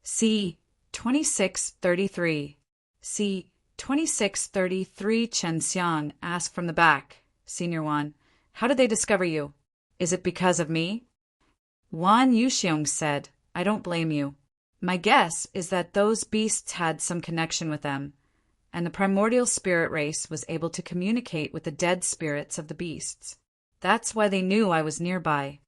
C. 2633. C. 2633. Chen Xiang asked from the back. Senior Wan, how did they discover you? Is it because of me? Wan Yuxiong said, I don't blame you. My guess is that those beasts had some connection with them, and the primordial spirit race was able to communicate with the dead spirits of the beasts. That's why they knew I was nearby.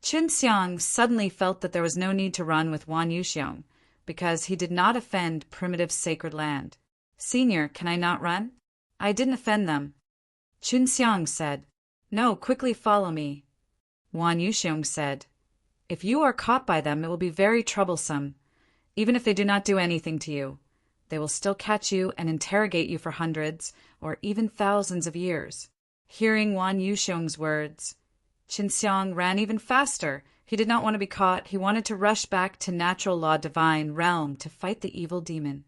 Qin Xiang suddenly felt that there was no need to run with Wan Yuxiong, because he did not offend primitive sacred land. Senior, can I not run? I didn't offend them. Qin Xiang said, No, quickly follow me. Wan Yuxiong said, If you are caught by them, it will be very troublesome. Even if they do not do anything to you, they will still catch you and interrogate you for hundreds or even thousands of years. Hearing Wan Yuxiong's words, Qin Xiang ran even faster. He did not want to be caught. He wanted to rush back to natural law divine realm to fight the evil demon.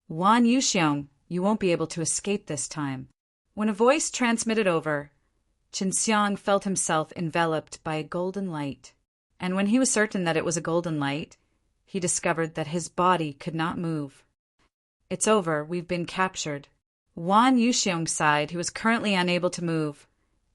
Wan Yuxiong, you won't be able to escape this time. When a voice transmitted over, Qin Xiang felt himself enveloped by a golden light. And when he was certain that it was a golden light, he discovered that his body could not move. It's over, we've been captured. Wan Yuxiong sighed. He was currently unable to move,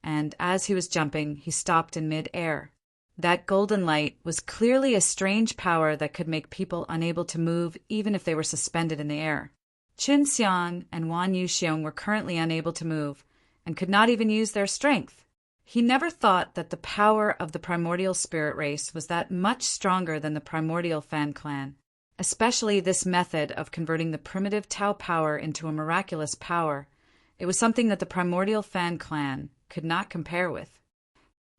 and as he was jumping, he stopped in mid-air. That golden light was clearly a strange power that could make people unable to move even if they were suspended in the air. Qin Xiang and Wan Yuxiong were currently unable to move, and could not even use their strength. He never thought that the power of the primordial spirit race was that much stronger than the primordial Fan clan. Especially this method of converting the primitive Tao power into a miraculous power. It was something that the primordial Fan clan could not compare with.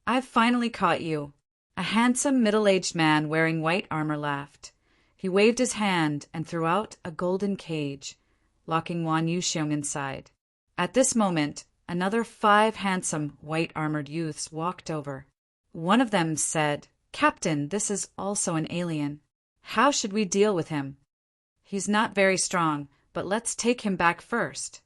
I've finally caught you. A handsome middle-aged man wearing white armor laughed. He waved his hand and threw out a golden cage, locking Wan Yuxiong inside. At this moment, another 5 handsome white-armored youths walked over. One of them said, Captain, this is also an alien. How should we deal with him? He's not very strong, but let's take him back first.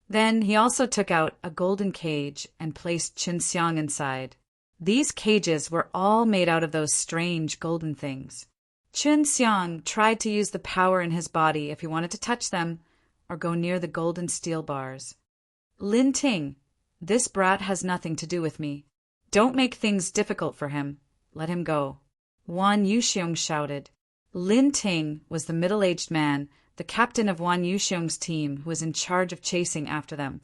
Then he also took out a golden cage and placed Qin Xiang inside. These cages were all made out of those strange golden things. Qin Xiang tried to use the power in his body if he wanted to touch them or go near the golden steel bars. Lin Ting, this brat has nothing to do with me. Don't make things difficult for him. Let him go. Wan Yuxiong shouted. Lin Ting was the middle-aged man, the captain of Wan Yuxiong's team, who was in charge of chasing after them.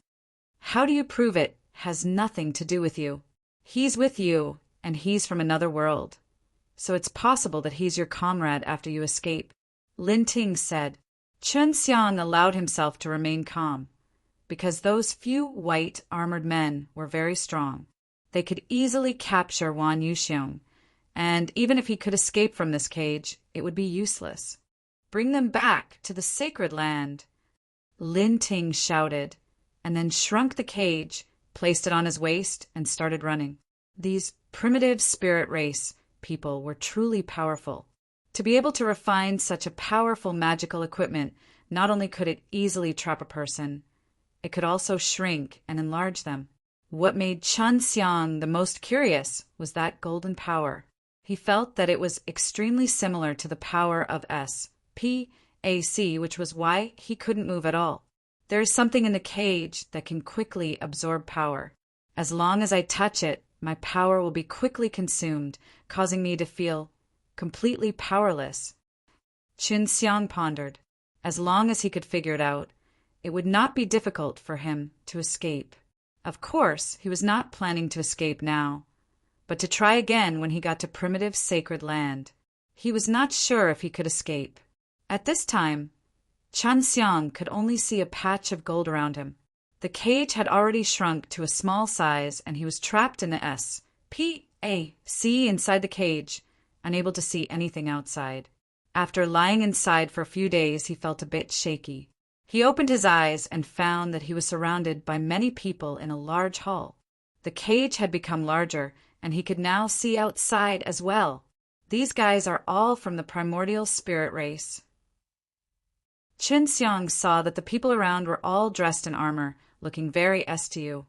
How do you prove it has nothing to do with you? He's with you, and he's from another world. So it's possible that he's your comrade after you escape. Lin Ting said. Qin Xiang allowed himself to remain calm, because those few white armored men were very strong. They could easily capture Wan Yuxiong, and even if he could escape from this cage, it would be useless. Bring them back to the sacred land. Lin Ting shouted, and then shrunk the cage, placed it on his waist, and started running. These primitive spirit race people were truly powerful. To be able to refine such a powerful magical equipment, not only could it easily trap a person, it could also shrink and enlarge them. What made Qin Xiang the most curious was that golden power. He felt that it was extremely similar to the power of SPAC, which was why he couldn't move at all. There is something in the cage that can quickly absorb power. As long as I touch it, my power will be quickly consumed, causing me to feel completely powerless. Qin Xiang pondered. As long as he could figure it out, it would not be difficult for him to escape. Of course, he was not planning to escape now, but to try again when he got to primitive sacred land. He was not sure if he could escape. At this time, Qin Xiang could only see a patch of gold around him. The cage had already shrunk to a small size, and he was trapped in the SPAC inside the cage, unable to see anything outside. After lying inside for a few days, he felt a bit shaky. He opened his eyes and found that he was surrounded by many people in a large hall. The cage had become larger, and he could now see outside as well. These guys are all from the primordial spirit race. Qin Xiang saw that the people around were all dressed in armor, looking very STU.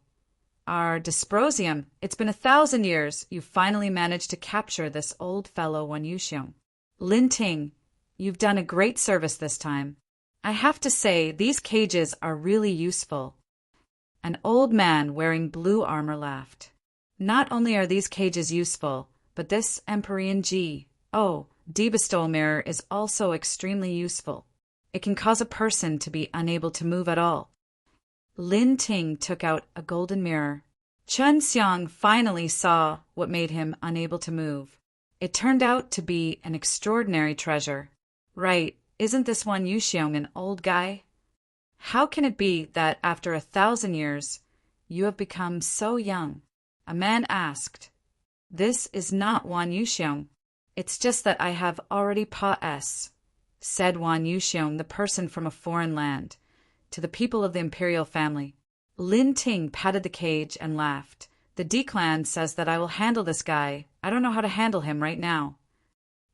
Our Dysprosium, it's been 1,000 years. You finally managed to capture this old fellow Wan Yuxiong. Lin Ting, You've done a great service this time. I have to say, these cages are really useful. An old man wearing blue armor laughed. Not only are these cages useful, but this Empyrean bestowal mirror is also extremely useful. It can cause a person to be unable to move at all. Lin Ting took out a golden mirror. Chen Xiang finally saw what made him unable to move. It turned out to be an extraordinary treasure. Right, isn't this Wan Yuxiong an old guy? How can it be that after 1,000 years, you have become so young? A man asked. This is not Wan Yuxiong. It's just that I have already said Wan Yuxiong, the person from a foreign land, to the people of the imperial family. Lin Ting patted the cage and laughed. The D-clan says that I will handle this guy. I don't know how to handle him right now.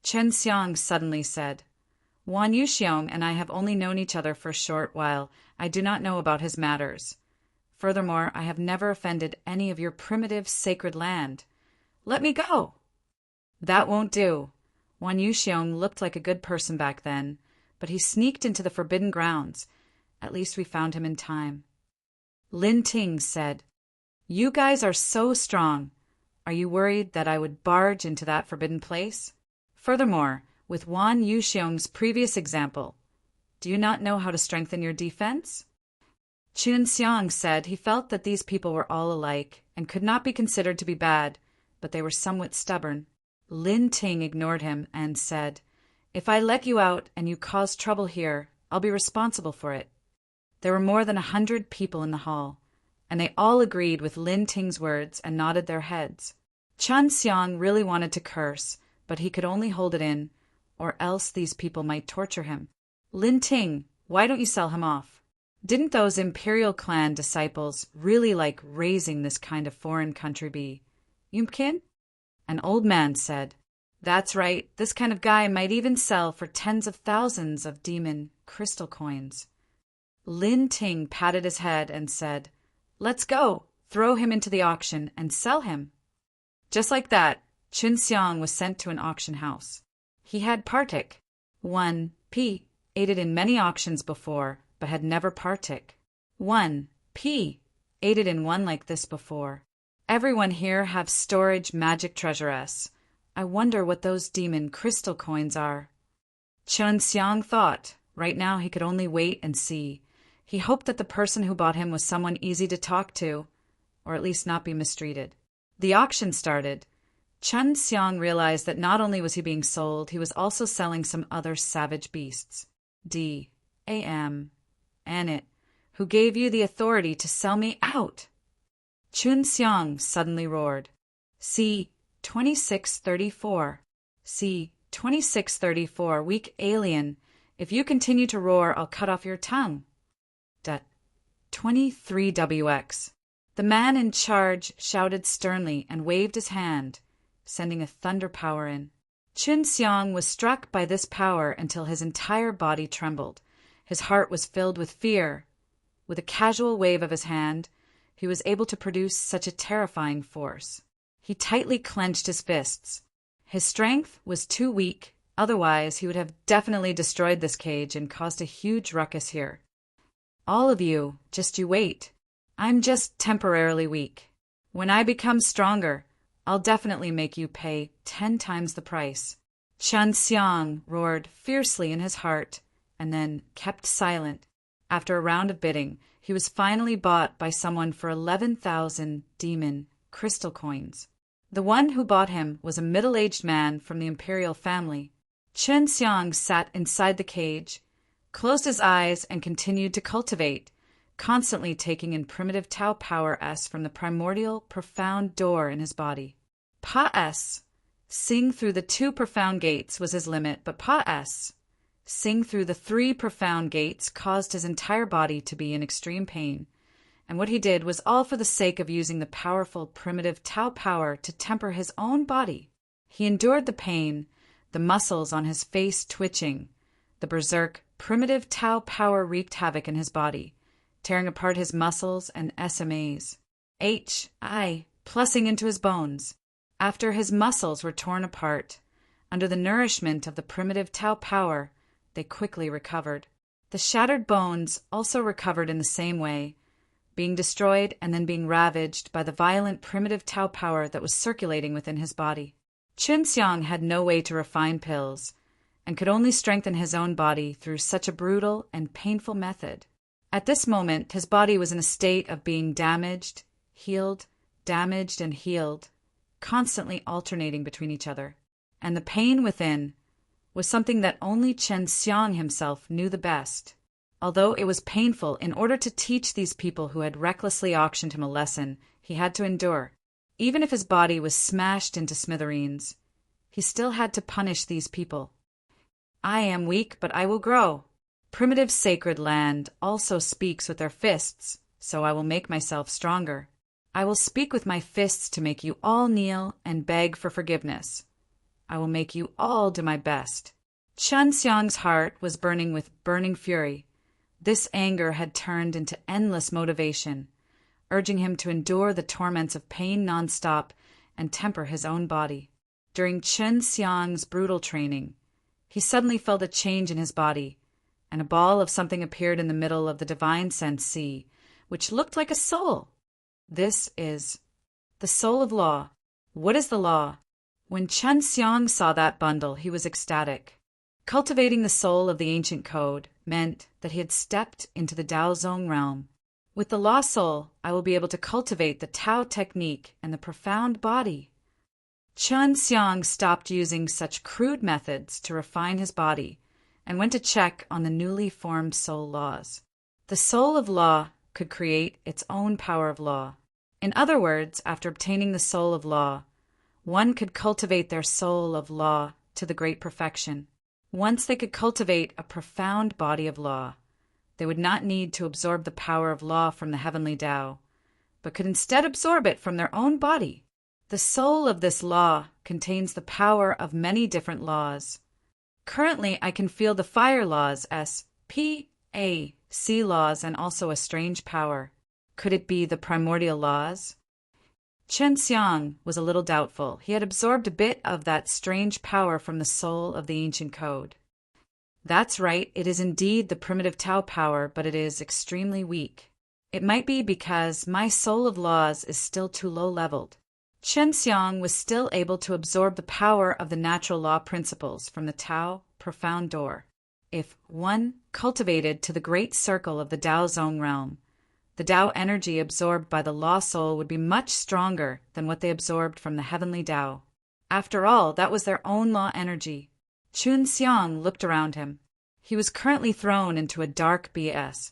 Chen Xiang suddenly said, Wan Yuxiong and I have only known each other for a short while. I do not know about his matters. Furthermore, I have never offended any of your primitive sacred land. Let me go. That won't do. Wan Yuxiong looked like a good person back then, but he sneaked into the forbidden grounds. At least we found him in time. Lin Ting said, You guys are so strong. Are you worried that I would barge into that forbidden place? Furthermore, with Wan Yuxiong's previous example, do you not know how to strengthen your defense? Chen Xiang said he felt that these people were all alike and could not be considered to be bad, but they were somewhat stubborn. Lin Ting ignored him and said, If I let you out and you cause trouble here, I'll be responsible for it. There were more than 100 people in the hall, and they all agreed with Lin Ting's words and nodded their heads. Chen Xiang really wanted to curse, but he could only hold it in, or else these people might torture him. Lin Ting, why don't you sell him off? Didn't those imperial clan disciples really like raising this kind of foreign country bee? Yumkin? An old man said, That's right, this kind of guy might even sell for tens of thousands of demon crystal coins. Lin Ting patted his head and said, Let's go, throw him into the auction and sell him. Just like that, Chen Xiang was sent to an auction house. He had partic. 1p, aided in many auctions before, but had never partic. 1p, aided in one like this before. Everyone here have storage magic treasure-s. I wonder what those demon crystal coins are. Chen Xiang thought. Right now he could only wait and see. He hoped that the person who bought him was someone easy to talk to, or at least not be mistreated. The auction started. Chen Xiang realized that not only was he being sold, he was also selling some other savage beasts. Anit, who gave you the authority to sell me out? Chun Xiang suddenly roared. C. 2634. C. 2634, weak alien. If you continue to roar, I'll cut off your tongue. 23WX. The man in charge shouted sternly and waved his hand, sending a thunder power in. Chun Xiang was struck by this power until his entire body trembled. His heart was filled with fear. With a casual wave of his hand, he was able to produce such a terrifying force. He tightly clenched his fists. His strength was too weak, otherwise he would have definitely destroyed this cage and caused a huge ruckus here. All of you, just you wait. I'm just temporarily weak. When I become stronger, I'll definitely make you pay 10 times the price. Chen Xiang roared fiercely in his heart, and then kept silent. After a round of bidding, he was finally bought by someone for 11,000 demon crystal coins. The one who bought him was a middle-aged man from the imperial family. Chen Xiang sat inside the cage, closed his eyes, and continued to cultivate, constantly taking in primitive Tao power S from the primordial profound door in his body. Pa S. Sing through the 2 profound gates was his limit, but Pa S. Sing through the 3 profound gates caused his entire body to be in extreme pain, and what he did was all for the sake of using the powerful primitive Tao power to temper his own body. He endured the pain, the muscles on his face twitching. The berserk primitive Tao power wreaked havoc in his body, tearing apart his muscles and SMAs. Plussing into his bones. After his muscles were torn apart, under the nourishment of the primitive Tao power, they quickly recovered. The shattered bones also recovered in the same way, being destroyed and then being ravaged by the violent primitive Tao power that was circulating within his body. Qin Xiang had no way to refine pills, and could only strengthen his own body through such a brutal and painful method. At this moment, his body was in a state of being damaged, healed, damaged, and healed, constantly alternating between each other. And the pain within was something that only Qin Xiang himself knew the best. Although it was painful, in order to teach these people who had recklessly auctioned him a lesson, he had to endure. Even if his body was smashed into smithereens, he still had to punish these people. I am weak, but I will grow. Primitive sacred land also speaks with their fists, so I will make myself stronger. I will speak with my fists to make you all kneel and beg for forgiveness. I will make you all do my best. Qin Xiang's heart was burning with burning fury. This anger had turned into endless motivation, urging him to endure the torments of pain nonstop and temper his own body. During Qin Xiang's brutal training, he suddenly felt a change in his body, and a ball of something appeared in the middle of the divine sense sea, which looked like a soul. This is the soul of law. What is the law? When Qin Xiang saw that bundle, he was ecstatic. Cultivating the soul of the ancient code meant that he had stepped into the Daozong realm. With the law soul, I will be able to cultivate the Tao technique and the profound body. Qin Xiang stopped using such crude methods to refine his body and went to check on the newly formed soul laws. The soul of law could create its own power of law. In other words, after obtaining the soul of law, one could cultivate their soul of law to the great perfection. Once they could cultivate a profound body of law, they would not need to absorb the power of law from the heavenly Tao, but could instead absorb it from their own body. The soul of this law contains the power of many different laws. Currently, I can feel the fire laws, S-P-A-C laws, and also a strange power. Could it be the primordial laws? Qin Xiang was a little doubtful. He had absorbed a bit of that strange power from the soul of the ancient code. That's right, it is indeed the primitive Tao power, but it is extremely weak. It might be because my soul of laws is still too low-leveled. Qin Xiang was still able to absorb the power of the natural law principles from the Tao profound door. If one cultivated to the great circle of the Daozong realm, the Tao energy absorbed by the law soul would be much stronger than what they absorbed from the heavenly Tao. After all, that was their own law energy. Qin Xiang looked around him. He was currently thrown into a dark BS.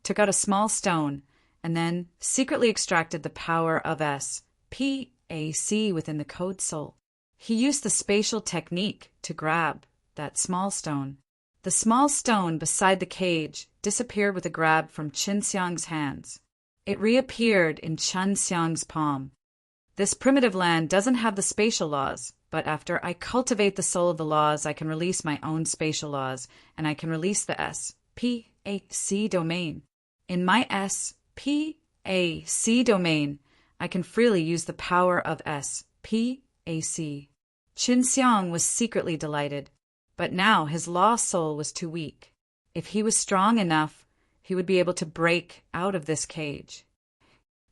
Took out a small stone, and then secretly extracted the power of S-P-A-C within the code soul. He used the spatial technique to grab that small stone. The small stone beside the cage disappeared with a grab from Qin Xiang's hands. It reappeared in Qin Xiang's palm. This primitive land doesn't have the spatial laws, but after I cultivate the soul of the laws, I can release my own spatial laws, and I can release the S-P-A-C domain. In my S-P-A-C domain, I can freely use the power of S-P-A-C. Qin Xiang was secretly delighted, but now his law soul was too weak. If he was strong enough, he would be able to break out of this cage.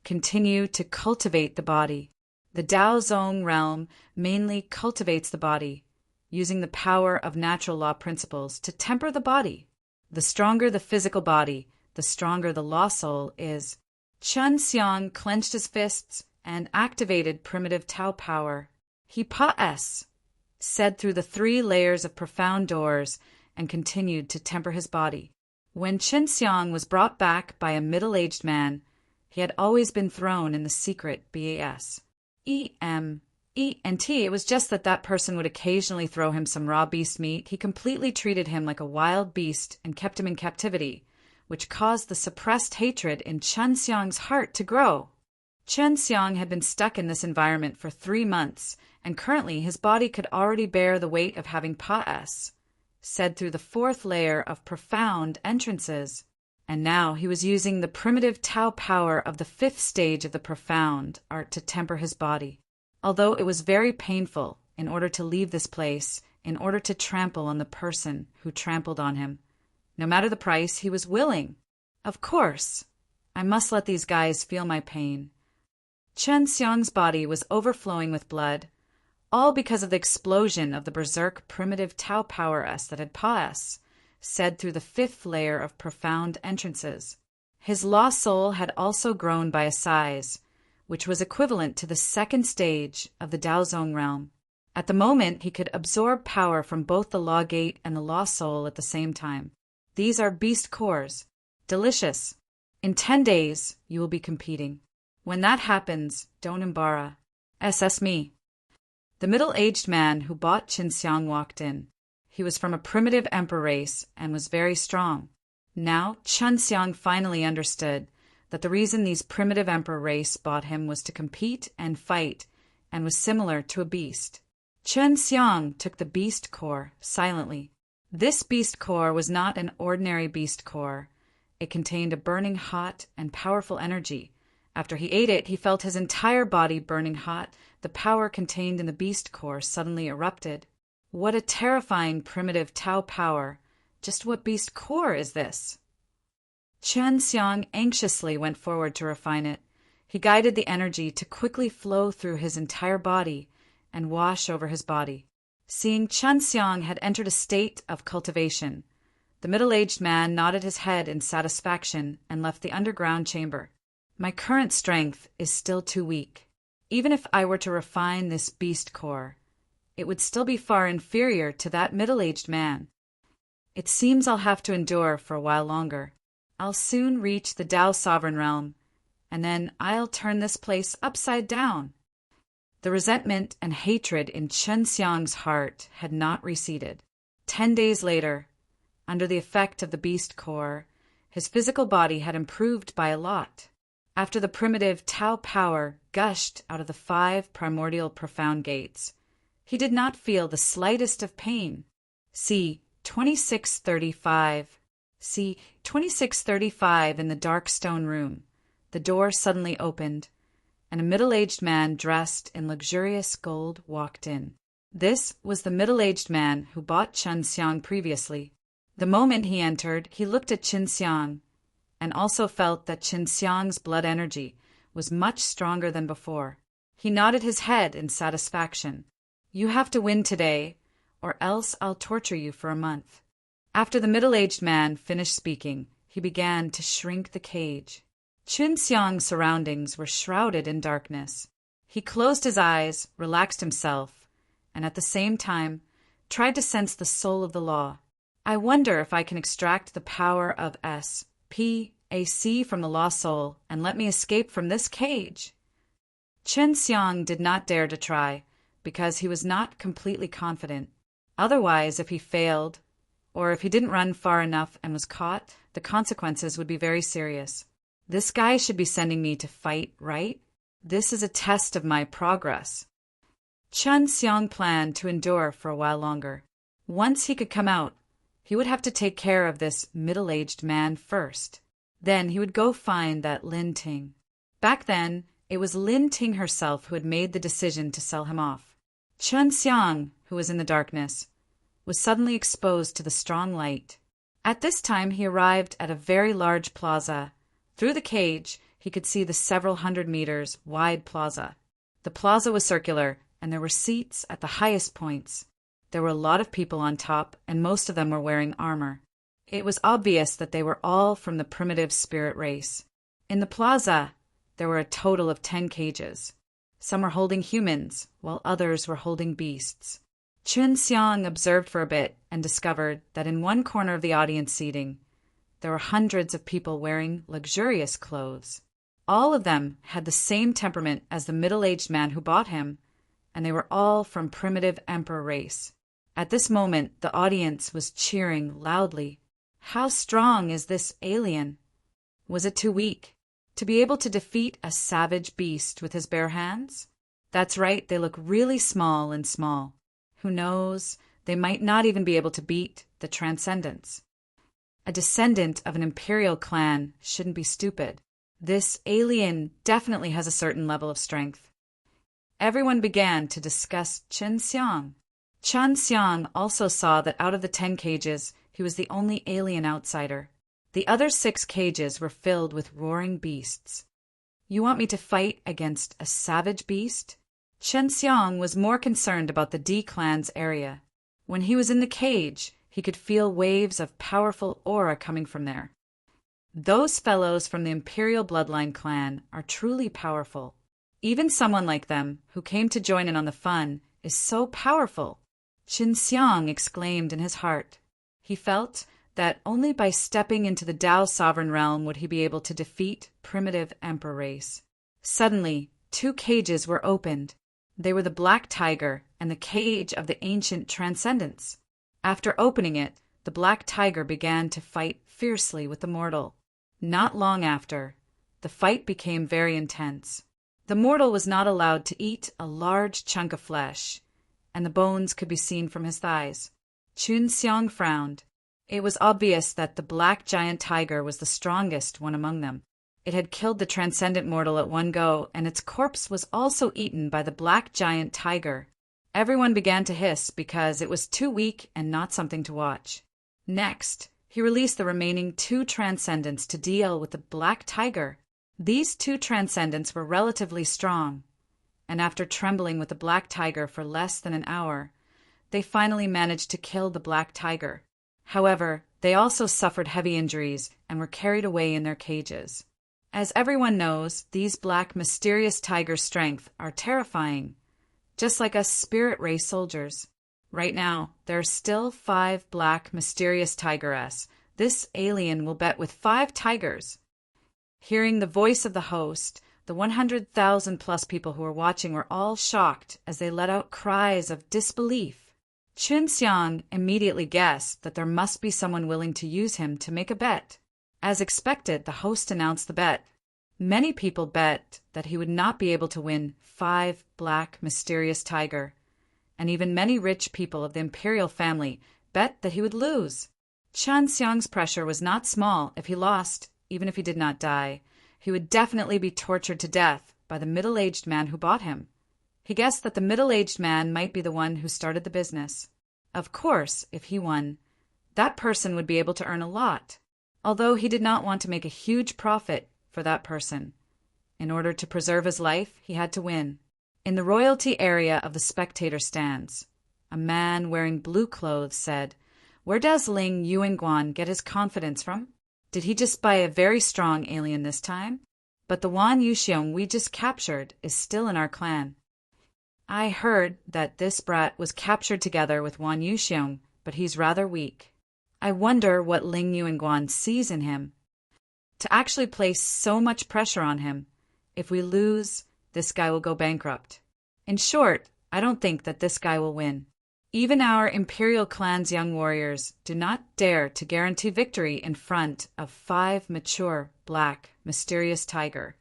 Continue to cultivate the body. The Daozong realm mainly cultivates the body, using the power of natural law principles to temper the body. The stronger the physical body, the stronger the law soul is. Qin Xiang clenched his fists and activated primitive Tao power. He said through the 3 layers of profound doors and continued to temper his body. When Qin Xiang was brought back by a middle-aged man, he had always been thrown in the secret BAS. It was just that person would occasionally throw him some raw beast meat. He completely treated him like a wild beast and kept him in captivity, which caused the suppressed hatred in Qin Xiang's heart to grow. Qin Xiang had been stuck in this environment for 3 months, and currently his body could already bear the weight of having said through the 4th layer of profound entrances. And now he was using the primitive Tao power of the 5th stage of the profound art to temper his body. Although it was very painful in order to leave this place in order to trample on the person who trampled on him. No matter the price, he was willing. Of course, I must let these guys feel my pain. Chen Xiang's body was overflowing with blood, all because of the explosion of the berserk primitive Tao power S that had passed, said through the fifth layer of profound entrances. His lost soul had also grown by a size, which was equivalent to the second stage of the Daozong realm. At the moment, he could absorb power from both the Law Gate and the Lost Soul at the same time. These are beast cores. Delicious. In 10 days, you will be competing. When that happens, don't embarrass. SS me. The middle-aged man who bought Qinxiang walked in. He was from a primitive emperor race and was very strong. Now, Qinxiang finally understood that the reason these primitive emperor race bought him was to compete and fight, and was similar to a beast. Qinxiang took the beast core silently. This beast core was not an ordinary beast core. It contained a burning hot and powerful energy. After he ate it, he felt his entire body burning hot. The power contained in the beast core suddenly erupted. What a terrifying primitive Tao power. Just what beast core is this? Qinxiang anxiously went forward to refine it. He guided the energy to quickly flow through his entire body and wash over his body. Seeing Qinxiang had entered a state of cultivation, the middle-aged man nodded his head in satisfaction and left the underground chamber. My current strength is still too weak. Even if I were to refine this beast core, it would still be far inferior to that middle-aged man. It seems I'll have to endure for a while longer. I'll soon reach the Tao Sovereign Realm, and then I'll turn this place upside down. The resentment and hatred in Qinxiang's heart had not receded. 10 days later, under the effect of the beast core, his physical body had improved by a lot. After the primitive Tao power gushed out of the 5 primordial profound gates, he did not feel the slightest of pain. See 2635. See 2635 in the dark stone room. The door suddenly opened, and a middle-aged man dressed in luxurious gold walked in. This was the middle-aged man who bought Qinxiang previously. The moment he entered, he looked at Qinxiang and also felt that Qinxiang's blood energy was much stronger than before. He nodded his head in satisfaction. You have to win today, or else I'll torture you for a month. After the middle-aged man finished speaking, he began to shrink the cage. Qinxiang's surroundings were shrouded in darkness. He closed his eyes, relaxed himself, and at the same time tried to sense the soul of the law. I wonder if I can extract the power of SPAC from the lost soul and let me escape from this cage. Qinxiang did not dare to try, because he was not completely confident. Otherwise, if he failed, or if he didn't run far enough and was caught, the consequences would be very serious. This guy should be sending me to fight, right? This is a test of my progress. Qinxiang planned to endure for a while longer. Once he could come out, he would have to take care of this middle-aged man first. Then he would go find that Lin Ting. Back then, it was Lin Ting herself who had made the decision to sell him off. Qinxiang, who was in the darkness, was suddenly exposed to the strong light. At this time, he arrived at a very large plaza. Through the cage, he could see the several hundred meters wide plaza. The plaza was circular, and there were seats at the highest points. There were a lot of people on top, and most of them were wearing armor. It was obvious that they were all from the primitive spirit race. In the plaza, there were a total of 10 cages. Some were holding humans, while others were holding beasts. Qinxiang observed for a bit and discovered that in one corner of the audience seating, there were hundreds of people wearing luxurious clothes. All of them had the same temperament as the middle-aged man who bought him, and they were all from primitive emperor race. At this moment, the audience was cheering loudly. How strong is this alien? Was it too weak to be able to defeat a savage beast with his bare hands? That's right, they look really small and small. Who knows, they might not even be able to beat the Transcendents. A descendant of an imperial clan shouldn't be stupid. This alien definitely has a certain level of strength. Everyone began to discuss Qinxiang. Chen Xiang also saw that out of the 10 cages, he was the only alien outsider. The other 6 cages were filled with roaring beasts. You want me to fight against a savage beast? Chen Xiang was more concerned about the D clan's area. When he was in the cage, he could feel waves of powerful aura coming from there. Those fellows from the Imperial Bloodline clan are truly powerful. Even someone like them, who came to join in on the fun, is so powerful. Chen Xiang exclaimed in his heart. He felt that only by stepping into the Dao sovereign realm would he be able to defeat primitive emperor race. Suddenly, 2 cages were opened. They were the Black Tiger and the cage of the ancient Transcendence. After opening it, the Black Tiger began to fight fiercely with the mortal. Not long after, the fight became very intense. The mortal was not allowed to eat a large chunk of flesh, and the bones could be seen from his thighs. Chen Xiang frowned. It was obvious that the Black Giant Tiger was the strongest one among them. It had killed the transcendent mortal at one go, and its corpse was also eaten by the Black Giant Tiger. Everyone began to hiss because it was too weak and not something to watch. Next, he released the remaining 2 transcendents to deal with the Black Tiger. These 2 transcendents were relatively strong, and after trembling with the Black Tiger for less than an hour, they finally managed to kill the Black Tiger. However, they also suffered heavy injuries and were carried away in their cages. As everyone knows, these black mysterious tiger's strength are terrifying, just like us spirit ray soldiers. Right now, there are still 5 black mysterious tigeress. This alien will bet with 5 tigers. Hearing the voice of the host, the 100,000 plus people who were watching were all shocked as they let out cries of disbelief. Chen Xiang immediately guessed that there must be someone willing to use him to make a bet. As expected, the host announced the bet. Many people bet that he would not be able to win 5 black mysterious tiger, and even many rich people of the imperial family bet that he would lose. Chen Xiang's pressure was not small. If he lost, even if he did not die, he would definitely be tortured to death by the middle-aged man who bought him. He guessed that the middle-aged man might be the one who started the business. Of course, if he won, that person would be able to earn a lot, although he did not want to make a huge profit for that person. In order to preserve his life, he had to win. In the royalty area of the spectator stands, a man wearing blue clothes said, "Where does Ling Yuanguan get his confidence from? Did he just buy a very strong alien this time? But the Wan Yuxiong we just captured is still in our clan." I heard that this brat was captured together with Wan Yuxiong, but he's rather weak. I wonder what Ling Yuanguan sees in him. To actually place so much pressure on him, if we lose, this guy will go bankrupt. In short, I don't think that this guy will win. Even our Imperial clan's young warriors do not dare to guarantee victory in front of 5 mature, black, mysterious tiger.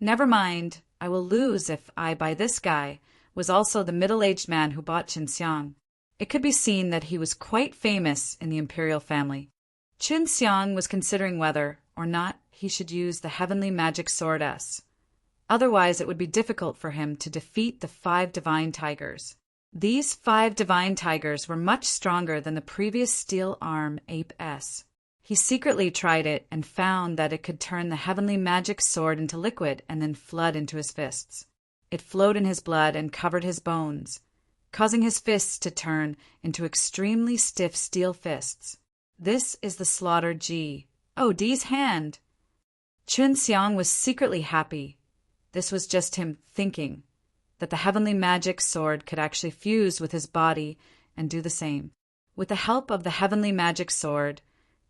Never mind, I will lose if I buy this guy, was also the middle-aged man who bought Chen Xiang. It could be seen that he was quite famous in the imperial family. Chen Xiang was considering whether or not he should use the heavenly magic sword S. Otherwise, it would be difficult for him to defeat the 5 divine tigers. These 5 divine tigers were much stronger than the previous steel arm ape S. He secretly tried it and found that it could turn the heavenly magic sword into liquid and then flood into his fists. It flowed in his blood and covered his bones, causing his fists to turn into extremely stiff steel fists. This is the slaughtered G. Oh, D's hand! Chen Xiang was secretly happy. This was just him thinking that the heavenly magic sword could actually fuse with his body and do the same. With the help of the heavenly magic sword,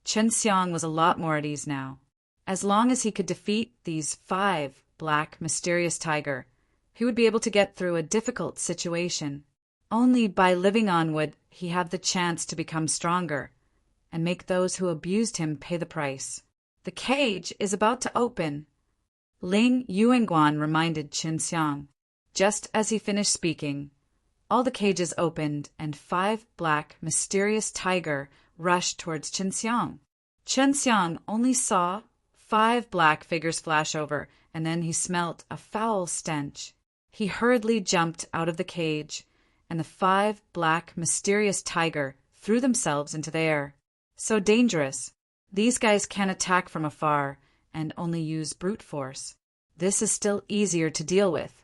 Chen Xiang was a lot more at ease now. As long as he could defeat these 5 black mysterious tiger, he would be able to get through a difficult situation. Only by living on would he have the chance to become stronger and make those who abused him pay the price. The cage is about to open. Ling Yuanguan reminded Chen Xiang. Just as he finished speaking, all the cages opened and 5 black, mysterious tiger rushed towards Chen Xiang. Chen Xiang only saw 5 black figures flash over, and then he smelt a foul stench. He hurriedly jumped out of the cage and the 5 black, mysterious tiger threw themselves into the air. So dangerous. These guys can attack from afar and only use brute force. This is still easier to deal with.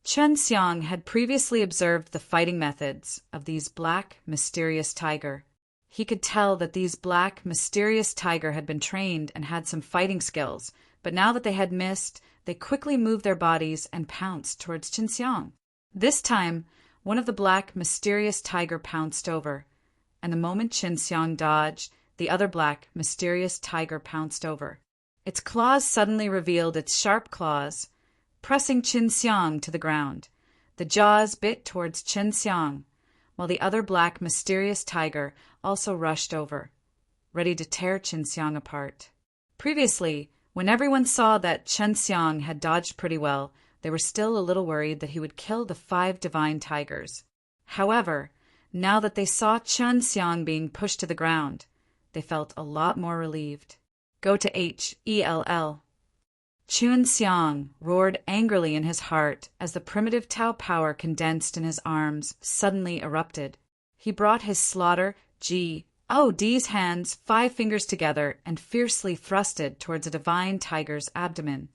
Chen Xiang had previously observed the fighting methods of these black, mysterious tiger. He could tell that these black, mysterious tiger had been trained and had some fighting skills, but now that they had missed, they quickly moved their bodies and pounced towards Chen Xiang. This time, one of the black, mysterious tiger pounced over, and the moment Chen Xiang dodged, the other black, mysterious tiger pounced over. Its claws suddenly revealed its sharp claws, pressing Chen Xiang to the ground. The jaws bit towards Chen Xiang, while the other black, mysterious tiger also rushed over, ready to tear Chen Xiang apart. Previously, when everyone saw that Chen Xiang had dodged pretty well, they were still a little worried that he would kill the 5 divine tigers. However, now that they saw Chen Xiang being pushed to the ground, they felt a lot more relieved. Go to HELL. Chen Xiang roared angrily in his heart as the primitive Tao power condensed in his arms suddenly erupted. He brought his slaughter D's hands 5 fingers together and fiercely thrusted towards a divine tiger's abdomen.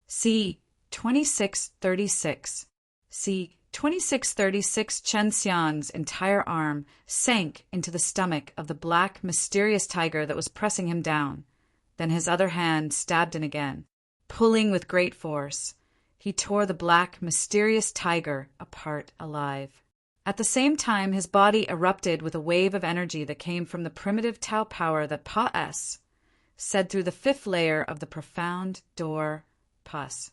C. 2636. C. 2636. Chen Xiang's entire arm sank into the stomach of the black, mysterious tiger that was pressing him down. Then his other hand stabbed in again. Pulling with great force, he tore the black, mysterious tiger apart alive. At the same time, his body erupted with a wave of energy that came from the primitive Tao power that Pa S said through the 5th layer of the profound door pus.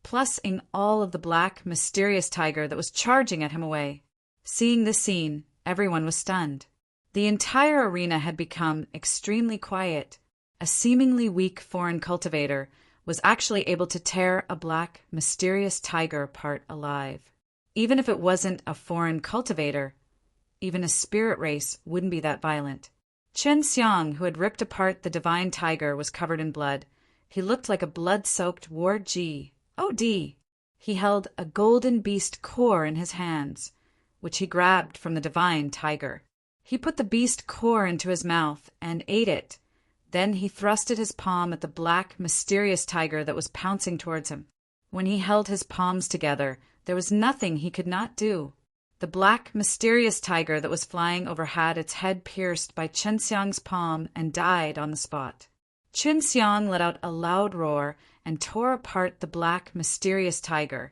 Plus-ing all of the black, mysterious tiger that was charging at him away. Seeing this scene, everyone was stunned. The entire arena had become extremely quiet. A seemingly weak foreign cultivator was actually able to tear a black, mysterious tiger apart alive. Even if it wasn't a foreign cultivator, even a spirit race wouldn't be that violent. Chen Xiang, who had ripped apart the divine tiger, was covered in blood. He looked like a blood-soaked ward G.O.D. He held a golden beast core in his hands, which he grabbed from the divine tiger. He put the beast core into his mouth and ate it. Then he thrusted his palm at the black, mysterious tiger that was pouncing towards him. When he held his palms together, there was nothing he could not do. The black, mysterious tiger that was flying over had its head pierced by Chen Xiang's palm and died on the spot. Chen Xiang let out a loud roar and tore apart the black, mysterious tiger,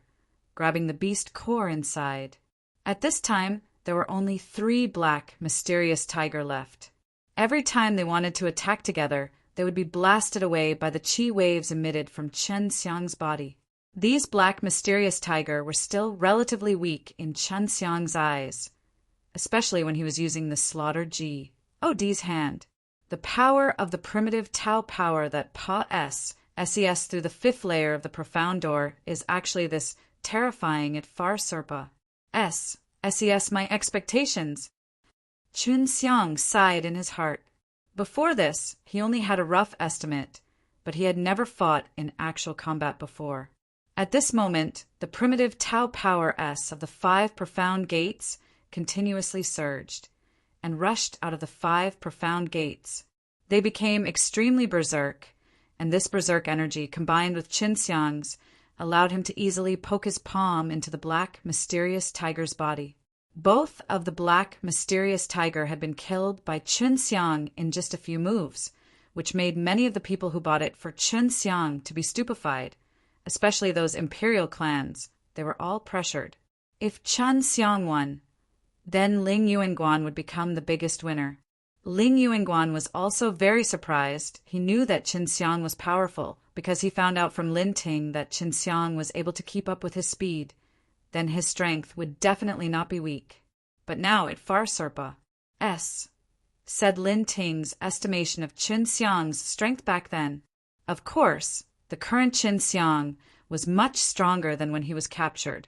grabbing the beast core inside. At this time, there were only 3 black, mysterious tiger left. Every time they wanted to attack together, they would be blasted away by the chi waves emitted from Chen Xiang's body. These black, mysterious tiger were still relatively weak in Chen Xiang's eyes, especially when he was using the slaughtered G.O.D's hand. The power of the primitive Tao power that Pa S SES through the 5th layer of the profound door is actually this terrifying it far surpa. SES my expectations. Chen Xiang sighed in his heart. Before this, he only had a rough estimate, but he had never fought in actual combat before. At this moment, the primitive Tao power S of the 5 profound gates continuously surged and rushed out of the 5 profound gates. They became extremely berserk, and this berserk energy combined with Chen Xiang's allowed him to easily poke his palm into the black, mysterious tiger's body. Both of the black, mysterious tiger had been killed by Chen Xiang in just a few moves, which made many of the people who bought it for Chen Xiang to be stupefied, especially those imperial clans. They were all pressured. If Chen Xiang won, then Ling Yuanguan would become the biggest winner. Ling Yuanguan was also very surprised. He knew that Chen Xiang was powerful because he found out from Lin Ting that Chen Xiang was able to keep up with his speed. Then his strength would definitely not be weak. But now it far surpa said Lin Ting's estimation of Chen Xiang's strength back then. Of course, the current Chen Xiang was much stronger than when he was captured.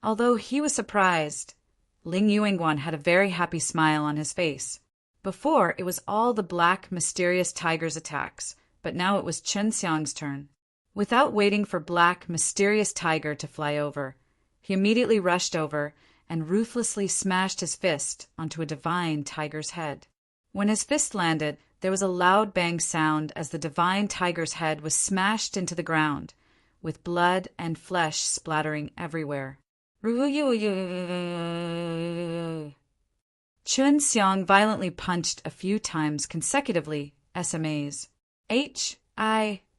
Although he was surprised, Ling Yuanguan had a very happy smile on his face. Before, it was all the black, mysterious tiger's attacks, but now it was Chen Xiang's turn. Without waiting for black, mysterious tiger to fly over, He immediately rushed over and ruthlessly smashed his fist onto a divine tiger's head. When his fist landed, there was a loud bang sound as the divine tiger's head was smashed into the ground, with blood and flesh splattering everywhere. Chun Xiang violently punched a few times consecutively, SMAs.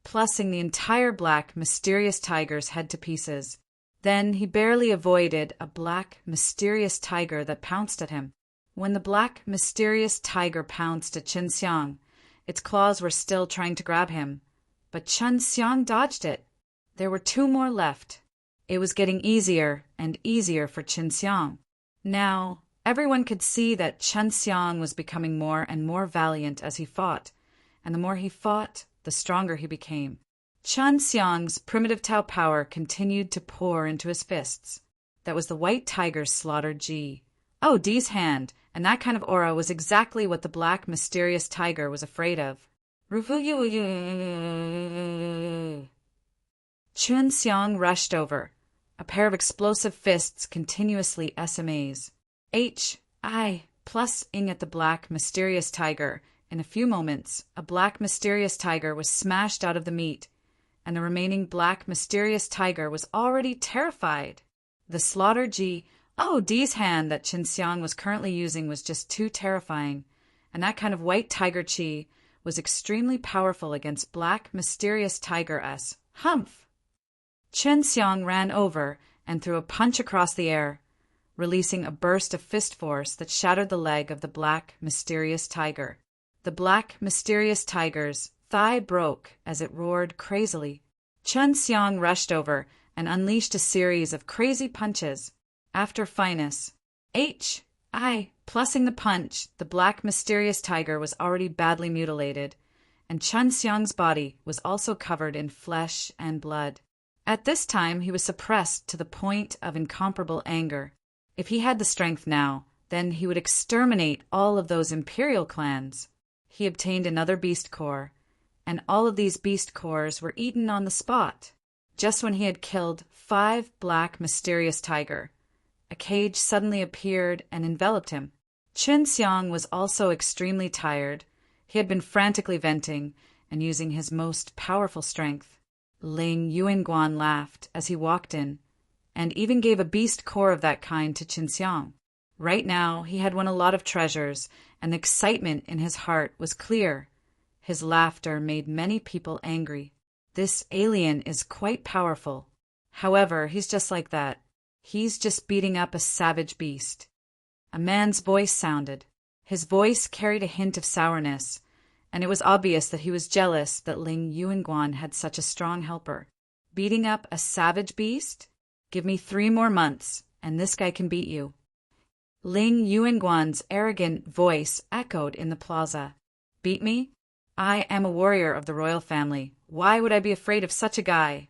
Plussing the entire black, mysterious tiger's head to pieces. Then he barely avoided a black, mysterious tiger that pounced at him. When the black, mysterious tiger pounced at Chun Xiang, its claws were still trying to grab him, but Chun Xiang dodged it. There were 2 more left. It was getting easier and easier for Chun Xiang. Now, everyone could see that Chun Xiang was becoming more and more valiant as he fought, and the more he fought, the stronger he became. Chun Xiang's primitive Tao power continued to pour into his fists. That was the white tiger's slaughtered Ji. Oh, Di's hand, and that kind of aura was exactly what the black, mysterious tiger was afraid of. Chun Xiang rushed over, a pair of explosive fists continuously SMAs. Plus-ing at the black, mysterious tiger. In a few moments, a black, mysterious tiger was smashed out of the meat, and the remaining black, mysterious tiger was already terrified. The slaughtered Di's hand that Chun Xiang was currently using was just too terrifying, and that kind of white tiger chi was extremely powerful against black, mysterious tiger-s. Humph! Chun Xiang ran over and threw a punch across the air, releasing a burst of fist force that shattered the leg of the black, mysterious tiger. The black, mysterious tiger's thigh broke as it roared crazily. Chun Xiang rushed over and unleashed a series of crazy punches. After finus, plussing the punch, the black, mysterious tiger was already badly mutilated, and Chun Xiang's body was also covered in flesh and blood. At this time, he was suppressed to the point of incomparable anger. If he had the strength now, then he would exterminate all of those imperial clans. He obtained another beast core, and all of these beast cores were eaten on the spot. Just when he had killed 5 black, mysterious tiger, a cage suddenly appeared and enveloped him. Chun Xiang was also extremely tired. He had been frantically venting and using his most powerful strength. Ling Yuanguan laughed as he walked in, and even gave a beast core of that kind to Chun Xiang. Right now, he had won a lot of treasures, and the excitement in his heart was clear. His laughter made many people angry. This alien is quite powerful. However, he's just like that. He's just beating up a savage beast. A man's voice sounded. His voice carried a hint of sourness, and it was obvious that he was jealous that Ling Yuanguan had such a strong helper. Beating up a savage beast? Give me 3 more months, and this guy can beat you. Ling Yuanguan's arrogant voice echoed in the plaza. Beat me? I am a warrior of the royal family. Why would I be afraid of such a guy?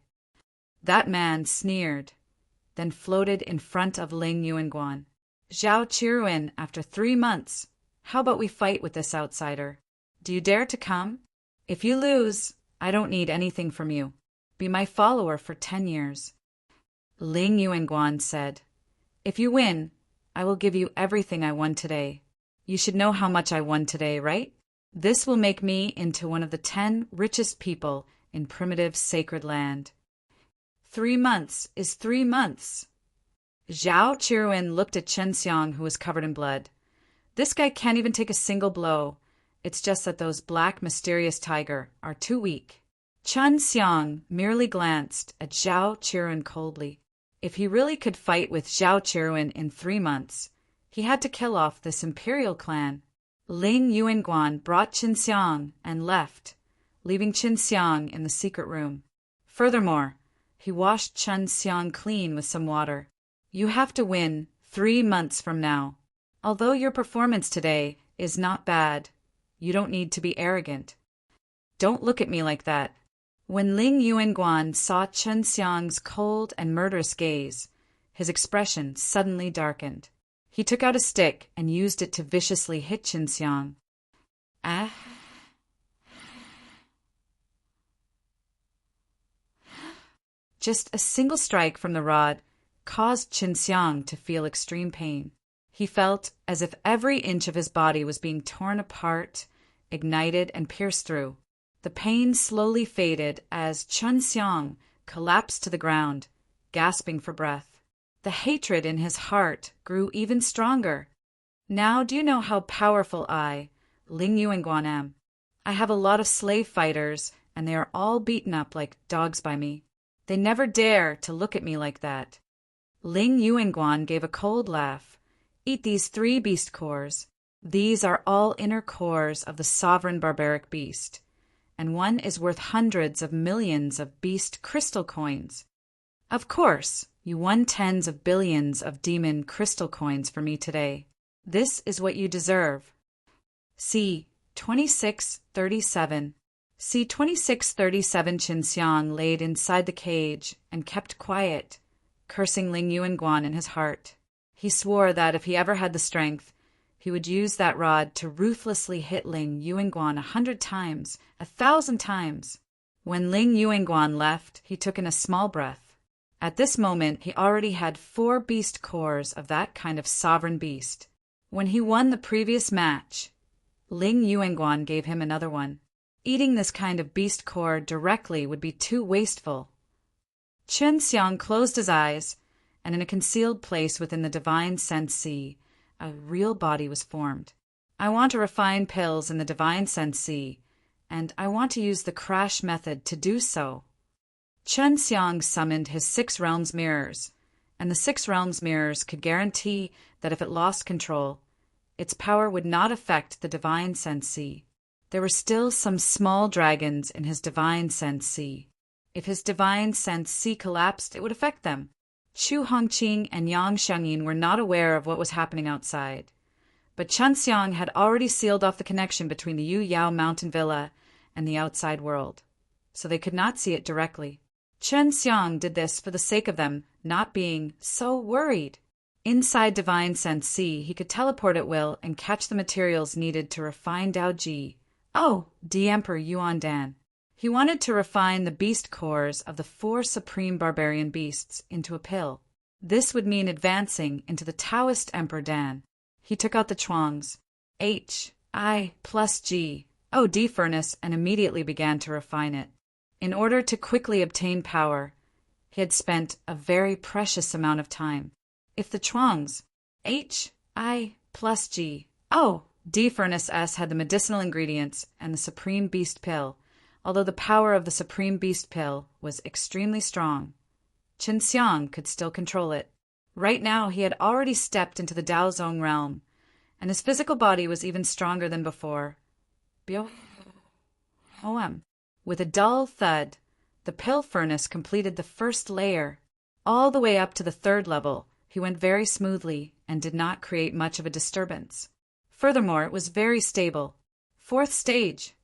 That man sneered, then floated in front of Ling Yuanguan. Zhao Qiruan, after 3 months. How about we fight with this outsider? Do you dare to come? If you lose, I don't need anything from you. Be my follower for 10 years. Ling Yuanguan said, If you win, I will give you everything I won today. You should know how much I won today, right? This will make me into one of the 10 richest people in primitive sacred land. 3 months is 3 months. Zhao Qiruan looked at Chun Xiang, who was covered in blood. This guy can't even take a single blow. It's just that those black, mysterious tiger are too weak. Chun Xiang merely glanced at Zhao Qiruan coldly. If he really could fight with Zhao Qiruan in 3 months, he had to kill off this imperial clan. Ling Yuanguan brought Chun Xiang and left, leaving Chun Xiang in the secret room. Furthermore, he washed Chun Xiang clean with some water. You have to win 3 months from now. Although your performance today is not bad, you don't need to be arrogant. Don't look at me like that. When Ling Yuanguan saw Chun Xiang's cold and murderous gaze, his expression suddenly darkened. He took out a stick and used it to viciously hit Chun Xiang. Just a single strike from the rod caused Qinxiang to feel extreme pain. He felt as if every inch of his body was being torn apart, ignited, and pierced through. The pain slowly faded as Qinxiang collapsed to the ground, gasping for breath. The hatred in his heart grew even stronger. Now do you know how powerful I, Ling Yuanguan, am? I have a lot of slave fighters, and they are all beaten up like dogs by me. They never dare to look at me like that. Ling Yuanguan gave a cold laugh. Eat these 3 beast cores. These are all inner cores of the sovereign barbaric beast, and one is worth hundreds of millions of beast crystal coins. Of course, you won tens of billions of demon crystal coins for me today. This is what you deserve. See 2637. See 2637. Qinxiang laid inside the cage and kept quiet, cursing Ling Yuanguan in his heart. He swore that if he ever had the strength, he would use that rod to ruthlessly hit Ling Yuanguan 100 times, 1,000 times. When Ling Yuanguan left, he took in a small breath. At this moment, he already had 4 beast cores of that kind of sovereign beast. When he won the previous match, Ling Yuanguan gave him another one. Eating this kind of beast core directly would be too wasteful. Qinxiang closed his eyes, and in a concealed place within the divine sense sea, a real body was formed. I want to refine pills in the divine sense sea, and I want to use the crash method to do so. Qinxiang summoned his 6 realms mirrors, and the 6 realms mirrors could guarantee that if it lost control, its power would not affect the divine sense sea. There were still some small dragons in his divine sense sea. If his divine sense sea collapsed, it would affect them. Chu Hongqing and Yang Xiangyin were not aware of what was happening outside, but Qinxiang had already sealed off the connection between the Yu Yao mountain villa and the outside world, so they could not see it directly. Qinxiang did this for the sake of them not being so worried. Inside Divine Sense C, he could teleport at will and catch the materials needed to refine Dao Ji. Oh, D-Emperor Yuan Dan. He wanted to refine the beast cores of the 4 supreme barbarian beasts into a pill. This would mean advancing into the Taoist Emperor Dan. He took out the chuangs, H, I plus G, O D furnace, and immediately began to refine it. In order to quickly obtain power, he had spent a very precious amount of time. If the chuangs, H, I plus G, O, D furnace S had the medicinal ingredients and the supreme beast pill, although the power of the supreme beast pill was extremely strong, Qinxiang could still control it. Right now he had already stepped into the Daozong realm, and his physical body was even stronger than before. With a dull thud, the pill furnace completed the first layer. All the way up to the 3rd level, he went very smoothly and did not create much of a disturbance. Furthermore, it was very stable. 4th stage.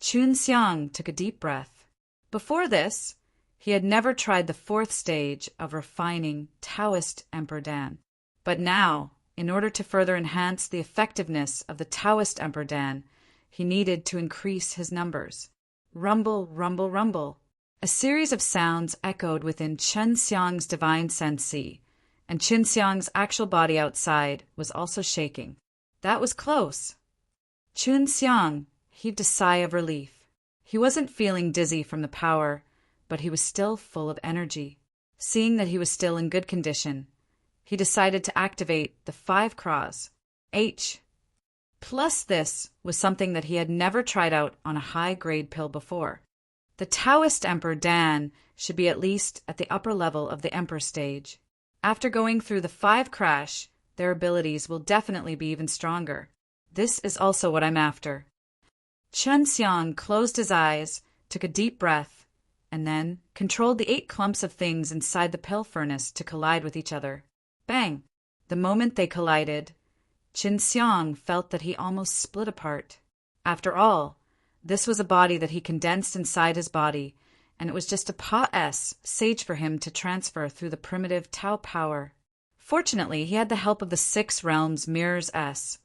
Qinxiang took a deep breath. Before this, he had never tried the 4th stage of refining Taoist Emperor Dan. But now, in order to further enhance the effectiveness of the Taoist Emperor Dan, he needed to increase his numbers. Rumble, rumble, rumble. A series of sounds echoed within Qinxiang's divine sense, and Qinxiang's actual body outside was also shaking. That was close. Qinxiang heaved a sigh of relief. He wasn't feeling dizzy from the power, but he was still full of energy. Seeing that he was still in good condition, he decided to activate the 5 cras, H. Plus this was something that he had never tried out on a high-grade pill before. The Taoist Emperor Dan should be at least at the upper level of the Emperor stage. After going through the 5 crash, their abilities will definitely be even stronger. This is also what I'm after. Qinxiang closed his eyes, took a deep breath, and then controlled the 8 clumps of things inside the pill furnace to collide with each other. Bang! The moment they collided, Qinxiang felt that he almost split apart. After all, this was a body that he condensed inside his body, and it was just a sage for him to transfer through the primitive Tao power. Fortunately, he had the help of the 6 realms mirrors S,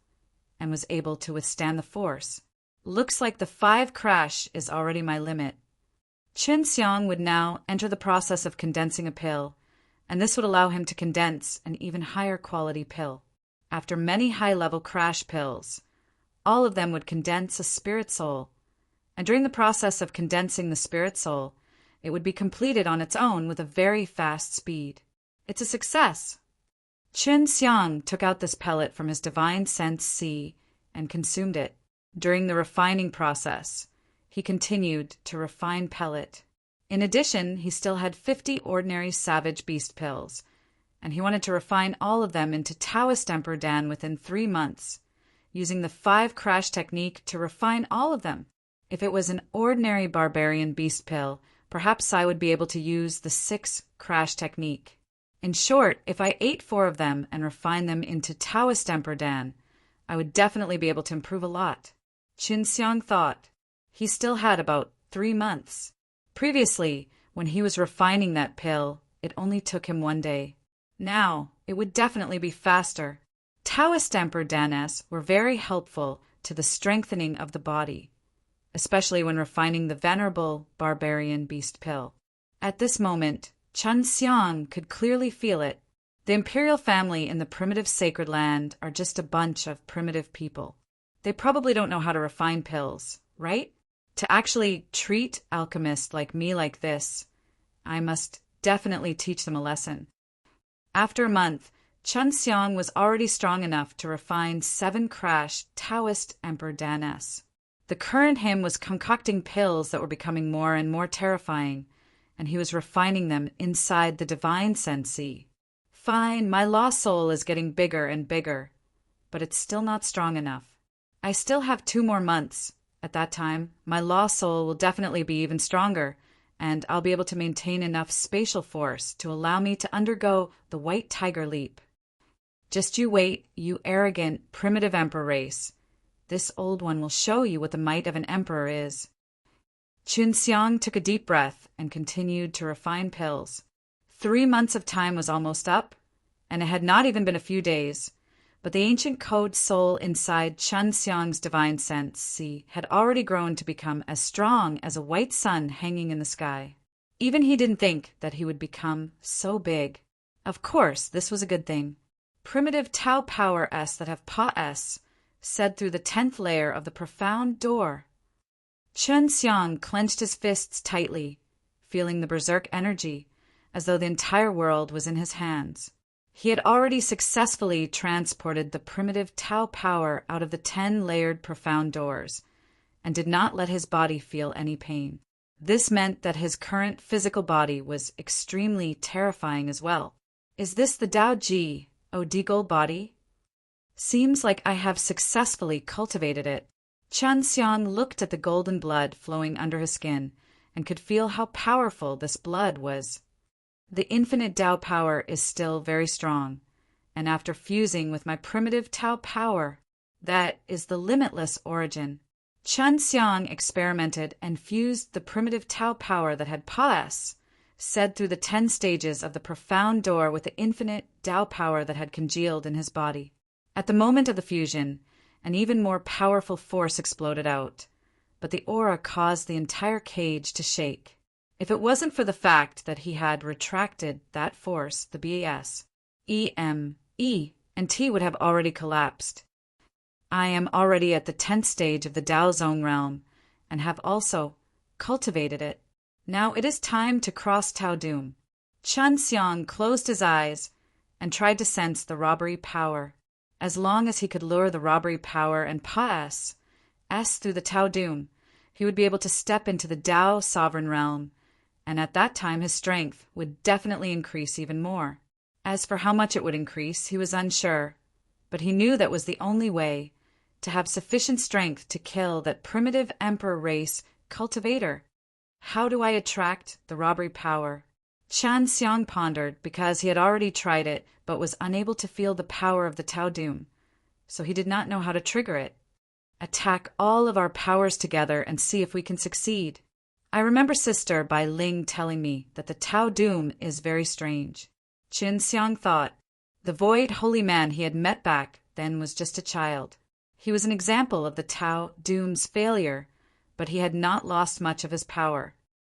and was able to withstand the force. Looks like the 5 crash is already my limit. Qinxiang would now enter the process of condensing a pill, and this would allow him to condense an even higher quality pill. After many high-level crash pills, all of them would condense a spirit soul, and during the process of condensing the spirit soul, it would be completed on its own with a very fast speed. It's a success. Chen Xiang took out this pellet from his divine sense C and consumed it. During the refining process, he continued to refine pellet. In addition, he still had 50 ordinary savage beast pills, and he wanted to refine all of them into Taoist Emperor Dan within 3 months, using the 5 crash technique to refine all of them. If it was an ordinary barbarian beast pill, perhaps I would be able to use the 6 crash technique. In short, if I ate 4 of them and refined them into Taoist Emperor Dan, I would definitely be able to improve a lot. Qin Xiang thought. He still had about 3 months. Previously, when he was refining that pill, it only took him 1 day. Now, it would definitely be faster. Taoist Emperor Danes were very helpful to the strengthening of the body, especially when refining the venerable barbarian beast pill. At this moment, Chen Xiang could clearly feel it. The imperial family in the primitive sacred land are just a bunch of primitive people. They probably don't know how to refine pills, right? To actually treat alchemists like me like this, I must definitely teach them a lesson. After a month, Chen Xiang was already strong enough to refine 7 crash Taoist Emperor Danes. The current him was concocting pills that were becoming more and more terrifying, and he was refining them inside the divine sensi. Fine, my lost soul is getting bigger and bigger, but it's still not strong enough. I still have 2 more months. At that time, my lost soul will definitely be even stronger, and I'll be able to maintain enough spatial force to allow me to undergo the white tiger leap. Just you wait, you arrogant, primitive emperor race. This old one will show you what the might of an emperor is. Qin Xiang took a deep breath and continued to refine pills. 3 months of time was almost up, and it had not even been a few days, but the ancient code soul inside Chen Xiang's divine sense had already grown to become as strong as a white sun hanging in the sky. Even he didn't think that he would become so big. Of course, this was a good thing. Primitive Tao power S that have Pa S said through the 10th layer of the profound door. Chen Xiang clenched his fists tightly, feeling the berserk energy, as though the entire world was in his hands. He had already successfully transported the primitive Tao power out of the 10-layered profound doors, and did not let his body feel any pain. This meant that his current physical body was extremely terrifying as well. Is this the Dao Ji, O Deagle body? Seems like I have successfully cultivated it. Chen Xiang looked at the golden blood flowing under his skin, and could feel how powerful this blood was. The infinite Tao power is still very strong, and after fusing with my primitive Tao power, that is the limitless origin. Chen Xiang experimented and fused the primitive Tao power that had Pa S said through the 10 stages of the profound door with the infinite Tao power that had congealed in his body. At the moment of the fusion, an even more powerful force exploded out, but the aura caused the entire cage to shake. If it wasn't for the fact that he had retracted that force, the BAS, E, M, E, and T would have already collapsed. I am already at the 10th stage of the Dao Zone realm, and have also cultivated it. Now it is time to cross Tao Doom. Chen Xiang closed his eyes and tried to sense the robbery power. As long as he could lure the robbery power and Pa S through the Tao Doom, he would be able to step into the Dao sovereign realm, and at that time his strength would definitely increase even more. As for how much it would increase, he was unsure, but he knew that was the only way to have sufficient strength to kill that primitive emperor race cultivator. How do I attract the robbery power? Chen Xiang pondered because he had already tried it but was unable to feel the power of the Tao Doom, so he did not know how to trigger it. Attack all of our powers together and see if we can succeed. I remember Sister Bai Ling telling me that the Tao Doom is very strange. Qin Xiang thought. The void holy man he had met back then was just a child. He was an example of the Tao Doom's failure, but he had not lost much of his power.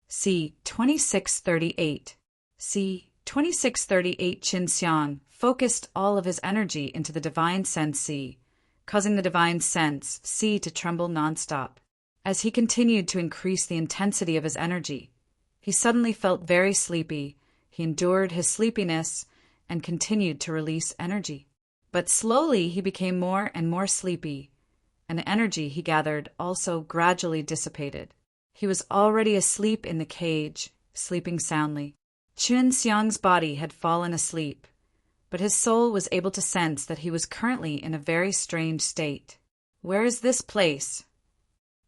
C. 2638. C. 2638 Qin Xiang focused all of his energy into the divine sense C, causing the divine sense C to tremble nonstop. As he continued to increase the intensity of his energy, he suddenly felt very sleepy. He endured his sleepiness and continued to release energy. But slowly he became more and more sleepy, and the energy he gathered also gradually dissipated. He was already asleep in the cage, sleeping soundly. Qin Xiang's body had fallen asleep, but his soul was able to sense that he was currently in a very strange state. Where is this place?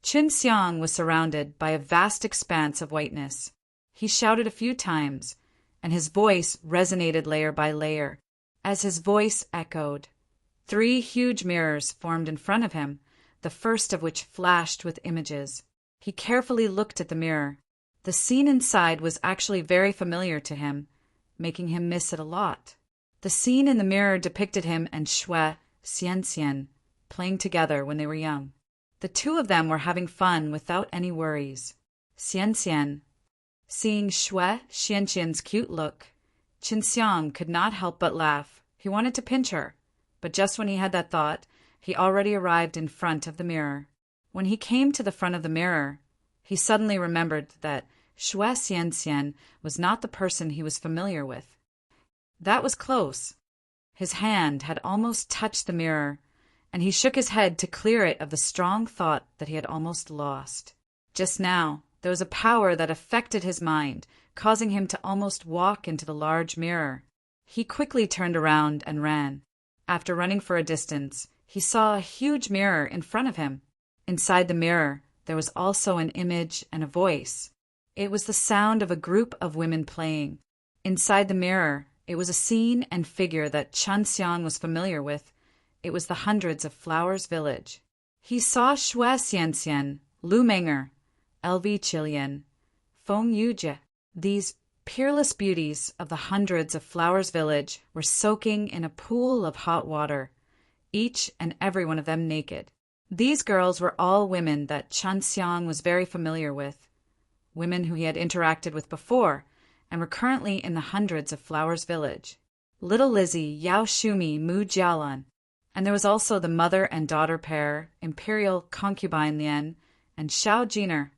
Qin Xiang was surrounded by a vast expanse of whiteness. He shouted a few times, and his voice resonated layer by layer. As his voice echoed, 3 huge mirrors formed in front of him, the first of which flashed with images. He carefully looked at the mirror. The scene inside was actually very familiar to him, making him miss it a lot. The scene in the mirror depicted him and Xue Xianxian playing together when they were young. The two of them were having fun without any worries. Xianxian, seeing Xue Xianxian's cute look, Qin Xiang could not help but laugh. He wanted to pinch her, but just when he had that thought, he already arrived in front of the mirror. When he came to the front of the mirror, he suddenly remembered that Xue Xianxian was not the person he was familiar with. That was close. His hand had almost touched the mirror, and he shook his head to clear it of the strong thought that he had almost lost. Just now, there was a power that affected his mind, causing him to almost walk into the large mirror. He quickly turned around and ran. After running for a distance, he saw a huge mirror in front of him. Inside the mirror, there was also an image and a voice. It was the sound of a group of women playing. Inside the mirror, it was a scene and figure that Qin Xiang was familiar with. It was the Hundreds of Flowers village. He saw Xue Xianxian, Lu Menger, LV Chilian, Feng Yujie. These peerless beauties of the Hundreds of Flowers village were soaking in a pool of hot water, each and every one of them naked. These girls were all women that Qin Xiang was very familiar with, women who he had interacted with before and were currently in the Hundreds of Flowers village. Little Lizzie, Yao Shumi, Mu Jialan, and there was also the mother and daughter pair, Imperial Concubine Lian and Xiao Jiner.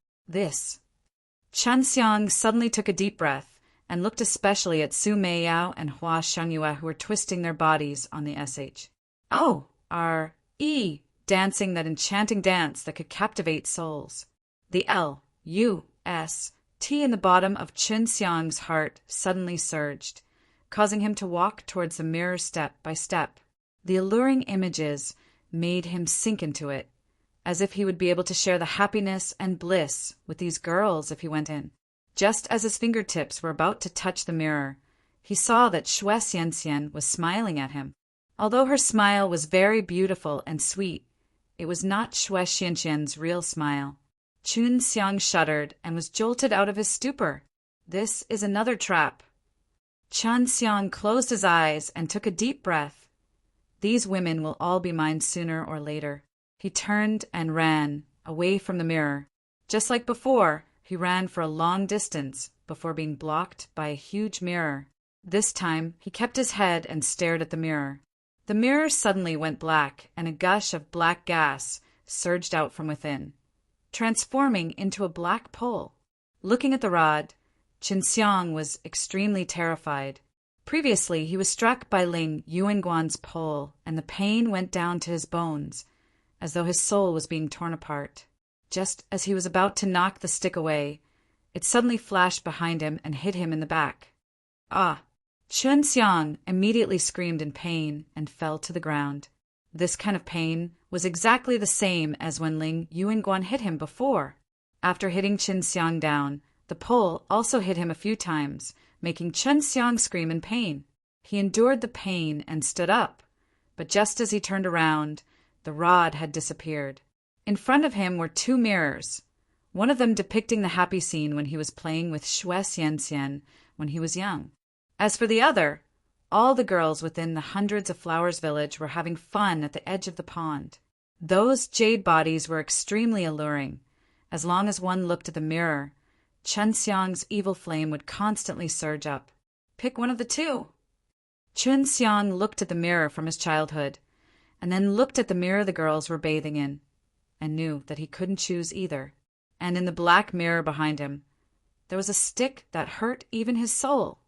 Qin Xiang suddenly took a deep breath and looked especially at Su Meiyao and Hua Shangyue, who were twisting their bodies on the SH. Oh, R.E. dancing that enchanting dance that could captivate souls. The L.U.S.T. in the bottom of Qin Xiang's heart suddenly surged, causing him to walk towards the mirror step by step. The alluring images made him sink into it, as if he would be able to share the happiness and bliss with these girls if he went in. Just as his fingertips were about to touch the mirror, he saw that Xue Xianxian was smiling at him. Although her smile was very beautiful and sweet, it was not Xue Xianxian's real smile. Qin Xiang shuddered and was jolted out of his stupor. This is another trap. Qin Xiang closed his eyes and took a deep breath. These women will all be mine sooner or later. He turned and ran away from the mirror. Just like before, he ran for a long distance before being blocked by a huge mirror. This time, he kept his head and stared at the mirror. The mirror suddenly went black, and a gush of black gas surged out from within, transforming into a black pole. Looking at the rod, Qin Xiang was extremely terrified. Previously, he was struck by Ling Yuanguan's pole, and the pain went down to his bones, as though his soul was being torn apart. Just as he was about to knock the stick away, it suddenly flashed behind him and hit him in the back. Ah! Qin Xiang immediately screamed in pain and fell to the ground. This kind of pain was exactly the same as when Ling Yuanguan hit him before. After hitting Qin Xiang down, the pole also hit him a few times, making Qin Xiang scream in pain. He endured the pain and stood up, but just as he turned around, the rod had disappeared. In front of him were 2 mirrors, one of them depicting the happy scene when he was playing with Xue Xianxian when he was young. As for the other, all the girls within the Hundreds of Flowers village were having fun at the edge of the pond. Those jade bodies were extremely alluring. As long as one looked at the mirror, Qin Xiang's evil flame would constantly surge up. Pick one of the two. Chun Xiang looked at the mirror from his childhood, and then looked at the mirror the girls were bathing in, and knew that he couldn't choose either. And in the black mirror behind him, there was a stick that hurt even his soul.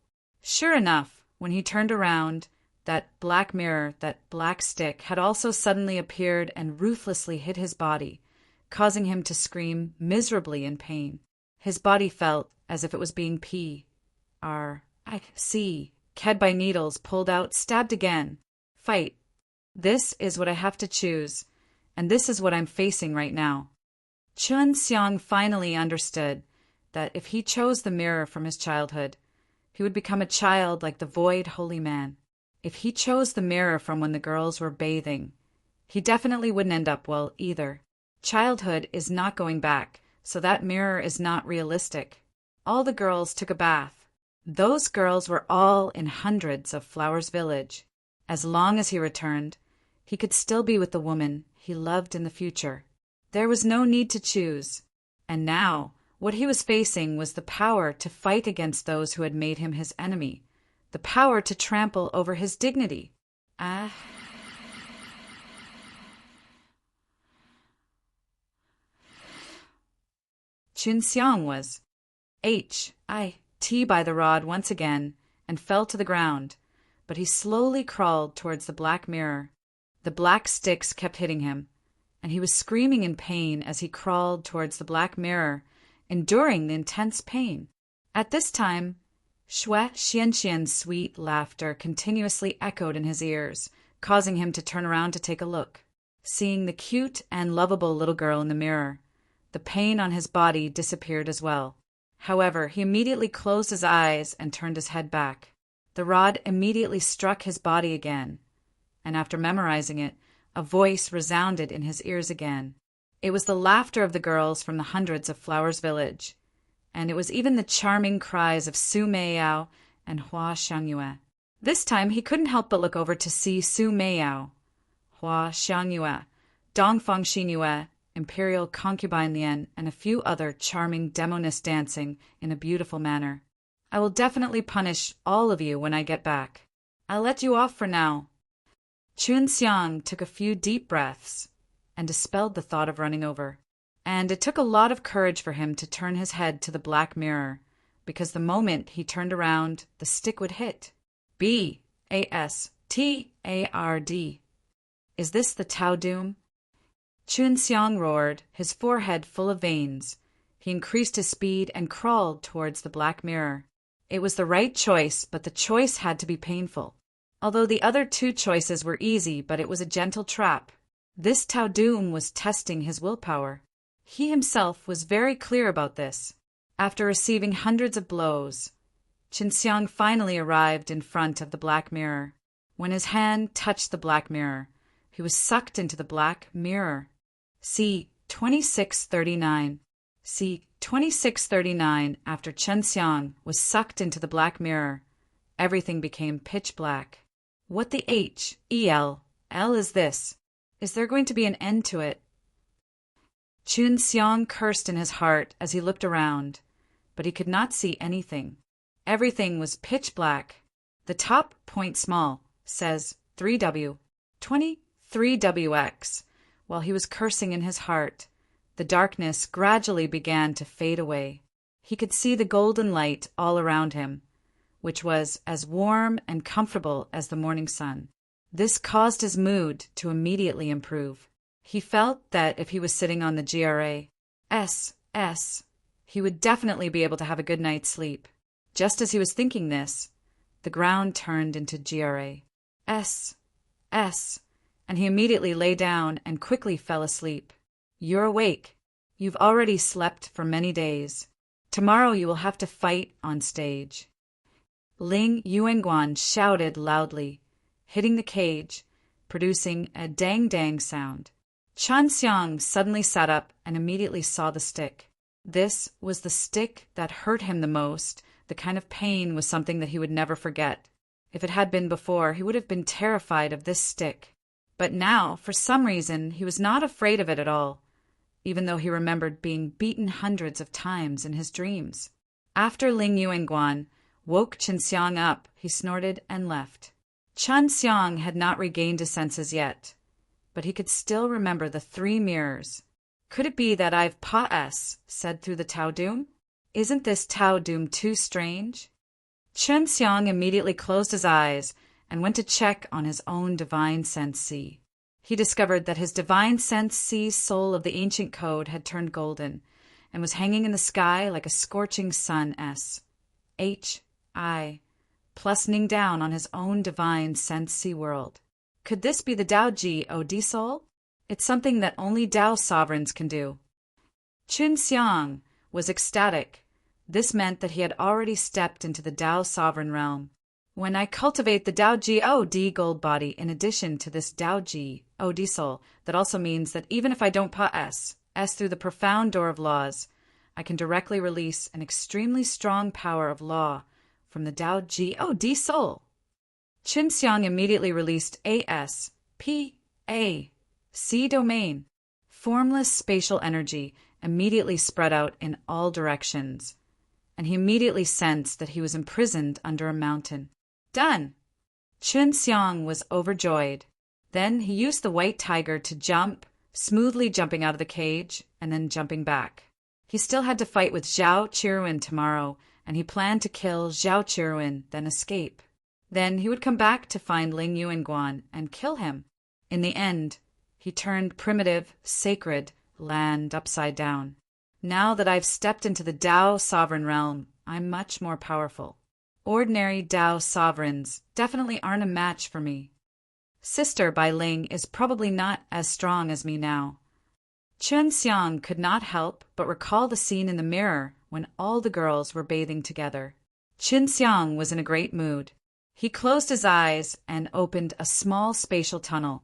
Sure enough, when he turned around, that black mirror, that black stick, had also suddenly appeared and ruthlessly hit his body, causing him to scream miserably in pain. His body felt as if it was being ked by needles, pulled out, stabbed again. Fight. This is what I have to choose, and this is what I'm facing right now. Chun Xiang finally understood that if he chose the mirror from his childhood, he would become a child like the void holy man. If he chose the mirror from when the girls were bathing, he definitely wouldn't end up well either. Childhood is not going back, so that mirror is not realistic. All the girls took a bath. Those girls were all in hundreds of Flowers Village. As long as he returned, he could still be with the woman he loved in the future. There was no need to choose. And now, what he was facing was the power to fight against those who had made him his enemy, the power to trample over his dignity. Chun Xiang was hit by the rod once again and fell to the ground, but he slowly crawled towards the black mirror. The black sticks kept hitting him, and he was screaming in pain as he crawled towards the black mirror, enduring the intense pain. At this time, Shui Xianxian's sweet laughter continuously echoed in his ears, causing him to turn around to take a look. Seeing the cute and lovable little girl in the mirror, the pain on his body disappeared as well. However, he immediately closed his eyes and turned his head back. The rod immediately struck his body again, and after memorizing it, a voice resounded in his ears again. It was the laughter of the girls from the hundreds of Flowers Village, and it was even the charming cries of Su Meiyao and Hua Xiangyue. This time he couldn't help but look over to see Su Meiyao, Hua Xiangyue, Dongfang Xinyue, Imperial Concubine Lian, and a few other charming demonists dancing in a beautiful manner. I will definitely punish all of you when I get back. I'll let you off for now. Chun Xiang took a few deep breaths and dispelled the thought of running over. And it took a lot of courage for him to turn his head to the black mirror, because the moment he turned around, the stick would hit. Bastard. Is this the Tao Doom? Chun Xiang roared, his forehead full of veins. He increased his speed and crawled towards the black mirror. It was the right choice, but the choice had to be painful. Although the other two choices were easy, but it was a gentle trap. This Tao Doom was testing his willpower. He himself was very clear about this. After receiving hundreds of blows, Chun Xiang finally arrived in front of the black mirror. When his hand touched the black mirror, he was sucked into the black mirror. See 2639. See 2639. After Chun Xiang was sucked into the black mirror, everything became pitch black. What the hell is this? Is there going to be an end to it? Chun Xiang cursed in his heart as he looked around, but he could not see anything. Everything was pitch black. The top point small says 3W, 23WX. While he was cursing in his heart, the darkness gradually began to fade away. He could see the golden light all around him, which was as warm and comfortable as the morning sun. This caused his mood to immediately improve. He felt that if he was sitting on the GRAS, he would definitely be able to have a good night's sleep. Just as he was thinking this, the ground turned into GRAS, and he immediately lay down and quickly fell asleep. You're awake. You've already slept for many days. Tomorrow you will have to fight on stage. Ling Yuanguan shouted loudly, hitting the cage, producing a dang-dang sound. Chun Xiang suddenly sat up and immediately saw the stick. This was the stick that hurt him the most. The kind of pain was something that he would never forget. If it had been before, he would have been terrified of this stick. But now, for some reason, he was not afraid of it at all, even though he remembered being beaten hundreds of times in his dreams. After Ling Yuanguan woke Qinxiang up. He snorted and left. Qinxiang had not regained his senses yet, but he could still remember the 3 mirrors. Could it be that I've pas said through the Tao Doom? Isn't this Tao Doom too strange? Qinxiang immediately closed his eyes and went to check on his own divine sense C. He discovered that his divine sense C soul of the ancient code had turned golden and was hanging in the sky like a scorching sun S. H.I. plussing down on his own divine sense C world. Could this be the Tao Ji Od soul? It's something that only Tao sovereigns can do. Qinxiang was ecstatic. This meant that he had already stepped into the Tao sovereign realm. When I cultivate the Tao Ji Od gold body in addition to this Tao Ji Od soul, that also means that even if I don't pas S through the profound door of laws, I can directly release an extremely strong power of law from the Tao Ji Od soul. Qinxiang immediately released C domain. Formless spatial energy immediately spread out in all directions, and he immediately sensed that he was imprisoned under a mountain. Done! Qinxiang was overjoyed. Then he used the white tiger to jump, smoothly jumping out of the cage and then jumping back. He still had to fight with Zhao Qiruan tomorrow, and he planned to kill Zhao Qiruan, then escape. Then he would come back to find Ling Yuanguan and kill him. In the end, he turned primitive, sacred land upside down. Now that I've stepped into the Tao sovereign realm, I'm much more powerful. Ordinary Tao sovereigns definitely aren't a match for me. Sister by Ling is probably not as strong as me now. Qinxiang could not help but recall the scene in the mirror when all the girls were bathing together. Qinxiang was in a great mood. He closed his eyes and opened a small spatial tunnel,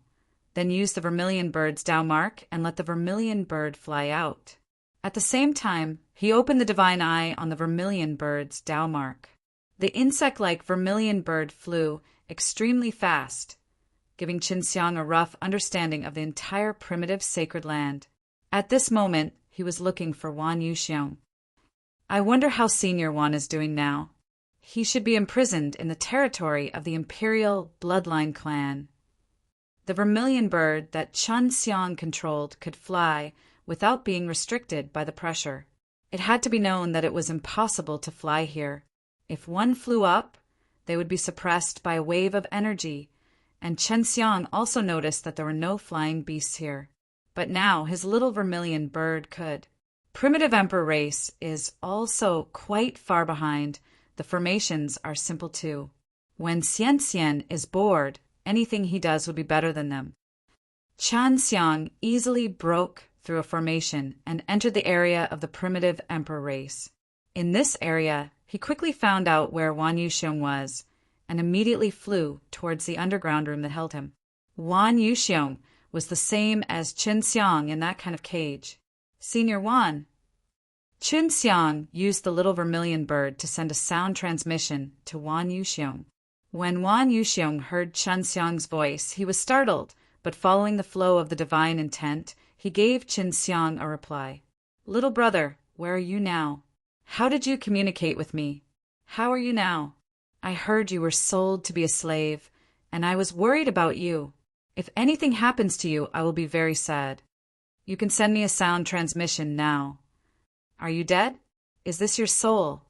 then used the vermilion bird's Tao mark and let the vermilion bird fly out. At the same time, he opened the divine eye on the vermilion bird's Tao mark. The insect-like vermilion bird flew extremely fast, giving Qinxiang a rough understanding of the entire primitive sacred land. At this moment, he was looking for Wan Yuxiong. I wonder how Senior Wan is doing now. He should be imprisoned in the territory of the imperial bloodline clan. The vermilion bird that Qinxiang controlled could fly without being restricted by the pressure. It had to be known that it was impossible to fly here. If one flew up, they would be suppressed by a wave of energy, and Qinxiang also noticed that there were no flying beasts here. But now his little vermilion bird could. Primitive emperor race is also quite far behind. The formations are simple too. When Xian is bored, anything he does would be better than them. Qinxiang easily broke through a formation and entered the area of the primitive emperor race. In this area, he quickly found out where Wan Yuxiong was and immediately flew towards the underground room that held him. Wan Yuxiong was the same as Qinxiang in that kind of cage. Senior Wan. Qinxiang used the little vermilion bird to send a sound transmission to Wan Yuxiong. When Wan Yuxiong heard Qinxiang's voice, he was startled, but following the flow of the divine intent, he gave Qinxiang a reply. Little brother, where are you now? How did you communicate with me? How are you now? I heard you were sold to be a slave, and I was worried about you. If anything happens to you, I will be very sad. You can send me a sound transmission now. Are you dead? Is this your soul?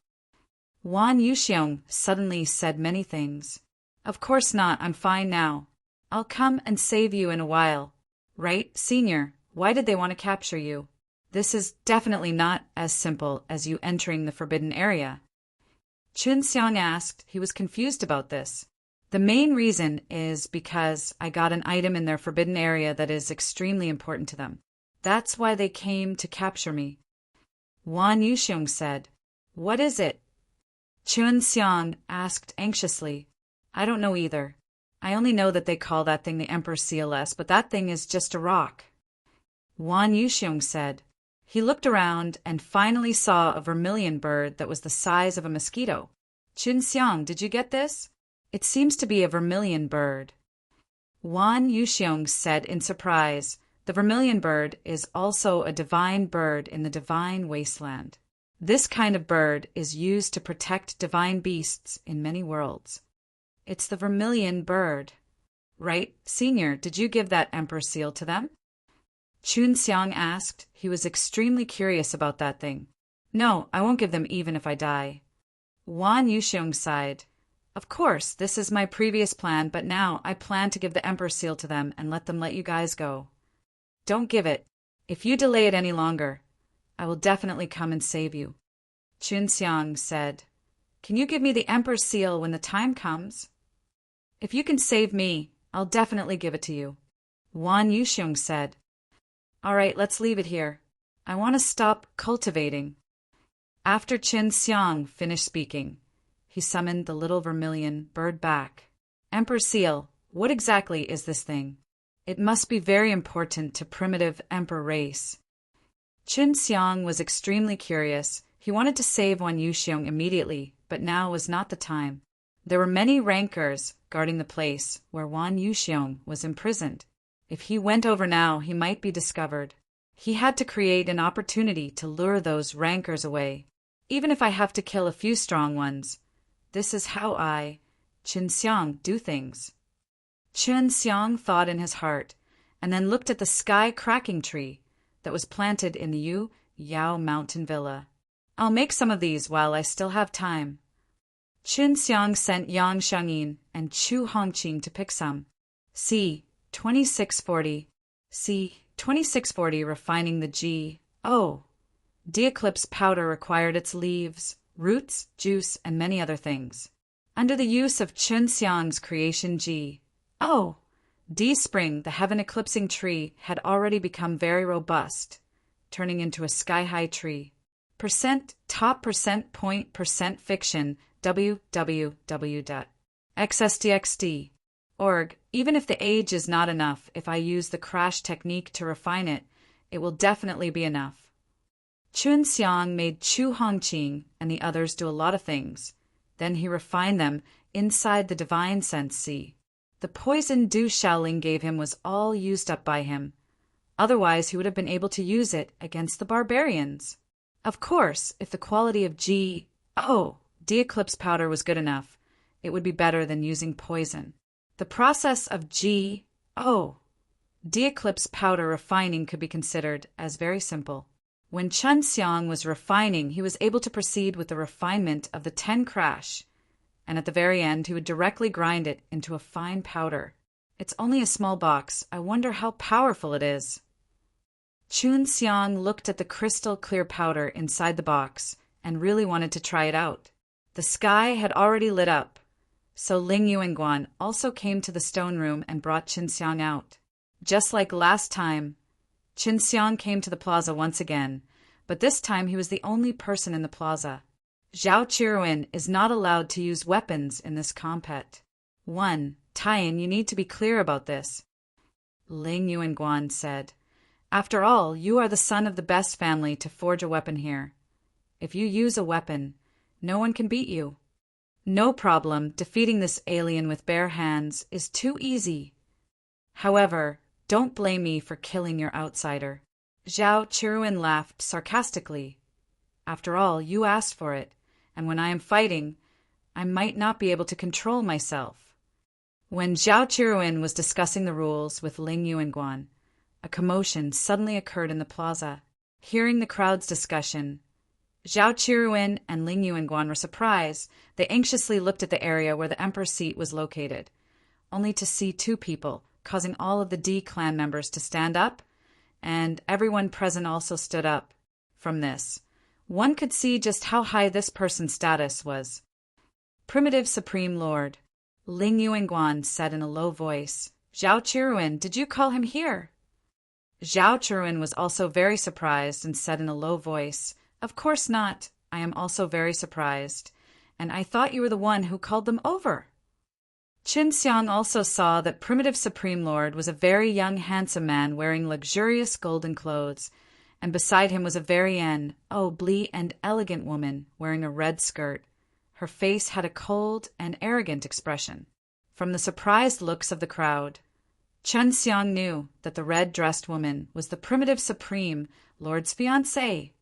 Wan Yuxiong suddenly said many things. Of course not, I'm fine now. I'll come and save you in a while. Right, Senior? Why did they want to capture you? This is definitely not as simple as you entering the forbidden area. Qinxiang asked. He was confused about this. The main reason is because I got an item in their forbidden area that is extremely important to them. That's why they came to capture me. Wan Yuxiong said, What is it? Qinxiang asked anxiously. I don't know either. I only know that they call that thing the Emperor's CLS, but that thing is just a rock. Wan Yuxiong said. He looked around and finally saw a vermilion bird that was the size of a mosquito. Qinxiang, did you get this? It seems to be a vermilion bird. Wan Yuxiong said in surprise, the vermilion bird is also a divine bird in the divine wasteland. This kind of bird is used to protect divine beasts in many worlds. It's the vermilion bird. Right, Senior, did you give that emperor seal to them? Chun Xiang asked. He was extremely curious about that thing. No, I won't give them even if I die. Wan Yuxiong sighed. Of course, this is my previous plan, but now I plan to give the emperor seal to them and let them let you guys go. Don't give it. If you delay it any longer, I will definitely come and save you. Chun Xiang said. Can you give me the emperor's seal when the time comes? If you can save me, I'll definitely give it to you. Wan Yuxiong said. All right, let's leave it here. I want to stop cultivating. After Chun Xiang finished speaking, he summoned the little vermilion bird back. Emperor Seal, what exactly is this thing? It must be very important to primitive emperor race. Chun Xiang was extremely curious. He wanted to save Wan Yuxiong immediately, but now was not the time. There were many rankers guarding the place where Wan Yuxiong was imprisoned. If he went over now, he might be discovered. He had to create an opportunity to lure those rankers away. Even if I have to kill a few strong ones, this is how I, Chun Xiang, do things. Chun Xiang thought in his heart, and then looked at the sky-cracking tree that was planted in the Yao mountain villa. I'll make some of these while I still have time. Chun Xiang sent Yang Xiangyin and Chu Hongqing to pick some. C. 2640. C. 2640 refining the G. O. D-eclipse powder required its leaves, roots, juice, and many other things. Under the use of Chun Xiang's creation G. O. D-spring, the heaven-eclipsing tree, had already become very robust, turning into a sky-high tree. Top point fiction www.xsdxd.org. Even if the age is not enough, if I use the crash technique to refine it, it will definitely be enough. Chun Xiang made Chu Hongqing and the others do a lot of things. Then he refined them inside the divine sense C. The poison Du Shaoling gave him was all used up by him. Otherwise, he would have been able to use it against the barbarians. Of course, if the quality of D-eclipse powder was good enough, it would be better than using poison. The process of D-eclipse powder refining could be considered as very simple. When Chun Xiang was refining, he was able to proceed with the refinement of the 10 crash, and at the very end he would directly grind it into a fine powder. It's only a small box. I wonder how powerful it is. Chun Xiang looked at the crystal-clear powder inside the box and really wanted to try it out. The sky had already lit up, so Ling Yuanguan also came to the stone room and brought Chun Xiang out. Just like last time, Chun Xiang came to the plaza once again, but this time he was the only person in the plaza. Zhao Qiruin is not allowed to use weapons in this combat. 1. Taiyin, you need to be clear about this. Ling Yuanguan said. After all, you are the son of the best family to forge a weapon here. If you use a weapon, no one can beat you. No problem, defeating this alien with bare hands is too easy. However, don't blame me for killing your outsider. Zhao Qiruin laughed sarcastically. After all, you asked for it, and when I am fighting, I might not be able to control myself. When Zhao Qiruin was discussing the rules with Ling Yuanguan, a commotion suddenly occurred in the plaza. Hearing the crowd's discussion, Zhao Qiruin and Ling Yuanguan were surprised. They anxiously looked at the area where the emperor's seat was located, only to see two people, causing all of the D clan members to stand up, and everyone present also stood up. From this, one could see just how high this person's status was. Primitive Supreme Lord, Ling Yuanguan said in a low voice. Zhao Qiruin, did you call him here? Zhao Qiruin was also very surprised and said in a low voice, Of course not. I am also very surprised, and I thought you were the one who called them over. Chun Xiang also saw that Primitive Supreme Lord was a very young, handsome man wearing luxurious golden clothes, and beside him was a very blee and elegant woman wearing a red skirt. Her face had a cold and arrogant expression. From the surprised looks of the crowd, Chun Xiang knew that the red-dressed woman was the Primitive Supreme Lord's fiancée.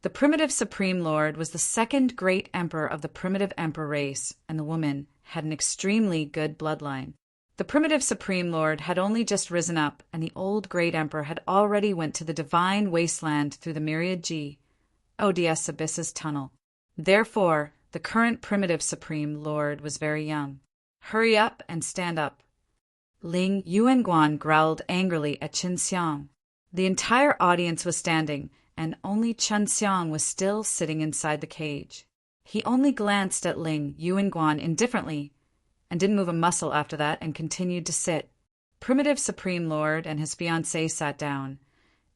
The primitive Supreme Lord was the second great emperor of the primitive emperor race, and the woman had an extremely good bloodline. The primitive Supreme Lord had only just risen up, and the old great emperor had already went to the divine wasteland through the myriad G, ODS Abyss's tunnel. Therefore, the current primitive Supreme Lord was very young. Hurry up and stand up. Ling Yuanguan growled angrily at Qin Xiang. The entire audience was standing, and only Qin Xiang was still sitting inside the cage. He only glanced at Ling Yuanguan indifferently, and didn't move a muscle after that, and continued to sit. Primitive Supreme Lord and his fiancée sat down,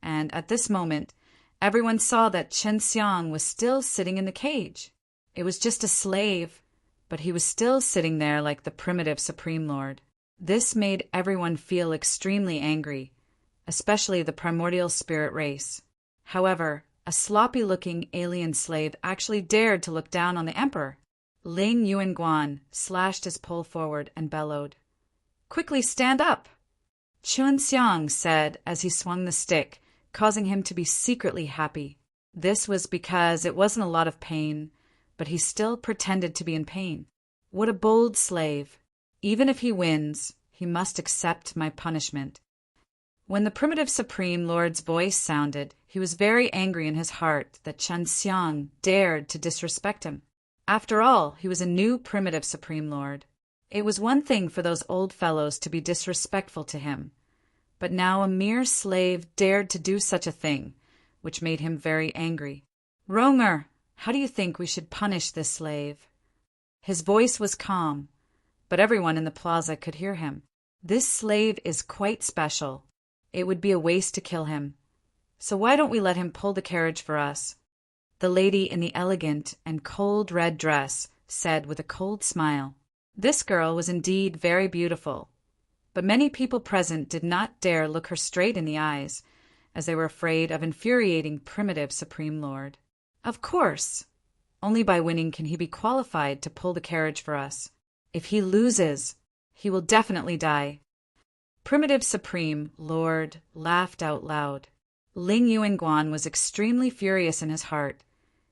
and at this moment, everyone saw that Qin Xiang was still sitting in the cage. It was just a slave, but he was still sitting there like the primitive Supreme Lord. This made everyone feel extremely angry, especially the primordial spirit race. However, a sloppy-looking alien slave actually dared to look down on the emperor. Ling Yuanguan slashed his pole forward and bellowed, "Quickly stand up!" Qin Xiang said as he swung the stick, causing him to be secretly happy. This was because it wasn't a lot of pain, but he still pretended to be in pain. What a bold slave! Even if he wins, he must accept my punishment. When the primitive Supreme Lord's voice sounded, he was very angry in his heart that Qin Xiang dared to disrespect him. After all, he was a new primitive Supreme Lord. It was one thing for those old fellows to be disrespectful to him, but now a mere slave dared to do such a thing, which made him very angry. "Ronger, how do you think we should punish this slave?" His voice was calm, but everyone in the plaza could hear him. "This slave is quite special. It would be a waste to kill him. So why don't we let him pull the carriage for us?" The lady in the elegant and cold red dress said with a cold smile. This girl was indeed very beautiful, but many people present did not dare look her straight in the eyes, as they were afraid of infuriating primitive Supreme Lord. "Of course, only by winning can he be qualified to pull the carriage for us. If he loses, he will definitely die." Primitive Supreme Lord laughed out loud. Ling Yuanguan was extremely furious in his heart.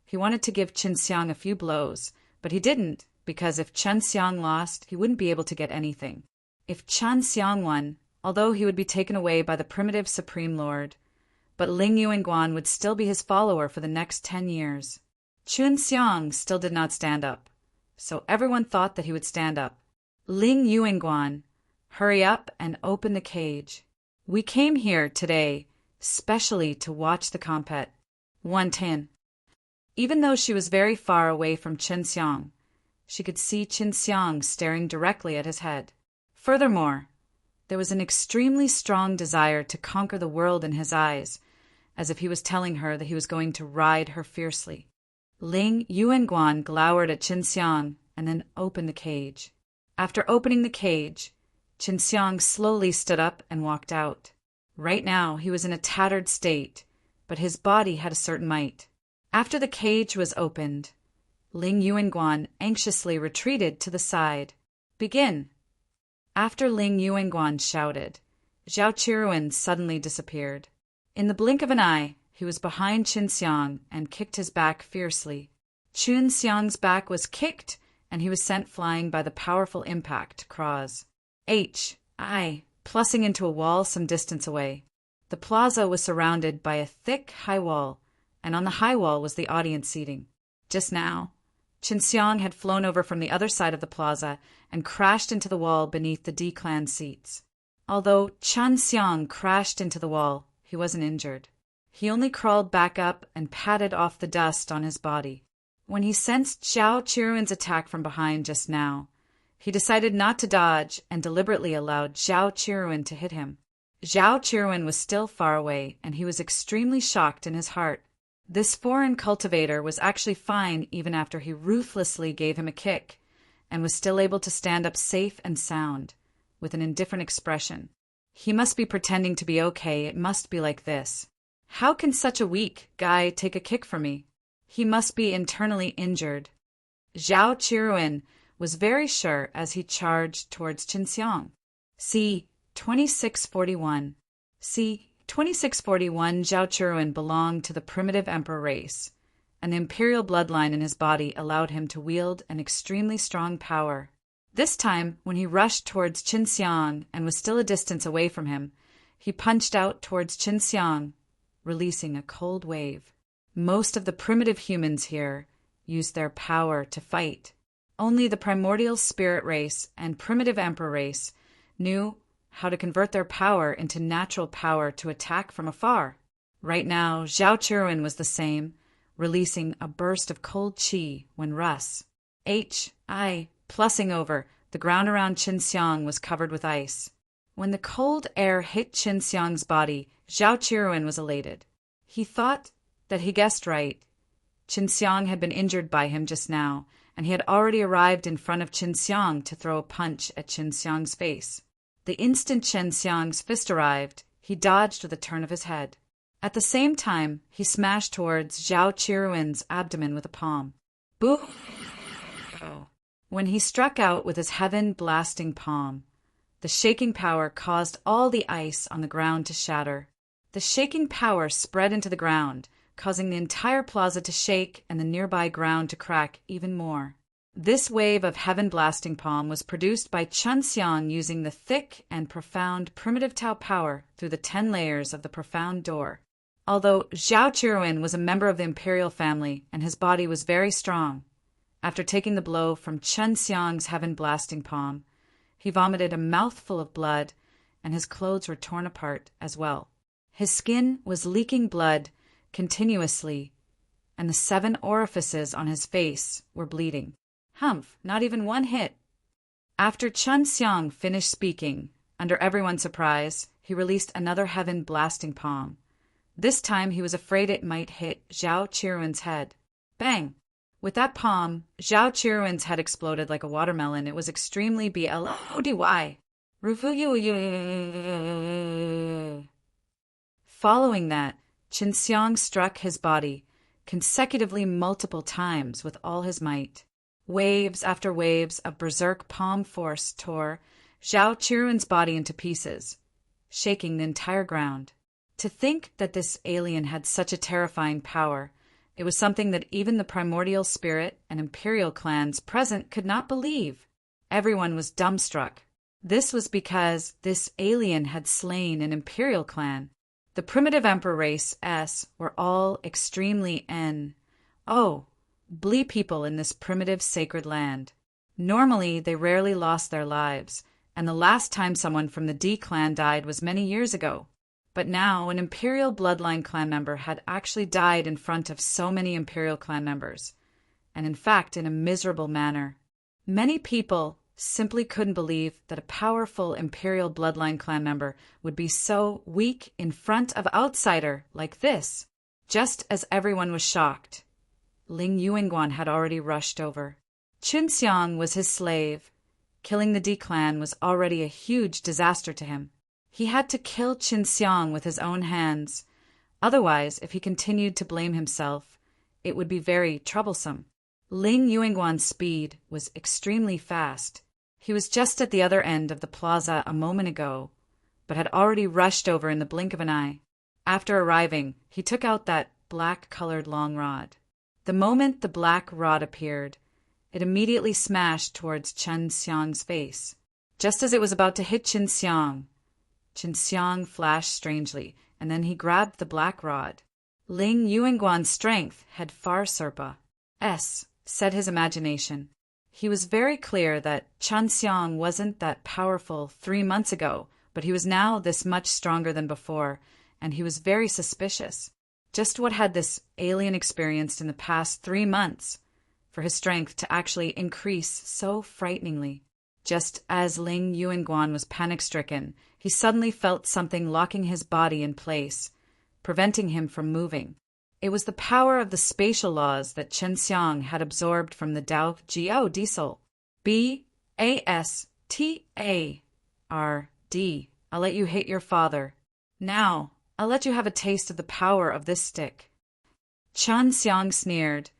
He wanted to give Qin Xiang a few blows, but he didn't, because if Qin Xiang lost, he wouldn't be able to get anything. If Qin Xiang won, although he would be taken away by the primitive Supreme Lord, but Ling Yuanguan would still be his follower for the next 10 years. Qin Xiang still did not stand up, so everyone thought that he would stand up. "Ling Yuanguan, hurry up and open the cage. We came here today specially to watch the compet." 110. Even though she was very far away from Qin Xiang, she could see Qin Xiang staring directly at his head. Furthermore, there was an extremely strong desire to conquer the world in his eyes, as if he was telling her that he was going to ride her fiercely. Ling Yuanguan glowered at Qin Xiang and then opened the cage. After opening the cage, Qin Xiang slowly stood up and walked out. Right now, he was in a tattered state, but his body had a certain might. After the cage was opened, Ling Yuanguan anxiously retreated to the side. "Begin." After Ling Yuanguan shouted, Zhao Qiruan suddenly disappeared. In the blink of an eye, he was behind Qin Xiang and kicked his back fiercely. Qin Xiang's back was kicked, and he was sent flying by the powerful impact, Cross. Plussing into a wall some distance away. The plaza was surrounded by a thick, high wall, and on the high wall was the audience seating. Just now, Qin Xiang had flown over from the other side of the plaza and crashed into the wall beneath the D-clan seats. Although Qin Xiang crashed into the wall, he wasn't injured. He only crawled back up and patted off the dust on his body. When he sensed Zhao Qiruan's attack from behind just now, he decided not to dodge and deliberately allowed Zhao Qiruan to hit him. Zhao Qiruan was still far away, and he was extremely shocked in his heart. This foreign cultivator was actually fine even after he ruthlessly gave him a kick, and was still able to stand up safe and sound, with an indifferent expression. He must be pretending to be okay. It must be like this. How can such a weak guy take a kick from me? He must be internally injured. Zhao Qiruan was very sure as he charged towards Qin Xiang. C. 2641. C. 2641 Zhao Qiruan belonged to the primitive emperor race, and the imperial bloodline in his body allowed him to wield an extremely strong power. This time, when he rushed towards Qin Xiang and was still a distance away from him, he punched out towards Qin Xiang, releasing a cold wave. Most of the primitive humans here used their power to fight. Only the primordial spirit race and primitive emperor race knew how to convert their power into natural power to attack from afar. Right now, Zhao Qiruan was the same, releasing a burst of cold qi when Russ, plussing over, the ground around Qin Xiang was covered with ice. When the cold air hit Qin Xiang's body, Zhao Qiruan was elated. He thought that he guessed right. Qin Xiang had been injured by him just now, and he had already arrived in front of Qin Xiang to throw a punch at Qin Xiang's face. The instant Qin Xiang's fist arrived, he dodged with a turn of his head. At the same time, he smashed towards Zhao Qiruan's abdomen with a palm. Boo! When he struck out with his heaven-blasting palm, the shaking power caused all the ice on the ground to shatter. The shaking power spread into the ground, causing the entire plaza to shake and the nearby ground to crack even more. This wave of heaven-blasting palm was produced by Qin Xiang using the thick and profound primitive Tao power through the 10 layers of the profound door. Although Zhao Qiruan was a member of the imperial family and his body was very strong, after taking the blow from Qin Xiang's heaven-blasting palm, he vomited a mouthful of blood and his clothes were torn apart as well. His skin was leaking blood continuously, and the 7 orifices on his face were bleeding. Humph, not even one hit. After Qin Xiang finished speaking, under everyone's surprise, he released another heaven-blasting palm. This time he was afraid it might hit Zhao Qiruan's head. Bang! With that palm, Zhao Qiruan's head exploded like a watermelon. It was extremely bloody. Following that, Qin Xiang struck his body consecutively multiple times with all his might. Waves after waves of berserk palm force tore Zhao Qiruan's body into pieces, shaking the entire ground. To think that this alien had such a terrifying power, it was something that even the primordial spirit and imperial clans present could not believe. Everyone was dumbstruck. This was because this alien had slain an imperial clan. The primitive emperor race were all extremely Blee people in this primitive sacred land. Normally, they rarely lost their lives, and the last time someone from the D clan died was many years ago. But now, an imperial bloodline clan member had actually died in front of so many imperial clan members, and in fact in a miserable manner. Many people simply couldn't believe that a powerful imperial bloodline clan member would be so weak in front of outsider like this. Just as everyone was shocked, Ling Yuanguan had already rushed over. Qin Xiang was his slave. Killing the D clan was already a huge disaster to him. He had to kill Qin Xiang with his own hands. Otherwise, if he continued to blame himself, it would be very troublesome. Ling Yuanguan's speed was extremely fast. He was just at the other end of the plaza a moment ago, but had already rushed over in the blink of an eye. After arriving, he took out that black-colored long rod. The moment the black rod appeared, it immediately smashed towards Qin Xiang's face. Just as it was about to hit Qin Xiang flashed strangely, and then he grabbed the black rod. Ling Yuanguan's strength had far surpassed, said his imagination. He was very clear that Qin Xiang wasn't that powerful 3 months ago, but he was now this much stronger than before, and he was very suspicious. Just what had this alien experienced in the past 3 months for his strength to actually increase so frighteningly? Just as Ling Yuanguan was panic-stricken, he suddenly felt something locking his body in place, preventing him from moving. It was the power of the spatial laws that Qin Xiang had absorbed from the Dao Jiao Diesel. B-A-S-T-A-R-D. I'll let you hit your father. Now, I'll let you have a taste of the power of this stick. Qin Xiang sneered,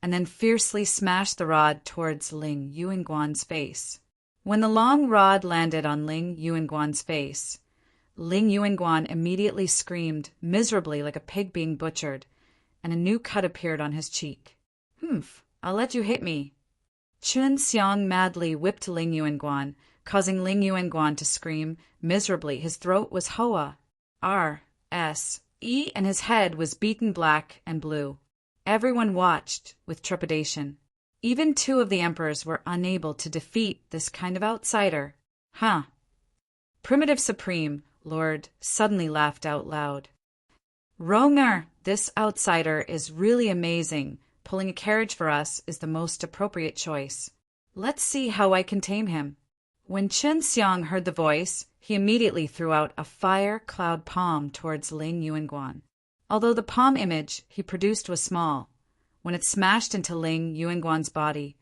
and then fiercely smashed the rod towards Ling Yuanguan's face. When the long rod landed on Ling Yuanguan's face, Ling Yuanguan immediately screamed miserably like a pig being butchered, and a new cut appeared on his cheek. "Humph, I'll let you hit me." Chun Xiang madly whipped Ling Yuanguan, causing Ling Yuanguan to scream miserably. His throat was Hoa, R, S, E, and his head was beaten black and blue. Everyone watched with trepidation. Even two of the emperors were unable to defeat this kind of outsider. Huh. Primitive Supreme Lord suddenly laughed out loud. "Ronger, this outsider is really amazing. Pulling a carriage for us is the most appropriate choice. Let's see how I can tame him." When Chen Xiang heard the voice, he immediately threw out a fire cloud palm towards Ling Yuanguan. Although the palm image he produced was small, when it smashed into Ling Yuanguan's body,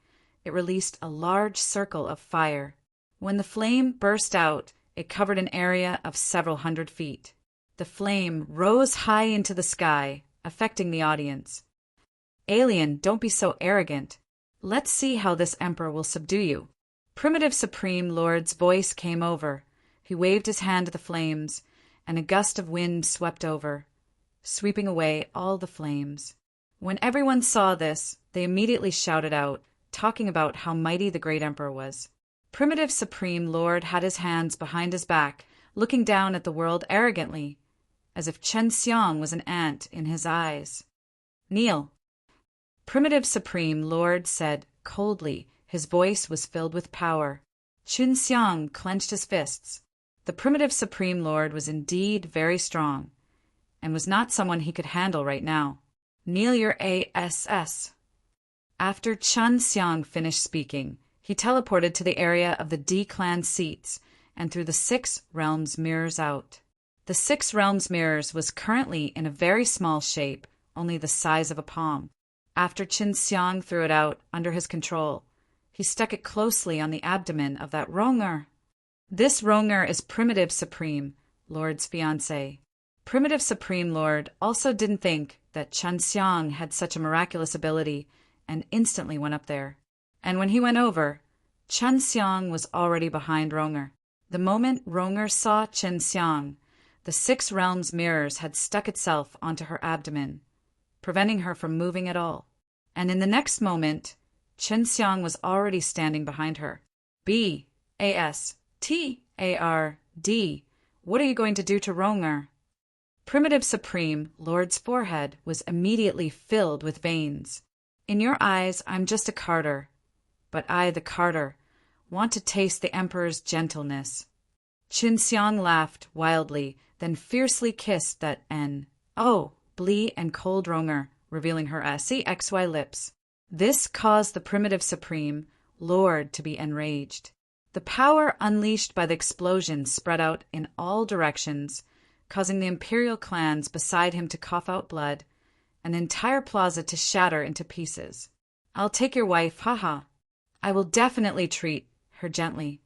it released a large circle of fire. When the flame burst out, it covered an area of several hundred feet. The flame rose high into the sky, affecting the audience. "Alien, don't be so arrogant. Let's see how this emperor will subdue you." Primitive Supreme Lord's voice came over. He waved his hand to the flames, and a gust of wind swept over, sweeping away all the flames. When everyone saw this, they immediately shouted out, talking about how mighty the great emperor was. Primitive Supreme Lord had his hands behind his back, looking down at the world arrogantly, as if Chen Xiang was an ant in his eyes. "Kneel." Primitive Supreme Lord said coldly. His voice was filled with power. Chen Xiang clenched his fists. The Primitive Supreme Lord was indeed very strong, and was not someone he could handle right now. "Kneel your ass." After Chen Xiang finished speaking, he teleported to the area of the D-clan seats and threw the 6 realms mirrors out. The 6 realms mirrors was currently in a very small shape, only the size of a palm. After Chen Xiang threw it out under his control, he stuck it closely on the abdomen of that Ronger. This Ronger is Primitive Supreme Lord's fiancé. Primitive Supreme Lord also didn't think that Chen Xiang had such a miraculous ability and instantly went up there. And when he went over, Chen Xiang was already behind Ronger. The moment Ronger saw Chen Xiang, the 6 realms mirrors had stuck itself onto her abdomen, preventing her from moving at all. And in the next moment, Chen Xiang was already standing behind her. "B-A-S-T-A-R-D, what are you going to do to Ronger?" Primitive Supreme Lord's forehead was immediately filled with veins. "In your eyes, I'm just a carter. But I, the carter, want to taste the emperor's gentleness." Chen Xiang laughed wildly, then fiercely kissed that blee and cold Ronger, revealing her SEXY lips. This caused the Primitive Supreme Lord to be enraged. The power unleashed by the explosion spread out in all directions, causing the imperial clans beside him to cough out blood, and the entire plaza to shatter into pieces. "I'll take your wife, haha. I will definitely treat her gently."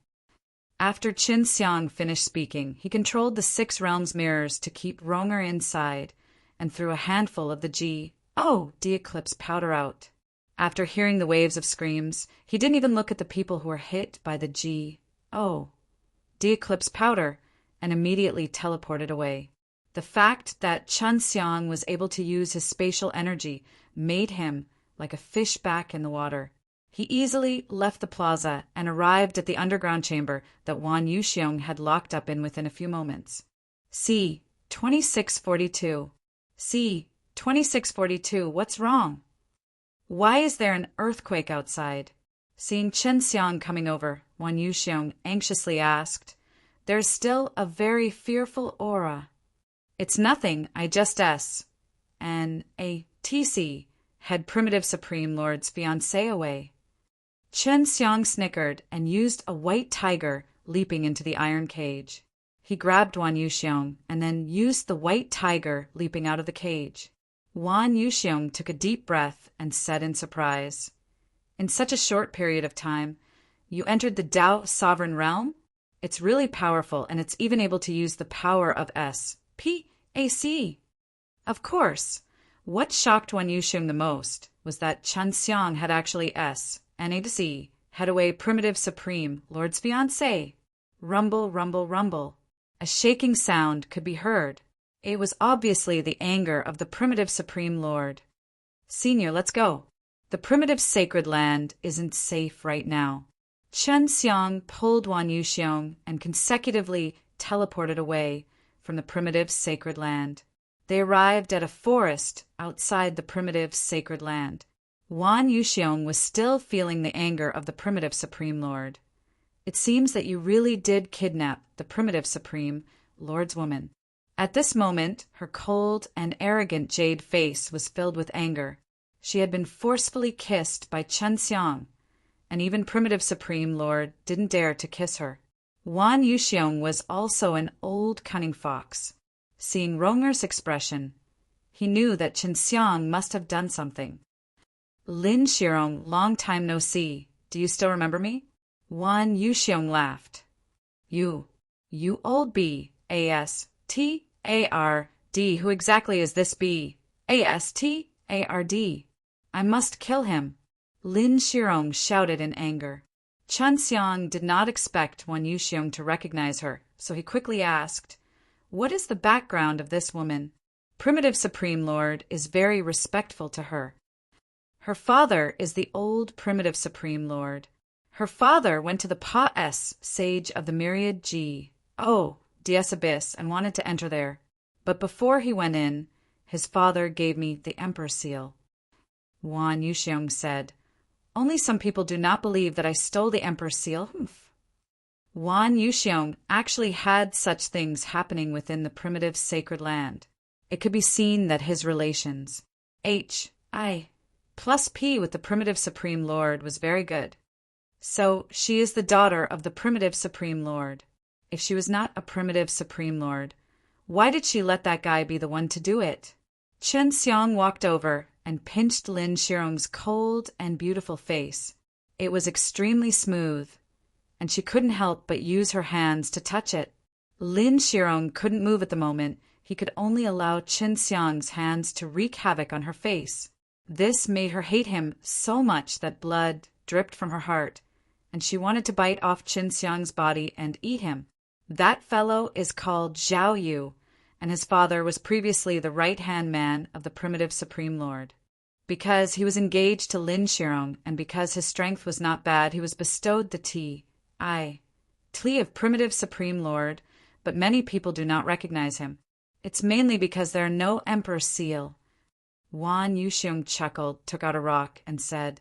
After Chen Xiang finished speaking, he controlled the 6 realms mirrors to keep Ronger inside, and threw a handful of the D-Eclipse powder out. After hearing the waves of screams, he didn't even look at the people who were hit by the D-Eclipse powder, and immediately teleported away. The fact that Chen Xiang was able to use his spatial energy made him like a fish back in the water. He easily left the plaza and arrived at the underground chamber that Wan Yuxiong had locked up in within a few moments. C-2642. C-2642, what's wrong? Why is there an earthquake outside? Seeing Chen Xiang coming over, Wan Yuxiong anxiously asked, "There's still a very fearful aura." "It's nothing, I just N-A-T-C, head Primitive Supreme Lord's fiancé away." Chen Xiang snickered and used a white tiger leaping into the iron cage. He grabbed Wan Yuxiong and then used the white tiger leaping out of the cage. Wan Yuxiong took a deep breath and said in surprise, "In such a short period of time, you entered the Dao Sovereign Realm? It's really powerful, and it's even able to use the power of S-P-A-C." Of course, what shocked Wan Yuxiong the most was that Chen Xiang had actually S-N-A-C, head away Primitive Supreme Lord's fiancé. Rumble, rumble, rumble. A shaking sound could be heard. It was obviously the anger of the primitive Supreme Lord. Senior, let's go. The primitive sacred land isn't safe right now. Chen Xiang pulled Wan Yuxiong and consecutively teleported away from the primitive sacred land. They arrived at a forest outside the primitive sacred land. Wan Yuxiong was still feeling the anger of the primitive Supreme Lord. It seems that you really did kidnap the primitive Supreme Lord's woman. At this moment, her cold and arrogant jade face was filled with anger. She had been forcefully kissed by Chen Xiang, and even primitive Supreme Lord didn't dare to kiss her. Wan Yuxiong was also an old cunning fox. Seeing Ronger's expression, he knew that Chen Xiang must have done something. Lin Shirong, long time no see. Do you still remember me? Wan Yuxiong laughed. You old B-A-S-T-A-R-D. Who exactly is this B-A-S-T-A-R-D? I must kill him. Lin Shirong shouted in anger. Chen Xiang did not expect Wan Yuxiong to recognize her, so he quickly asked, "What is the background of this woman?" Primitive Supreme Lord is very respectful to her. Her father is the old primitive Supreme Lord. Her father went to the Pa-S, sage of the myriad G, DS Abyss, and wanted to enter there. But before he went in, his father gave me the Emperor seal. Wan Yuxiong said, "Only some people do not believe that I stole the Emperor seal." Wan Yuxiong actually had such things happening within the primitive sacred land. It could be seen that his relations, H-I plus P with the primitive Supreme Lord, was very good. So she is the daughter of the primitive Supreme Lord. If she was not a primitive Supreme Lord, why did she let that guy be the one to do it? Chen Xiang walked over and pinched Lin Shirong's cold and beautiful face. It was extremely smooth, and she couldn't help but use her hands to touch it. Lin Shirong couldn't move at the moment. He could only allow Chen Xiang's hands to wreak havoc on her face. This made her hate him so much that blood dripped from her heart, and she wanted to bite off Chen Xiang's body and eat him. That fellow is called Zhao Yu, and his father was previously the right-hand man of the primitive Supreme Lord. Because he was engaged to Lin Shirong, and because his strength was not bad, he was bestowed the T.I. of primitive Supreme Lord, but many people do not recognize him. It's mainly because there are no Emperor seal. Wan Yuxiong chuckled, took out a rock, and said,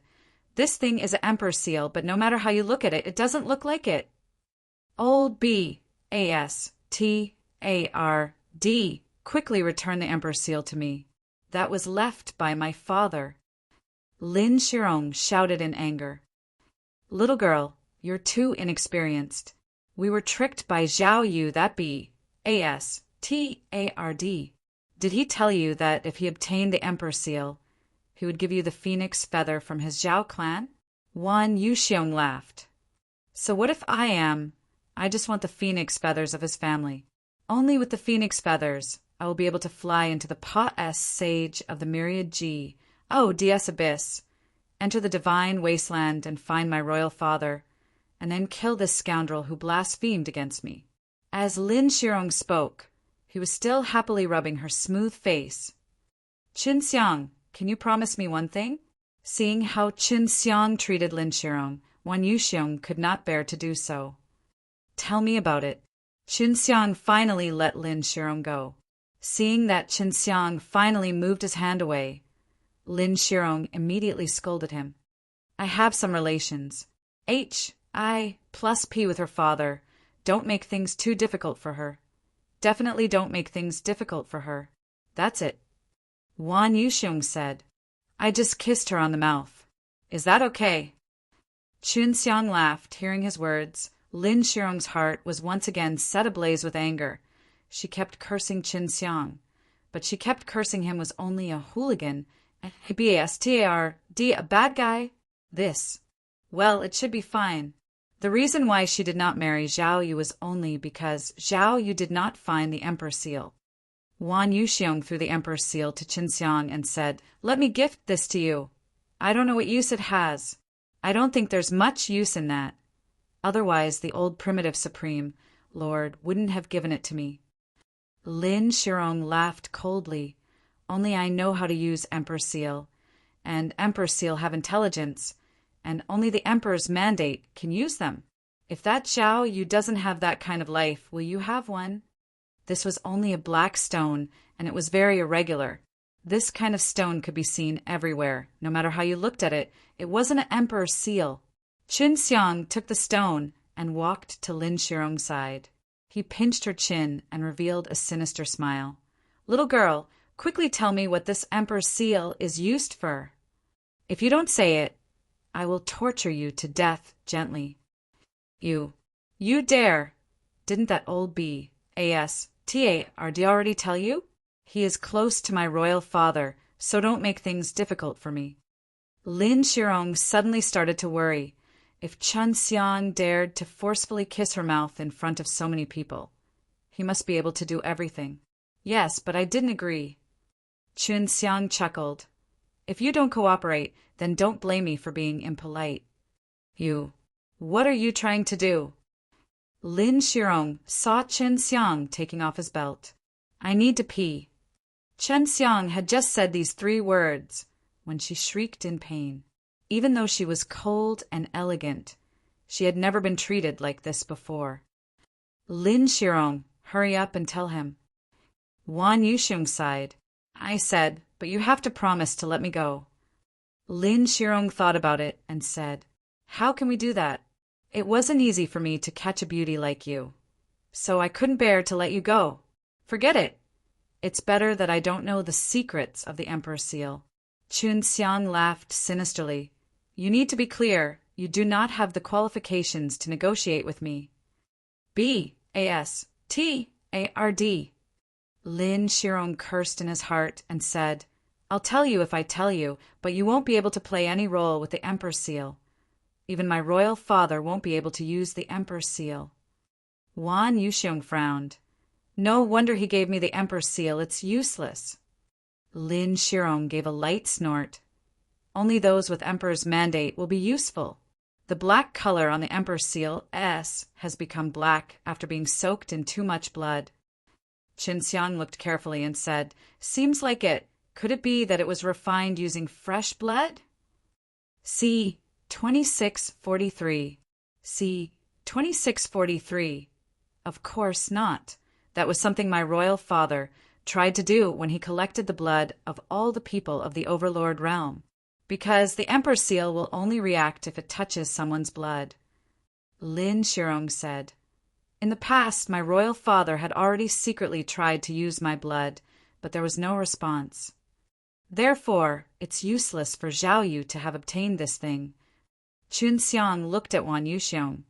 "This thing is an Emperor seal, but no matter how you look at it, it doesn't look like it." Old B-A-S-T-A-R-D quickly returned the Emperor seal to me. That was left by my father. Lin Shirong shouted in anger. "Little girl, you're too inexperienced. We were tricked by Zhao Yu, that B-A-S-T-A-R-D. Did he tell you that if he obtained the Emperor seal, he would give you the phoenix feather from his Zhao clan?" Wan Yuxiong laughed. "So what if I just want the phoenix feathers of his family. Only with the phoenix feathers, I will be able to fly into the Pa-S sage of the myriad G, DS Abyss, enter the divine wasteland and find my royal father, and then kill this scoundrel who blasphemed against me." As Lin Shirong spoke, he was still happily rubbing her smooth face. "Chen Xiang, can you promise me one thing?" Seeing how Chen Xiang treated Lin Shirong, Wan Yuxiong could not bear to do so. "Tell me about it." Chen Xiang finally let Lin Shirong go. Seeing that Chen Xiang finally moved his hand away, Lin Shirong immediately scolded him. "I have some relations. H-I plus P with her father. Don't make things too difficult for her. Definitely don't make things difficult for her. That's it." Wan Yuxiong said, "I just kissed her on the mouth. Is that okay?" Chen Xiang laughed, hearing his words. Lin Shirong's heart was once again set ablaze with anger. She kept cursing Chen Xiang, but she kept cursing him was only a hooligan, a B-A-S-T-A-R-D, a bad guy. Well, it should be fine. The reason why she did not marry Zhao Yu was only because Zhao Yu did not find the Emperor seal. Wan Yuxiong threw the Emperor seal to Chen Xiang and said, "Let me gift this to you. I don't know what use it has. I don't think there's much use in that. Otherwise, the old primitive Supreme Lord wouldn't have given it to me." Lin Shirong laughed coldly. Only I know how to use Emperor Seal, and Emperor Seal have intelligence, and only the Emperor's mandate can use them. If that Zhao Yu doesn't have that kind of life, will you have one? This was only a black stone, and it was very irregular. This kind of stone could be seen everywhere. No matter how you looked at it, it wasn't an Emperor's seal. Qin Xiang took the stone and walked to Lin Shirong's side. He pinched her chin and revealed a sinister smile. "Little girl, quickly tell me what this Emperor's seal is used for. If you don't say it, I will torture you to death gently." You dare! Didn't that old B.A.S.T.A.R.D. already tell you? He is close to my royal father, so don't make things difficult for me. Lin Shirong suddenly started to worry. If Qin Xiang dared to forcefully kiss her mouth in front of so many people, he must be able to do everything. Yes, but I didn't agree. Qin Xiang chuckled. If you don't cooperate, then don't blame me for being impolite. What are you trying to do? Lin Shirong saw Qin Xiang taking off his belt. I need to pee. Qin Xiang had just said these 3 words when she shrieked in pain. Even though she was cold and elegant, she had never been treated like this before. Lin Shirong, hurry up and tell him. Wan Yuxiong sighed. I said, but you have to promise to let me go. Lin Shirong thought about it and said, how can we do that? It wasn't easy for me to catch a beauty like you, so I couldn't bear to let you go. Forget it. It's better that I don't know the secrets of the Emperor's seal. Qin Xiang laughed sinisterly. You need to be clear. You do not have the qualifications to negotiate with me. B.A.S.T.A.R.D. Lin Shirong cursed in his heart and said, I'll tell you if I tell you, but you won't be able to play any role with the Emperor's seal. Even my royal father won't be able to use the Emperor's seal. Wan Yuxiong frowned. No wonder he gave me the Emperor's seal. It's useless. Lin Shirong gave a light snort. Only those with Emperor's mandate will be useful. The black color on the Emperor's seal, S, has become black after being soaked in too much blood. Qin Xiang looked carefully and said, seems like it. Could it be that it was refined using fresh blood? C. 2643. C. 2643. Of course not. That was something my royal father tried to do when he collected the blood of all the people of the Overlord realm, because the Emperor's seal will only react if it touches someone's blood. Lin Shirong said, in the past, my royal father had already secretly tried to use my blood, but there was no response. Therefore, it's useless for Zhao Yu to have obtained this thing. Qin Xiang looked at Wan Yuxiong,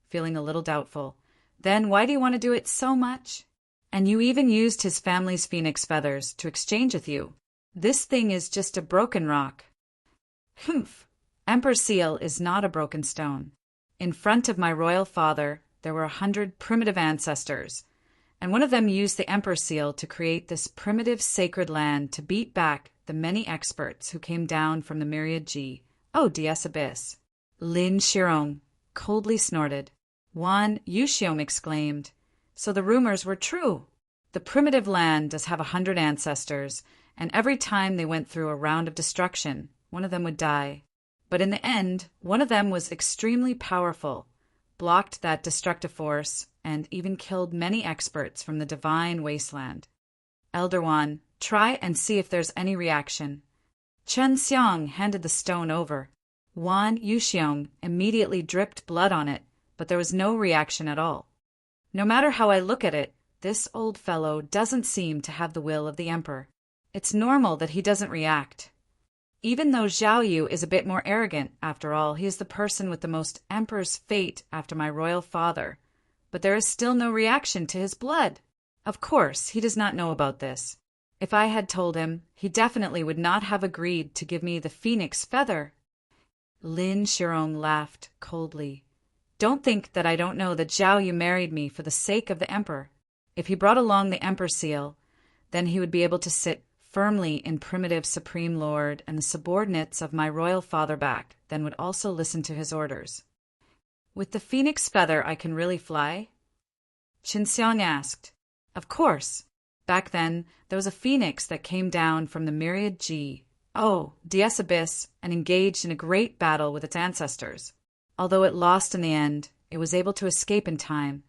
feeling a little doubtful. Then why do you want to do it so much? And you even used his family's phoenix feathers to exchange with you. This thing is just a broken rock. Humph! Emperor's seal is not a broken stone. In front of my royal father, there were 100 primitive ancestors, and one of them used the Emperor's seal to create this primitive sacred land to beat back the many experts who came down from the myriad G. Oh, DS Abyss. Lin Shirong coldly snorted. Wan Yuxiong exclaimed, so the rumors were true. The primitive land does have 100 ancestors, and every time they went through a round of destruction, one of them would die. But in the end, one of them was extremely powerful, blocked that destructive force, and even killed many experts from the divine wasteland. Elder Wan, try and see if there's any reaction. Qin Xiang handed the stone over. Wan Yuxiong immediately dripped blood on it, but there was no reaction at all. No matter how I look at it, this old fellow doesn't seem to have the will of the Emperor. It's normal that he doesn't react. Even though Zhao Yu is a bit more arrogant, after all, he is the person with the most Emperor's fate after my royal father. But there is still no reaction to his blood. Of course, he does not know about this. If I had told him, he definitely would not have agreed to give me the phoenix feather. Lin Shirong laughed coldly. Don't think that I don't know that Zhao Yu married me for the sake of the Emperor. If he brought along the Emperor's seal, then he would be able to sit firmly in primitive Supreme Lord, and the subordinates of my royal father back then would also listen to his orders. With the phoenix feather I can really fly? Qin Xiang asked. Of course. Back then, there was a phoenix that came down from the myriad D's abyss and engaged in a great battle with its ancestors. Although it lost in the end, it was able to escape in time,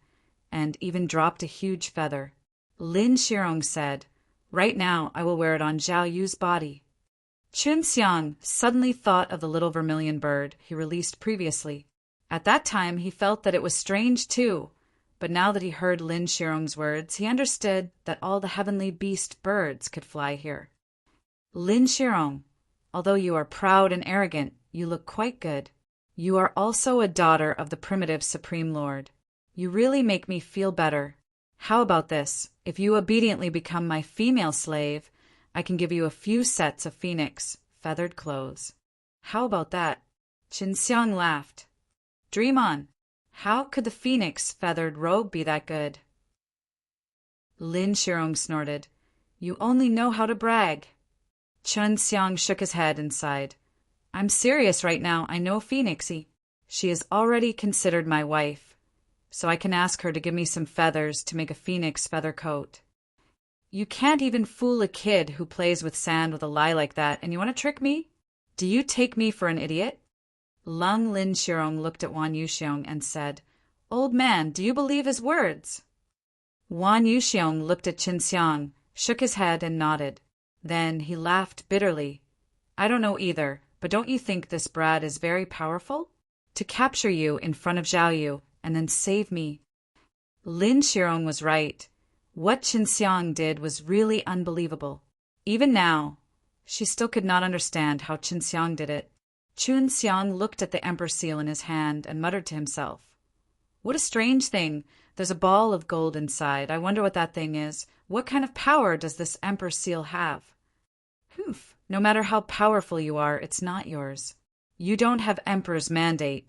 and even dropped a huge feather. Lin Shirong said, "Right now I will wear it on Zhao Yu's body." Chun Xiang suddenly thought of the little vermilion bird he released previously. At that time he felt that it was strange too, but now that he heard Lin Shirong's words, he understood that all the heavenly beast birds could fly here. "Lin Shirong, although you are proud and arrogant, you look quite good. You are also a daughter of the primitive Supreme Lord. You really make me feel better. How about this? If you obediently become my female slave, I can give you a few sets of phoenix feathered clothes." "How about that?" Qin Xiang laughed. "Dream on. How could the phoenix feathered robe be that good?" Lin Shirong snorted. "You only know how to brag." Chun Xiang shook his head and sighed. "I'm serious right now, I know Phoenixy. She is already considered my wife, so I can ask her to give me some feathers to make a phoenix feather coat." "You can't even fool a kid who plays with sand with a lie like that, and you want to trick me? Do you take me for an idiot?" Lin Shirong looked at Wan Yuxiong and said, "Old man, do you believe his words?" Wan Yuxiong looked at Qin Xiang, shook his head and nodded. Then he laughed bitterly. "I don't know either, but don't you think this brat is very powerful? To capture you in front of Zhao Yu and then save me." Lin Shirong was right. What Qin Xiang did was really unbelievable. Even now, she still could not understand how Qin Xiang did it. Qin Xiang looked at the emperor seal in his hand and muttered to himself, "What a strange thing. There's a ball of gold inside. I wonder what that thing is. What kind of power does this emperor seal have?" "Humph. No matter how powerful you are, it's not yours. You don't have emperor's mandate."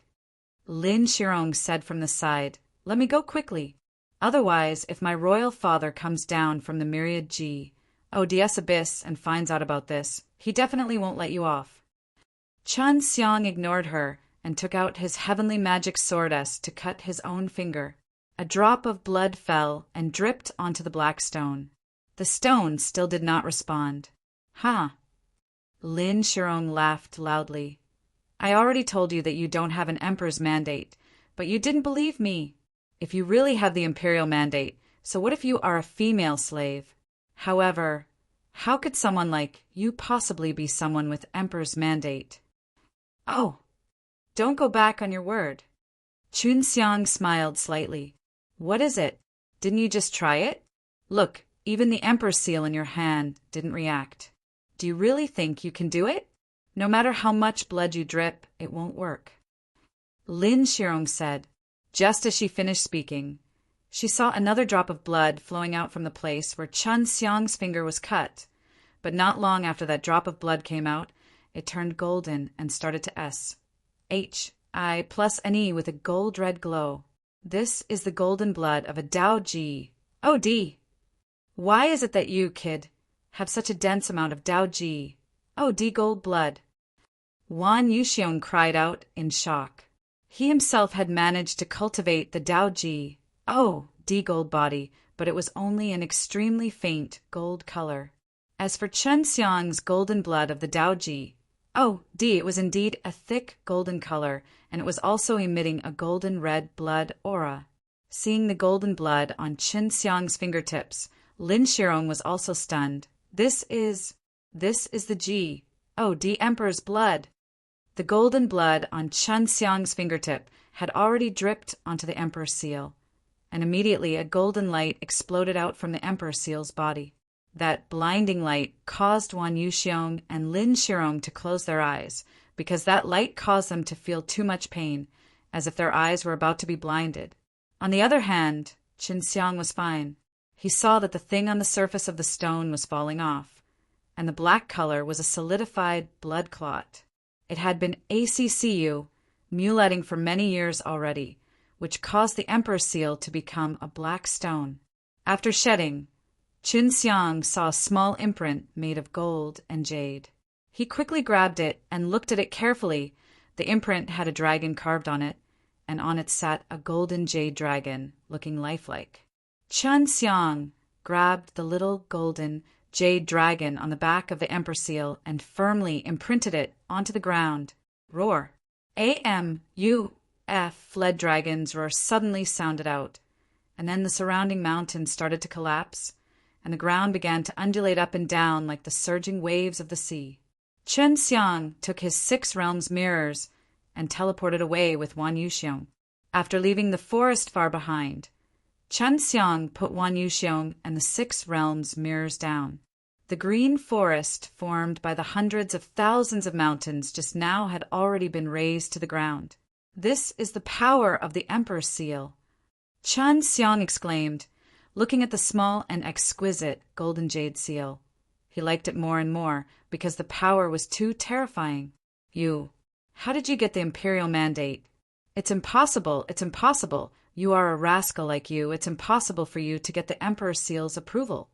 Lin Shirong said from the side, "Let me go quickly. Otherwise, if my royal father comes down from the myriad D's abyss and finds out about this, he definitely won't let you off." Chun Xiang ignored her and took out his heavenly magic sword to cut his own finger. A drop of blood fell and dripped onto the black stone. The stone still did not respond. "Huh." Lin Shirong laughed loudly. "I already told you that you don't have an emperor's mandate, but you didn't believe me. If you really have the imperial mandate, so what if you are a female slave? However, how could someone like you possibly be someone with emperor's mandate?" "Oh, don't go back on your word." Chun Xiang smiled slightly. "What is it? Didn't you just try it? Look, even the emperor's seal in your hand didn't react. Do you really think you can do it? No matter how much blood you drip, it won't work." Lin Shirong said. Just as she finished speaking, she saw another drop of blood flowing out from the place where Chun Xiang's finger was cut. But not long after that drop of blood came out, it turned golden and started to H.I. plus an E with a gold-red glow. "This is the golden blood of a Dao Ji. Oh, D. Why is it that you, kid, have such a dense amount of Dao Ji? Oh, D gold blood." Wan Yuxiong cried out in shock. He himself had managed to cultivate the Dao Ji, D gold body, but it was only an extremely faint gold color. As for Chun Xiang's golden blood of the Dao Ji, D, it was indeed a thick golden color, and it was also emitting a golden red blood aura. Seeing the golden blood on Qin Xiang's fingertips, Lin Shirong was also stunned. This is the D Emperor's blood. The golden blood on Chun Xiang's fingertip had already dripped onto the Emperor's seal, and immediately a golden light exploded out from the Emperor's seal's body. That blinding light caused Wan Yuxiong and Lin Shirong to close their eyes, because that light caused them to feel too much pain, as if their eyes were about to be blinded. On the other hand, Qin Xiang was fine. He saw that the thing on the surface of the stone was falling off, and the black color was a solidified blood clot. It had been ACCU, muletting for many years already, which caused the Emperor's seal to become a black stone. After shedding, Qin Xiang saw a small imprint made of gold and jade. He quickly grabbed it and looked at it carefully. The imprint had a dragon carved on it, and on it sat a golden jade dragon, looking lifelike. "Chun Xiang, grabbed the little golden jade dragon on the back of the emperor seal and firmly imprinted it onto the ground. Roar. A-M-U-F. Fled dragon's roar suddenly sounded out, and then the surrounding mountains started to collapse, and the ground began to undulate up and down like the surging waves of the sea. Chen Xiang took his 6 realms mirrors and teleported away with Wan Yuxiong. After leaving the forest far behind, Chen Xiang put Wan Yuxiong and the 6 realms mirrors down. The green forest formed by the hundreds of thousands of mountains just now had already been razed to the ground. This is the power of the Emperor's seal, Chen Xiang exclaimed, looking at the small and exquisite golden jade seal. He liked it more and more because the power was too terrifying. How did you get the imperial mandate? It's impossible, it's impossible. You are a rascal like you. It's impossible for you to get the Emperor's seal's approval.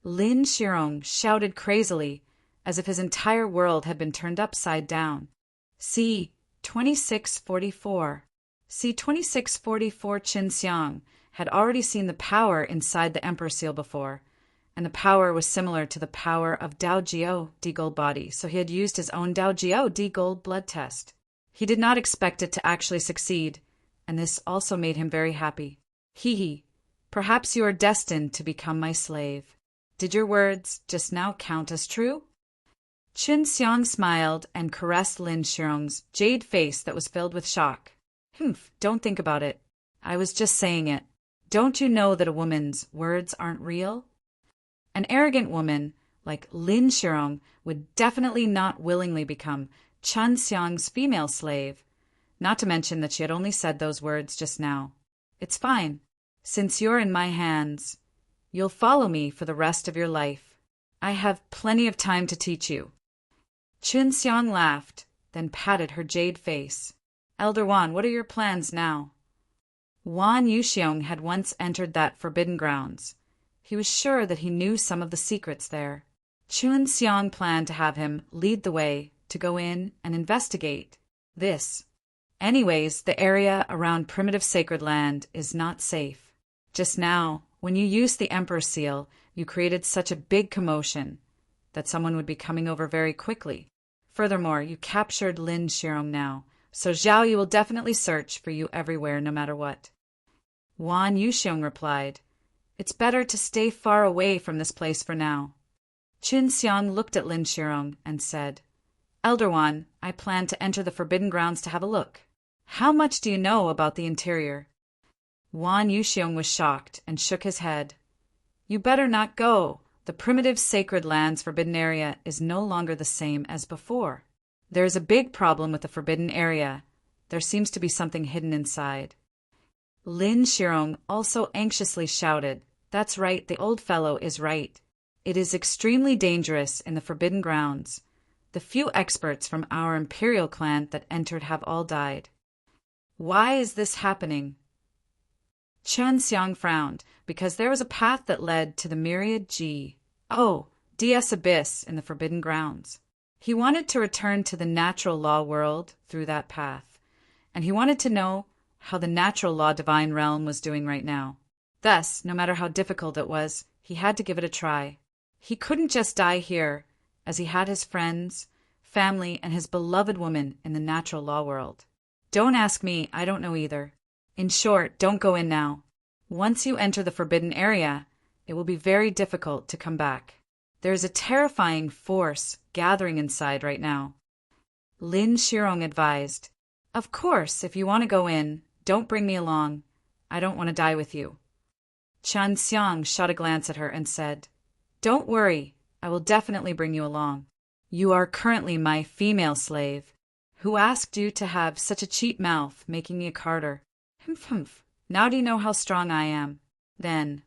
Lin Shirong shouted crazily, as if his entire world had been turned upside down. C. 2644. C. 2644 Qin Xiang had already seen the power inside the Emperor's seal before, and the power was similar to the power of Dao Jiao D gold body, so he had used his own Dao Jiao D gold blood test. He did not expect it to actually succeed, and this also made him very happy. Hee, perhaps you are destined to become my slave. Did your words just now count as true? Qin Xiang smiled and caressed Lin Shirong's jade face that was filled with shock. Don't think about it. I was just saying it. Don't you know that a woman's words aren't real? An arrogant woman like Lin Shirong would definitely not willingly become Chen Xiang's female slave, not to mention that she had only said those words just now. It's fine. Since you're in my hands, you'll follow me for the rest of your life. I have plenty of time to teach you. Qin Xiang laughed, then patted her jade face. Elder Wan, what are your plans now? Wan Yuxiong had once entered that forbidden grounds. He was sure that he knew some of the secrets there. Qin Xiang planned to have him lead the way to go in and investigate this. Anyways, the area around primitive sacred land is not safe. Just now, when you used the Emperor's seal, you created such a big commotion that someone would be coming over very quickly. Furthermore, you captured Lin Shirong now, so Zhao Yu will definitely search for you everywhere no matter what. Wan Yuxiong replied, It's better to stay far away from this place for now. Qin Xiang looked at Lin Shirong and said, Elder Wan, I plan to enter the forbidden grounds to have a look. How much do you know about the interior? Wan Yuxiong was shocked and shook his head. You better not go. The primitive sacred land's forbidden area is no longer the same as before. There is a big problem with the forbidden area. There seems to be something hidden inside. Lin Shirong also anxiously shouted, That's right, the old fellow is right. It is extremely dangerous in the forbidden grounds. The few experts from our imperial clan that entered have all died. Why is this happening? Chen Xiang frowned, because there was a path that led to the myriad DS abyss in the forbidden grounds. He wanted to return to the natural law world through that path, and he wanted to know how the natural law divine realm was doing right now. Thus, no matter how difficult it was, he had to give it a try. He couldn't just die here, as he had his friends, family, and his beloved woman in the natural law world. Don't ask me, I don't know either. In short, don't go in now. Once you enter the forbidden area, it will be very difficult to come back. There is a terrifying force gathering inside right now. Lin Shirong advised, Of course, if you want to go in, don't bring me along. I don't want to die with you. Chen Xiang shot a glance at her and said, Don't worry, I will definitely bring you along. You are currently my female slave. Who asked you to have such a cheap mouth, making me a carter? Humph. Now do you know how strong I am? Then,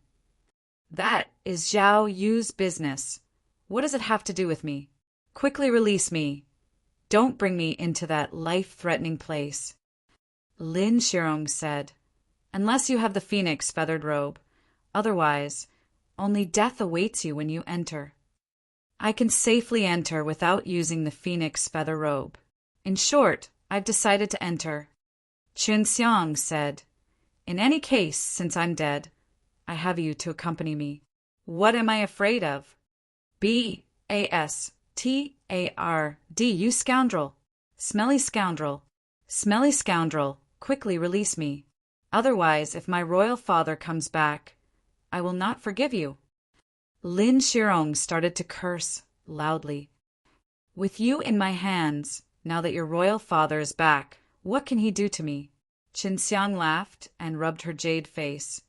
that is Zhao Yu's business. What does it have to do with me? Quickly release me. Don't bring me into that life-threatening place. Lin Shirong said, Unless you have the phoenix feathered robe. Otherwise, only death awaits you when you enter. I can safely enter without using the phoenix feather robe. In short, I've decided to enter. Qin Xiang said, In any case, since I'm dead, I have you to accompany me. What am I afraid of? Bastard, you scoundrel! Smelly scoundrel! Smelly scoundrel! Quickly release me. Otherwise, if my royal father comes back, I will not forgive you. Lin Shirong started to curse loudly. With you in my hands, now that your royal father is back, what can he do to me? Qin Xiang laughed and rubbed her jade face.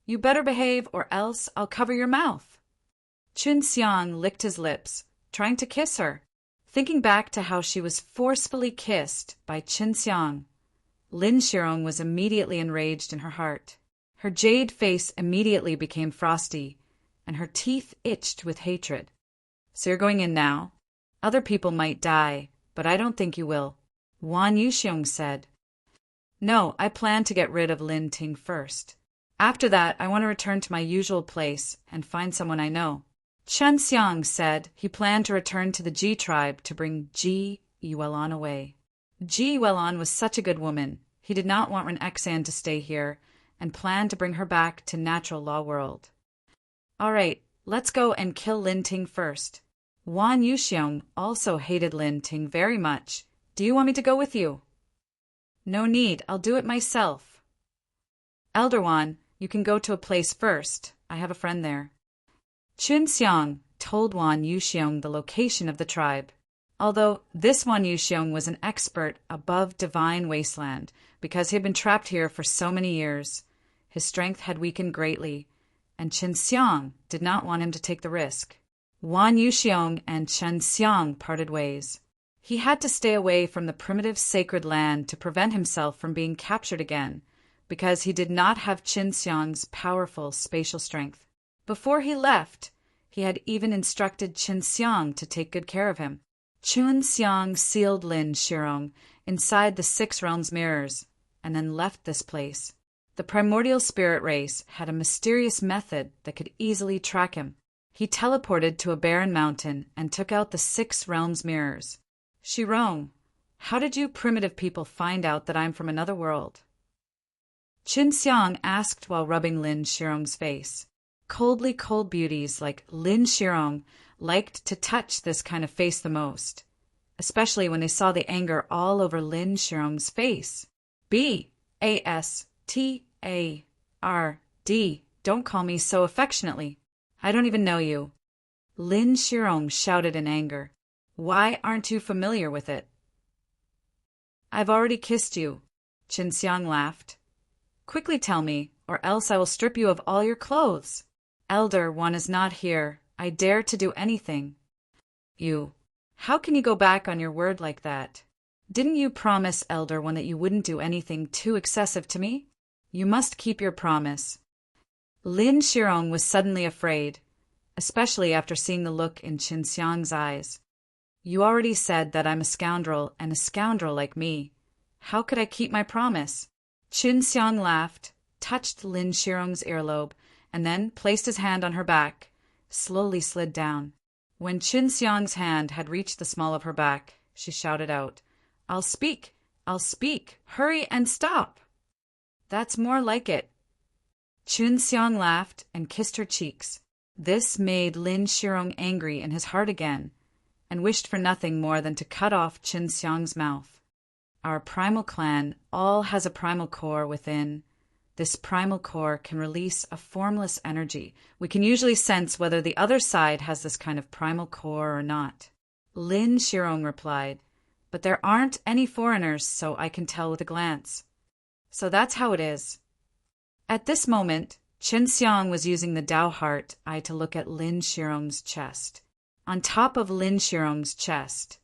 You better behave or else I'll cover your mouth. Qin Xiang licked his lips, trying to kiss her. Thinking back to how she was forcefully kissed by Qin Xiang, Lin Shirong was immediately enraged in her heart. Her jade face immediately became frosty, and her teeth itched with hatred. So you're going in now? Other people might die, but I don't think you will, Wan Yuxiong said. No, I plan to get rid of Lin Ting first. After that, I want to return to my usual place and find someone I know. Chen Xiang said he planned to return to the Ji tribe to bring Ji Yuelan away. Ji Yuelan was such a good woman. He did not want Ren Xan to stay here and planned to bring her back to natural law world. All right, let's go and kill Lin Ting first. Wan Yuxiong also hated Lin Ting very much. Do you want me to go with you? No need, I'll do it myself. Elder Wan, you can go to a place first. I have a friend there. Qin Xiang told Wan Yuxiong the location of the tribe. Although this Wan Yuxiong was an expert above divine wasteland because he had been trapped here for so many years, his strength had weakened greatly, and Qin Xiang did not want him to take the risk. Wan Yuxiong and Qin Xiang parted ways. He had to stay away from the primitive sacred land to prevent himself from being captured again, because he did not have Qin Xiang's powerful spatial strength. Before he left, he had even instructed Qin Xiang to take good care of him. Qin Xiang sealed Lin Shirong inside the 6 realms mirrors, and then left this place. The primordial spirit race had a mysterious method that could easily track him. He teleported to a barren mountain and took out the 6 realms mirrors. Shirong, how did you primitive people find out that I'm from another world? Qin Xiang asked while rubbing Lin Shirong's face. Coldly cold beauties like Lin Shirong liked to touch this kind of face the most, especially when they saw the anger all over Lin Shirong's face. Bastard, don't call me so affectionately. I don't even know you. Lin Shirong shouted in anger. Why aren't you familiar with it? I've already kissed you. Qin Xiang laughed. Quickly tell me, or else I will strip you of all your clothes. Elder One is not here. I dare to do anything. You. How can you go back on your word like that? Didn't you promise, Elder One, that you wouldn't do anything too excessive to me? You must keep your promise. Lin Shirong was suddenly afraid, especially after seeing the look in Qin Xiang's eyes. You already said that I'm a scoundrel, and a scoundrel like me. How could I keep my promise? Qin Xiang laughed, touched Lin Shirong's earlobe, and then placed his hand on her back, slowly slid down. When Qin Xiang's hand had reached the small of her back, she shouted out, I'll speak! I'll speak! Hurry and stop! That's more like it. Qin Xiang laughed and kissed her cheeks. This made Lin Shirong angry in his heart again, and wished for nothing more than to cut off Qin Xiang's mouth. Our primal clan all has a primal core within. This primal core can release a formless energy. We can usually sense whether the other side has this kind of primal core or not. Lin Shirong replied, but there aren't any foreigners, so I can tell with a glance. So that's how it is. At this moment, Qin Xiang was using the Dao Heart eye to look at Lin Shirong's chest. On top of Lin Shirong's chest,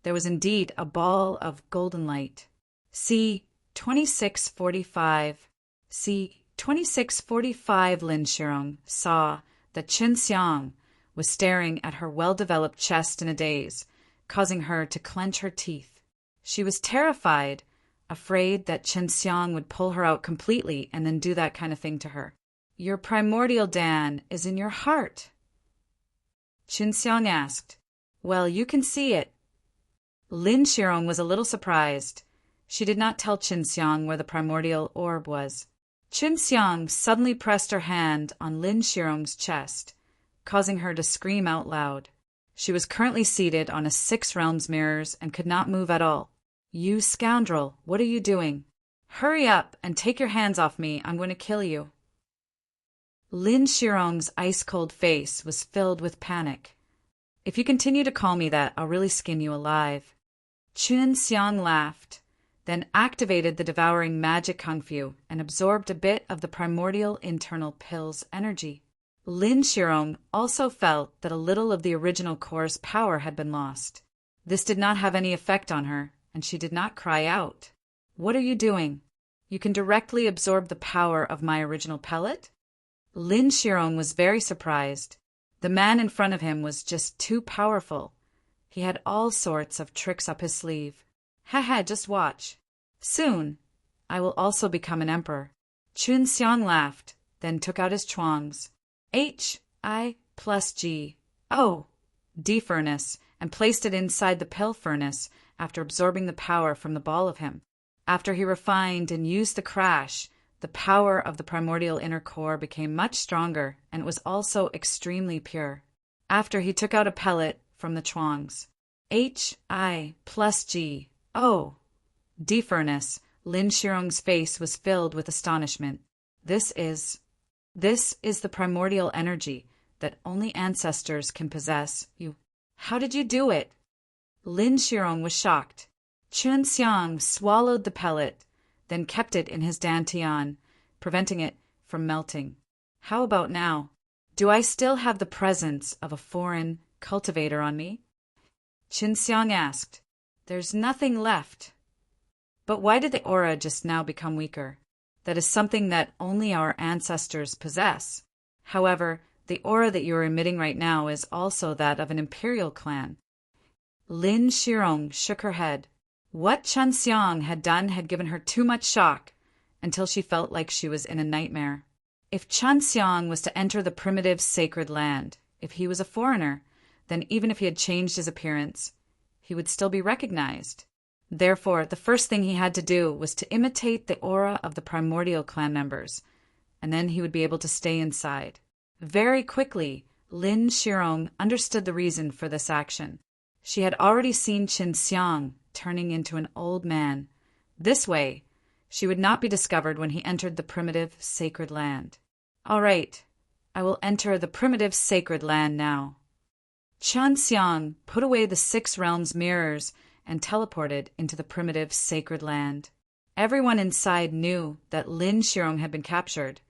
there was indeed a ball of golden light. See 2645. See 2645. Lin Shirong saw that Qin Xiang was staring at her well-developed chest in a daze, causing her to clench her teeth. She was terrified, afraid that Qin Xiang would pull her out completely and then do that kind of thing to her. Your primordial Dan is in your heart. Qin Xiang asked. Well, you can see it. Lin Shirong was a little surprised. She did not tell Qin Xiang where the primordial orb was. Qin Xiang suddenly pressed her hand on Lin Shirong's chest, causing her to scream out loud. She was currently seated on a 6 realms mirrors and could not move at all. "You scoundrel, what are you doing? Hurry up and take your hands off me, I'm going to kill you." Lin Shirong's ice-cold face was filled with panic. "If you continue to call me that, I'll really skin you alive." Chun Xiang laughed, then activated the devouring magic kung fu and absorbed a bit of the primordial internal pill's energy. Lin Shirong also felt that a little of the original core's power had been lost. This did not have any effect on her, and she did not cry out. "What are you doing? You can directly absorb the power of my original pellet?" Lin Shirong was very surprised. The man in front of him was just too powerful. He had all sorts of tricks up his sleeve. "Haha, just watch. Soon, I will also become an emperor." Chun Xiang laughed, then took out his chuangs. "Hi plus G. Oh, D furnace," and placed it inside the pill furnace after absorbing the power from the ball of him. After he refined and used the crash, the power of the primordial inner core became much stronger, and it was also extremely pure. After he took out a pellet from the chuangs. "Hi plus G. Oh, D furnace." Lin Shirong's face was filled with astonishment. This is the primordial energy that only ancestors can possess. How did you do it?" Lin Shirong was shocked. Chun Xiang swallowed the pellet, then kept it in his dantian, preventing it from melting. "How about now? Do I still have the presence of a foreign cultivator on me?" Chun Xiang asked. "There's nothing left." "But why did the aura just now become weaker? That is something that only our ancestors possess. However, the aura that you are emitting right now is also that of an imperial clan." Lin Shirong shook her head. What Chun Xiang had done had given her too much shock, until she felt like she was in a nightmare. If Chun Xiang was to enter the primitive sacred land, if he was a foreigner, then even if he had changed his appearance, he would still be recognized. Therefore, the first thing he had to do was to imitate the aura of the primordial clan members, and then he would be able to stay inside. Very quickly, Lin Shirong understood the reason for this action. She had already seen Chun Xiang turning into an old man. This way, she would not be discovered when he entered the primitive sacred land. "All right, I will enter the primitive sacred land now." Chun Xiang put away the 6 realms mirrors and teleported into the primitive sacred land. Everyone inside knew that Lin Shirong had been captured,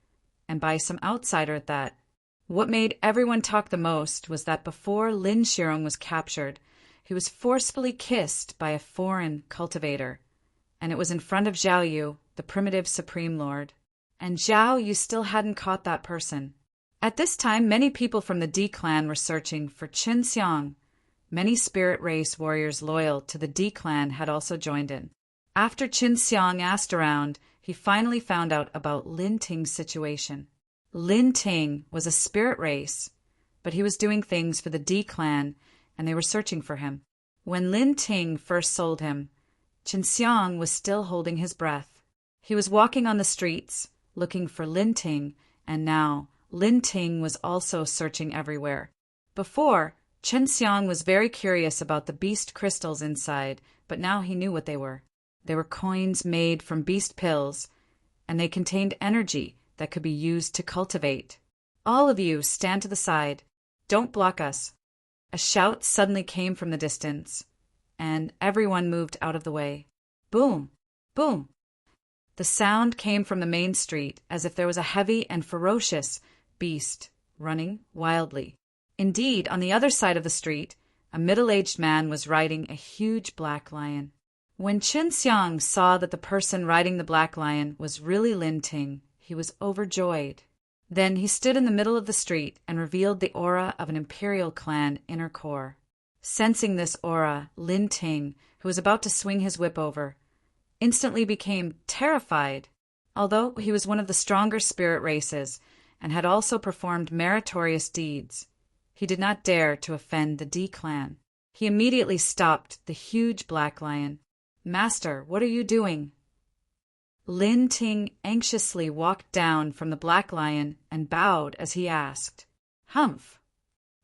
and by some outsider at that. What made everyone talk the most was that before Lin Shirong was captured, he was forcefully kissed by a foreign cultivator, and it was in front of Zhao Yu, the primitive supreme lord. And Zhao Yu still hadn't caught that person. At this time, many people from the D clan were searching for Chun Xiang. Many spirit race warriors loyal to the D clan had also joined in. After Chun Xiang asked around, he finally found out about Lin Ting's situation. Lin Ting was a spirit race, but he was doing things for the D clan, and they were searching for him. When Lin Ting first sold him, Chun Xiang was still holding his breath. He was walking on the streets, looking for Lin Ting, and now Lin Ting was also searching everywhere. Before, Chun Xiang was very curious about the beast crystals inside, but now he knew what they were. They were coins made from beast pills, and they contained energy that could be used to cultivate. "All of you, stand to the side. Don't block us." A shout suddenly came from the distance, and everyone moved out of the way. Boom! Boom! The sound came from the main street as if there was a heavy and ferocious beast running wildly. Indeed, on the other side of the street, a middle-aged man was riding a huge black lion. When Chun Xiang saw that the person riding the black lion was really Lin Ting, he was overjoyed. Then he stood in the middle of the street and revealed the aura of an imperial clan inner core. Sensing this aura, Lin Ting, who was about to swing his whip over, instantly became terrified. Although he was one of the stronger spirit races and had also performed meritorious deeds, he did not dare to offend the D clan. He immediately stopped the huge black lion. "Master, what are you doing?" Lin Ting anxiously walked down from the black lion and bowed as he asked, "Humph,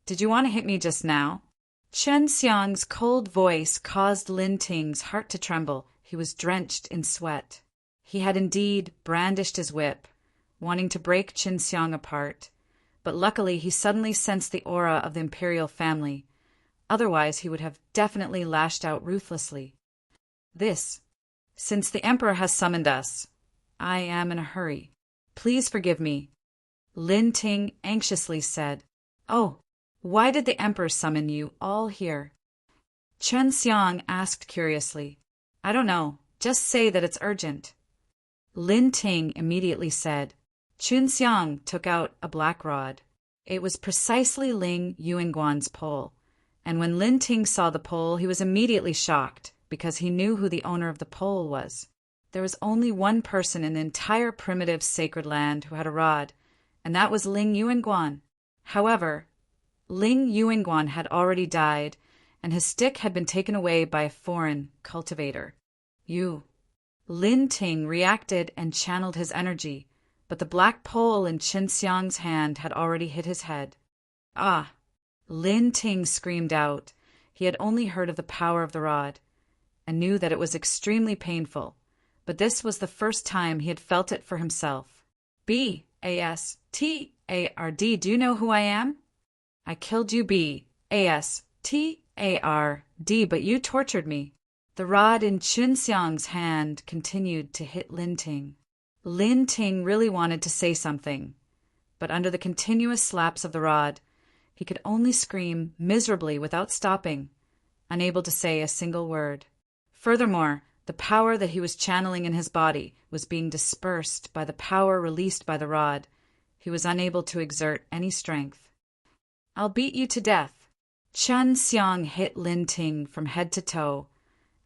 Did you want to hit me just now? Chen Xiang's cold voice caused Lin Ting's heart to tremble. He was drenched in sweat. He had indeed brandished his whip, wanting to break Chen Xiang apart, but luckily he suddenly sensed the aura of the imperial family. Otherwise he would have definitely lashed out ruthlessly. Since the emperor has summoned us, I am in a hurry. Please forgive me, Lin Ting anxiously said. Oh, why did the emperor summon you all here? Chen Xiang asked curiously. I don't know. Just say that it's urgent. Lin Ting immediately said. Chen Xiang took out a black rod. It was precisely Ling Yuanguan's pole, and when Lin Ting saw the pole, he was immediately shocked, because he knew who the owner of the pole was. There was only one person in the entire primitive sacred land who had a rod, and that was Ling Yuanguan. However, Ling Yuanguan had already died, and his stick had been taken away by a foreign cultivator. Lin Ting reacted and channeled his energy, but the black pole in Chen Xiang's hand had already hit his head. Ah! Lin Ting screamed out. He had only heard of the power of the rod, and knew that it was extremely painful, but this was the first time he had felt it for himself. B-A-S-T-A-R-D, do you know who I am? I killed you, B-A-S-T-A-R-D, but you tortured me. The rod in Chen Xiang's hand continued to hit Lin Ting. Lin Ting really wanted to say something, but under the continuous slaps of the rod, he could only scream miserably without stopping, unable to say a single word. Furthermore, the power that he was channeling in his body was being dispersed by the power released by the rod. He was unable to exert any strength. I'll beat you to death. Chen Xiang hit Lin Ting from head to toe,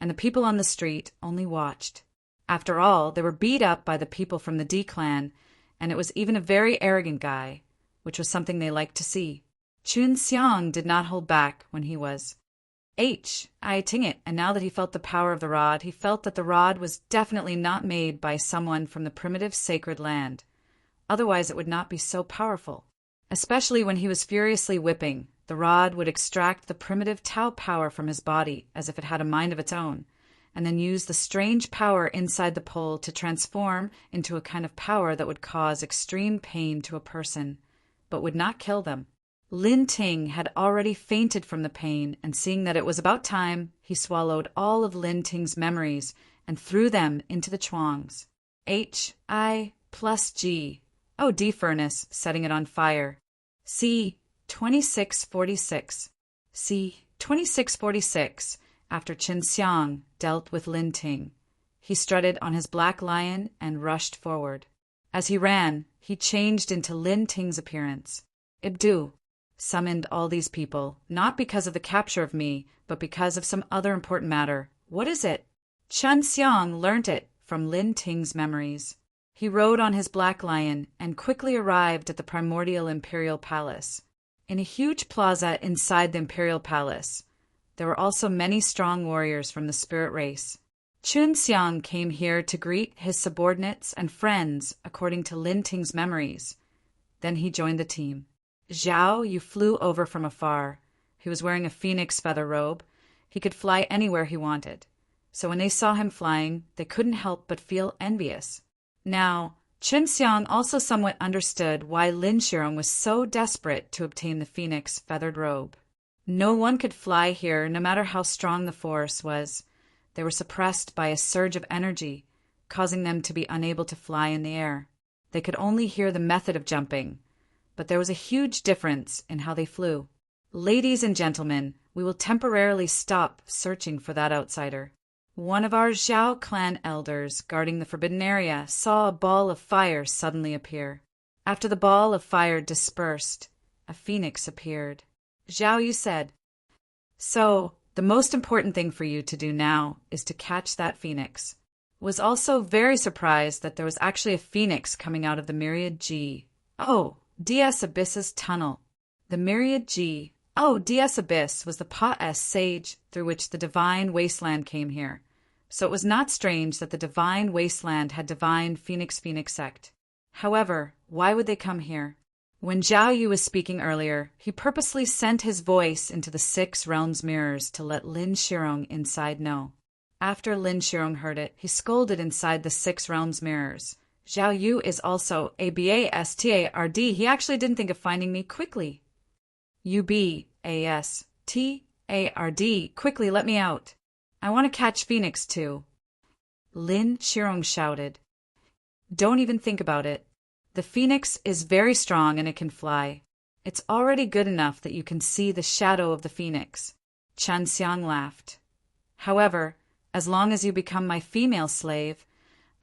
and the people on the street only watched. After all, they were beat up by the people from the D clan, and it was even a very arrogant guy, which was something they liked to see. Chen Xiang did not hold back when he was I ting it, and now that he felt the power of the rod, he felt that the rod was definitely not made by someone from the primitive sacred land. Otherwise it would not be so powerful. Especially when he was furiously whipping, the rod would extract the primitive Tao power from his body as if it had a mind of its own, and then use the strange power inside the pole to transform into a kind of power that would cause extreme pain to a person, but would not kill them. Lin Ting had already fainted from the pain, and seeing that it was about time, he swallowed all of Lin Ting's memories and threw them into the chuangs. H-I plus G. Oh, D furnace, setting it on fire. C. 2646. C. 2646. After Chen Xiang dealt with Lin Ting, he strutted on his black lion and rushed forward. As he ran, he changed into Lin Ting's appearance. Ibdu summoned all these people, not because of the capture of me, but because of some other important matter. What is it? Chen Xiang learnt it from Lin Ting's memories. He rode on his black lion and quickly arrived at the primordial imperial palace. In a huge plaza inside the imperial palace, there were also many strong warriors from the spirit race. Chen Xiang came here to greet his subordinates and friends according to Lin Ting's memories. Then he joined the team. Zhao Yu flew over from afar. He was wearing a phoenix feather robe. He could fly anywhere he wanted. So when they saw him flying, they couldn't help but feel envious. Now, Chen Xiang also somewhat understood why Lin Shirong was so desperate to obtain the phoenix feathered robe. No one could fly here, no matter how strong the force was. They were suppressed by a surge of energy, causing them to be unable to fly in the air. They could only hear the method of jumping, but there was a huge difference in how they flew. Ladies and gentlemen, we will temporarily stop searching for that outsider. One of our Zhao clan elders guarding the forbidden area saw a ball of fire suddenly appear. After the ball of fire dispersed, a phoenix appeared. Zhao Yu said, "So, the most important thing for you to do now is to catch that phoenix." Was also very surprised that there was actually a phoenix coming out of the Myriad G. Oh, DS Abyss's tunnel. The Myriad G. Oh, DS Abyss was the Pa-S sage through which the divine wasteland came here. So it was not strange that the divine wasteland had divine Phoenix sect. However, why would they come here? When Zhao Yu was speaking earlier, he purposely sent his voice into the 6 realms mirrors to let Lin Shirong inside know. After Lin Shirong heard it, he scolded inside the 6 realms mirrors. Zhao Yu is also a bastard. He actually didn't think of finding me quickly. You bastard. Quickly let me out. I want to catch Phoenix too. Lin Shirong shouted. Don't even think about it. The Phoenix is very strong and it can fly. It's already good enough that you can see the shadow of the Phoenix. Chen Xiang laughed. However, as long as you become my female slave,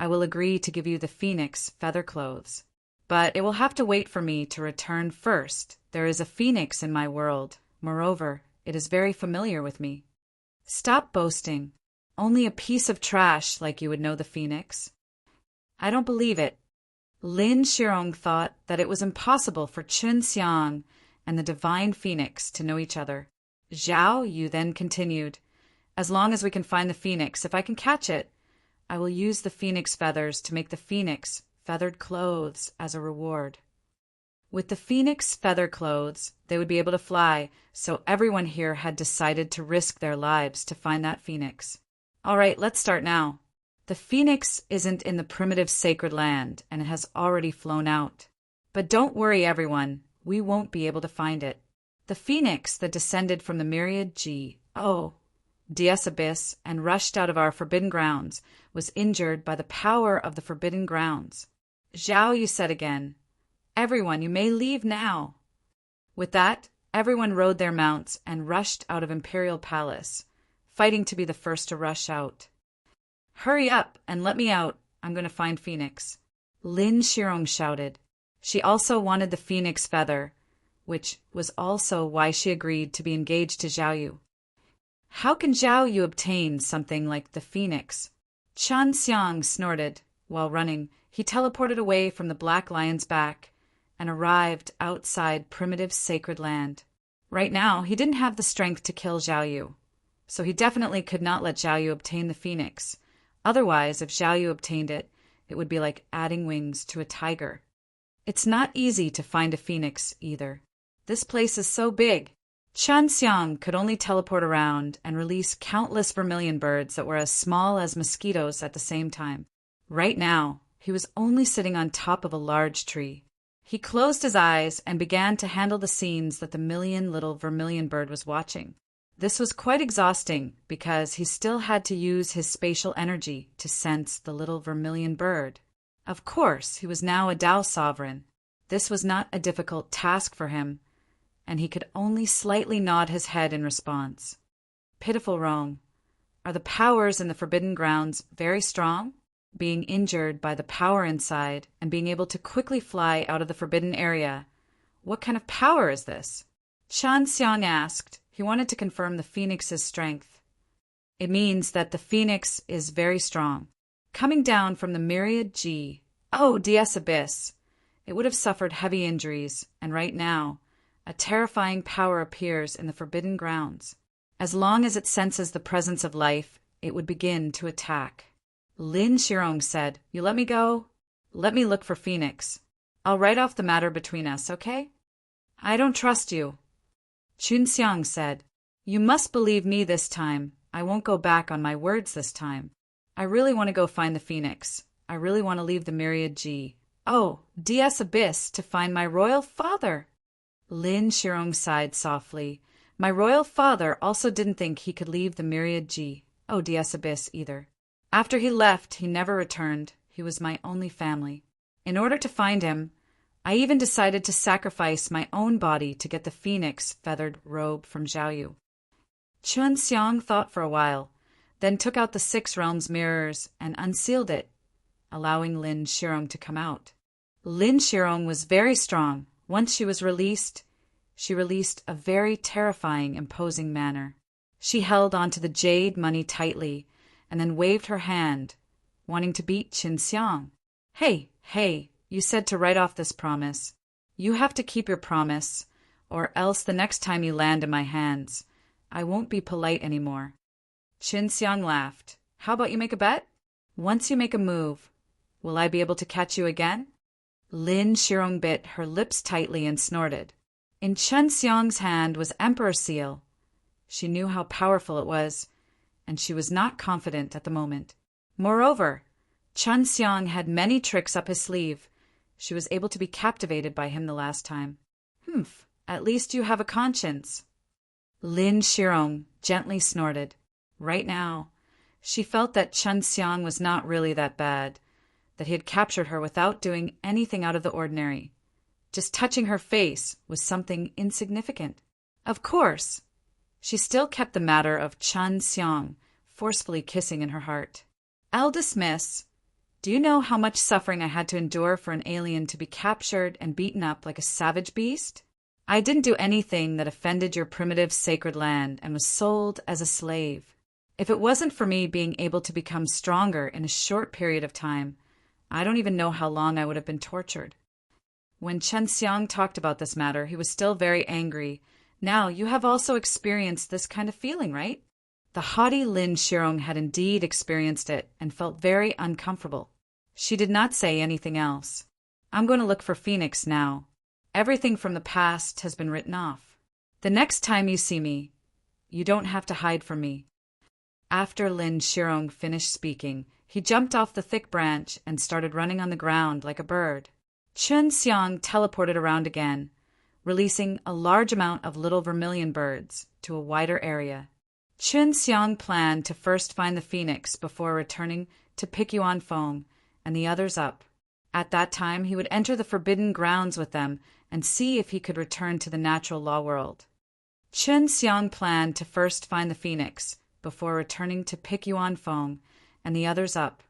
I will agree to give you the Phoenix feather clothes. But it will have to wait for me to return first. There is a Phoenix in my world. Moreover, it is very familiar with me. Stop boasting. Only a piece of trash like you would know the Phoenix. I don't believe it. Lin Shirong thought that it was impossible for Chen Xiang and the divine Phoenix to know each other. Zhao Yu then continued, as long as we can find the Phoenix, if I can catch it, I will use the Phoenix feathers to make the Phoenix feathered clothes as a reward. With the Phoenix feather clothes, they would be able to fly, so everyone here had decided to risk their lives to find that Phoenix. All right, let's start now. The Phoenix isn't in the primitive sacred land, and it has already flown out. But don't worry, everyone, we won't be able to find it. The Phoenix that descended from the myriad DS abyss and rushed out of our forbidden grounds was injured by the power of the forbidden grounds. Zhao Yu said again, Everyone, you may leave now. With that, everyone rode their mounts and rushed out of Imperial Palace, fighting to be the first to rush out. Hurry up and let me out. I'm going to find Phoenix. Lin Shirong shouted. She also wanted the Phoenix feather, which was also why she agreed to be engaged to Zhao Yu. How can Zhao Yu obtain something like the Phoenix? Chen Xiang snorted. While running, he teleported away from the Black Lion's back and arrived outside primitive sacred land. Right now, he didn't have the strength to kill Zhao Yu, so he definitely could not let Zhao Yu obtain the Phoenix. Otherwise, if Zhao Yu obtained it, it would be like adding wings to a tiger. It's not easy to find a Phoenix, either. This place is so big. Chen Xiang could only teleport around and release countless vermilion birds that were as small as mosquitoes at the same time. Right now, he was only sitting on top of a large tree. He closed his eyes and began to handle the scenes that the million-little vermilion bird was watching. This was quite exhausting because he still had to use his spatial energy to sense the little vermilion bird. Of course, he was now a Dao sovereign. This was not a difficult task for him, and he could only slightly nod his head in response. Pitiful Rong, are the powers in the Forbidden Grounds very strong? Being injured by the power inside and being able to quickly fly out of the forbidden area, what kind of power is this? Chen Xiang asked. He wanted to confirm the Phoenix's strength. It means that the Phoenix is very strong. Coming down from the myriad DS abyss, it would have suffered heavy injuries, and right now, a terrifying power appears in the Forbidden Grounds. As long as it senses the presence of life, it would begin to attack. Lin Shirong said, You let me go? Let me look for Phoenix. I'll write off the matter between us, okay? I don't trust you. Chun Xiang said, You must believe me this time. I won't go back on my words this time. I really want to go find the Phoenix. I really want to leave the myriad DS abyss to find my royal father. Lin Shirong sighed softly. My royal father also didn't think he could leave the myriad DS abyss either. After he left, he never returned. He was my only family. In order to find him, I even decided to sacrifice my own body to get the Phoenix feathered robe from Zhao Yu. Chun Xiang thought for a while, then took out the 6 realms mirrors and unsealed it, allowing Lin Shirong to come out. Lin Shirong was very strong. Once she was released, she released a very terrifying, imposing manner. She held onto the jade money tightly and then waved her hand, wanting to beat Chen Xiang. Hey, you said to write off this promise. You have to keep your promise, or else the next time you land in my hands, I won't be polite anymore. Chen Xiang laughed. How about you make a bet? Once you make a move, will I be able to catch you again? Lin Shirong bit her lips tightly and snorted. In Chen Xiang's hand was Emperor Seal. She knew how powerful it was, and she was not confident at the moment. Moreover, Chen Xiang had many tricks up his sleeve. She was able to be captivated by him the last time. Humph, at least you have a conscience. Lin Shirong gently snorted. Right now, she felt that Chen Xiang was not really that bad, that he had captured her without doing anything out of the ordinary. Just touching her face was something insignificant. Of course, she still kept the matter of Chen Xiang forcefully kissing in her heart. Eldest Miss, do you know how much suffering I had to endure for an alien to be captured and beaten up like a savage beast? I didn't do anything that offended your primitive sacred land and was sold as a slave. If it wasn't for me being able to become stronger in a short period of time, I don't even know how long I would have been tortured. When Chen Xiang talked about this matter, he was still very angry. Now, you have also experienced this kind of feeling, right? The haughty Lin Shirong had indeed experienced it and felt very uncomfortable. She did not say anything else. I'm going to look for Phoenix now. Everything from the past has been written off. The next time you see me, you don't have to hide from me. After Lin Shirong finished speaking, he jumped off the thick branch and started running on the ground like a bird. Chen Xiang teleported around again, releasing a large amount of little vermilion birds to a wider area. Chen Xiang planned to first find the phoenix before returning to pick Yuan Feng and the others up. At that time, he would enter the forbidden grounds with them and see if he could return to the natural law world. Chen Xiang planned to first find the phoenix before returning to pick Yuan Feng and the others up.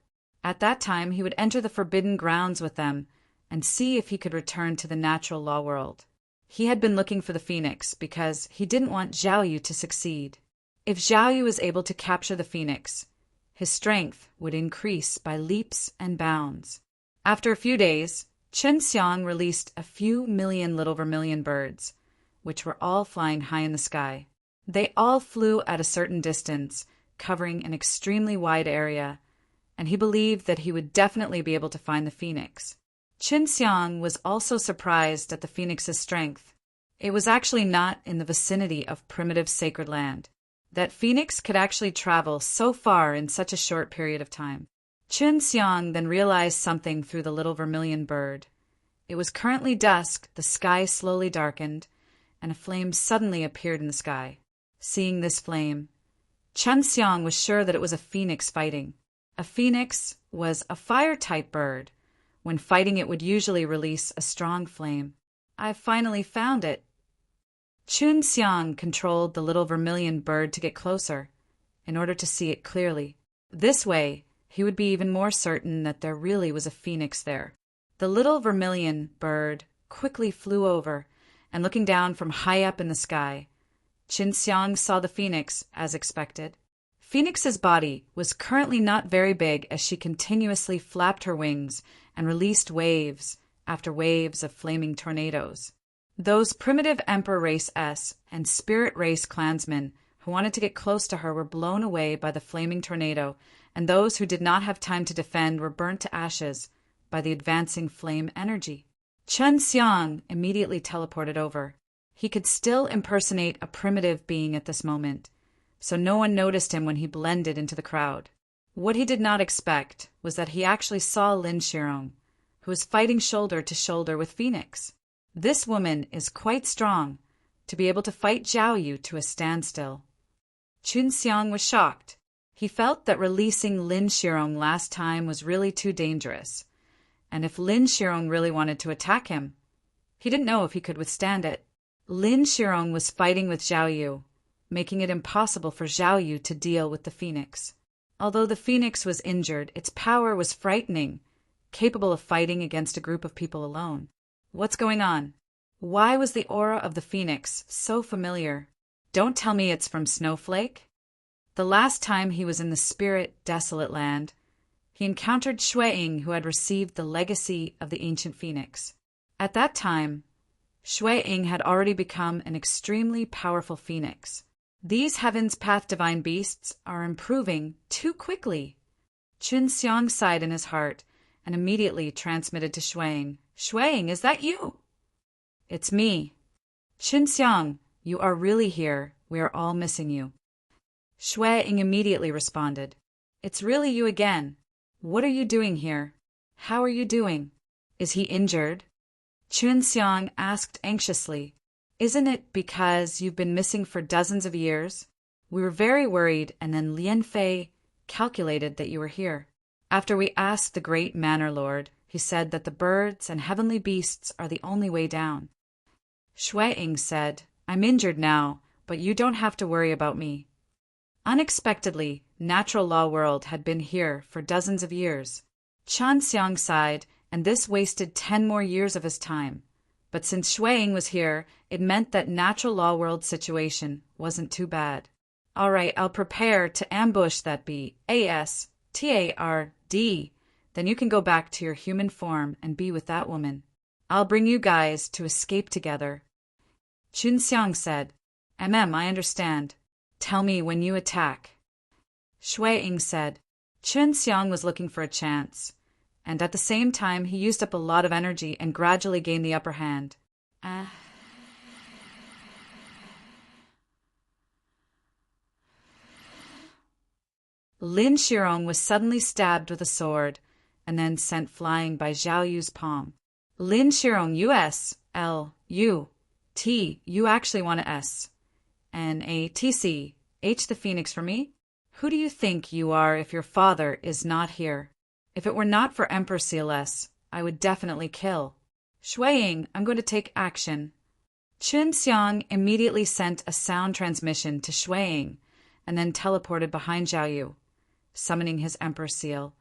At that time, he would enter the forbidden grounds with them and see if he could return to the natural law world. He had been looking for the phoenix because he didn't want Zhao Yu to succeed. If Zhao Yu was able to capture the phoenix, his strength would increase by leaps and bounds. After a few days, Chen Xiang released a few million little vermilion birds, which were all flying high in the sky. They all flew at a certain distance, covering an extremely wide area, and he believed that he would definitely be able to find the phoenix. Chen Xiang was also surprised at the phoenix's strength. It was actually not in the vicinity of primitive sacred land. That phoenix could actually travel so far in such a short period of time. Chen Xiang then realized something through the little vermilion bird. It was currently dusk, the sky slowly darkened, and a flame suddenly appeared in the sky. Seeing this flame, Chen Xiang was sure that it was a phoenix fighting. A phoenix was a fire-type bird. When fighting, it would usually release a strong flame. I finally found it. Chen Xiang controlled the little vermilion bird to get closer, in order to see it clearly. This way, he would be even more certain that there really was a phoenix there. The little vermilion bird quickly flew over, and looking down from high up in the sky, Chen Xiang saw the phoenix as expected. Phoenix's body was currently not very big as she continuously flapped her wings and released waves after waves of flaming tornadoes. Those primitive Emperor Race S and Spirit Race clansmen who wanted to get close to her were blown away by the flaming tornado, and those who did not have time to defend were burnt to ashes by the advancing flame energy. Chen Xiang immediately teleported over. He could still impersonate a primitive being at this moment, so no one noticed him when he blended into the crowd. What he did not expect was that he actually saw Lin Shirong, who was fighting shoulder to shoulder with Phoenix. This woman is quite strong to be able to fight Zhao Yu to a standstill. Chen Xiang was shocked. He felt that releasing Lin Shirong last time was really too dangerous, and if Lin Shirong really wanted to attack him, he didn't know if he could withstand it. Lin Shirong was fighting with Zhao Yu, making it impossible for Zhao Yu to deal with the phoenix. Although the phoenix was injured, its power was frightening, capable of fighting against a group of people alone. What's going on? Why was the aura of the phoenix so familiar? Don't tell me it's from Snowflake. The last time he was in the spirit desolate land, he encountered Shui Ying, who had received the legacy of the ancient phoenix. At that time, Shui Ying had already become an extremely powerful phoenix. These Heaven's Path divine beasts are improving too quickly. Chen Xiang sighed in his heart and immediately transmitted to Shui Ying, Shuang, is that you? It's me. Qinxiang, you are really here. We are all missing you. Shuang immediately responded. It's really you again. What are you doing here? How are you doing? Is he injured? Qinxiang asked anxiously. Isn't it because you've been missing for dozens of years? We were very worried, and then Lian Fei calculated that you were here. After we asked the great Manor Lord, he said that the birds and heavenly beasts are the only way down. Shuang said, I'm injured now, but you don't have to worry about me. Unexpectedly, Natural Law World had been here for dozens of years. Qinxiang sighed, and this wasted 10 more years of his time. But since Shuang was here, it meant that Natural Law World situation wasn't too bad. All right, I'll prepare to ambush that bastard. Then you can go back to your human form and be with that woman. I'll bring you guys to escape together. Qinxiang said, I understand. Tell me when you attack. Shuang said, Qinxiang was looking for a chance, and at the same time he used up a lot of energy and gradually gained the upper hand. Lin Shirong was suddenly stabbed with a sword, and then sent flying by Zhao Yu's palm. Lin Shirong, U-S-L-U-T, you actually want to S-N-A-T-C, H the Phoenix for me? Who do you think you are if your father is not here? If it were not for Emperor CLS, I would definitely kill. Shuang, I'm going to take action. Qinxiang immediately sent a sound transmission to Shuang, and then teleported behind Zhao Yu, summoning his Emperor Seal.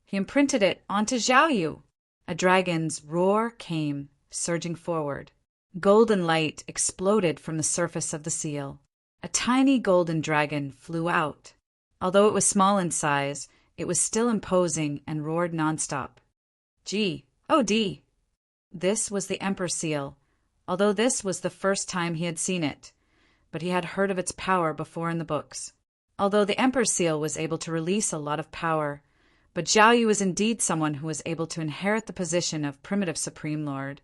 He imprinted it onto Zhao Yu. A dragon's roar came, surging forward. Golden light exploded from the surface of the seal. A tiny golden dragon flew out. Although it was small in size, it was still imposing and roared nonstop. G-O-D. This was the Emperor Seal, although this was the first time he had seen it, but he had heard of its power before in the books. Although the Emperor Seal was able to release a lot of power, but Zhao Yu was indeed someone who was able to inherit the position of primitive Supreme Lord,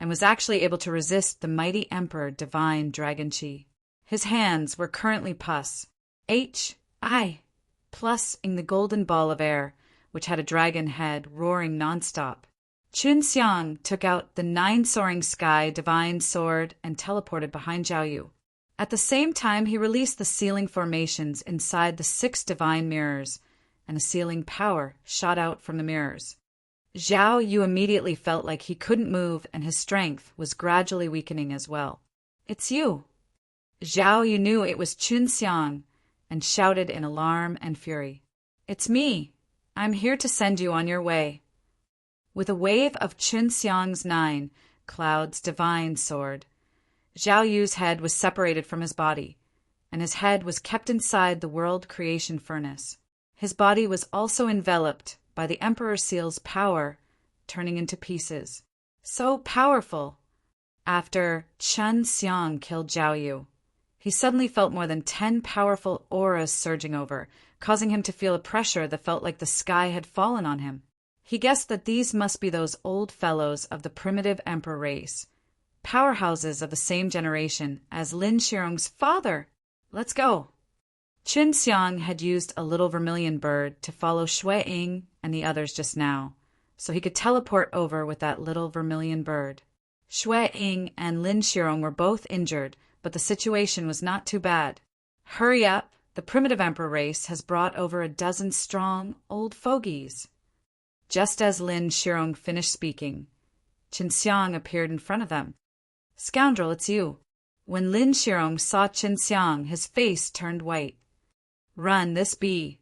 and was actually able to resist the mighty Emperor Divine Dragon Chi. His hands were currently pus, H-I, plus-ing the golden ball of air, which had a dragon head roaring nonstop. Qinxiang took out the 9-soaring sky divine sword and teleported behind Zhao Yu. At the same time, he released the sealing formations inside the 6 divine mirrors, and a sealing power shot out from the mirrors. Zhao Yu immediately felt like he couldn't move, and his strength was gradually weakening as well. It's you. Zhao Yu knew it was Qinxiang, and shouted in alarm and fury. It's me. I'm here to send you on your way. With a wave of Qinxiang's 9 clouds divine sword, Zhao Yu's head was separated from his body, and his head was kept inside the world creation furnace. His body was also enveloped by the Emperor Seal's power, turning into pieces. So powerful! After Qinxiang killed Zhao Yu, he suddenly felt more than 10 powerful auras surging over, causing him to feel a pressure that felt like the sky had fallen on him. He guessed that these must be those old fellows of the primitive emperor race, powerhouses of the same generation as Lin Shirong's father. Let's go. Qinxiang had used a little vermilion bird to follow Shuang and the others just now, so he could teleport over with that little vermilion bird. Shuang and Lin Shirong were both injured, but the situation was not too bad. Hurry up, the primitive emperor race has brought over a dozen strong old fogies. Just as Lin Shirong finished speaking, Qinxiang appeared in front of them. Scoundrel, it's you. When Lin Shirong saw Qinxiang, his face turned white. Run, this bastard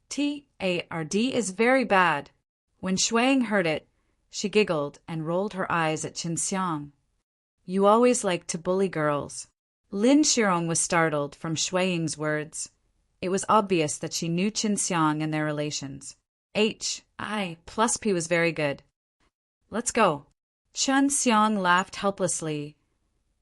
is very bad. When Shuang heard it, she giggled and rolled her eyes at Qinxiang. You always like to bully girls. Lin Shirong was startled from Shuang's words. It was obvious that she knew Qinxiang and their relations. H-I plus P was very good. Let's go. Qinxiang laughed helplessly,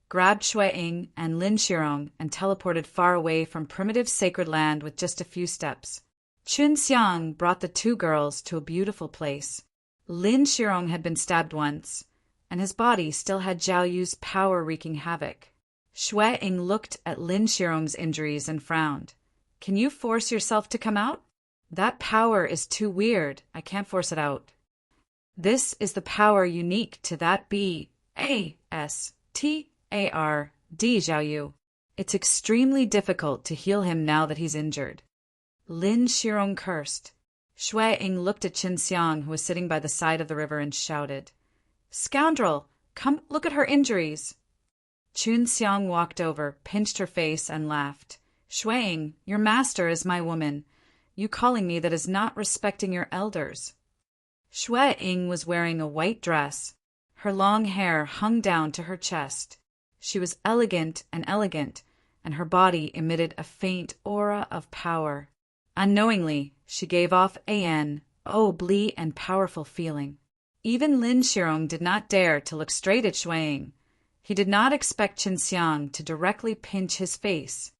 grabbed Shuang and Lin Shirong, and teleported far away from primitive sacred land with just a few steps. Qinxiang brought the 2 girls to a beautiful place. Lin Shirong had been stabbed once, and his body still had Zhao Yu's power wreaking havoc. Shui Ying looked at Lin Shirong's injuries and frowned. Can you force yourself to come out? That power is too weird. I can't force it out. This is the power unique to that B-A-S-T-A-R-D Zhao Yu. It's extremely difficult to heal him now that he's injured. Lin Shirong cursed. Shui Ying looked at Qin Xiang, who was sitting by the side of the river, and shouted, Scoundrel! Come look at her injuries! Qin Xiang walked over, pinched her face, and laughed. Shui Ying, your master is my woman. You calling me that is not respecting your elders. Shui Ying was wearing a white dress. Her long hair hung down to her chest. She was elegant, and her body emitted a faint aura of power. Unknowingly, she gave off an oblique and powerful feeling. Even Lin Shirong did not dare to look straight at Shui Ying. He did not expect Qin Xiang to directly pinch his face.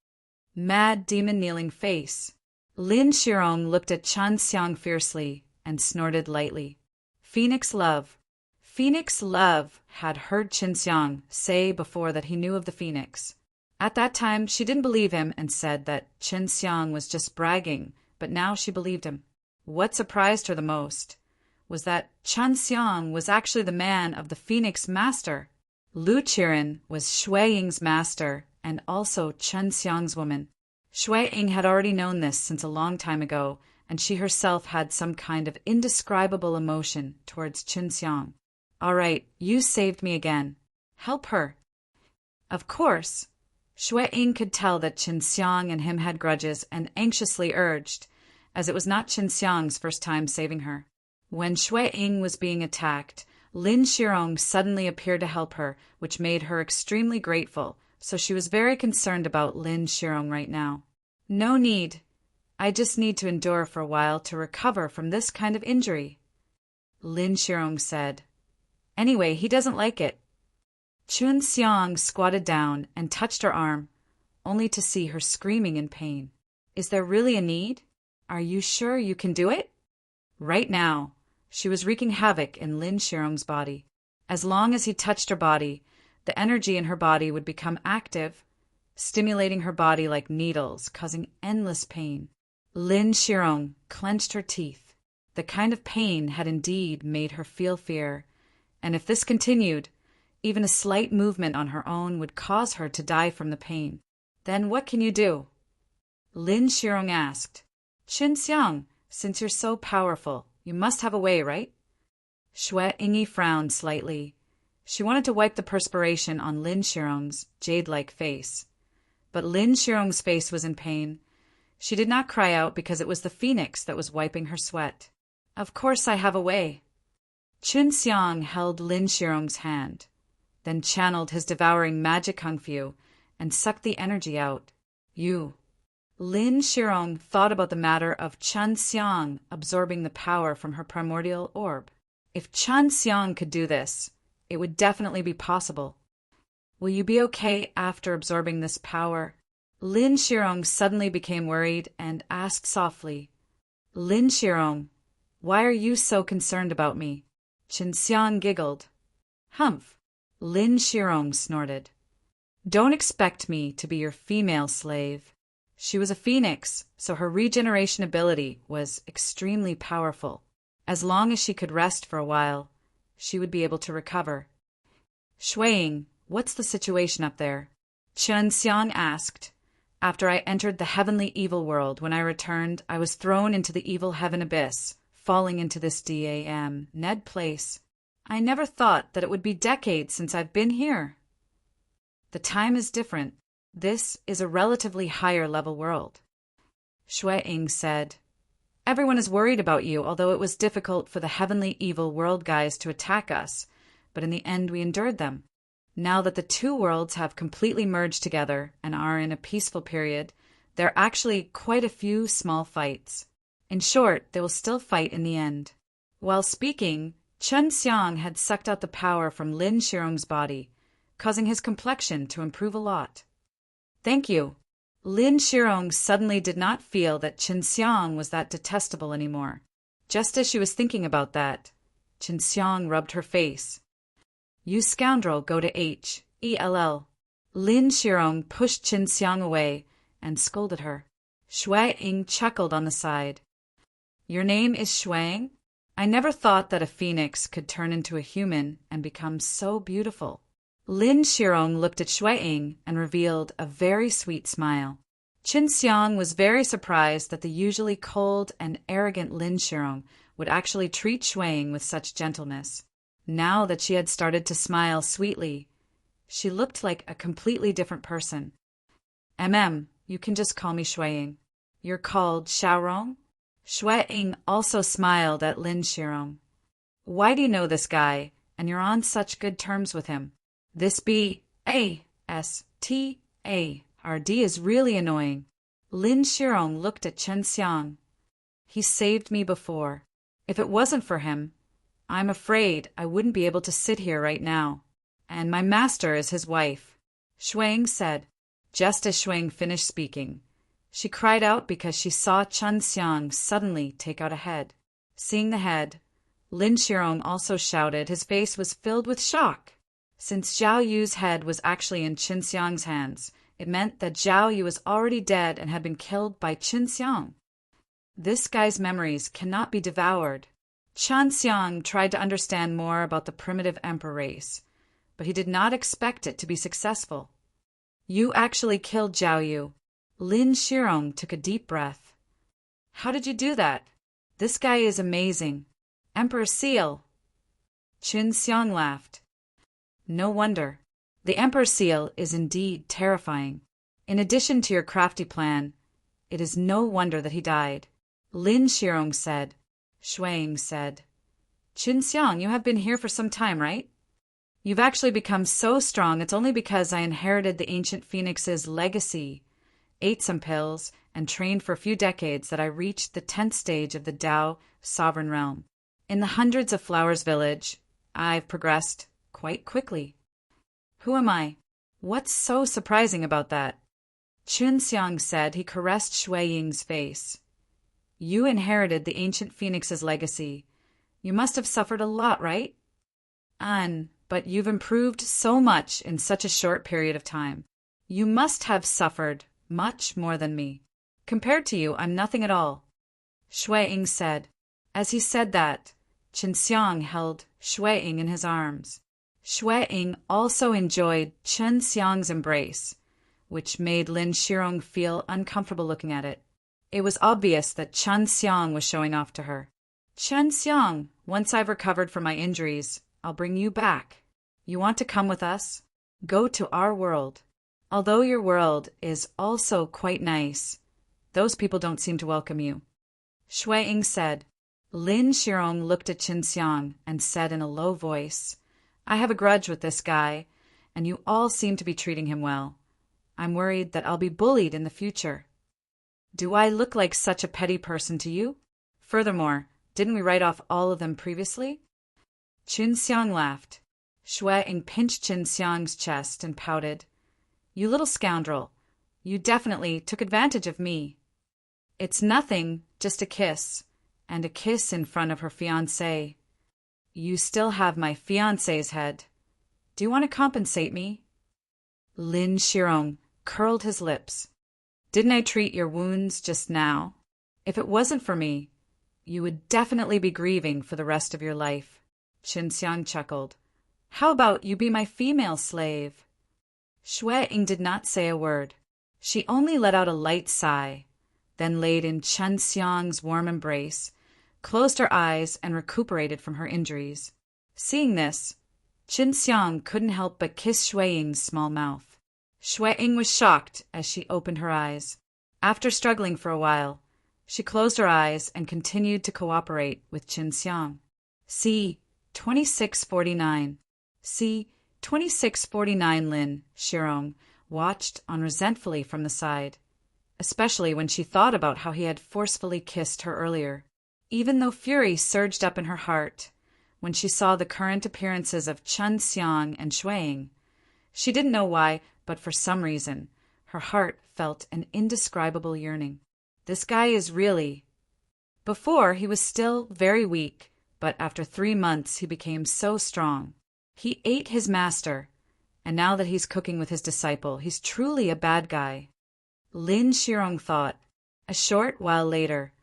Mad demon-kneeling face. Lin Shirong looked at Qin Xiang fiercely and snorted lightly. Phoenix love. Phoenix love, had heard Qin Xiang say before that he knew of the phoenix. At that time, she didn't believe him and said that Qin Xiang was just bragging, but now she believed him. What surprised her the most was that Qin Xiang was actually the man of the phoenix master. Lu Qiren was Shui Ying's master and also Qin Xiang's woman. Shui Ying had already known this since a long time ago, and she herself had some kind of indescribable emotion towards Qin Xiang. All right, you saved me again. Help her. Of course. Shui Ying could tell that Qin Xiang and him had grudges and anxiously urged, as it was not Qin Xiang's first time saving her. When Shui Ying was being attacked, Lin Shirong suddenly appeared to help her, which made her extremely grateful, so she was very concerned about Lin Shirong right now. No need. I just need to endure for a while to recover from this kind of injury. Lin Shirong said. Anyway, he doesn't like it. Qin Xiang squatted down and touched her arm, only to see her screaming in pain. Is there really a need? Are you sure you can do it? Right now. She was wreaking havoc in Lin Shirong's body. As long as he touched her body, the energy in her body would become active, stimulating her body like needles, causing endless pain. Lin Shirong clenched her teeth. The kind of pain had indeed made her feel fear, and if this continued, even a slight movement on her own would cause her to die from the pain. Then what can you do? Lin Shirong asked. Qin Xiang, since you're so powerful, you must have a way, right? Shui Ying frowned slightly. She wanted to wipe the perspiration on Lin Shirong's jade-like face. But Lin Shirong's face was in pain. She did not cry out because it was the phoenix that was wiping her sweat. Of course I have a way. Qin Xiang held Lin Shirong's hand, then channeled his devouring magic kung fu and sucked the energy out. Lin Shirong thought about the matter of Qin Xiang absorbing the power from her primordial orb. If Qin Xiang could do this, it would definitely be possible. Will you be okay after absorbing this power? Lin Shirong suddenly became worried and asked softly, Lin Shirong, why are you so concerned about me? Qin Xiang giggled. Humph. Lin Shirong snorted. Don't expect me to be your female slave. She was a phoenix, so her regeneration ability was extremely powerful. As long as she could rest for a while, she would be able to recover. Shui Ying, what's the situation up there? Qin Xiang asked. After I entered the heavenly evil world, when I returned, I was thrown into the evil heaven abyss, falling into this Ned place. I never thought that it would be decades since I've been here. The time is different. This is a relatively higher level world. Shui Ying said, Everyone is worried about you, although it was difficult for the heavenly evil world guys to attack us, but in the end we endured them. Now that the two worlds have completely merged together and are in a peaceful period, there are actually quite a few small fights. In short, they will still fight in the end. While speaking, Qin Xiang had sucked out the power from Lin Shirong's body, causing his complexion to improve a lot. Thank you. Lin Shirong suddenly did not feel that Qin Xiang was that detestable anymore. Just as she was thinking about that, Qin Xiang rubbed her face. You scoundrel, go to H.E.L.L. Lin Shirong pushed Qin Xiang away and scolded her. Shui Ying chuckled on the side. Your name is Shuang? I never thought that a phoenix could turn into a human and become so beautiful. Lin Shirong looked at Shui Ying and revealed a very sweet smile. Qin Xiang was very surprised that the usually cold and arrogant Lin Shirong would actually treat Shui Ying with such gentleness. Now that she had started to smile sweetly, she looked like a completely different person. You can just call me Shui Ying. You're called Xiaorong? Shui Ying also smiled at Lin Shirong. Why do you know this guy, and you're on such good terms with him? This B-A-S-T-A-R-D is really annoying. Lin Shirong looked at Qin Xiang. He saved me before. If it wasn't for him, I'm afraid I wouldn't be able to sit here right now. And my master is his wife, Shui Ying said. Just as Shui Ying finished speaking, she cried out because she saw Qin Xiang suddenly take out a head. Seeing the head, Lin Shirong also shouted. His face was filled with shock. Since Zhao Yu's head was actually in Qin Xiang's hands, it meant that Zhao Yu was already dead and had been killed by Qin Xiang. This guy's memories cannot be devoured. Qin Xiang tried to understand more about the primitive emperor race, but he did not expect it to be successful. You actually killed Zhao Yu. Lin Shirong took a deep breath. How did you do that? This guy is amazing. Emperor Seal. Qin Xiang laughed. No wonder. The Emperor Seal is indeed terrifying. In addition to your crafty plan, it is no wonder that he died. Lin Shirong said. Shui Ying said. Qin Xiang, you have been here for some time, right? You've actually become so strong, it's only because I inherited the ancient phoenix's legacy, ate some pills, and trained for a few decades that I reached the 10th stage of the Tao sovereign realm. In the hundreds of flowers village, I've progressed quite quickly. Who am I? What's so surprising about that? Qin Xiang said. He caressed Shui Ying's face. You inherited the ancient phoenix's legacy. You must have suffered a lot, right? But you've improved so much in such a short period of time. You must have suffered much more than me. Compared to you, I'm nothing at all, Shui Ying said. As he said that, Qin Xiang held Shui Ying in his arms. Shui Ying also enjoyed Qin Xiang's embrace, which made Lin Shirong feel uncomfortable looking at it. It was obvious that Qin Xiang was showing off to her. Qin Xiang, once I've recovered from my injuries, I'll bring you back. You want to come with us? Go to our world. Although your world is also quite nice, those people don't seem to welcome you, Shui Ying said. Lin Shirong looked at Qin Xiang and said in a low voice, I have a grudge with this guy, and you all seem to be treating him well. I'm worried that I'll be bullied in the future. Do I look like such a petty person to you? Furthermore, didn't we write off all of them previously? Qin Xiang laughed. Shui Ying pinched Qin Xiang's chest and pouted. You little scoundrel. You definitely took advantage of me. It's nothing, just a kiss. And a kiss in front of her fiancé. You still have my fiancé's head. Do you want to compensate me? Lin Shirong curled his lips. Didn't I treat your wounds just now? If it wasn't for me, you would definitely be grieving for the rest of your life. Qin Xiang chuckled. How about you be my female slave? Shui Ying did not say a word. She only let out a light sigh, then laid in Qin Xiang's warm embrace, closed her eyes, and recuperated from her injuries. Seeing this, Qin Xiang couldn't help but kiss Shui Ying's small mouth. Shui Ying was shocked as she opened her eyes. After struggling for a while, she closed her eyes and continued to cooperate with Qin Xiang. C. 2649. C. 2649. Lin Shirong watched on resentfully from the side, especially when she thought about how he had forcefully kissed her earlier. Even though fury surged up in her heart when she saw the current appearances of Qin Xiang and Shui Ying, she didn't know why, but for some reason, her heart felt an indescribable yearning. This guy is really... Before, he was still very weak, but after 3 months he became so strong. He ate his master, and now that he's cooking with his disciple, he's truly a bad guy. Lin Shirong thought. A short while later,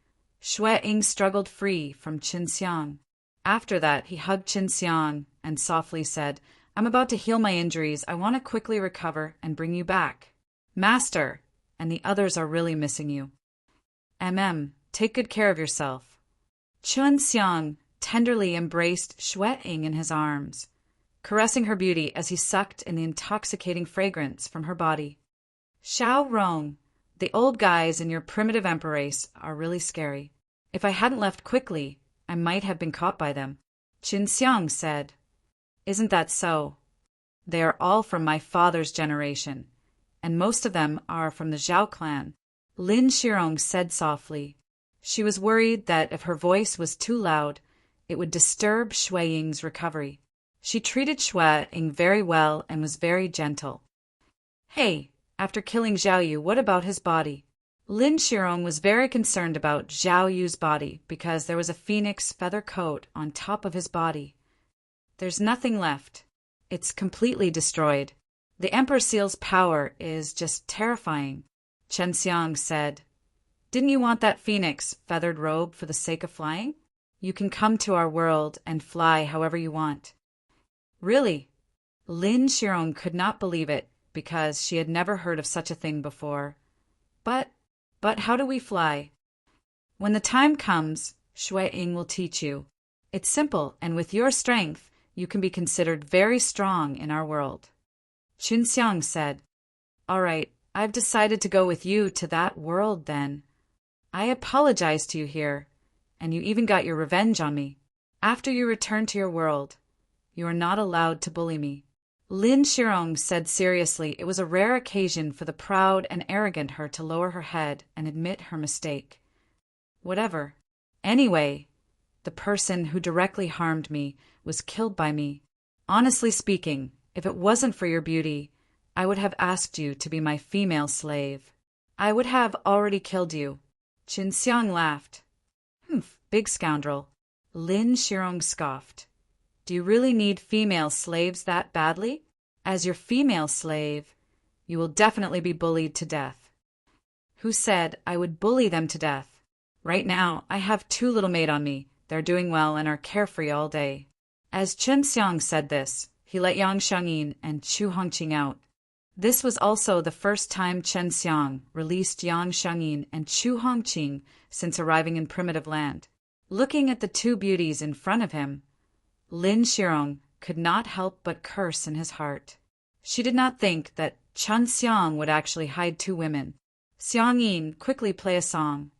Xue Ying struggled free from Qin Xiang. After that, he hugged Qin Xiang and softly said, "I'm about to heal my injuries. I want to quickly recover and bring you back. Master, and the others are really missing you. Take good care of yourself." Qin Xiang tenderly embraced Xue Ying in his arms, caressing her beauty as he sucked in the intoxicating fragrance from her body. "Xiao Rong, the old guys in your primitive emperor race are really scary. If I hadn't left quickly, I might have been caught by them," Qin Xiang said. "Isn't that so? They are all from my father's generation, and most of them are from the Zhao clan," Lin Shirong said softly. She was worried that if her voice was too loud, it would disturb Xue Ying's recovery. She treated Xue Ying very well and was very gentle. "Hey, after killing Zhao Yu, what about his body?" Lin Shirong was very concerned about Zhao Yu's body because there was a phoenix feather coat on top of his body. "There's nothing left. It's completely destroyed. The Emperor Seal's power is just terrifying," Chen Xiang said. "Didn't you want that phoenix feathered robe for the sake of flying? You can come to our world and fly however you want." "Really?" Lin Shirong could not believe it because she had never heard of such a thing before. But how do we fly?" "When the time comes, Xue Ying will teach you. It's simple, and with your strength, you can be considered very strong in our world," Qin Xiang said. "All right, I've decided to go with you to that world then. I apologize to you here, and you even got your revenge on me. After you return to your world, you are not allowed to bully me." Lin Shirong said seriously it was a rare occasion for the proud and arrogant her to lower her head and admit her mistake. "Whatever. Anyway, the person who directly harmed me was killed by me. Honestly speaking, if it wasn't for your beauty, I would have asked you to be my female slave. I would have already killed you." Qin Xiang laughed. "Humph, big scoundrel." Lin Shirong scoffed. "Do you really need female slaves that badly? As your female slave, you will definitely be bullied to death." "Who said I would bully them to death? Right now, I have 2 little maids on me. They're doing well and are carefree all day." As Chen Xiang said this, he let Yang Xiangyin and Chu Hongqing out. This was also the first time Chen Xiang released Yang Xiangyin and Chu Hongqing since arriving in primitive land. Looking at the 2 beauties in front of him, Lin Shirong could not help but curse in his heart. She did not think that Chen Xiang would actually hide 2 women. "Xiangyin, quickly play a song."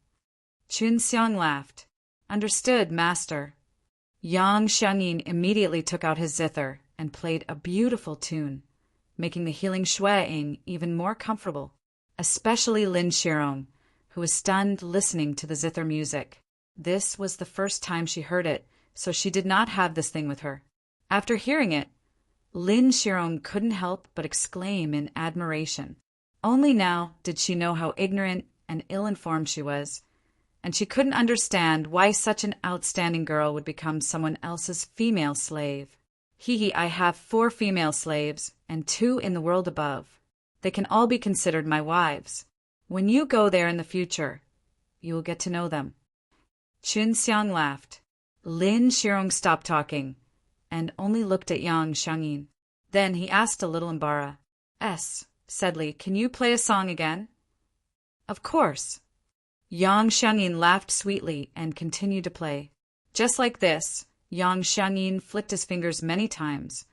Qin Xiang laughed. "Understood, master." Yang Xiangyin immediately took out his zither and played a beautiful tune, making the healing Xue Ying even more comfortable, especially Lin Shirong, who was stunned listening to the zither music. This was the first time she heard it, so she did not have this thing with her. After hearing it, Lin Shirong couldn't help but exclaim in admiration. Only now did she know how ignorant and ill-informed she was, and she couldn't understand why such an outstanding girl would become someone else's female slave. I have 4 female slaves and 2 in the world above. They can all be considered my wives. When you go there in the future, you will get to know them." Qin Xiang laughed. Lin Shirong stopped talking and only looked at Yang Xiangyin. Then he asked a little embarrassed, "Sedley, can you play a song again?" "Of course." Yang Xiangyin laughed sweetly and continued to play. Just like this, Yang Xiangyin flicked his fingers many times,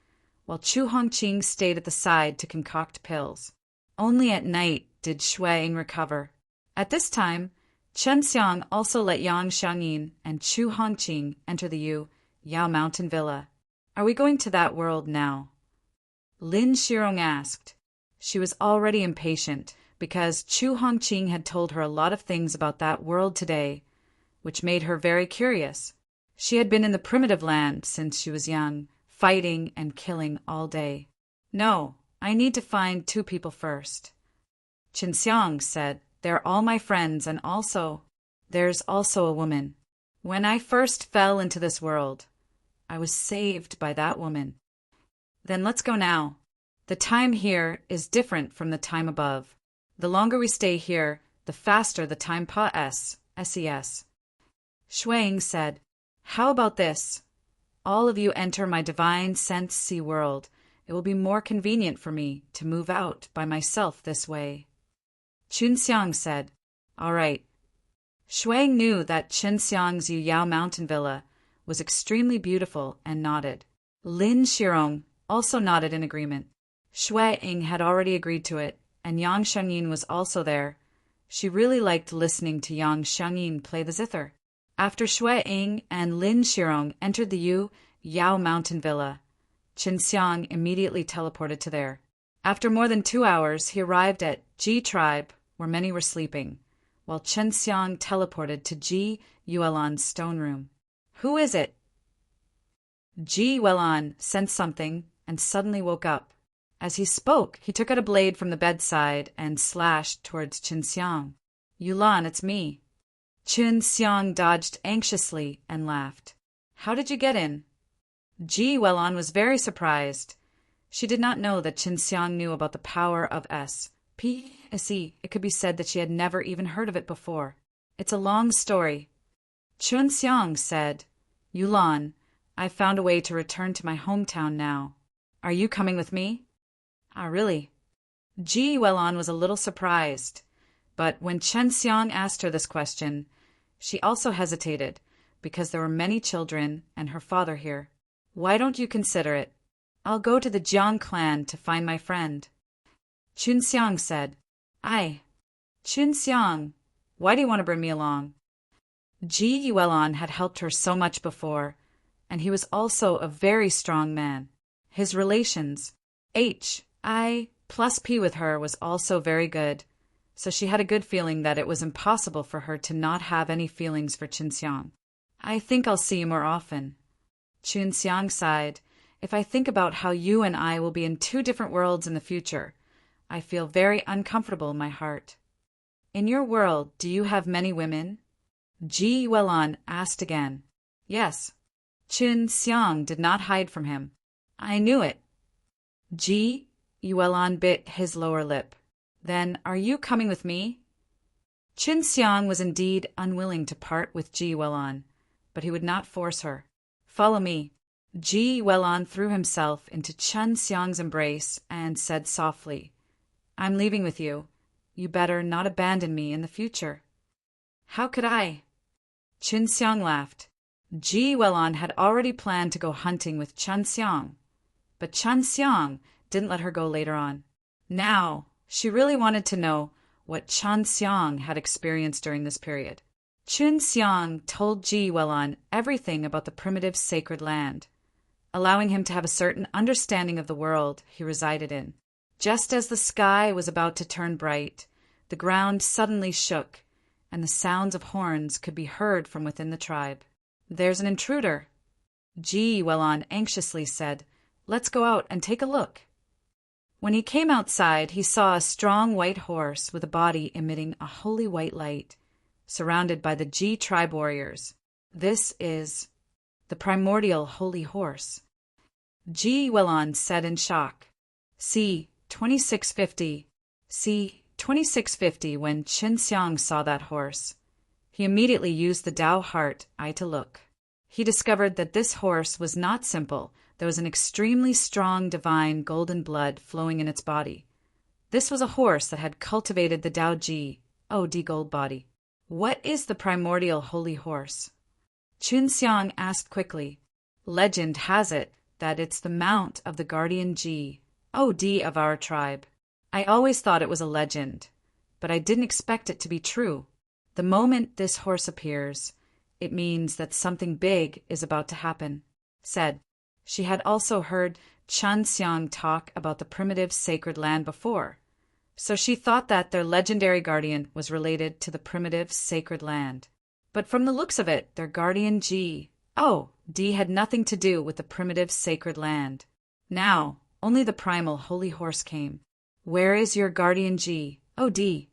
while Chu Hongqing stayed at the side to concoct pills. Only at night did Xue Ying recover. At this time, Chen Xiang also let Yang Xiangyin and Chu Hongqing enter the Yao Mountain Villa. "Are we going to that world now?" Lin Shirong asked. She was already impatient because Chu Hongqing had told her a lot of things about that world today, which made her very curious. She had been in the primitive land since she was young, fighting and killing all day. "No, I need to find 2 people first." Qin Xiang said, "They're all my friends, and there's also a woman." When I first fell into this world, I was saved by that woman. Then let's go now. The time here is different from the time above. The longer we stay here, the faster the time ses. Shuang said, "How about this? All of you enter my divine sense sea world. It will be more convenient for me to move out by myself this way." Chunxiang said, "All right." Shuang knew that Chenxiang's Yuyao mountain villa was extremely beautiful and nodded. Lin Shirong also nodded in agreement. Shuang had already agreed to it, and Yang Xiangyin was also there. She really liked listening to Yang Xiangyin play the zither. After Shuang and Lin Shirong entered the Yao mountain villa, Chenxiang immediately teleported to there. After more than 2 hours, he arrived at Ji tribe, where many were sleeping, while Chenxiang teleported to Ji Yuelan's stone room. "Who is it?" Ji Yuelan sensed something and suddenly woke up. As he spoke, he took out a blade from the bedside and slashed towards Chenxiang. "Yulan, it's me." Chenxiang dodged anxiously and laughed. "How did you get in?" Ji Yuelan was very surprised. She did not know that Chenxiang knew about the power of SPSE. It could be said that she had never even heard of it before. "It's a long story." Chenxiang said, "Yulan, I've found a way to return to my hometown now. Are you coming with me?" "Ah, really?" Ji Yuelan was a little surprised, but when Chenxiang asked her this question, she also hesitated because there were many children and her father here. "Why don't you consider it? I'll go to the Jiang clan to find my friend." Chunxiang said, "Aye." "Chunxiang, why do you want to bring me along?" Ji Yuelan had helped her so much before, and he was also a very strong man. His relations, HI+P with her, was also very good, so she had a good feeling that it was impossible for her to not have any feelings for Chenxiang. "I think I'll see you more often." Chunxiang sighed. "If I think about how you and I will be in 2 different worlds in the future, I feel very uncomfortable in my heart." "In your world, do you have many women?" Ji Yuelan asked again. "Yes." Chunxiang did not hide from him. "I knew it." Ji Yuelan bit his lower lip. "Then are you coming with me?" Chunxiang was indeed unwilling to part with Ji Yuelan, but he would not force her. "Follow me." Ji Yuelan threw himself into Chunxiang's embrace and said softly, "I'm leaving with you. You better not abandon me in the future." "How could I?" Chunxiang laughed. Ji Yuelan had already planned to go hunting with Chunxiang, but Chunxiang didn't let her go later on. Now, she really wanted to know what Chunxiang had experienced during this period. Chunxiang told Ji Yuelan everything about the primitive sacred land, allowing him to have a certain understanding of the world he resided in. Just as the sky was about to turn bright, the ground suddenly shook, and the sounds of horns could be heard from within the tribe. "There's an intruder," Ji Yuelan anxiously said. "Let's go out and take a look." When he came outside, he saw a strong white horse with a body emitting a holy white light, surrounded by the Ji tribe warriors. "This is the primordial holy horse." Ji Yuelan said in shock. C. 2650. C. 2650. When Chenxiang saw that horse, he immediately used the Tao heart eye to look. He discovered that this horse was not simple. There was an extremely strong divine golden blood flowing in its body. This was a horse that had cultivated the Tao Ji, OD gold body. "What is the primordial holy horse?" Chunxiang asked quickly. "Legend has it that it's the mount of the guardian Ji, OD of our tribe. I always thought it was a legend, but I didn't expect it to be true. The moment this horse appears, it means that something big is about to happen," said. She had also heard Chunxiang talk about the primitive sacred land before, so she thought that their legendary guardian was related to the primitive sacred land. But from the looks of it, their guardian Ji, D had nothing to do with the primitive sacred land. Now, only the primal holy horse came. "Where is your guardian Ji, D?"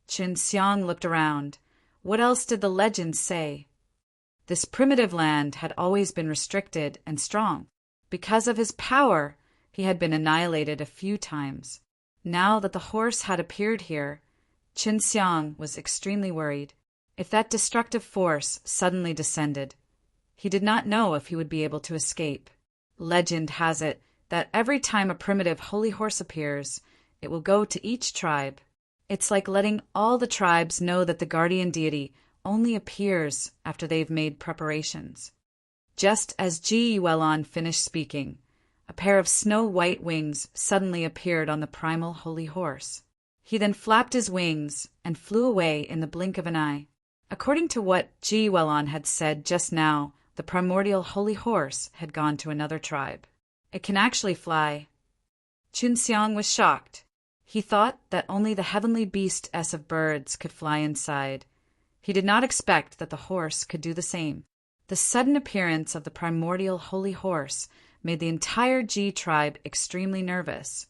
Chenxiang looked around. What else did the legends say? This primitive land had always been restricted and strong. Because of his power, he had been annihilated a few times. Now that the horse had appeared here, Qin Xiang was extremely worried. If that destructive force suddenly descended, he did not know if he would be able to escape. Legend has it that every time a primitive holy horse appears, it will go to each tribe. It's like letting all the tribes know that the guardian deity only appears after they've made preparations. Just as Ji Yuelon finished speaking, a pair of snow-white wings suddenly appeared on the primal holy horse. He then flapped his wings and flew away in the blink of an eye. According to what Ji Yuelon had said just now, the primordial holy horse had gone to another tribe. It can actually fly. Qin Xiang was shocked. He thought that only the heavenly beasts of birds could fly inside. He did not expect that the horse could do the same. The sudden appearance of the primordial holy horse made the entire Ji tribe extremely nervous,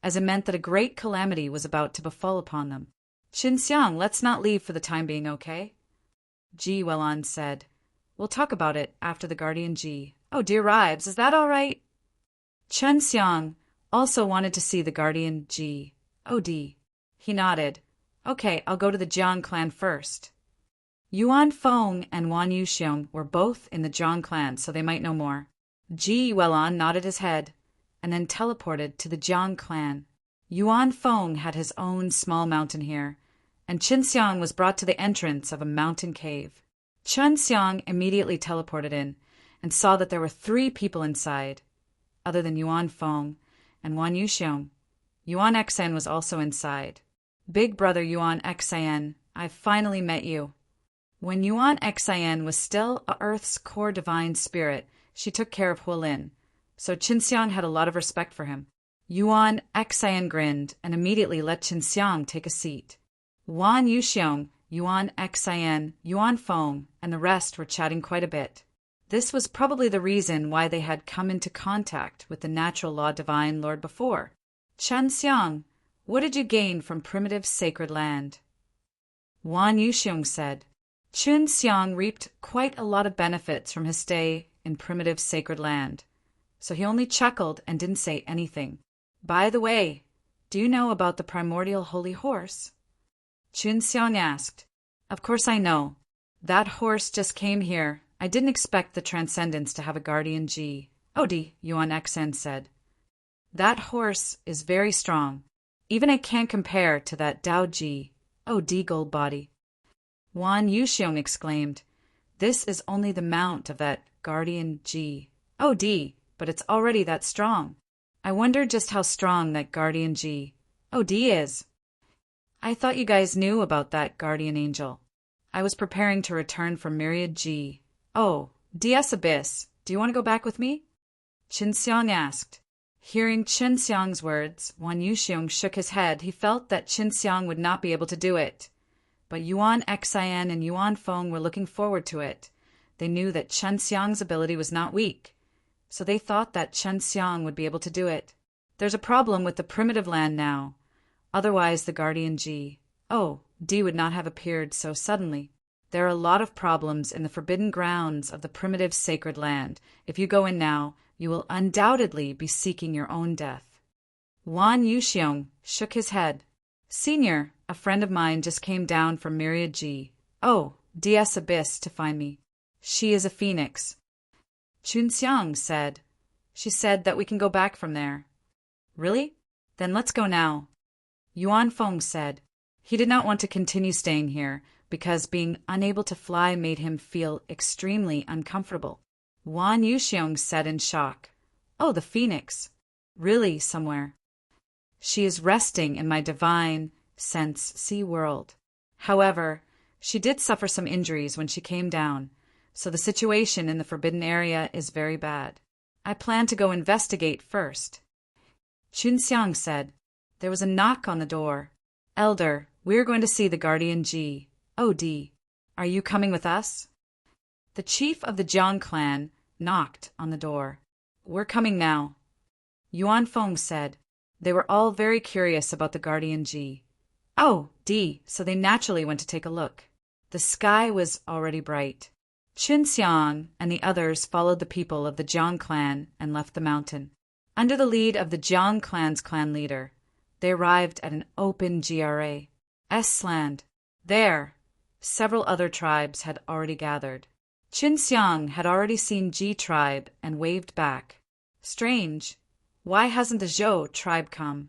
as it meant that a great calamity was about to befall upon them. Qin Xiang, let's not leave for the time being, okay? Ji Yuelon said. We'll talk about it after the guardian Ji. Oh, dear Ribes, is that all right? Qin Xiang also wanted to see the guardian Ji. Oh, D. He nodded. Okay, I'll go to the Jiang clan first. Yuan Feng and Wan Yuxiong were both in the Jiang clan, so they might know more. Ji Yuelon nodded his head, and then teleported to the Jiang clan. Yuan Feng had his own small mountain here, and Qin Xiang was brought to the entrance of a mountain cave. Qin Xiang immediately teleported in, and saw that there were 3 people inside, other than Yuan Feng and Wan Yuxiong. Yuan Xen was also inside. Big brother Yuan Xen, I've finally met you. When Yuan Xen was still Earth's core divine spirit, she took care of Huolin, so Qin Xiang had a lot of respect for him. Yuan Xen grinned and immediately let Qin Xiang take a seat. Wan Yuxiong, Yuan Xen, Yuan Feng, and the rest were chatting quite a bit. This was probably the reason why they had come into contact with the natural law divine lord before. Qin Xiang, what did you gain from primitive sacred land? Wan Yuxiong said. Qin Xiang reaped quite a lot of benefits from his stay in primitive sacred land, so he only chuckled and didn't say anything. By the way, do you know about the primordial holy horse? Qin Xiang asked. Of course I know. That horse just came here. I didn't expect the Transcendence to have a guardian Ji. Oh, D, Yuan Xen said. That horse is very strong. Even I can't compare to that Dao Ji. Oh, D, gold body. Wan Yuxiong exclaimed. This is only the mount of that guardian Ji. Oh, D, but it's already that strong. I wonder just how strong that guardian Ji. Oh, D is. I thought you guys knew about that guardian angel. I was preparing to return from Myriad Ji. Oh, DS Abyss, do you want to go back with me? Qin Xiang asked. Hearing Qin Xiang's words, Wan Yuxiong shook his head. He felt that Qin Xiang would not be able to do it. But Yuan Xen and Yuan Feng were looking forward to it. They knew that Qin Xiang's ability was not weak, so they thought that Qin Xiang would be able to do it. There's a problem with the primitive land now. Otherwise, the guardian Ji, oh, D would not have appeared so suddenly. There are a lot of problems in the forbidden grounds of the primitive sacred land. If you go in now, you will undoubtedly be seeking your own death. Wan Yuxiong shook his head. Senior, a friend of mine just came down from Myriad Ji. Oh, DS Abyss to find me. She is a phoenix. Qin Xiang said. She said that we can go back from there. Really? Then let's go now. Yuan Feng said. He did not want to continue staying here because being unable to fly made him feel extremely uncomfortable. Wan Yuxiong said in shock. Oh, the phoenix. Really, somewhere. She is resting in my divine sense sea world. However, she did suffer some injuries when she came down, so the situation in the forbidden area is very bad. I plan to go investigate first. Qin Xiang said. There was a knock on the door. Elder, we're going to see the guardian Ji. Oh, D. Are you coming with us? The chief of the Jiang clan knocked on the door. We're coming now. Yuan Feng said. They were all very curious about the guardian Ji. Oh, D, so they naturally went to take a look. The sky was already bright. Qin Xiang and the others followed the people of the Jiang clan and left the mountain. Under the lead of the Jiang clan's clan leader, they arrived at an open GRA's land. There, several other tribes had already gathered. Qin Xiang had already seen Ji tribe and waved back. Strange, why hasn't the Zhou tribe come?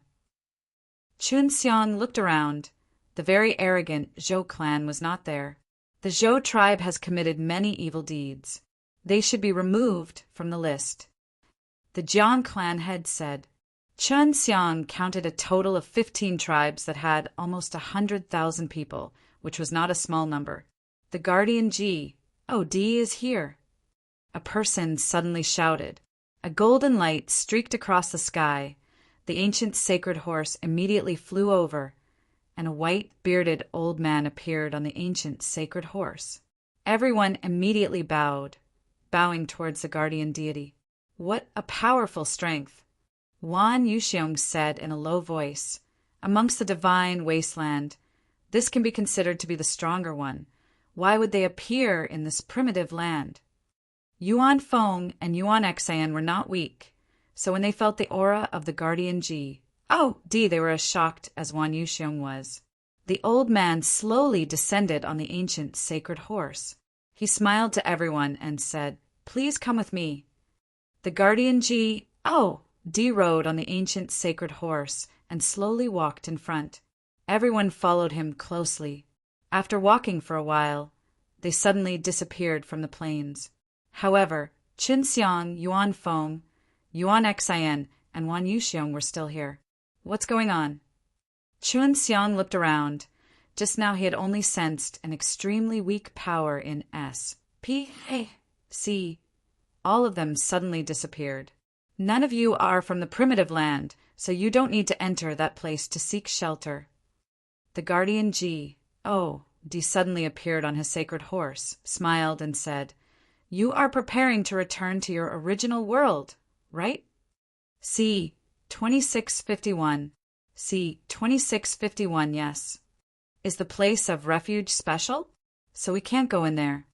Qin Xiang looked around. The very arrogant Zhou clan was not there. The Zhou tribe has committed many evil deeds. They should be removed from the list. The Jiang clan head said. Qin Xiang counted a total of 15 tribes that had almost 100,000 people, which was not a small number. The guardian Ji, D is here. A person suddenly shouted. A golden light streaked across the sky. The ancient sacred horse immediately flew over, and a white, bearded old man appeared on the ancient sacred horse. Everyone immediately bowed, bowing towards the guardian deity. What a powerful strength! Wan Yuxiong said in a low voice, amongst the divine wasteland, this can be considered to be the stronger one. Why would they appear in this primitive land? Yuan Feng and Yuan Xian were not weak, so when they felt the aura of the guardian Ji, they were as shocked as Wan Yuxiong was. The old man slowly descended on the ancient sacred horse. He smiled to everyone and said, "Please come with me." The guardian Ji, rode on the ancient sacred horse and slowly walked in front. Everyone followed him closely. After walking for a while, they suddenly disappeared from the plains. However, Qin Xiang, Yuan Feng, Yuan Xian, and Wan Yuxiong were still here. What's going on? Qin Xiang looked around. Just now he had only sensed an extremely weak power in C. All of them suddenly disappeared. None of you are from the primitive land, so you don't need to enter that place to seek shelter. The guardian Ji, suddenly appeared on his sacred horse, smiled, and said, "You are preparing to return to your original world, right?" C. 2651. C. 2651, yes. Is the place of refuge special? So we can't go in there.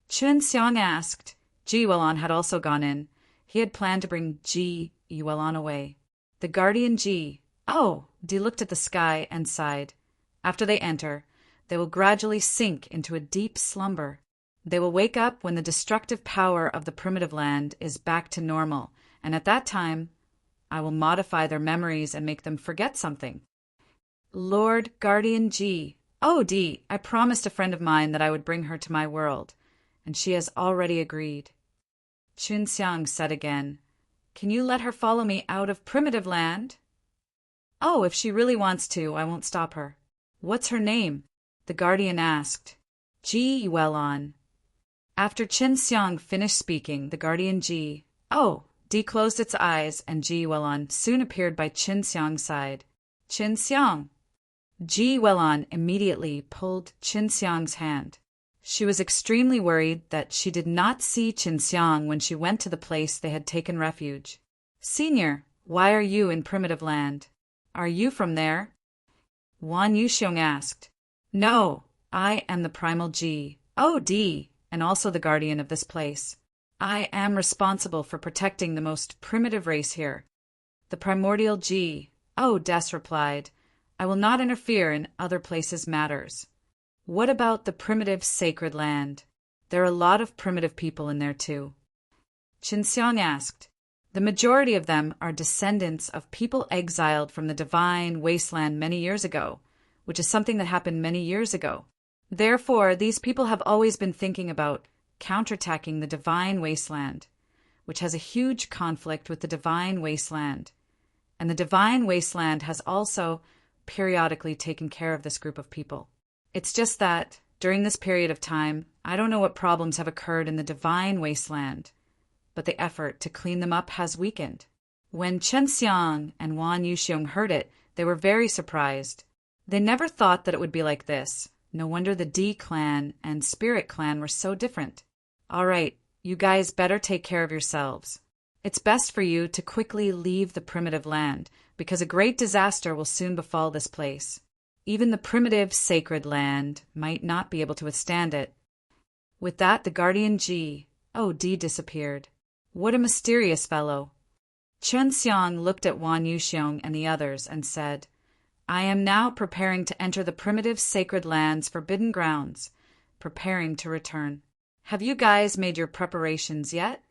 Qin Xiang asked. Ji Yuelan had also gone in. He had planned to bring Ji Yuelan away. The guardian Ji, looked at the sky and sighed. After they enter, they will gradually sink into a deep slumber. They will wake up when the destructive power of the primitive land is back to normal, and at that time, I will modify their memories and make them forget something. Lord Guardian Ji, I promised a friend of mine that I would bring her to my world, and she has already agreed. Qin Xiang said again, "Can you let her follow me out of primitive land?" If she really wants to, I won't stop her. What's her name? The guardian asked. Ji Yuelan. After Qin Xiang finished speaking, the guardian Ji, closed its eyes, and Ji Yuelan soon appeared by Qin Xiang's side. Qin Xiang. Ji Yuelan immediately pulled Qin Xiang's hand. She was extremely worried that she did not see Qin Xiang when she went to the place they had taken refuge. "Senior, why are you in primitive land? Are you from there?" Wan Yuxiong asked. "No, I am the primal Ji, and also the guardian of this place. I am responsible for protecting the most primitive race here." The primordial Ji, Des replied, "I will not interfere in other places' matters." What about the primitive sacred land? There are a lot of primitive people in there too. Qin Xiang asked. The majority of them are descendants of people exiled from the divine wasteland many years ago, which is something that happened many years ago. Therefore, these people have always been thinking about counterattacking the divine wasteland, which has a huge conflict with the divine wasteland. And the divine wasteland has also periodically taken care of this group of people. It's just that, during this period of time, I don't know what problems have occurred in the divine wasteland, but the effort to clean them up has weakened. When Qin Xiang and Wan Yuxiong heard it, they were very surprised. They never thought that it would be like this. No wonder the D clan and Spirit clan were so different. All right, you guys better take care of yourselves. It's best for you to quickly leave the primitive land, because a great disaster will soon befall this place. Even the primitive sacred land might not be able to withstand it. With that, the guardian D disappeared. What a mysterious fellow. Chen Xiang looked at Wan Yuxiong and the others and said, I am now preparing to enter the primitive sacred land's forbidden grounds, preparing to return. Have you guys made your preparations yet?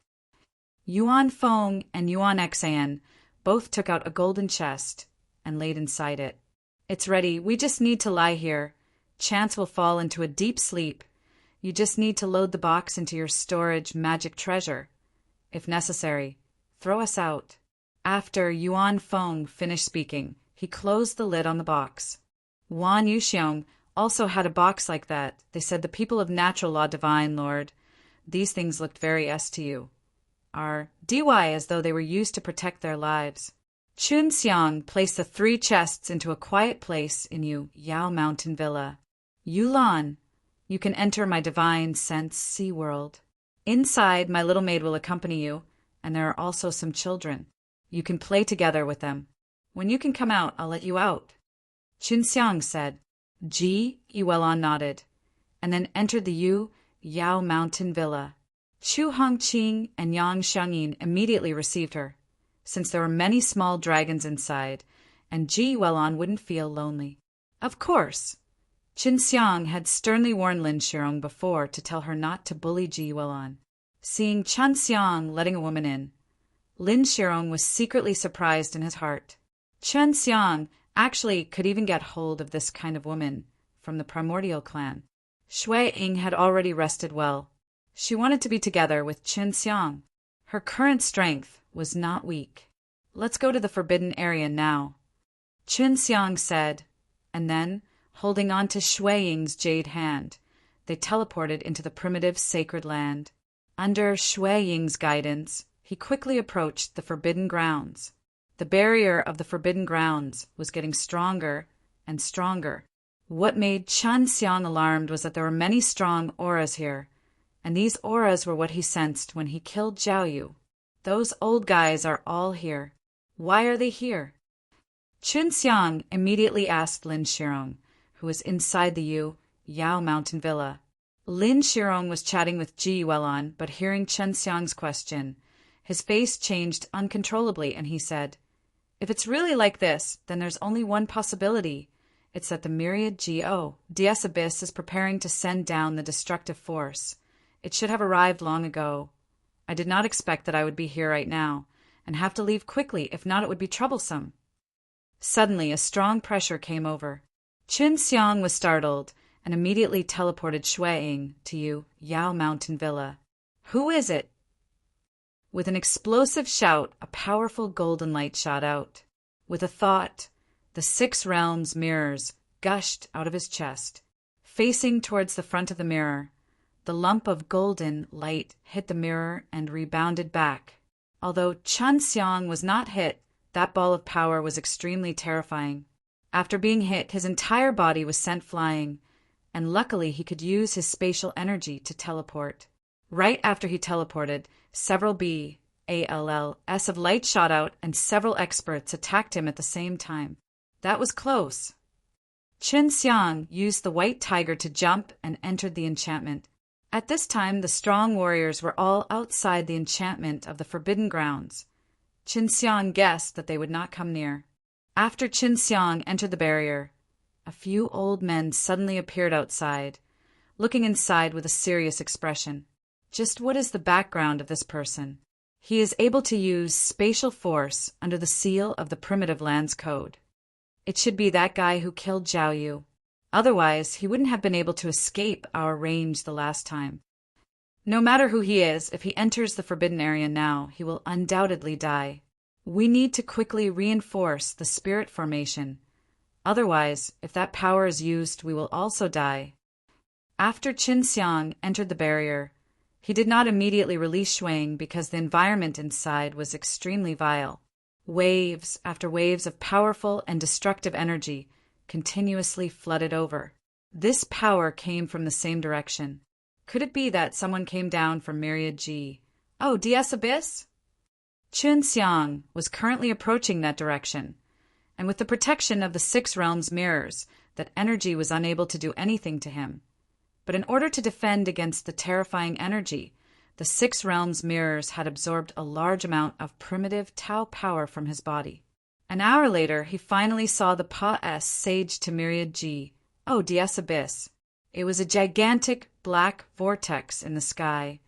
Yuan Feng and Yuan Xan both took out a golden chest and laid inside it. It's ready. We just need to lie here. Chance will fall into a deep sleep. You just need to load the box into your storage magic treasure. If necessary, throw us out. After Yuan Feng finished speaking, he closed the lid on the box. Wan Yuxiong also had a box like that. They said, the people of natural law divine, Lord. These things looked very to you. Are dy as though they were used to protect their lives. Chun Xiang placed the 3 chests into a quiet place in Yao Mountain Villa. Yulan, you can enter my divine sense sea world. Inside, my little maid will accompany you, and there are also some children. You can play together with them. When you can come out, I'll let you out. Chun Xiang said. Yulan nodded, and then entered the Yao Mountain Villa. Chu Hongqing and Yang Xiangyin immediately received her, since there were many small dragons inside, and Yulan wouldn't feel lonely. Of course, Qin Xiang had sternly warned Lin Shirong before to tell her not to bully Yulan. Seeing Chen Xiang letting a woman in, Lin Shirong was secretly surprised in his heart. Chen Xiang actually could even get hold of this kind of woman from the primordial clan. Shui Ying had already rested well. She wanted to be together with Qin Xiang. Her current strength was not weak. Let's go to the forbidden area now, Qin Xiang said, and then, holding on to Shui Ying's jade hand, they teleported into the primitive sacred land. Under Shui Ying's guidance, he quickly approached the forbidden grounds. The barrier of the forbidden grounds was getting stronger and stronger. What made Chen Xiang alarmed was that there were many strong auras here, and these auras were what he sensed when he killed Zhao Yu. Those old guys are all here. Why are they here? Chun Xiang immediately asked Lin Shirong, who was inside the Yao Mountain Villa. Lin Shirong was chatting with Yulan, but hearing Chen Xiang's question, his face changed uncontrollably, and he said, if it's really like this, then there's only one possibility. It's that the myriad DS Abyss is preparing to send down the destructive force. It should have arrived long ago. I did not expect that I would be here right now, and have to leave quickly, if not it would be troublesome. Suddenly, a strong pressure came over. Qin Xiang was startled, and immediately teleported Shui Ying to Yao Mountain Villa. Who is it? With an explosive shout, a powerful golden light shot out. With a thought, the 6 realms mirrors gushed out of his chest. Facing towards the front of the mirror, the lump of golden light hit the mirror and rebounded back. Although Chen Xiang was not hit, that ball of power was extremely terrifying. After being hit, his entire body was sent flying, and luckily he could use his spatial energy to teleport. Right after he teleported, several BALLs of light shot out and several experts attacked him at the same time. That was close. Qin Xiang used the white tiger to jump and entered the enchantment. At this time, the strong warriors were all outside the enchantment of the forbidden grounds. Qin Xiang guessed that they would not come near. After Qin Xiang entered the barrier, a few old men suddenly appeared outside, looking inside with a serious expression. Just what is the background of this person? He is able to use spatial force under the seal of the primitive land's code. It should be that guy who killed Zhao Yu. Otherwise, he wouldn't have been able to escape our range the last time. No matter who he is, if he enters the forbidden area now, he will undoubtedly die. We need to quickly reinforce the spirit formation. Otherwise, if that power is used, we will also die. After Qin Xiang entered the barrier, he did not immediately release Shui Ying because the environment inside was extremely vile. Waves after waves of powerful and destructive energy continuously flooded over. This power came from the same direction. Could it be that someone came down from Myriad DS Abyss? Qin Xiang was currently approaching that direction, and with the protection of the 6 realms mirrors, that energy was unable to do anything to him. But in order to defend against the terrifying energy, the Six Realms mirrors had absorbed a large amount of primitive Tao power from his body. An hour later, he finally saw the Pa-S sage to Myriad G. Oh, DS Abyss. It was a gigantic black vortex in the sky,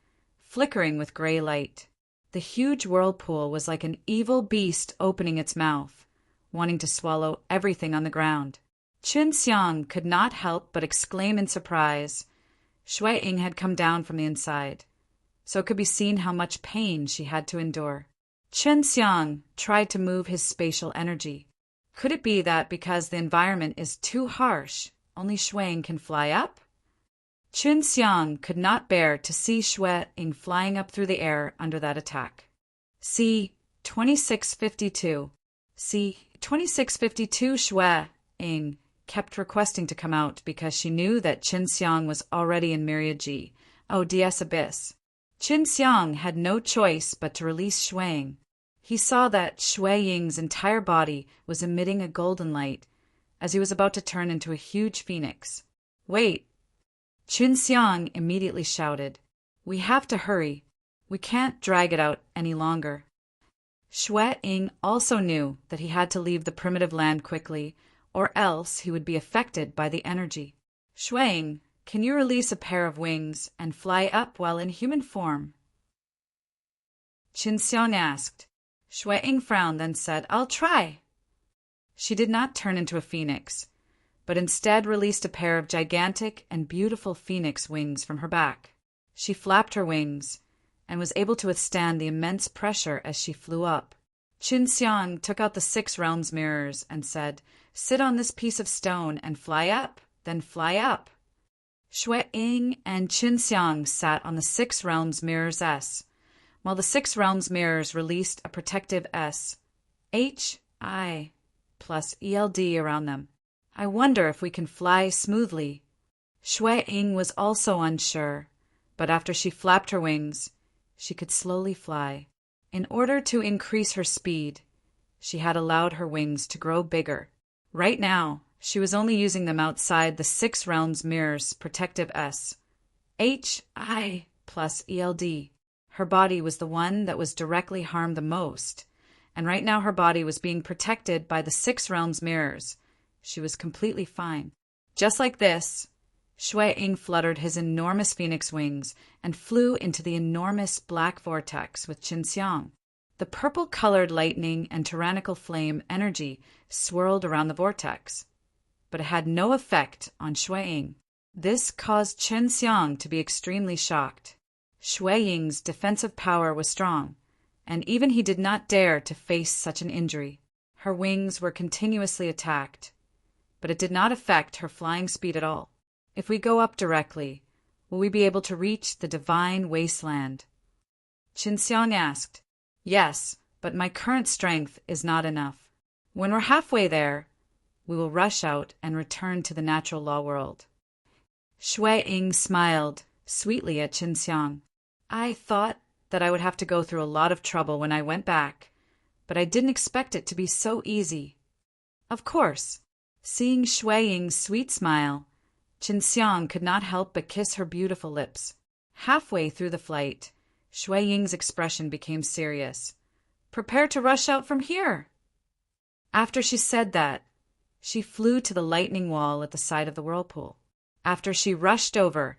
flickering with gray light. The huge whirlpool was like an evil beast opening its mouth, wanting to swallow everything on the ground. Qin Xiang could not help but exclaim in surprise. Shui Ying had come down from the inside, so it could be seen how much pain she had to endure. Qin Xiang tried to move his spatial energy. Could it be that because the environment is too harsh, only Shui Ying can fly up? Qin Xiang could not bear to see Shui Ying flying up through the air under that attack. C. 2652. C. 2652 Shui Ying kept requesting to come out because she knew that Qin Xiang was already in Myriad G. Oh, DS Abyss. Qin Xiang had no choice but to release Shui Ying. He saw that Shui Ying's entire body was emitting a golden light as he was about to turn into a huge phoenix. Wait! Qin Xiang immediately shouted, "We have to hurry. We can't drag it out any longer." Shui Ying also knew that he had to leave the primitive land quickly, or else he would be affected by the energy. "Shui Ying, can you release a pair of wings and fly up while in human form?" Qin Xiang asked. Shui Ying frowned, then said, "I'll try." She did not turn into a phoenix, but instead released a pair of gigantic and beautiful phoenix wings from her back. She flapped her wings and was able to withstand the immense pressure as she flew up. Qin Xiang took out the Six Realms mirrors and said, "Sit on this piece of stone and fly up, then fly up." Shui Ying and Qin Xiang sat on the Six Realms mirrors S, while the Six Realms mirrors released a protective S, H-I plus ELD around them. "I wonder if we can fly smoothly." Shui Ying was also unsure, but after she flapped her wings, she could slowly fly. In order to increase her speed, she had allowed her wings to grow bigger. Right now, she was only using them outside the Six Realms mirror's protective S, H-I plus ELD. Her body was the one that was directly harmed the most, and right now her body was being protected by the Six Realms mirrors. She was completely fine. Just like this, Shui Ying fluttered his enormous phoenix wings and flew into the enormous black vortex with Qin Xiang. The purple-colored lightning and tyrannical flame energy swirled around the vortex, but it had no effect on Shui Ying. This caused Qin Xiang to be extremely shocked. Shui Ying's defensive power was strong, and even he did not dare to face such an injury. Her wings were continuously attacked, but it did not affect her flying speed at all. "If we go up directly, will we be able to reach the divine wasteland?" Qin Xiang asked. "Yes, but my current strength is not enough. When we're halfway there, we will rush out and return to the natural law world." Shui Ying smiled sweetly at Qin Xiang. "I thought that I would have to go through a lot of trouble when I went back, but I didn't expect it to be so easy." Of course, seeing Shui Ying's sweet smile, Qin Xiang could not help but kiss her beautiful lips. Halfway through the flight, Shui Ying's expression became serious. "Prepare to rush out from here." After she said that, she flew to the lightning wall at the side of the whirlpool. After she rushed over,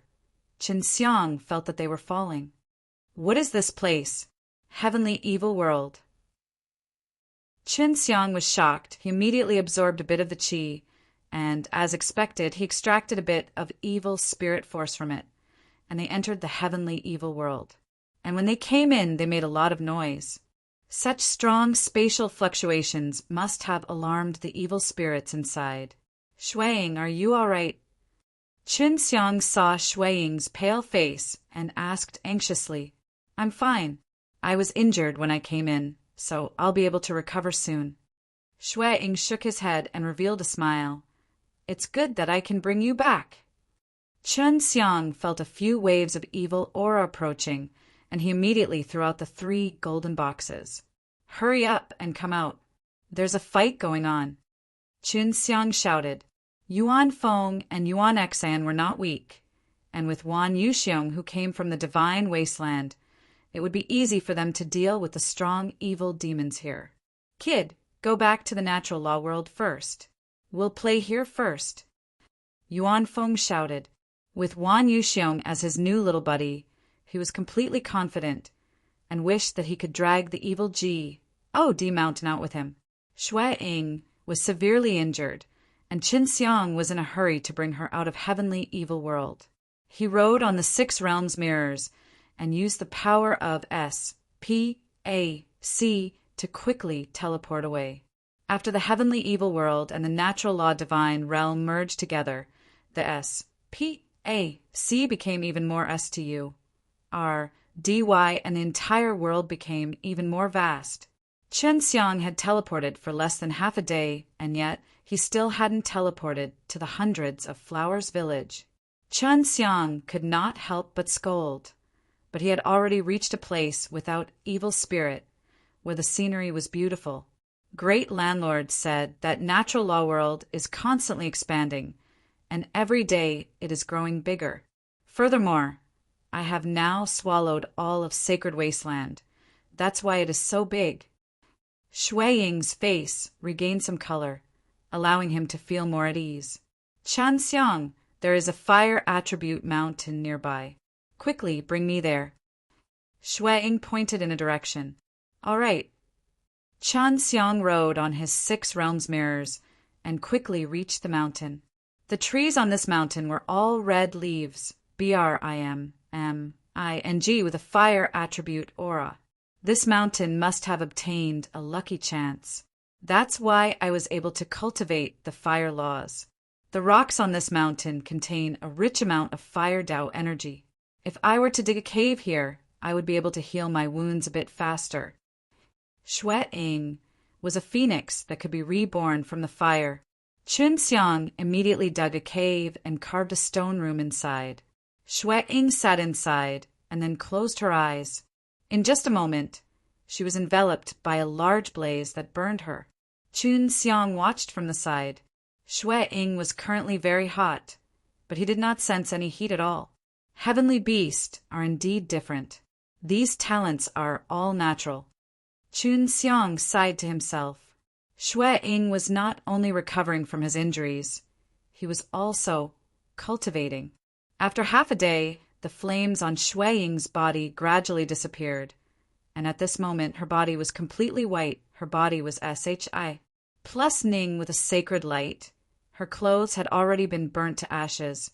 Qin Xiang felt that they were falling. "What is this place? Heavenly evil world?" Qin Xiang was shocked. He immediately absorbed a bit of the qi, and, as expected, he extracted a bit of evil spirit force from it, and they entered the heavenly evil world. And when they came in, they made a lot of noise. Such strong spatial fluctuations must have alarmed the evil spirits inside. "Shui Ying, are you all right?" Qin Xiang saw Shui Ying's pale face and asked anxiously, "I'm fine. I was injured when I came in, so I'll be able to recover soon." Shui Ying shook his head and revealed a smile. "It's good that I can bring you back." Qin Xiang felt a few waves of evil aura approaching, and he immediately threw out the 3 golden boxes. "Hurry up and come out. There's a fight going on." Qin Xiang shouted. Yuan Feng and Yuan Xan were not weak, and with Wan Yuxiong, who came from the divine wasteland, it would be easy for them to deal with the strong evil demons here. Kid, go back to the natural law world first. We'll play here first. Yuan Feng shouted. With Wan Yuxiong as his new little buddy, he was completely confident and wished that he could drag the evil D Mountain out with him. Shui Ying was severely injured, and Qin Xiang was in a hurry to bring her out of heavenly evil world. He rode on the 6 realms mirrors and used the power of SPAC to quickly teleport away. After the heavenly evil world and the natural law divine realm merged together, the SPAC became even more STU. RDY, and the entire world became even more vast. Qin Xiang had teleported for less than half a day, and yet he still hadn't teleported to the hundreds of Flowers Village. Qin Xiang could not help but scold, but he had already reached a place without evil spirit, where the scenery was beautiful. Great landlords said that natural law world is constantly expanding, and every day it is growing bigger. Furthermore, I have now swallowed all of Sacred Wasteland. That's why it is so big. Shui Ying's face regained some color, allowing him to feel more at ease. Chan Xiang, there is a fire attribute mountain nearby. Quickly bring me there. Shui Ying pointed in a direction. All right. Chan Xiang rode on his 6 realms mirrors and quickly reached the mountain. The trees on this mountain were all red leaves, BRIMMING, with a fire attribute aura. This mountain must have obtained a lucky chance. That's why I was able to cultivate the fire laws. The rocks on this mountain contain a rich amount of fire Dao energy. If I were to dig a cave here, I would be able to heal my wounds a bit faster. Shui Ying was a phoenix that could be reborn from the fire. Qin Xiang immediately dug a cave and carved a stone room inside. Shui Ying sat inside and then closed her eyes. In just a moment, she was enveloped by a large blaze that burned her. Qin Xiang watched from the side. Shui Ying was currently very hot, but he did not sense any heat at all. Heavenly beasts are indeed different. These talents are all natural. Qin Xiang sighed to himself. Shui Ying was not only recovering from his injuries, he was also cultivating. After half a day, the flames on Shui Ying's body gradually disappeared, and at this moment her body was completely white. Her body was SHI. Plus Ning with a sacred light. Her clothes had already been burnt to ashes,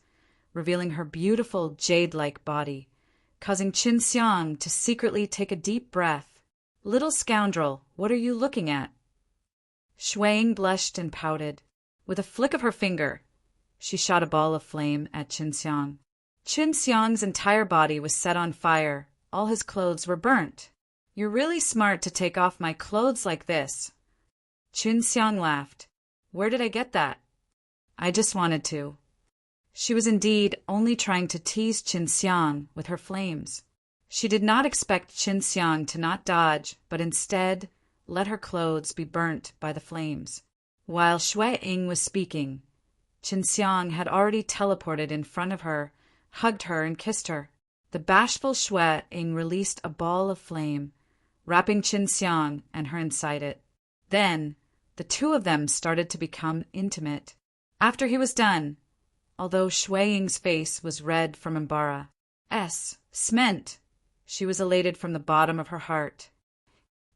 revealing her beautiful jade-like body, causing Qin Xiang to secretly take a deep breath. Little scoundrel, what are you looking at? Shui Ying blushed and pouted. With a flick of her finger, she shot a ball of flame at Qin Xiang. Qin Xiang's entire body was set on fire. All his clothes were burnt. You're really smart to take off my clothes like this. Qin Xiang laughed. Where did I get that? I just wanted to. She was indeed only trying to tease Qin Xiang with her flames. She did not expect Qin Xiang to not dodge, but instead let her clothes be burnt by the flames. While Shui Ying was speaking, Qin Xiang had already teleported in front of her, hugged her, and kissed her. The bashful Shui Ying released a ball of flame, wrapping Qin Xiang and her inside it. Then, the two of them started to become intimate. After he was done, although Shui Ying's face was red from embarrass, she was elated from the bottom of her heart.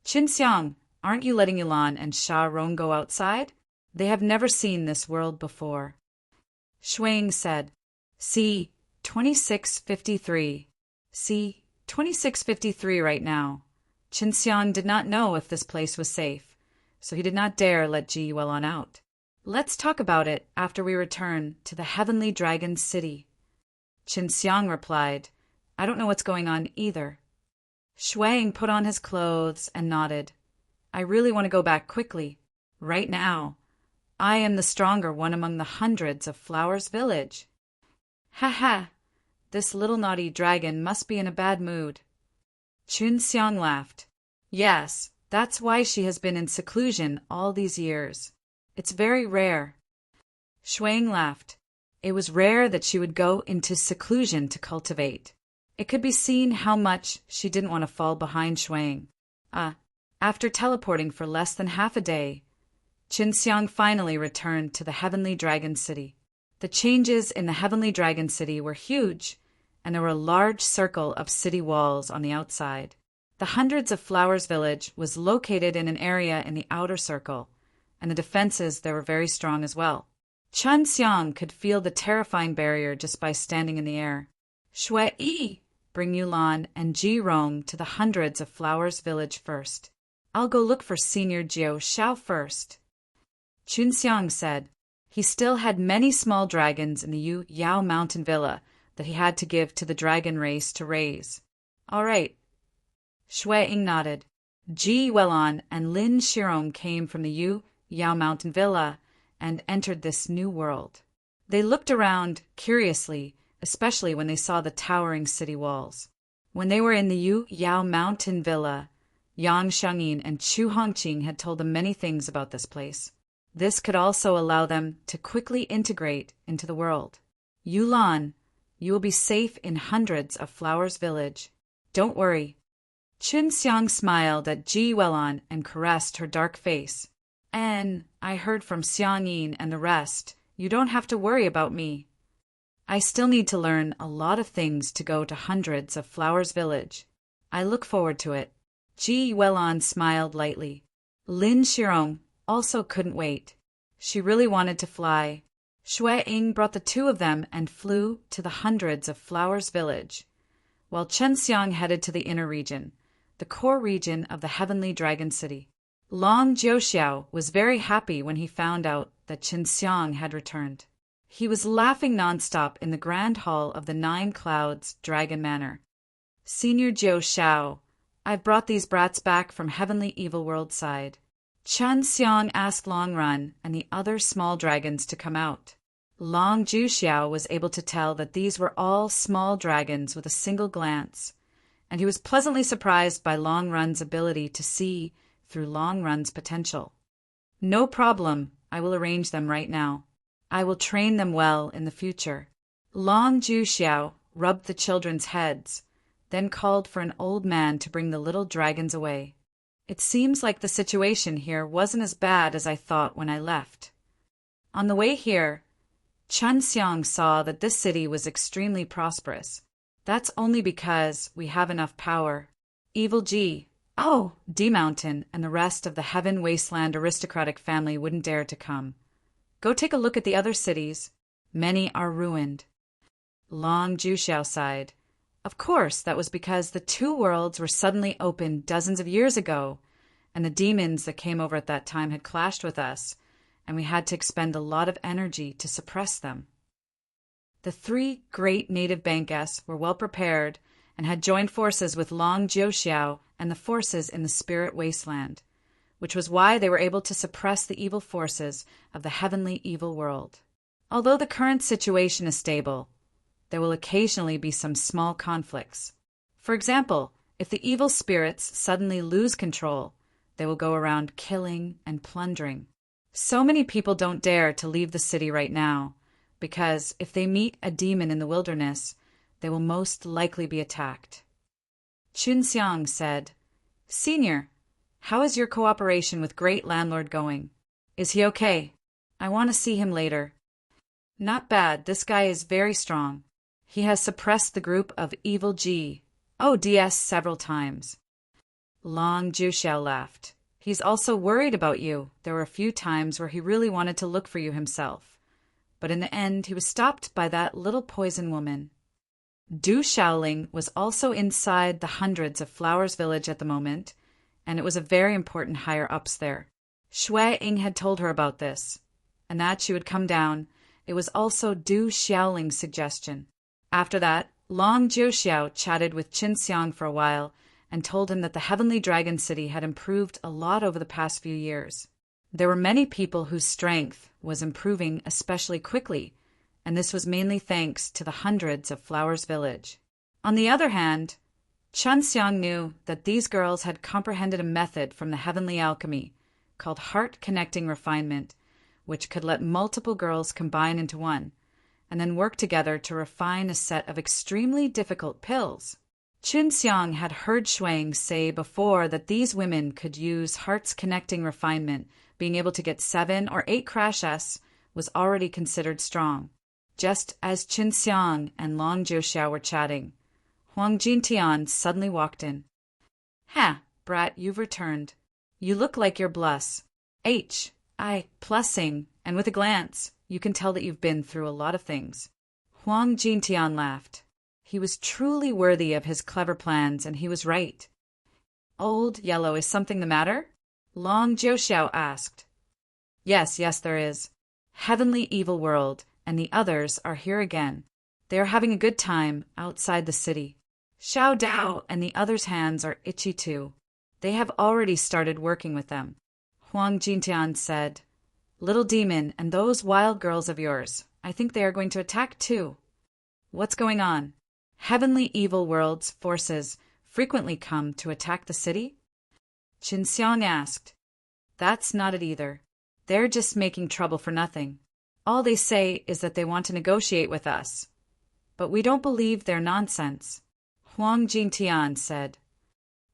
Qin Xiang, aren't you letting Yulan and Sha Rong go outside? They have never seen this world before. Shui Ying said, See, 2653. See, 2653 right now. Qin Xiang did not know if this place was safe, so he did not dare let Ji Yulan out. Let's talk about it after we return to the Heavenly Dragon City. Qin Xiang replied, I don't know what's going on either. Shui Ying put on his clothes and nodded. I really want to go back quickly. Right now. I am the stronger one among the hundreds of Flowers Village. Ha ha! This little naughty dragon must be in a bad mood. Qin Xiang laughed. Yes, that's why she has been in seclusion all these years. It's very rare. Shui Ying laughed. It was rare that she would go into seclusion to cultivate. It could be seen how much she didn't want to fall behind Shuang. After teleporting for less than half a day, Qinxiang finally returned to the Heavenly Dragon City. The changes in the Heavenly Dragon City were huge, and there were a large circle of city walls on the outside. The Hundreds of Flowers village was located in an area in the outer circle, and the defenses there were very strong as well. Chen Xiang could feel the terrifying barrier just by standing in the air. Shui, bring Yulan and Ji Rong to the Hundreds of Flowers village first. I'll go look for Senior Jiao Xiao first. Chun Xiang said. He still had many small dragons in the Yu Yao mountain villa that he had to give to the dragon race to raise. All right. Shui Ying nodded. Ji Welan and Lin Shirong came from the Yu Yao mountain villa and entered this new world. They looked around curiously, especially when they saw the towering city walls. When they were in the Yu Yao mountain villa, Yang Xiangyin and Chu Hongqing had told them many things about this place. This could also allow them to quickly integrate into the world. Yulan, you will be safe in Hundreds of Flowers village. Don't worry. Chun Xiang smiled at Ji Welan and caressed her dark face. And I heard from Xiang Yin and the rest, you don't have to worry about me. I still need to learn a lot of things to go to Hundreds of Flowers village. I look forward to it. Ji Welan smiled lightly. Lin Shirong also couldn't wait. She really wanted to fly. Shui Ying brought the two of them and flew to the Hundreds of Flowers village, while Chen Xiang headed to the inner region, the core region of the Heavenly Dragon City. Long Jiuxiao was very happy when he found out that Chen Xiang had returned. He was laughing nonstop in the grand hall of the Nine Clouds Dragon Manor. Senior Jiuxiao, I've brought these brats back from Heavenly Evil World side. Chen Xiang asked Long Run and the other small dragons to come out. Long Jiuxiao was able to tell that these were all small dragons with a single glance, and he was pleasantly surprised by Long Run's ability to see through Long Run's potential. No problem, I will arrange them right now. I will train them well in the future. Long Jiuxiao rubbed the children's heads, then called for an old man to bring the little dragons away. It seems like the situation here wasn't as bad as I thought when I left. On the way here, Chen Xiang saw that this city was extremely prosperous. That's only because we have enough power. Evil G, D Mountain, and the rest of the Heaven Wasteland aristocratic family wouldn't dare to come. Go take a look at the other cities. Many are ruined. Long Jiuxiao sighed. Of course, that was because the two worlds were suddenly opened dozens of years ago, and the demons that came over at that time had clashed with us, and we had to expend a lot of energy to suppress them. The three great native Bankas were well prepared and had joined forces with Long Jiuxiao and the forces in the Spirit Wasteland, which was why they were able to suppress the evil forces of the Heavenly Evil World. Although the current situation is stable, there will occasionally be some small conflicts. For example, if the evil spirits suddenly lose control, they will go around killing and plundering. So many people don't dare to leave the city right now, because if they meet a demon in the wilderness, they will most likely be attacked. Chun Xiang said, Senior, how is your cooperation with Great Landlord going? Is he okay? I want to see him later. Not bad, this guy is very strong. He has suppressed the group of Evil DS several times. Long Jiuxiao laughed. He's also worried about you. There were a few times where he really wanted to look for you himself. But in the end, he was stopped by that little poison woman. Du Shaoling was also inside the Hundreds of Flowers village at the moment, and it was a very important higher-ups there. Shui Ying had told her about this, and that she would come down. It was also Du Xiaoling's suggestion. After that, Long Jiuxiao chatted with Qin Xiang for a while and told him that the Heavenly Dragon City had improved a lot over the past few years. There were many people whose strength was improving especially quickly, and this was mainly thanks to the Hundreds of Flowers village. On the other hand, Chen Xiang knew that these girls had comprehended a method from the Heavenly Alchemy called Heart Connecting Refinement, which could let multiple girls combine into one, and then work together to refine a set of extremely difficult pills. Qin Xiang had heard Shuang say before that these women could use hearts connecting refinement. Being able to get 7 or 8 crashes was already considered strong. Just as Qin Xiang and Long Jiuxiao were chatting, Huang Jintian suddenly walked in. "Ha, brat, you've returned. You look like you're plussing, and with a glance, you can tell that you've been through a lot of things." Huang Jintian laughed. He was truly worthy of his clever plans, and he was right. "Old Yellow, is something the matter?" Long Jiuxiao asked. Yes, there is. Heavenly Evil World and the others are here again. They are having a good time outside the city. Xiao Dao and the others' hands are itchy too. They have already started working with them. Huang Jintian said, "Little demon and those wild girls of yours, I think they are going to attack too." "What's going on?" "Heavenly Evil World's forces frequently come to attack the city?" Qin Xiang asked. "That's not it either. They're just making trouble for nothing. All they say is that they want to negotiate with us. But we don't believe their nonsense." Huang Jintian said.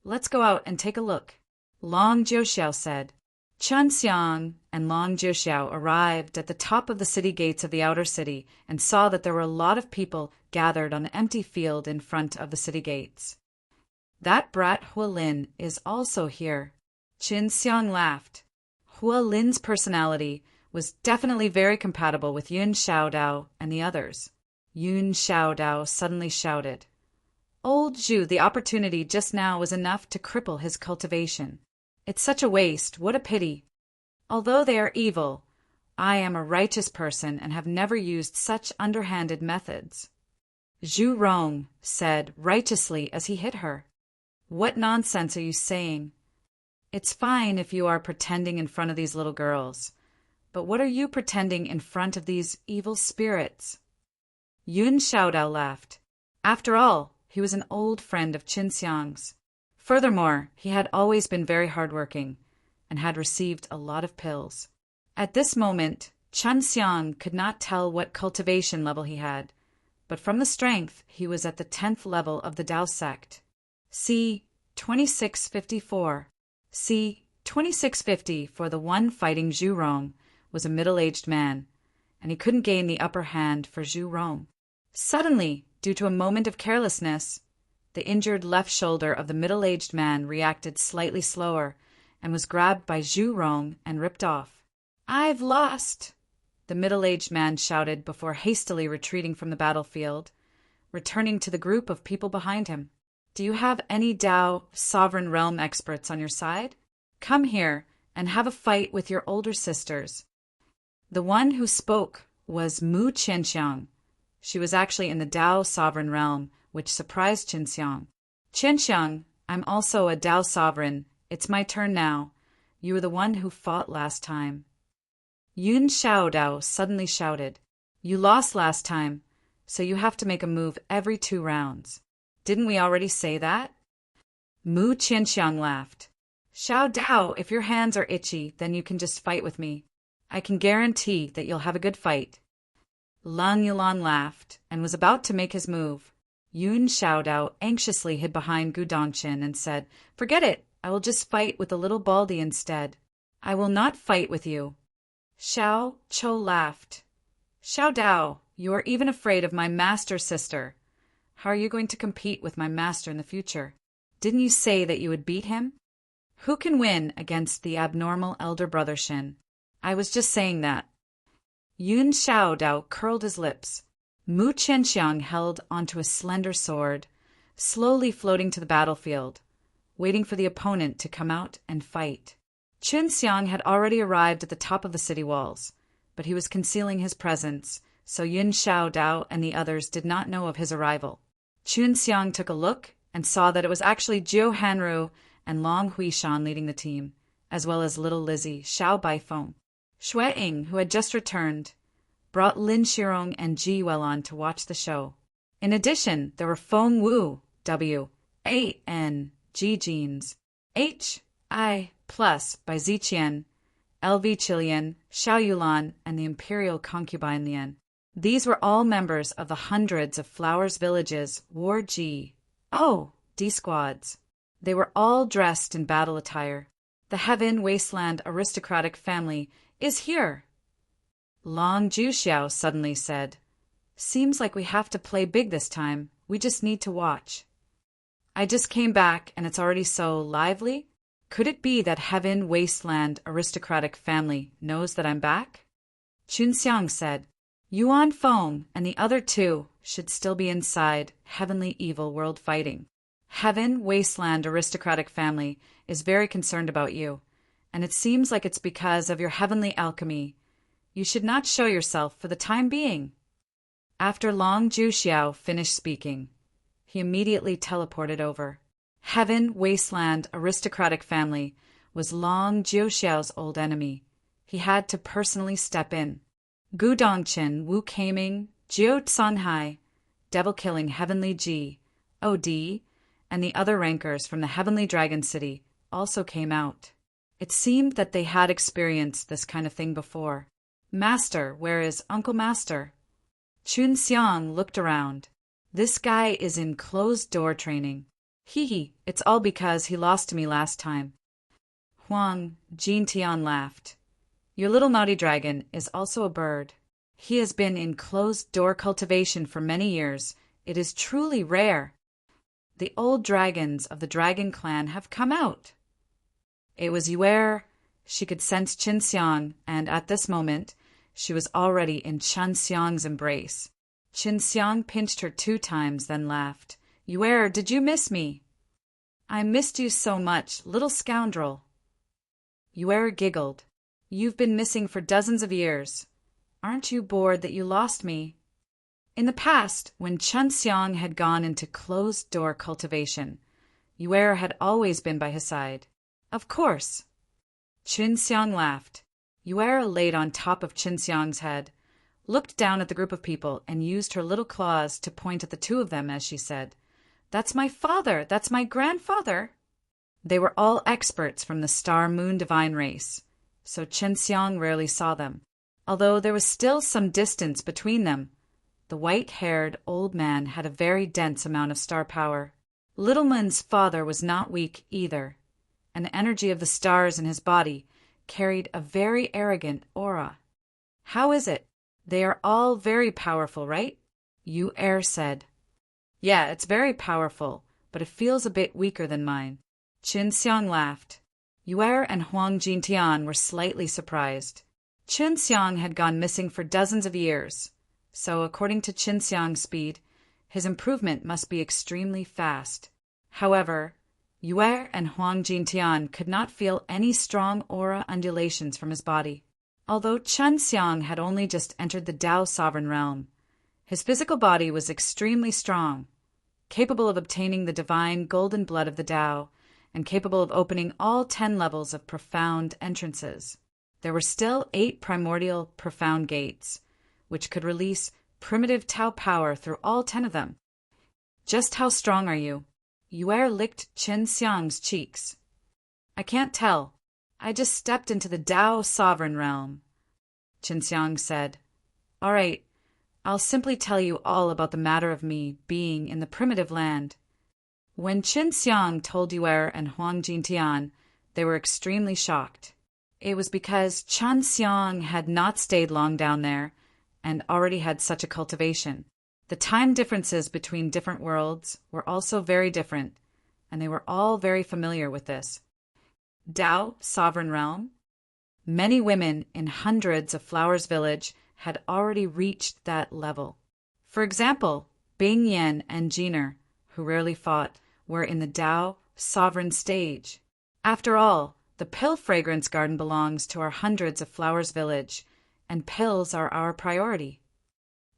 "Let's go out and take a look." Long Jiuxiao said. Qin Xiang and Long Jiuxiao arrived at the top of the city gates of the outer city and saw that there were a lot of people gathered on the empty field in front of the city gates. "That brat Hualin is also here." Qin Xiang laughed. Hualin's personality was definitely very compatible with Yun Xiaodao and the others. Yun Xiaodao suddenly shouted, "Old Zhu, the opportunity just now was enough to cripple his cultivation. It's such a waste, what a pity. Although they are evil, I am a righteous person and have never used such underhanded methods." Zhu Rong said righteously as he hit her. "What nonsense are you saying? It's fine if you are pretending in front of these little girls, but what are you pretending in front of these evil spirits?" Yun Xiaodao laughed. After all, he was an old friend of Qin Xiang's. Furthermore, he had always been very hardworking and had received a lot of pills. At this moment, Qin Xiang could not tell what cultivation level he had, but from the strength, he was at the 10th level of the Dao sect. C. 2654. C. 2650 for the one fighting Zhu Rong was a middle-aged man, and he couldn't gain the upper hand for Zhu Rong. Suddenly, due to a moment of carelessness, the injured left shoulder of the middle-aged man reacted slightly slower and was grabbed by Zhu Rong and ripped off. "I've lost!" the middle-aged man shouted before hastily retreating from the battlefield, returning to the group of people behind him. "Do you have any Dao sovereign realm experts on your side? Come here and have a fight with your older sisters." The one who spoke was Mu Qianxiang. She was actually in the Dao sovereign realm, which surprised Qin Xiang. "Qianxiang, I'm also a Dao sovereign. It's my turn now. You were the one who fought last time." Yun Xiaodao suddenly shouted, "You lost last time, so you have to make a move every 2 rounds. Didn't we already say that?" Mu Qianxiang laughed. "Xiao Dao, if your hands are itchy, then you can just fight with me. I can guarantee that you'll have a good fight." Lang Yulan laughed and was about to make his move. Yun Xiaodao anxiously hid behind Gu Dongqin and said, "Forget it. I will just fight with the little Baldy instead. I will not fight with you." Xiao Chou laughed. "Xiao Dao, you are even afraid of my master sister. How are you going to compete with my master in the future? Didn't you say that you would beat him? Who can win against the abnormal elder brother Shin? I was just saying that." Yun Xiaodao curled his lips. Mu Qianxiang held onto a slender sword, slowly floating to the battlefield, waiting for the opponent to come out and fight. Qin Xiang had already arrived at the top of the city walls, but he was concealing his presence, so Yun Xiaodao and the others did not know of his arrival. Qin Xiang took a look and saw that it was actually Jiu Hanru and Long Huishan leading the team, as well as little Lizzie, Xiao Baifeng. Xue Ying, who had just returned, brought Lin Shirong and Ji Welon to watch the show. In addition, there were Feng Wu, W, A, N, G Jeans, H, I, Plus by Ziqian, LV Chilian, Xiao Yulan, and the Imperial Concubine Lian. These were all members of the hundreds of Flowers Village's War G. Oh, D squads. They were all dressed in battle attire. The Heaven Wasteland aristocratic family is here. Long Juxiao suddenly said, "Seems like we have to play big this time. We just need to watch." "I just came back and it's already so lively? Could it be that Heaven Wasteland aristocratic family knows that I'm back?" Chunxiang said, "Yuan Feng and the other two should still be inside Heavenly Evil World fighting. Heaven Wasteland aristocratic family is very concerned about you, and it seems like it's because of your heavenly alchemy. You should not show yourself for the time being." After Long Juxiao finished speaking, he immediately teleported over. Heaven Wasteland aristocratic family was Long Juxiao's old enemy. He had to personally step in. Gu Dongqin, Wu Keiming, Jiu Tsanhai, devil-killing Heavenly Ji, OD, and the other rankers from the Heavenly Dragon City also came out. It seemed that they had experienced this kind of thing before. "Master, where is Uncle Master?" Chun Xiang looked around. "This guy is in closed-door training. Hee, it's all because he lost to me last time." Huang Jintian laughed. "Your little naughty dragon is also a bird. He has been in closed-door cultivation for many years. It is truly rare. The old dragons of the Dragon Clan have come out." It was Yuer. She could sense Qin Xiang, and at this moment, she was already in Chen Xiang's embrace. Qin Xiang pinched her 2 times, then laughed. "Yuer, did you miss me?" "I missed you so much, little scoundrel." Yuer giggled. "You've been missing for dozens of years. Aren't you bored that you lost me?" In the past, when Chen Xiang had gone into closed-door cultivation, Yuer had always been by his side. "Of course." Qin Xiang laughed. Yuer laid on top of Qin Xiang's head, looked down at the group of people, and used her little claws to point at the 2 of them as she said, "That's my father! That's my grandfather!" They were all experts from the Star Moon Divine race, so Qin Xiang rarely saw them. Although there was still some distance between them, the white-haired old man had a very dense amount of star power. Little Mun's father was not weak either, and the energy of the stars in his body carried a very arrogant aura. "How is it? They are all very powerful, right?" Yu Er said. "Yeah, it's very powerful, but it feels a bit weaker than mine." Qin Xiang laughed. Yu Er and Huang Jintian were slightly surprised. Qin Xiang had gone missing for dozens of years, so according to Qin Xiang's speed, his improvement must be extremely fast. However, Yuer and Huang Jintian could not feel any strong aura undulations from his body. Although Chen Xiang had only just entered the Tao Sovereign Realm, his physical body was extremely strong, capable of obtaining the divine golden blood of the Tao, and capable of opening all 10 levels of profound entrances. There were still 8 primordial profound gates, which could release primitive Tao power through all 10 of them. "Just how strong are you?" Yuer licked Qin Xiang's cheeks. "I can't tell. I just stepped into the Tao Sovereign Realm." Qin Xiang said, "All right, I'll simply tell you all about the matter of me being in the primitive land." When Qin Xiang told Yuer and Huang Jintian, they were extremely shocked. It was because Chen Xiang had not stayed long down there and already had such a cultivation. The time differences between different worlds were also very different, and they were all very familiar with this. Tao Sovereign Realm? Many women in hundreds of Flowers Village had already reached that level. For example, Bing Yan and Jiner, who rarely fought, were in the Tao Sovereign stage. After all, the pill fragrance garden belongs to our hundreds of Flowers Village, and pills are our priority.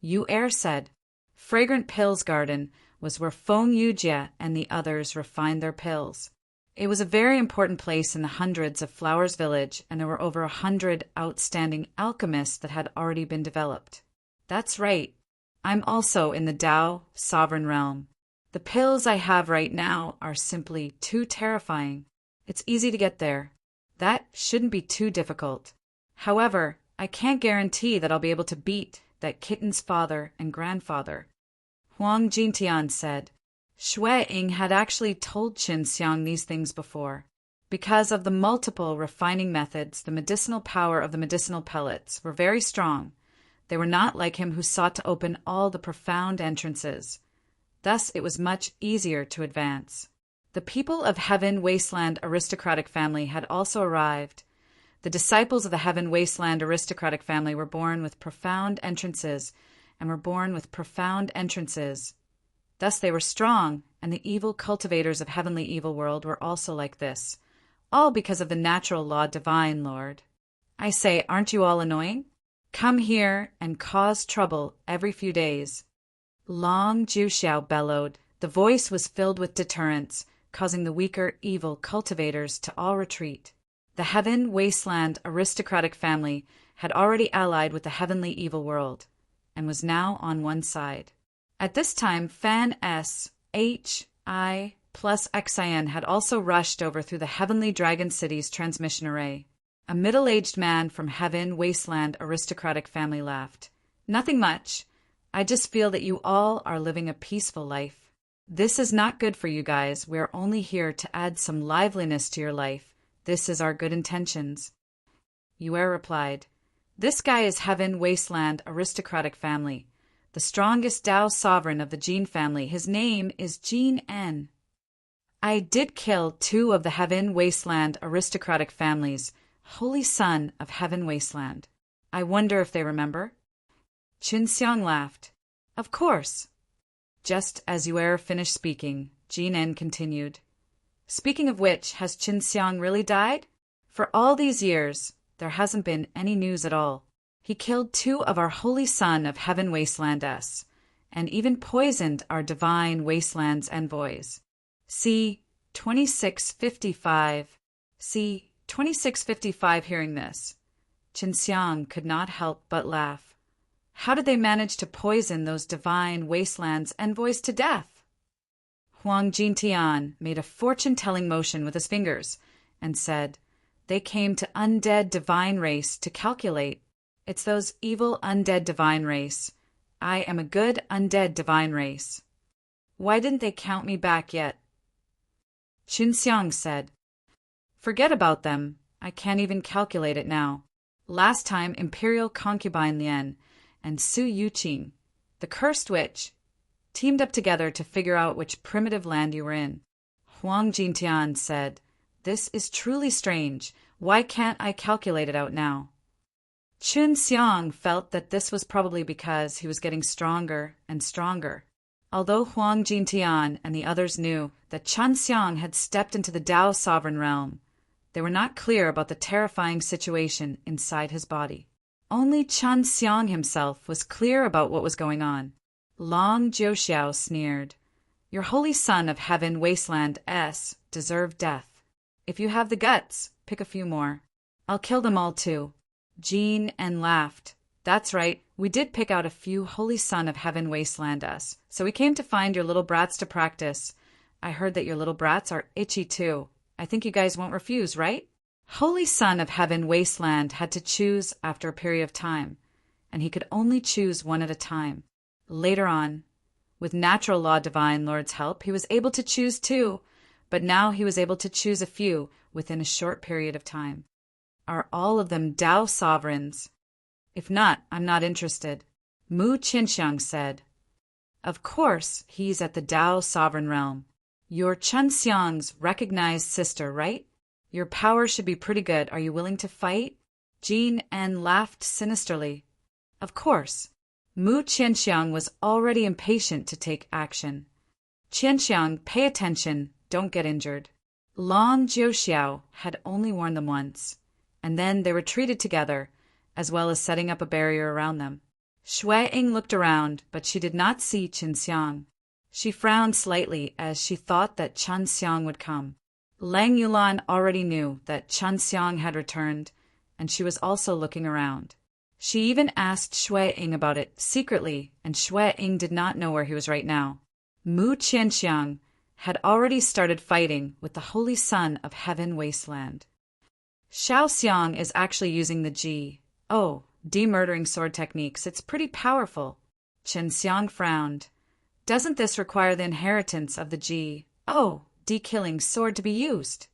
Yu Er said, Fragrant Pills Garden was where Feng Yujie and the others refined their pills. It was a very important place in the hundreds of Flowers Village, and there were over 100 outstanding alchemists that had already been developed. That's right. I'm also in the Tao Sovereign Realm. The pills I have right now are simply too terrifying. It's easy to get there. That shouldn't be too difficult. However, I can't guarantee that I'll be able to beat that kitten's father and grandfather. Huang Jintian said. Shui Ying had actually told Qin Xiang these things before. Because of the multiple refining methods, the medicinal power of the medicinal pellets were very strong. They were not like him who sought to open all the profound entrances. Thus it was much easier to advance. The people of Heaven Wasteland aristocratic family had also arrived. The disciples of the Heaven Wasteland aristocratic family were born with profound entrances and were born with profound entrances. Thus they were strong, and the evil cultivators of heavenly evil world were also like this, all because of the natural law divine, Lord. I say, aren't you all annoying? Come here and cause trouble every few days. Long Juxiao bellowed. The voice was filled with deterrence, causing the weaker evil cultivators to all retreat. The Heaven Wasteland aristocratic family had already allied with the heavenly evil world, and was now on one side. At this time, Fan S, H, I, plus XIN had also rushed over through the Heavenly Dragon City's transmission array. A middle-aged man from Heaven Wasteland aristocratic family laughed. Nothing much. I just feel that you all are living a peaceful life. This is not good for you guys. We are only here to add some liveliness to your life. This is our good intentions. Yue replied, This guy is Heaven Wasteland aristocratic family. The strongest Tao sovereign of the Jin family. His name is Jin En. I did kill 2 of the Heaven Wasteland aristocratic families, holy son of Heaven Wasteland. I wonder if they remember? Qin Xiang laughed. Of course. Just as Yue finished speaking, Jin En continued. Speaking of which, has Qin Xiang really died? For all these years, there hasn't been any news at all. He killed 2 of our holy son of Heaven Wasteland S, and even poisoned our divine Wasteland's envoys. See 2655. See 2655. Hearing this, Qin Xiang could not help but laugh. How did they manage to poison those divine Wasteland's envoys to death? Huang Jintian made a fortune-telling motion with his fingers and said, They came to undead divine race to calculate. It's those evil undead divine race. I am a good undead divine race. Why didn't they count me back yet? Qin Xiang said, Forget about them. I can't even calculate it now. Last time, Imperial Concubine Lian and Su Yuqing, the cursed witch, teamed up together to figure out which primitive land you were in. Huang Jintian said, This is truly strange. Why can't I calculate it out now? Qin Xiang felt that this was probably because he was getting stronger and stronger. Although Huang Jintian and the others knew that Qin Xiang had stepped into the Tao sovereign realm, they were not clear about the terrifying situation inside his body. Only Qin Xiang himself was clear about what was going on. Long Jiuxiao sneered, Your holy son of Heaven Wasteland S deserved death. If you have the guts, pick a few more. I'll kill them all too. Jin En laughed. That's right, we did pick out a few holy son of Heaven Wasteland S, so we came to find your little brats to practice. I heard that your little brats are itchy too. I think you guys won't refuse, right? Holy son of Heaven Wasteland had to choose after a period of time, and he could only choose one at a time. Later on, with natural law divine Lord's help, he was able to choose 2, but now he was able to choose a few within a short period of time. Are all of them Tao sovereigns? If not, I'm not interested. Mu Qinxiang said. Of course, he's at the Tao sovereign realm. You're Qin Xiang's recognized sister, right? Your power should be pretty good. Are you willing to fight? Jin En laughed sinisterly. Of course. Mu Qinxiang was already impatient to take action. Qinxiang, pay attention. Don't get injured. Long Jiuxiao had only warned them once, and then they retreated together, as well as setting up a barrier around them. Shui Ying looked around, but she did not see Qin Xiang. She frowned slightly as she thought that Qin Xiang would come. Lang Yulan already knew that Qin Xiang had returned, and she was also looking around. She even asked Shui Ying about it secretly, and Shui Ying did not know where he was right now. Mu Qianxiang had already started fighting with the holy son of Heaven Wasteland. Xiao Xiang is actually using the Ji. Oh, demurdering sword techniques. It's pretty powerful. Chen Xiang frowned. Doesn't this require the inheritance of the D-killing sword to be used?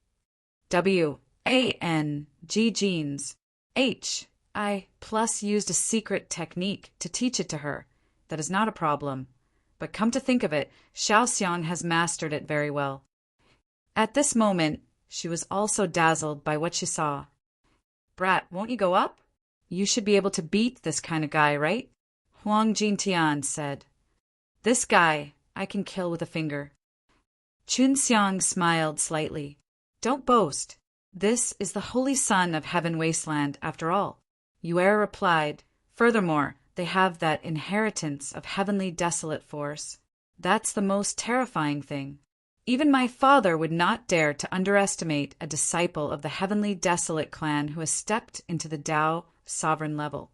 W-A-N-G genes. H-I plus used a secret technique to teach it to her. That is not a problem. But come to think of it, Xiao Xiang has mastered it very well. At this moment, she was also dazzled by what she saw. Brat, won't you go up? You should be able to beat this kind of guy, right? Huang Jintian said. This guy, I can kill with a finger. Chun Xiang smiled slightly. Don't boast. This is the holy son of Heaven Wasteland, after all. Yue replied. Furthermore, they have that inheritance of heavenly desolate force. That's the most terrifying thing. Even my father would not dare to underestimate a disciple of the heavenly desolate clan who has stepped into the Tao sovereign level.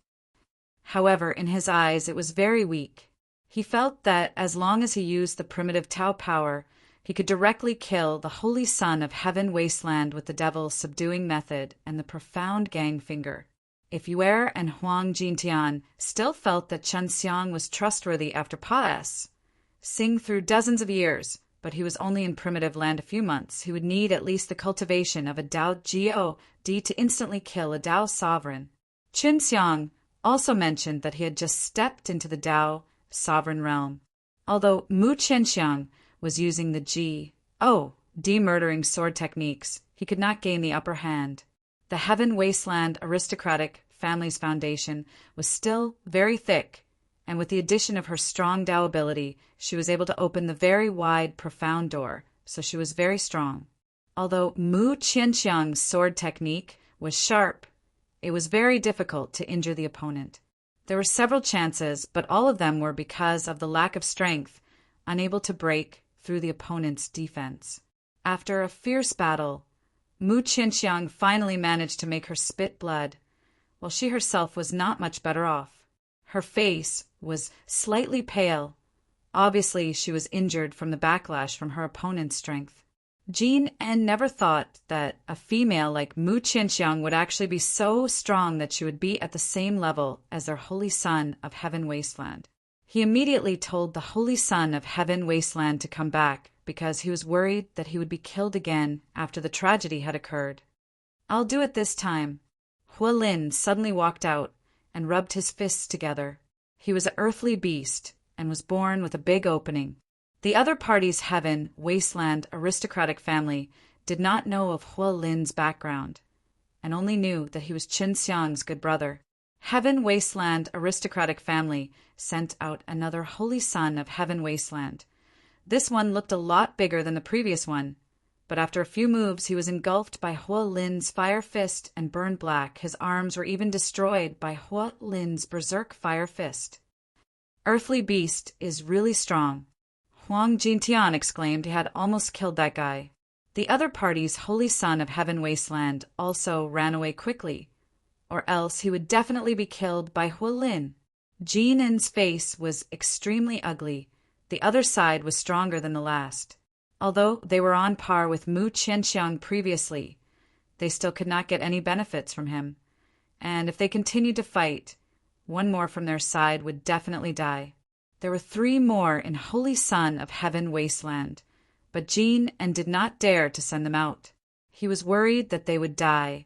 However, in his eyes it was very weak. He felt that as long as he used the primitive Tao power, he could directly kill the holy son of Heaven Wasteland with the devil's subduing method and the profound gang finger. If Yue and Huang Jintian still felt that Chen Xiang was trustworthy after Pa's Sing through dozens of years, but he was only in primitive land a few months, he would need at least the cultivation of a Dao Geo-D to instantly kill a Dao sovereign. Chen Xiang also mentioned that he had just stepped into the Dao sovereign realm. Although Mu Qianxiang was using the demurdering sword techniques, he could not gain the upper hand. The Heaven Wasteland aristocratic family's foundation was still very thick, and with the addition of her strong Dao ability, she was able to open the very wide, profound door, so she was very strong. Although Mu Qianxiang's sword technique was sharp, it was very difficult to injure the opponent. There were several chances, but all of them were because of the lack of strength, unable to break through the opponent's defense. After a fierce battle, Mu Qianxiang finally managed to make her spit blood, while she herself was not much better off. Her face was slightly pale. Obviously, she was injured from the backlash from her opponent's strength. Jean En never thought that a female like Mu Qianxiang would actually be so strong that she would be at the same level as their holy son of Heaven Wasteland. He immediately told the holy son of Heaven Wasteland to come back because he was worried that he would be killed again after the tragedy had occurred. I'll do it this time. Hua Lin suddenly walked out and rubbed his fists together. He was an earthly beast and was born with a big opening. The other party's Heaven Wasteland aristocratic family did not know of Hua Lin's background, and only knew that he was Chen Xiang's good brother. Heaven Wasteland aristocratic family sent out another holy son of Heaven Wasteland. This one looked a lot bigger than the previous one, but after a few moves he was engulfed by Hua Lin's fire fist and burned black. His arms were even destroyed by Hua Lin's berserk fire fist. Earthly beast is really strong. Huang Jintian exclaimed he had almost killed that guy. The other party's holy son of Heaven Wasteland also ran away quickly, or else he would definitely be killed by Hua Lin. Jean En's face was extremely ugly. The other side was stronger than the last. Although they were on par with Mu Qianxiang previously, they still could not get any benefits from him. And if they continued to fight, one more from their side would definitely die. There were 3 more in Holy Son of Heaven Wasteland, but Jean En did not dare to send them out. He was worried that they would die,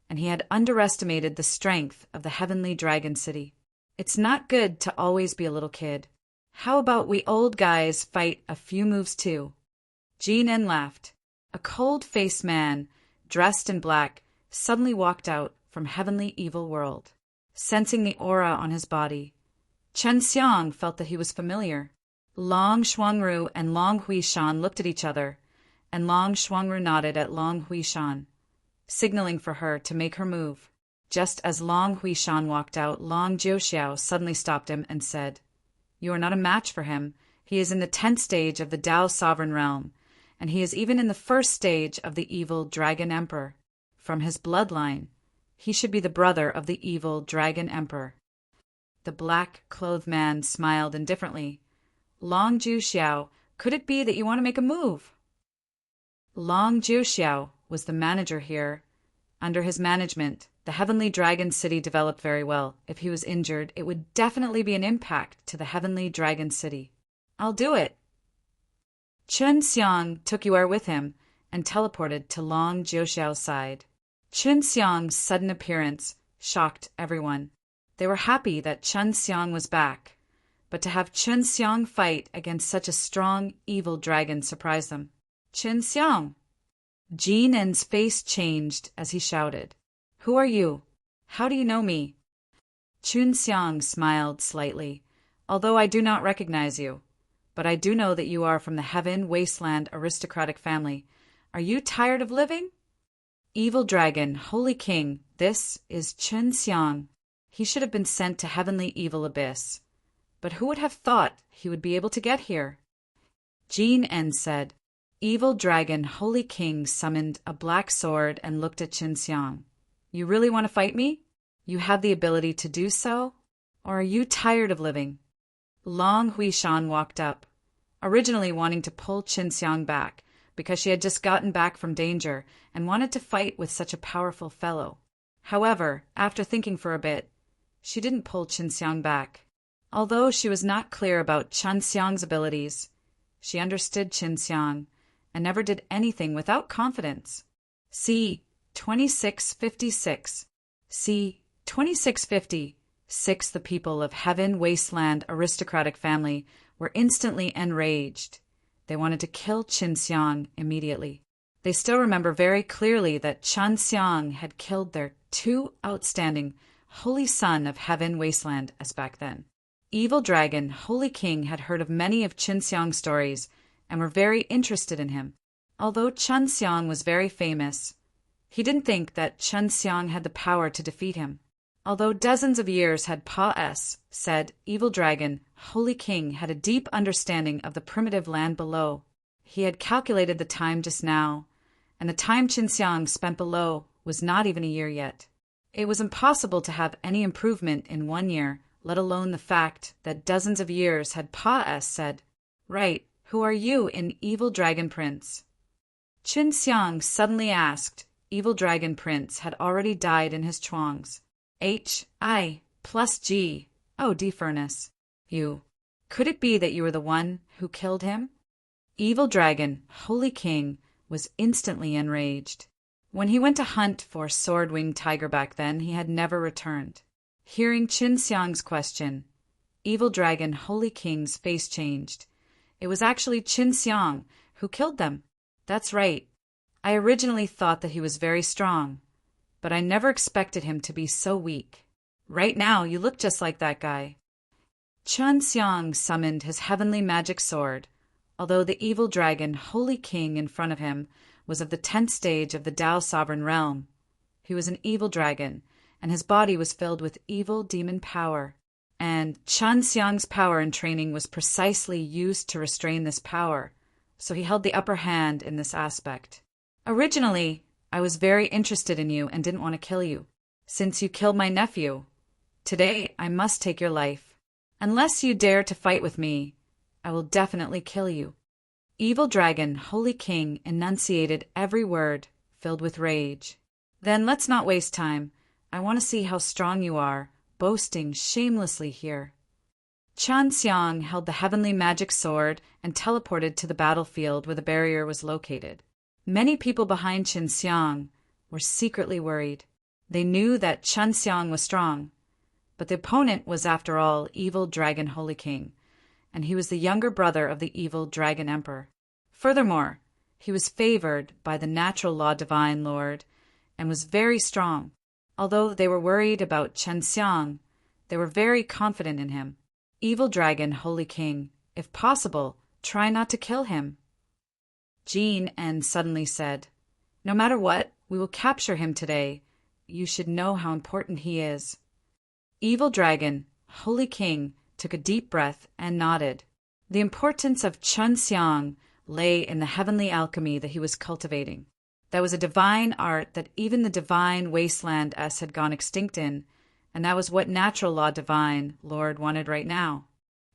and he had underestimated the strength of the Heavenly Dragon City. It's not good to always be a little kid. How about we old guys fight a few moves too? Jean En laughed. A cold-faced man, dressed in black, suddenly walked out from Heavenly Evil World. Sensing the aura on his body, Chen Xiang felt that he was familiar. Long Shuangru and Long Huishan looked at each other, and Long Shuangru nodded at Long Huishan, signaling for her to make her move. Just as Long Huishan walked out, Long Jiuxiao suddenly stopped him and said, "You are not a match for him. He is in the 10th stage of the Tao Sovereign Realm, and he is even in the 1st stage of the evil Dragon Emperor. From his bloodline, he should be the brother of the evil Dragon Emperor." The black-clothed man smiled indifferently. Long Jiuxiao, could it be that you want to make a move? Long Jiuxiao was the manager here. Under his management, The Heavenly Dragon City developed very well. If he was injured, it would definitely be an impact to the Heavenly Dragon City. I'll do it. Chun Xiang took Yu'er with him and teleported to Long Jiuxiao's side. Chun Xiang's sudden appearance shocked everyone. They were happy that Chun Xiang was back, but to have Chun Xiang fight against such a strong, evil dragon surprised them. Chun Xiang! Jin En's face changed as he shouted. Who are you? How do you know me? Chun Xiang smiled slightly. Although I do not recognize you, but I do know that you are from the Heaven Wasteland aristocratic family. Are you tired of living? Evil Dragon, Holy King, this is Chun Xiang. He should have been sent to Heavenly Evil Abyss. But who would have thought he would be able to get here? Jin En said. Evil Dragon, Holy King summoned a black sword and looked at Chun Xiang. You really want to fight me? You have the ability to do so? Or are you tired of living? Long Huishan walked up, originally wanting to pull Chun Xiang back because she had just gotten back from danger and wanted to fight with such a powerful fellow. However, after thinking for a bit, she didn't pull Chun Xiang back. Although she was not clear about Chun Xiang's abilities, she understood Chun Xiang and never did anything without confidence. See 2656. See 2656. The people of Heaven Wasteland aristocratic family were instantly enraged. They wanted to kill Chun Xiang immediately. They still remember very clearly that Chun Xiang had killed their two outstanding holy son of Heaven Wasteland as back then. Evil Dragon, Holy King had heard of many of Chun Xiang's stories and were very interested in him. Although Chun Xiang was very famous, he didn't think that Chun Xiang had the power to defeat him. Although dozens of years had said, Evil Dragon, Holy King had a deep understanding of the primitive land below. He had calculated the time just now, and the time Chun Xiang spent below was not even a year yet. It was impossible to have any improvement in 1 year, let alone the fact that dozens of years had said. Right, who are you in Evil Dragon Prince? Chun Xiang suddenly asked. Evil Dragon Prince had already died in his chuangs. H.I. plus G. Oh, D. Furnace. You. Could it be that you were the one who killed him? Evil Dragon, Holy King, was instantly enraged. When he went to hunt for Sword-Winged Tiger back then, he had never returned. Hearing Chun Xiang's question, Evil Dragon, Holy King's face changed. It was actually Chun Xiang who killed them. That's right. I originally thought that he was very strong, but I never expected him to be so weak. Right now, you look just like that guy. Chun Xiang summoned his heavenly magic sword, although the evil dragon, Holy King, in front of him was of the 10th stage of the Tao Sovereign Realm. He was an evil dragon, and his body was filled with evil demon power. And Chun Xiang's power and training was precisely used to restrain this power, so he held the upper hand in this aspect. Originally, I was very interested in you and didn't want to kill you, since you killed my nephew. Today, I must take your life. Unless you dare to fight with me, I will definitely kill you. Evil Dragon, Holy King, enunciated every word, filled with rage. Then let's not waste time. I want to see how strong you are, boasting shamelessly here. Chun Xiang held the heavenly magic sword and teleported to the battlefield where the barrier was located. Many people behind Chun Xiang were secretly worried. They knew that Chun Xiang was strong, but the opponent was, after all, Evil Dragon Holy King, and he was the younger brother of the Evil Dragon Emperor. Furthermore, he was favored by the natural law divine lord and was very strong. Although they were worried about Chun Xiang, they were very confident in him. Evil Dragon Holy King, if possible, try not to kill him. Jin En suddenly said, No matter what, we will capture him today. You should know how important he is. Evil Dragon, Holy King, took a deep breath and nodded. The importance of Chun Xiang lay in the heavenly alchemy that he was cultivating. That was a divine art that even the divine wasteland S had gone extinct in, and that was what natural law divine Lord wanted right now.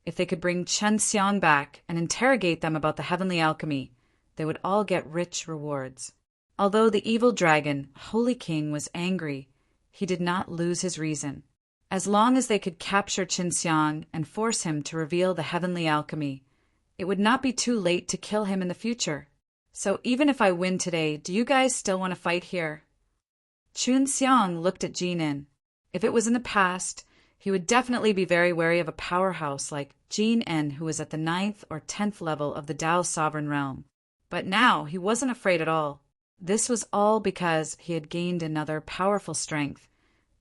If they could bring Chun Xiang back and interrogate them about the heavenly alchemy, they would all get rich rewards. Although the evil dragon, Holy King, was angry, he did not lose his reason. As long as they could capture Qinxiang and force him to reveal the heavenly alchemy, it would not be too late to kill him in the future. So even if I win today, do you guys still want to fight here? Qinxiang looked at Jinin. If it was in the past, he would definitely be very wary of a powerhouse like Jin, who was at the 9th or 10th level of the Tao sovereign realm. But now he wasn't afraid at all. This was all because he had gained another powerful strength,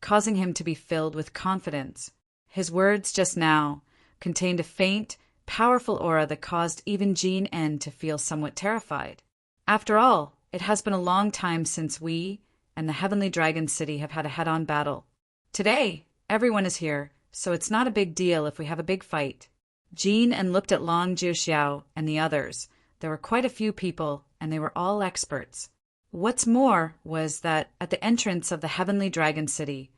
causing him to be filled with confidence. His words just now contained a faint, powerful aura that caused even Jin to feel somewhat terrified. After all, it has been a long time since we and the Heavenly Dragon City have had a head-on battle. Today, everyone is here, so it's not a big deal if we have a big fight. Jin looked at Long Jiuxiao and the others. There were quite a few people, and they were all experts. What's more was that at the entrance of the Heavenly Dragon City,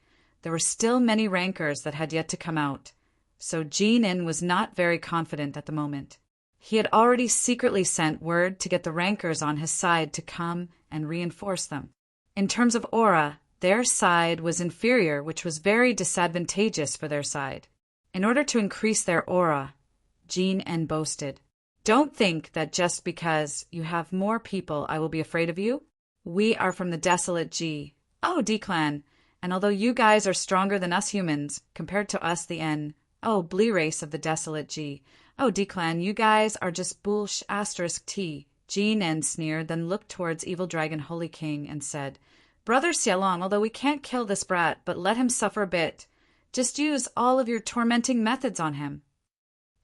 there were still many rankers that had yet to come out, so Jin was not very confident at the moment. He had already secretly sent word to get the rankers on his side to come and reinforce them. In terms of aura, their side was inferior, which was very disadvantageous for their side. In order to increase their aura, Jin boasted, "Don't think that just because you have more people I will be afraid of you. We are from the Desolate D-Clan, and although you guys are stronger than us humans, compared to us the Blee race of the Desolate D-Clan, you guys are just *T. Jin sneered, then looked towards Evil Dragon Holy King and said, "Brother Xialong, although we can't kill this brat, but let him suffer a bit. Just use all of your tormenting methods on him."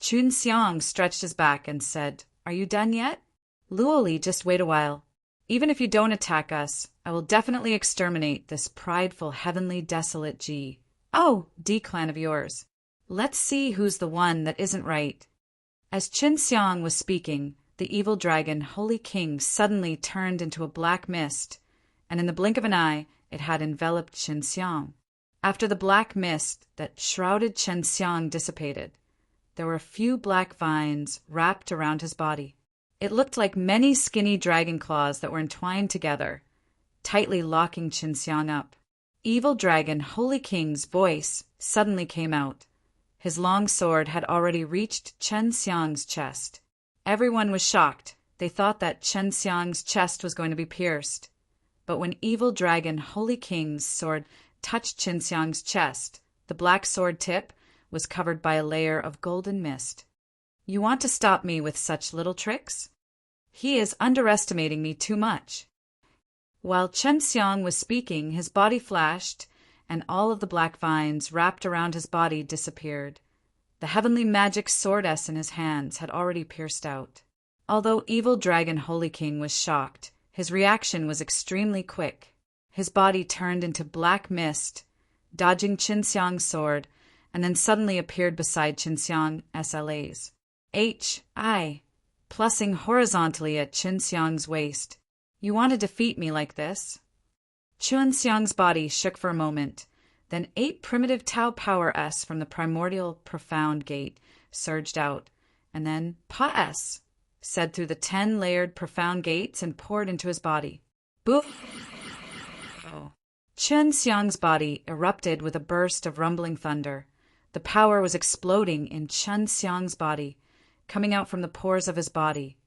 Qinxiang stretched his back and said, "Are you done yet? Luoli, just wait a while. Even if you don't attack us, I will definitely exterminate this prideful heavenly desolate D-Clan of yours. Let's see who's the one that isn't right." As Qinxiang was speaking, the evil dragon Holy King suddenly turned into a black mist, and in the blink of an eye, it had enveloped Qinxiang. After the black mist that shrouded Qinxiang dissipated, there were a few black vines wrapped around his body. It looked like many skinny dragon claws that were entwined together, tightly locking Qinxiang up. Evil Dragon Holy King's voice suddenly came out. His long sword had already reached Qinxiang's chest. Everyone was shocked. They thought that Qinxiang's chest was going to be pierced. But when Evil Dragon Holy King's sword touched Qinxiang's chest, the black sword tip was covered by a layer of golden mist. "You want to stop me with such little tricks? He is underestimating me too much." While Qinxiang was speaking, his body flashed, and all of the black vines wrapped around his body disappeared. The heavenly magic sword S in his hands had already pierced out. Although Evil Dragon Holy King was shocked, his reaction was extremely quick. His body turned into black mist, dodging Qinxiang's sword, and then suddenly appeared beside Qinxiang SLA's HI, plussing horizontally at Qinxiang's waist. "You want to defeat me like this?" Qinxiang's body shook for a moment. Then 8 primitive Tao Power S from the primordial profound gate surged out, and then Pa S said through the 10-layered profound gates and poured into his body. Boof! Oh. Qinxiang's body erupted with a burst of rumbling thunder. The power was exploding in Qinxiang's body, coming out from the pores of his body,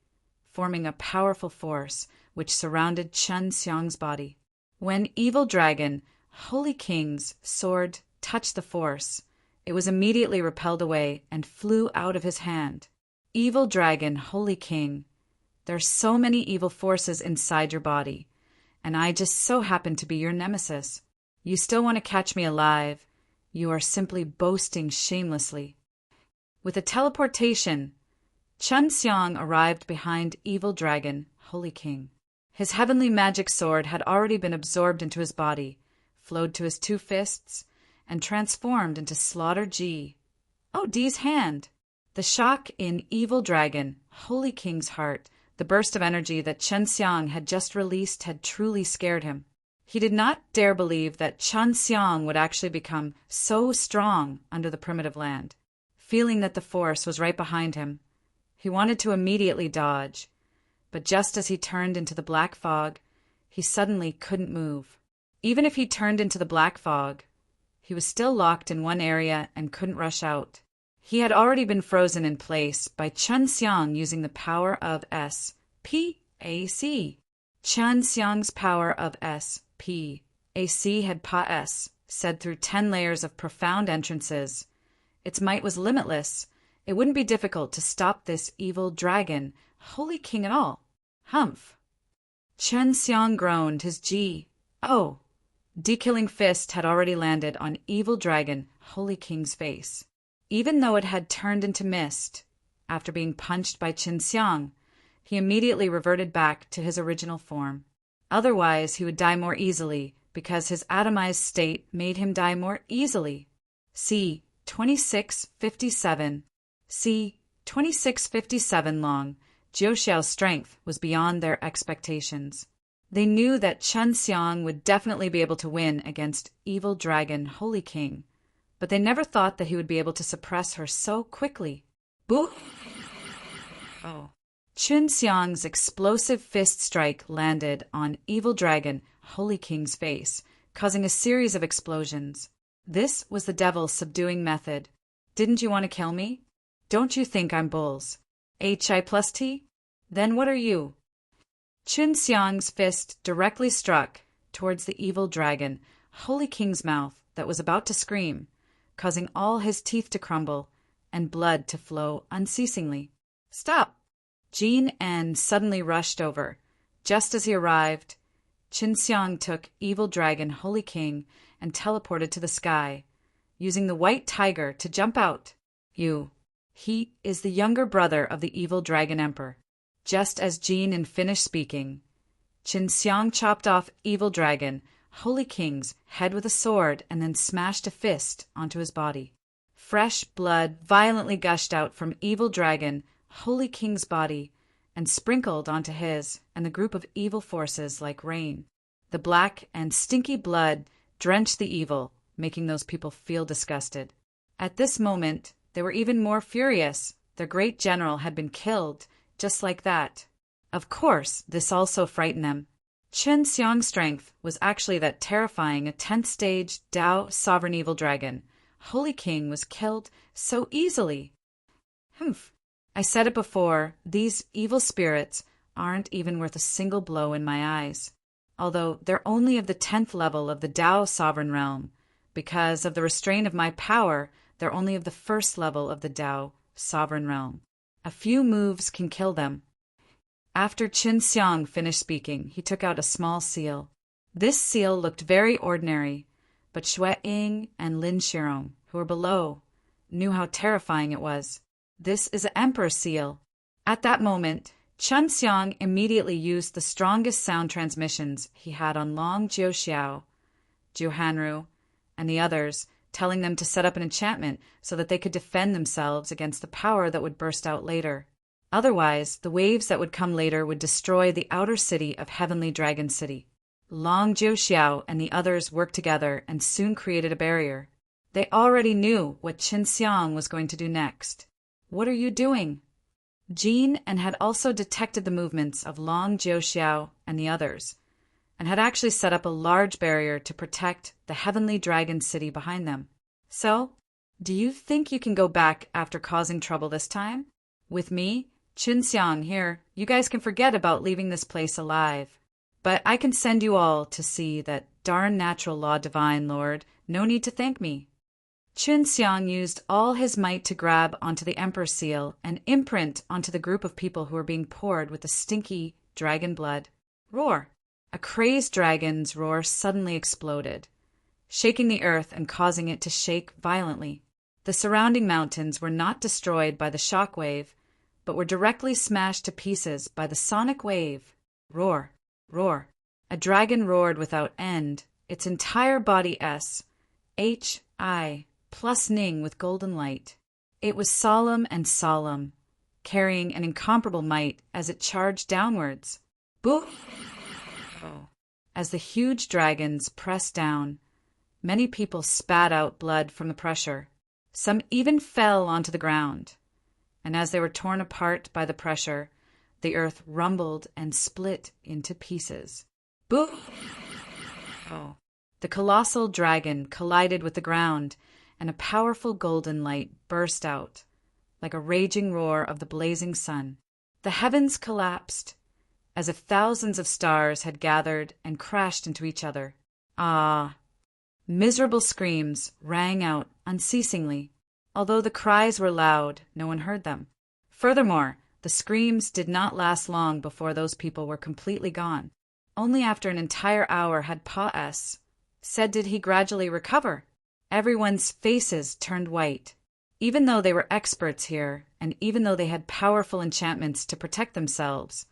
forming a powerful force which surrounded Qinxiang's body. When Evil Dragon Holy King's sword touched the force, it was immediately repelled away and flew out of his hand. Evil Dragon Holy King, there are so many evil forces inside your body, and I just so happen to be your nemesis. You still want to catch me alive. You are simply boasting shamelessly. With a teleportation, Qinxiang arrived behind Evil Dragon Holy King. His heavenly magic sword had already been absorbed into his body, flowed to his 2 fists, and transformed into Slaughter D's hand. The shock in Evil Dragon Holy King's heart, the burst of energy that Qinxiang had just released, had truly scared him. He did not dare believe that Qinxiang would actually become so strong under the primitive land. Feeling that the force was right behind him, he wanted to immediately dodge, but just as he turned into the black fog, he suddenly couldn't move. Even if he turned into the black fog, he was still locked in one area and couldn't rush out. He had already been frozen in place by Chen Xiang using the power of S-P-A-C. Chen Xiang's power of S-P-A-C had Pa-S, said through 10 layers of profound entrances. Its might was limitless. It wouldn't be difficult to stop this evil dragon, holy king and all. Humph. Chen Xiang groaned, his G-O D-killing fist had already landed on evil dragon, holy king's face. Even though it had turned into mist, after being punched by Chen Xiang, he immediately reverted back to his original form. Otherwise, he would die more easily, because his atomized state made him die more easily. C. 2657. C. 2657 long. Jiuxiao's strength was beyond their expectations. They knew that Chen Xiang would definitely be able to win against evil dragon Holy King, but they never thought that he would be able to suppress her so quickly. Boo! Oh. Chen Xiang's explosive fist strike landed on evil dragon Holy King's face, causing a series of explosions. This was the devil's subduing method. Didn't you want to kill me? Don't you think I'm bulls? HI plus T? Then what are you? Chen Xiang's fist directly struck towards the evil dragon, Holy King's mouth that was about to scream, causing all his teeth to crumble and blood to flow unceasingly. Stop! Jean N suddenly rushed over. Just as he arrived, Chen Xiang took evil dragon Holy King and teleported to the sky, using the white tiger to jump out. He is the younger brother of the evil dragon emperor. Just as Jean N finished speaking, Chen Xiang chopped off evil dragon Holy King's head with a sword and then smashed a fist onto his body. Fresh blood violently gushed out from evil dragon Holy King's body and sprinkled onto his and the group of evil forces like rain. The black and stinky blood drenched the evil, making those people feel disgusted. At this moment, they were even more furious. Their great general had been killed, just like that. Of course, this also frightened them. Chen Xiang's strength was actually that terrifying a 10th stage Dao sovereign evil dragon. Holy King was killed so easily. Humph. I said it before, these evil spirits aren't even worth a single blow in my eyes. Although they're only of the 10th level of the Dao sovereign realm. Because of the restraint of my power, they're only of the 1st level of the Dao sovereign realm. A few moves can kill them. After Chen Xiang finished speaking, he took out a small seal. This seal looked very ordinary, but Xue Ying and Lin Shirong, who were below, knew how terrifying it was. This is an emperor seal. At that moment, Chen Xiang immediately used the strongest sound transmissions he had on Long Jiuxiao, Jiu Hanru, and the others, telling them to set up an enchantment so that they could defend themselves against the power that would burst out later. Otherwise, the waves that would come later would destroy the outer city of Heavenly Dragon City. Long Jiuxiao and the others worked together and soon created a barrier. They already knew what Chen Xiang was going to do next. What are you doing? Jean and had also detected the movements of Long Jiuxiao and the others, and had actually set up a large barrier to protect the Heavenly Dragon City behind them. So, do you think you can go back after causing trouble this time? With me, Chen Xiang here, you guys can forget about leaving this place alive. But I can send you all to see that darn natural law divine, Lord. No need to thank me. Chen Xiang used all his might to grab onto the Emperor seal and imprint onto the group of people who were being poured with the stinky dragon blood. Roar! A crazed dragon's roar suddenly exploded, shaking the earth and causing it to shake violently. The surrounding mountains were not destroyed by the shock wave, but were directly smashed to pieces by the sonic wave. Roar! Roar! A dragon roared without end, its entire body S-H-I plus Ning with golden light. It was solemn and solemn, carrying an incomparable might as it charged downwards. Boo! As the huge dragons pressed down, many people spat out blood from the pressure. Some even fell onto the ground. And as they were torn apart by the pressure, the earth rumbled and split into pieces. Boo! The colossal dragon collided with the ground, and a powerful golden light burst out, like a raging roar of the blazing sun. The heavens collapsed, as if thousands of stars had gathered and crashed into each other. Ah! Miserable screams rang out unceasingly. Although the cries were loud, no one heard them. Furthermore, the screams did not last long before those people were completely gone. Only after an entire hour had Pa-S said did he gradually recover. Everyone's faces turned white. Even though they were experts here, and even though they had powerful enchantments to protect themselves,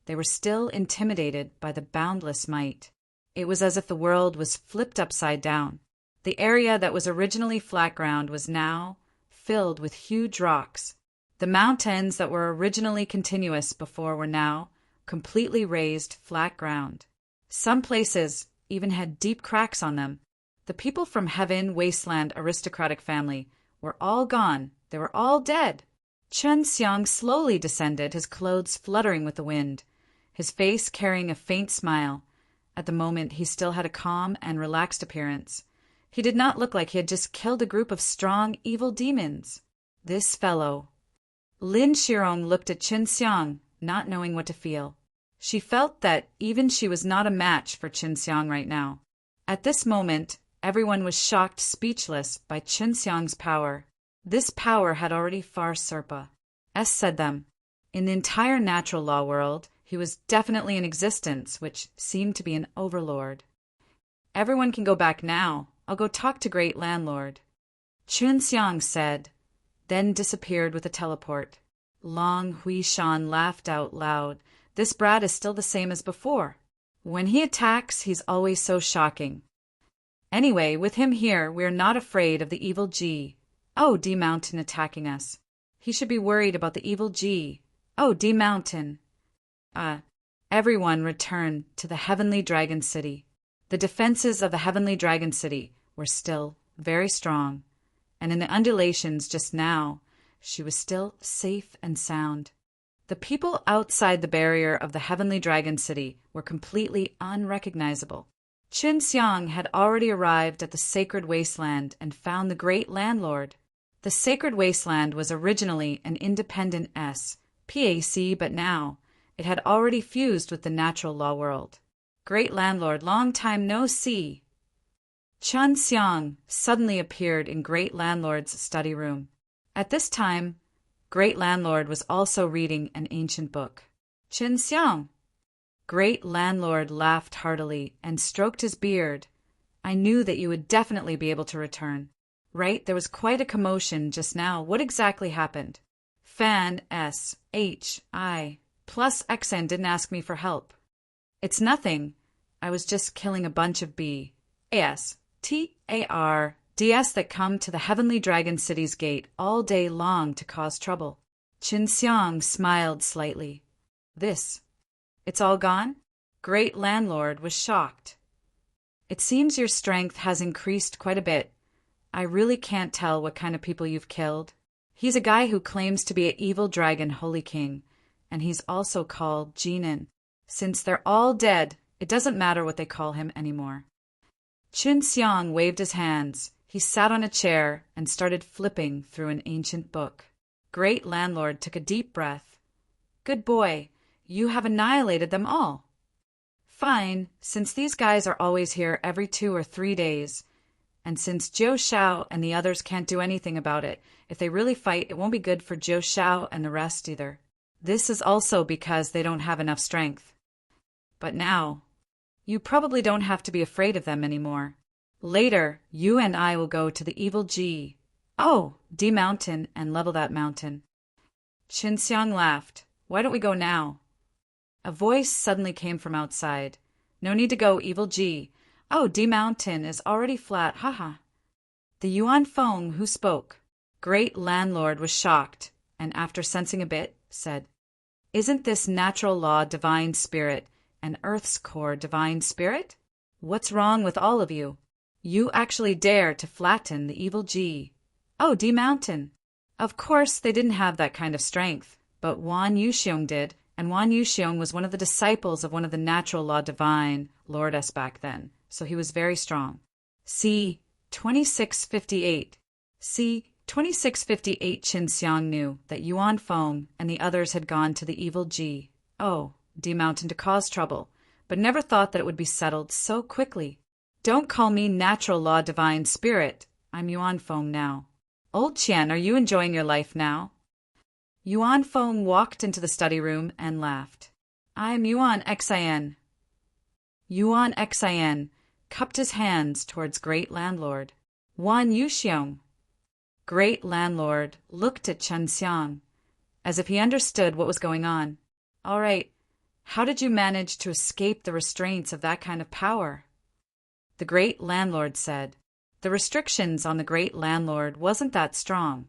they were still intimidated by the boundless might. It was as if the world was flipped upside down. The area that was originally flat ground was now filled with huge rocks. The mountains that were originally continuous before were now completely raised flat ground. Some places even had deep cracks on them. The people from Heaven Wasteland aristocratic family were all gone. They were all dead. Chen Xiang slowly descended, his clothes fluttering with the wind, his face carrying a faint smile. At the moment, he still had a calm and relaxed appearance. He did not look like he had just killed a group of strong, evil demons. This fellow. Lin Shirong looked at Qin Xiang, not knowing what to feel. She felt that even she was not a match for Qin Xiang right now. At this moment, everyone was shocked speechless by Qin Xiang's power. This power had already far surpassed said them. In the entire natural law world, he was definitely in existence, which seemed to be an overlord. Everyone can go back now. I'll go talk to Great Landlord, Qin Xiang said, then disappeared with a teleport. Long Hui Shan laughed out loud. This brat is still the same as before. When he attacks, he's always so shocking. Anyway, with him here, we're not afraid of the evil G. Oh, D Mountain attacking us. He should be worried about the evil G. Oh, D Mountain. Everyone returned to the Heavenly Dragon City. The defenses of the Heavenly Dragon City were still very strong, and in the undulations just now, she was still safe and sound. The people outside the barrier of the Heavenly Dragon City were completely unrecognizable. Qin Xiang had already arrived at the Sacred Wasteland and found the Great Landlord. The Sacred Wasteland was originally an independent PAC, but now it had already fused with the natural law world. Great Landlord, long time no see. Qin Xiang suddenly appeared in Great Landlord's study room. At this time, Great Landlord was also reading an ancient book. Qin Xiang. Great Landlord laughed heartily and stroked his beard. I knew that you would definitely be able to return. Right, there was quite a commotion just now. What exactly happened? Fan SHI plus XN didn't ask me for help. It's nothing. I was just killing a bunch of BASTARDS that come to the Heavenly Dragon City's gate all day long to cause trouble. Qin Xiang smiled slightly. It's all gone? Great Landlord was shocked. It seems your strength has increased quite a bit. I really can't tell what kind of people you've killed. He's a guy who claims to be an evil dragon holy king, and he's also called Jinan. Since they're all dead, it doesn't matter what they call him anymore. Qin Xiang waved his hands. He sat on a chair and started flipping through an ancient book. Great Landlord took a deep breath. Good boy, you have annihilated them all. Fine, since these guys are always here every 2 or 3 days, and since Zhou Shao and the others can't do anything about it, if they really fight, it won't be good for Zhou Shao and the rest either. This is also because they don't have enough strength. But now, you probably don't have to be afraid of them anymore. Later, you and I will go to the evil G. Oh, D Mountain and level that mountain. Qin Xiang laughed. Why don't we go now? A voice suddenly came from outside. No need to go, evil G. Oh, D Mountain is already flat, haha. The Yuan Feng who spoke. Great Landlord was shocked, and after sensing a bit, said, Isn't this natural law divine spirit and Earth's core divine spirit? What's wrong with all of you? You actually dare to flatten the evil G. Oh, D Mountain. Of course, they didn't have that kind of strength, but Wan Yuxiong did, and Wan Yuxiong was one of the disciples of one of the natural law divine lordess back then. so he was very strong. c. 2658. c. 2658 Qin Xiang knew that Yuan Feng and the others had gone to the evil D mountain to cause trouble, but never thought that it would be settled so quickly. Don't call me natural law divine spirit. I'm Yuan Feng now. Old Qian, are you enjoying your life now? Yuan Feng walked into the study room and laughed. I'm Yuan Xin. Yuan Xin cupped his hands towards Great Landlord Wan Yuxiong. Great Landlord looked at Chen Xiang as if he understood what was going on. All right, how did you manage to escape the restraints of that kind of power? The Great Landlord said. The restrictions on the Great Landlord wasn't that strong,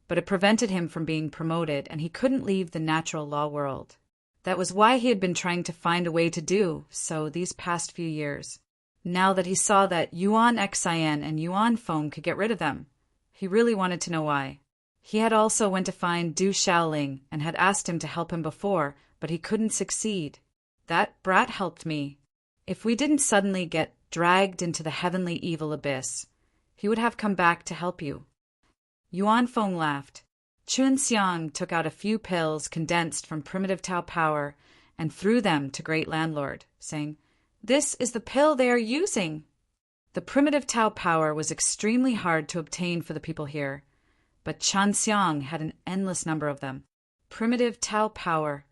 but it prevented him from being promoted and he couldn't leave the natural law world. That was why he had been trying to find a way to do so these past few years. Now that he saw that Yuan Xin and Yuan Feng could get rid of them, he really wanted to know why. He had also went to find Du Shaoling and had asked him to help him before, but he couldn't succeed. That brat helped me. If we didn't suddenly get dragged into the heavenly evil abyss, he would have come back to help you. Yuan Feng laughed. Chun Xiang took out a few pills condensed from primitive Tao power and threw them to Great Landlord, saying, "This is the pill they are using." The primitive Tao power was extremely hard to obtain for the people here, but Chan Xiang had an endless number of them. Primitive Tao power.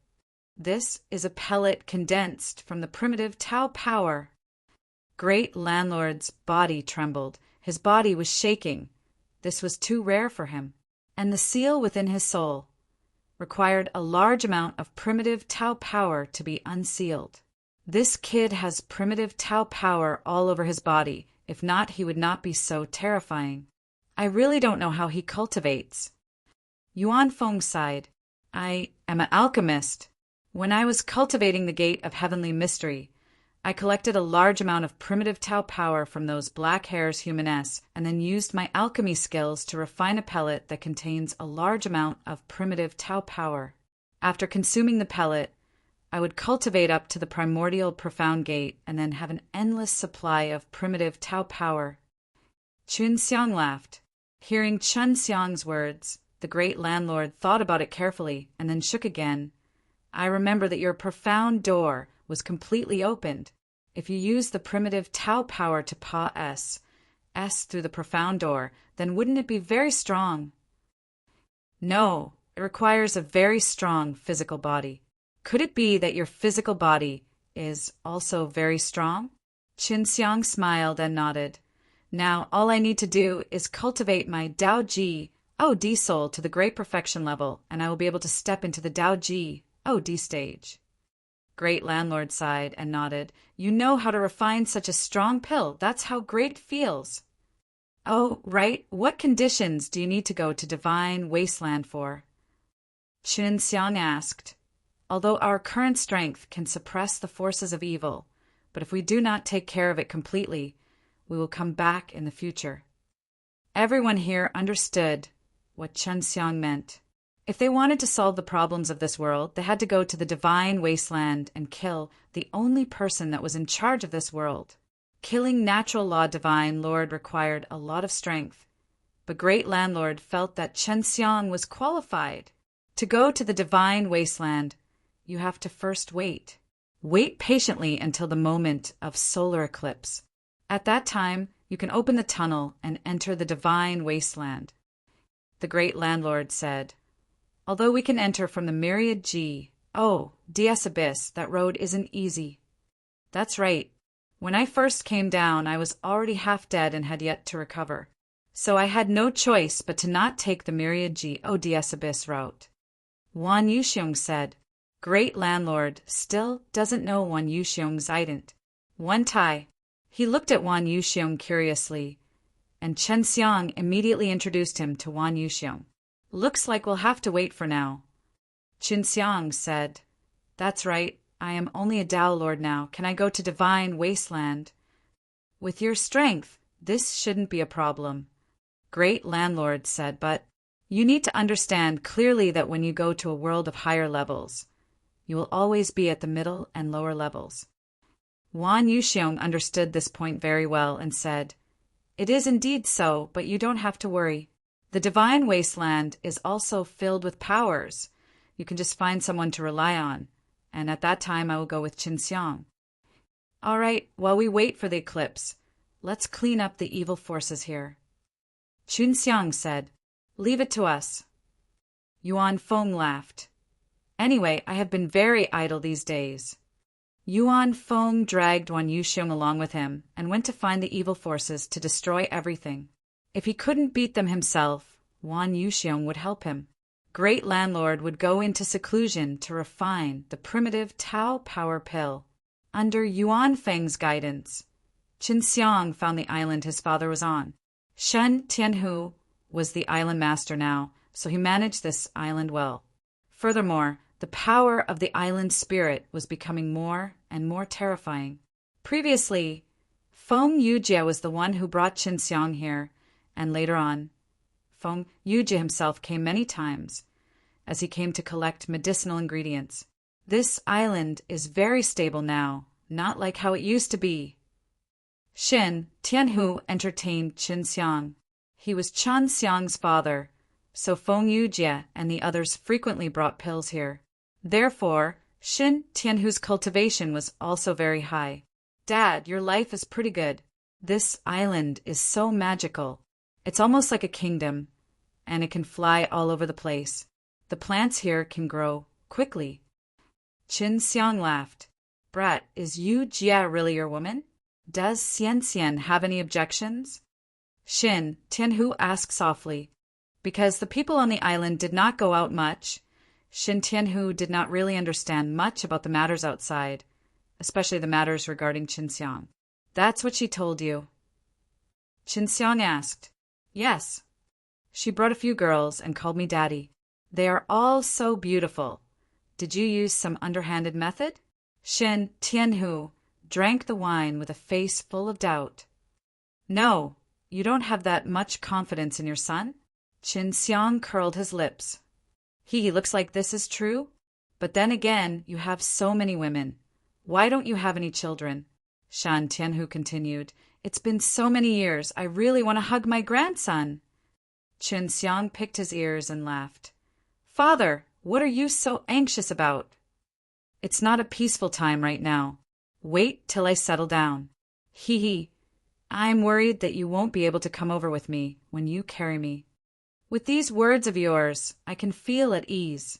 This is a pellet condensed from the primitive Tao power. Great Landlord's body trembled. His body was shaking. This was too rare for him. And the seal within his soul required a large amount of primitive Tao power to be unsealed. This kid has primitive Tao power all over his body. If not, he would not be so terrifying. I really don't know how he cultivates. Yuan Feng sighed. I am an alchemist. When I was cultivating the gate of heavenly mystery, I collected a large amount of primitive Tao power from those black hairs humaness and then used my alchemy skills to refine a pellet that contains a large amount of primitive Tao power. After consuming the pellet, I would cultivate up to the primordial profound gate and then have an endless supply of primitive Tao power. Chun Xiang laughed. Hearing Chun Xiang's words, the Great Landlord thought about it carefully and then shook again. I remember that your profound door was completely opened. If you use the primitive Tao power to pass S through the profound door, then wouldn't it be very strong? No, it requires a very strong physical body. Could it be that your physical body is also very strong? Qin Xiang smiled and nodded. Now all I need to do is cultivate my Dao Ji OD soul to the great perfection level, and I will be able to step into the Dao Ji OD stage. Great Landlord sighed and nodded. You know how to refine such a strong pill. That's how great feels. Oh, right. What conditions do you need to go to Divine Wasteland for? Qin Xiang asked. Although our current strength can suppress the forces of evil, but if we do not take care of it completely, we will come back in the future. Everyone here understood what Chen Xiang meant. If they wanted to solve the problems of this world, they had to go to the Divine Wasteland and kill the only person that was in charge of this world. Killing Natural Law Divine Lord required a lot of strength, but Great Landlord felt that Chen Xiang was qualified. To go to the Divine Wasteland, you have to first wait. Wait patiently until the moment of solar eclipse. At that time, you can open the tunnel and enter the Divine Wasteland. The Great Landlord said, although we can enter from the myriad DS abyss, that road isn't easy. That's right. When I first came down, I was already half dead and had yet to recover. So I had no choice but to not take the myriad DS abyss route. Wan Yuxiong said. Great Landlord still doesn't know Wan Yuxiong's ident. One Tai. He looked at Wan Yuxiong curiously, and Chen Xiang immediately introduced him to Wan Yuxiong. Looks like we'll have to wait for now. Qin Xiang said, That's right, I am only a Tao Lord now. Can I go to Divine Wasteland? With your strength, this shouldn't be a problem. Great Landlord said, but you need to understand clearly that when you go to a world of higher levels, you will always be at the middle and lower levels. Wan Yuxiong understood this point very well and said, "It is indeed so, but you don't have to worry. The divine wasteland is also filled with powers. You can just find someone to rely on, and at that time I will go with Qinxiang. All right, while we wait for the eclipse, let's clean up the evil forces here." Qinxiang said, "Leave it to us." Yuan Feng laughed. "Anyway, I have been very idle these days." Yuan Feng dragged Wan Yuxiong along with him and went to find the evil forces to destroy everything. If he couldn't beat them himself, Wan Yuxiong would help him. Great Landlord would go into seclusion to refine the primitive Tao Power Pill. Under Yuan Feng's guidance, Qinxiang found the island his father was on. Shen Tianhu was the island master now, so he managed this island well. Furthermore, the power of the island spirit was becoming more and more terrifying. Previously, Feng Yujie was the one who brought Qinxiang here, and later on, Feng Yujie himself came many times as he came to collect medicinal ingredients. This island is very stable now, not like how it used to be. Shen Tianhu entertained Qinxiang. He was Qinxiang's father, so Feng Yujie and the others frequently brought pills here. Therefore, Shen Tianhu's cultivation was also very high. "Dad, your life is pretty good. This island is so magical. It's almost like a kingdom, and it can fly all over the place. The plants here can grow quickly." Qinxiang laughed. "Brat, is Yu Jia really your woman? Does Xian Xian have any objections?" Shen Tianhu asked softly. Because the people on the island did not go out much, Shen Tianhu did not really understand much about the matters outside, especially the matters regarding Qinxiang. "That's what she told you?" Qinxiang asked. "Yes. She brought a few girls and called me daddy. They are all so beautiful. Did you use some underhanded method?" Shen Tianhu drank the wine with a face full of doubt. "No, you don't have that much confidence in your son?" Qinxiang curled his lips. "He looks like this is true? But then again, you have so many women. Why don't you have any children?" Shan Tianhu continued. "It's been so many years, I really want to hug my grandson." Qinxiang picked his ears and laughed. "Father, what are you so anxious about? It's not a peaceful time right now. Wait till I settle down. Hee hee. I'm worried that you won't be able to come over with me when you carry me. With these words of yours, I can feel at ease."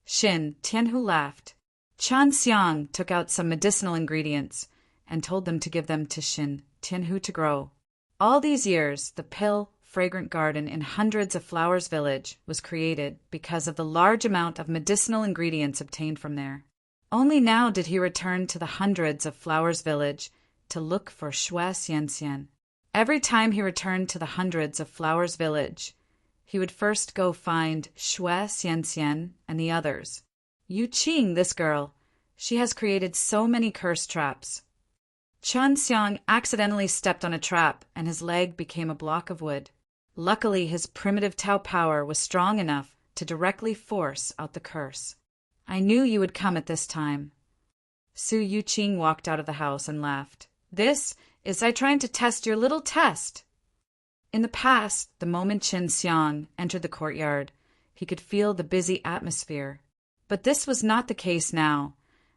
Shen Tianhu laughed. Qinxiang took out some medicinal ingredients and told them to give them to Shen Tianhu to grow. All these years, the pill fragrant garden in Hundreds of Flowers village was created because of the large amount of medicinal ingredients obtained from there. Only now did he return to the Hundreds of Flowers village to look for Xue Xianxian. Every time he returned to the Hundreds of Flowers village, he would first go find Xue Xianxian and the others. "Yu Qing, this girl. She has created so many curse traps." Qinxiang accidentally stepped on a trap and his leg became a block of wood. Luckily, his primitive Tao power was strong enough to directly force out the curse. "I knew you would come at this time." Su Yu Qing walked out of the house and laughed. "This is I trying to test your little test." In the past, the moment Qinxiang entered the courtyard, he could feel the busy atmosphere. But this was not the case now,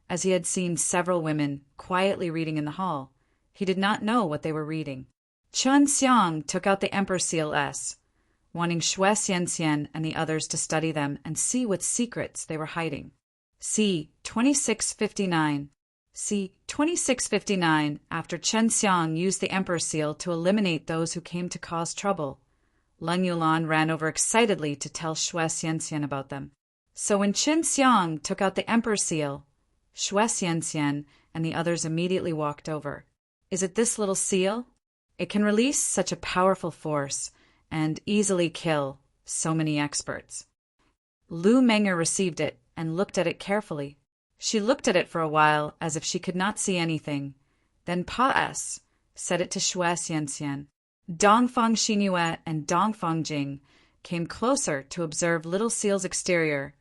as he had seen several women quietly reading in the hall. He did not know what they were reading. Qinxiang took out the Emperor Seal S, wanting Xue Xianxian and the others to study them and see what secrets they were hiding. C. 2659. C. 2659, after Qinxiang used the Emperor Seal to eliminate those who came to cause trouble, Leng Yulan ran over excitedly to tell Xue Xianxian about them. So when Qinxiang took out the Emperor Seal, Xue Xianxian and the others immediately walked over. "Is it this little seal? It can release such a powerful force and easily kill so many experts." Lu Menger received it and looked at it carefully. She looked at it for a while as if she could not see anything. Then Pa S said it to Xue Xianxian. Dongfang Xinyue and Dongfang Jing came closer to observe Little Seal's exterior,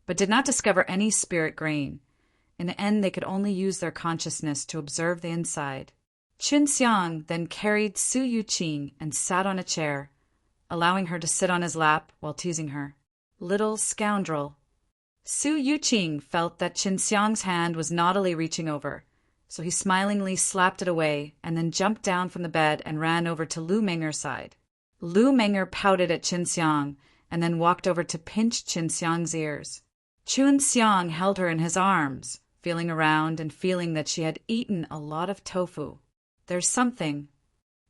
but did not discover any spirit grain. In the end, they could only use their consciousness to observe the inside. Qin Xiang then carried Su Yuqing and sat on a chair, allowing her to sit on his lap while teasing her. Little scoundrel. Su Yuqing felt that Qin Xiang's hand was naughtily reaching over, so he smilingly slapped it away and then jumped down from the bed and ran over to Lu Menger's side. Lu Menger pouted at Qin Xiang and then walked over to pinch Qin Xiang's ears. Qin Xiang held her in his arms, feeling around and feeling that she had eaten a lot of tofu. There's something,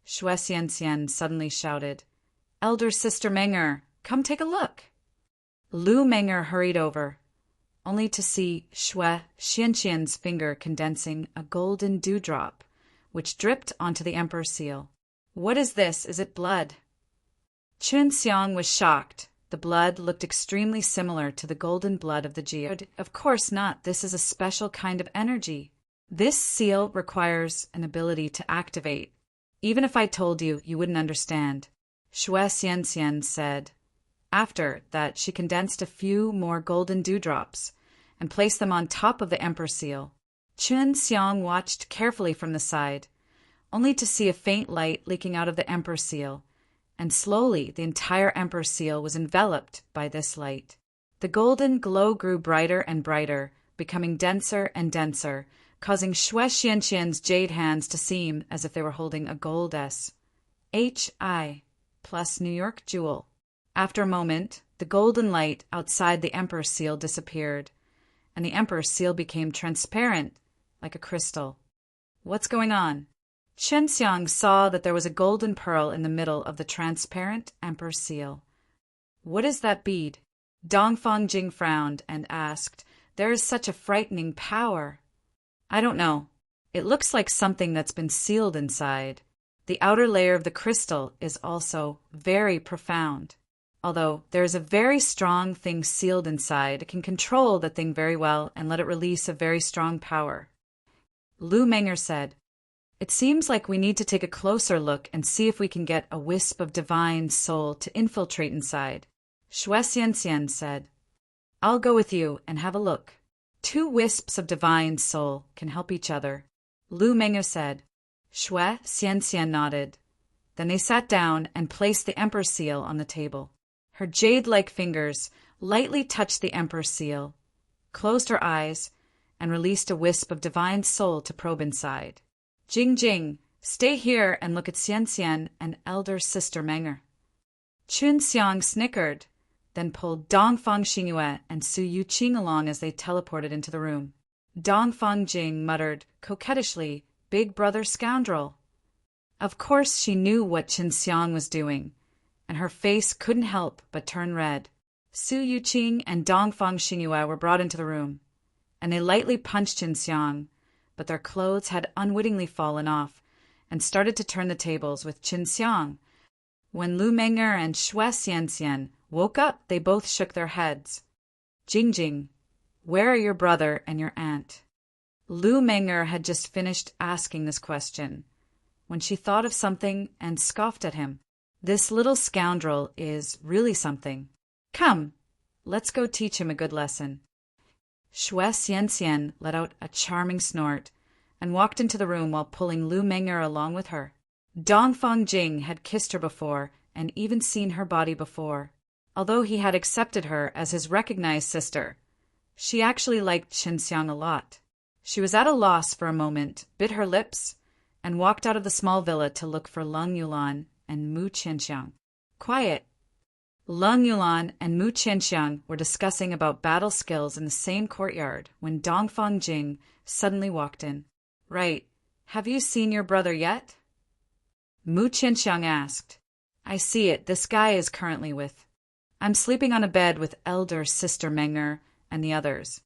Xue Xianxian suddenly shouted. Elder Sister Menger, come take a look. Lu Menger hurried over, only to see Xue Xianxian's finger condensing a golden dewdrop, which dripped onto the emperor's seal. What is this? Is it blood? Qin Xiang was shocked. The blood looked extremely similar to the golden blood of the geode. Of course not. This is a special kind of energy. This seal requires an ability to activate. Even if I told you, you wouldn't understand, Xue Xianxian said. After that, she condensed a few more golden dewdrops and placed them on top of the emperor seal. Qin Xiang watched carefully from the side, only to see a faint light leaking out of the emperor seal, and slowly the entire emperor seal was enveloped by this light. The golden glow grew brighter and brighter, becoming denser and denser, causing Xue Xianxian's jade hands to seem as if they were holding a gold S.H.I. plus New York jewel. After a moment, the golden light outside the emperor's seal disappeared, and the emperor's seal became transparent, like a crystal. What's going on? Qin Xiang saw that there was a golden pearl in the middle of the transparent emperor's seal. What is that bead? Dongfang Jing frowned and asked, There is such a frightening power. I don't know. It looks like something that's been sealed inside. The outer layer of the crystal is also very profound. Although there is a very strong thing sealed inside, it can control the thing very well and let it release a very strong power. Lu Menger said, It seems like we need to take a closer look and see if we can get a wisp of divine soul to infiltrate inside. Xue Xianxian said, I'll go with you and have a look. 2 wisps of divine soul can help each other. Lu Menger said. Xue Xianxian nodded. Then they sat down and placed the emperor's seal on the table. Her jade-like fingers lightly touched the emperor's seal, closed her eyes, and released a wisp of divine soul to probe inside. Jing Jing, stay here and look at Xianxian and elder sister Menger. Qin Xiang snickered, then pulled Dongfang Xingyue and Su Yuqing along as they teleported into the room. Dongfang Jing muttered coquettishly, Big brother scoundrel. Of course she knew what Qin Xiang was doing, and her face couldn't help but turn red. Su Yuqing and Dongfang Xingyue were brought into the room, and they lightly punched Qin Xiang, but their clothes had unwittingly fallen off and started to turn the tables with Qin Xiang. When Lu Menger and Xue Xianxian woke up, they both shook their heads. Jing Jing, where are your brother and your aunt? Lu Menger had just finished asking this question when she thought of something and scoffed at him. This little scoundrel is really something. Come, let's go teach him a good lesson. Xue Xianxian let out a charming snort and walked into the room while pulling Lu Menger along with her. Dongfang Jing had kissed her before and even seen her body before. Although he had accepted her as his recognized sister, she actually liked Qin Xiang a lot. She was at a loss for a moment, bit her lips, and walked out of the small villa to look for Leng Yulan and Mu Qianxiang. Quiet. Leng Yulan and Mu Qianxiang were discussing about battle skills in the same courtyard when Dongfang Jing suddenly walked in. Right. Have you seen your brother yet? Mu Qianxiang asked. I see it. This guy is currently with. I'm sleeping on a bed with elder sister Menger and the others.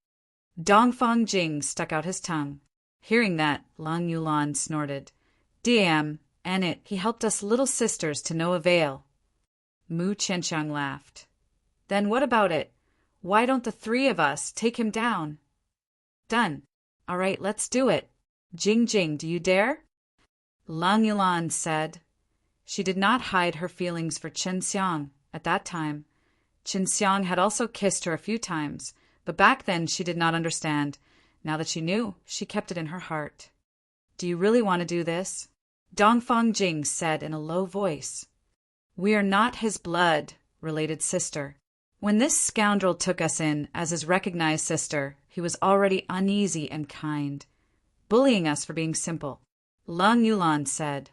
Dongfang Jing stuck out his tongue. Hearing that, Leng Yulan snorted. Damn, and he helped us little sisters to no avail. Mu Qianxiang laughed. Then what about it? Why don't the 3 of us take him down? Done. All right, let's do it. Jing Jing, do you dare? Leng Yulan said. She did not hide her feelings for Qin Xiang at that time. Qin Xiang had also kissed her a few times, but back then she did not understand, Now that she knew, she kept it in her heart. Do you really want to do this? Dongfang Jing said in a low voice. We are not his blood, related sister. When this scoundrel took us in as his recognized sister, he was already uneasy and kind, bullying us for being simple. Leng Yulan said,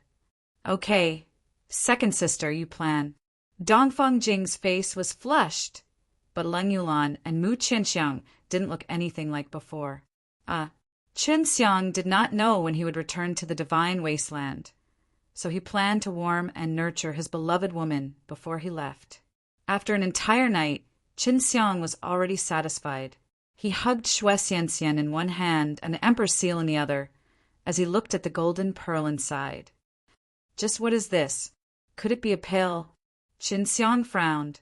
Okay, second sister, you plan. Dongfang Jing's face was flushed, but Leng Yulan and Mu Qinxiang didn't look anything like before. Qinxiang did not know when he would return to the divine wasteland, so he planned to warm and nurture his beloved woman before he left. After an entire night, Qinxiang was already satisfied. He hugged Xue Xianxian in one hand and the Emperor's seal in the other, as he looked at the golden pearl inside. Just what is this? Could it be a pill? Qinxiang frowned.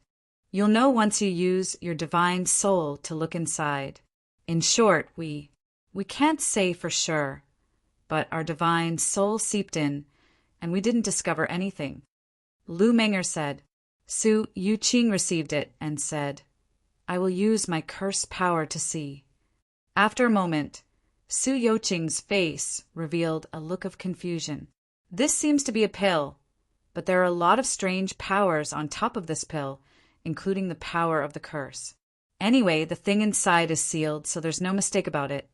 You'll know once you use your divine soul to look inside. In short, we can't say for sure, but our divine soul seeped in, and we didn't discover anything. Lu Menger said. Su Yuqing received it and said, I will use my cursed power to see. After a moment, Su Yuqing's face revealed a look of confusion. This seems to be a pill, but there are a lot of strange powers on top of this pill, including the power of the curse. Anyway, the thing inside is sealed, so there's no mistake about it.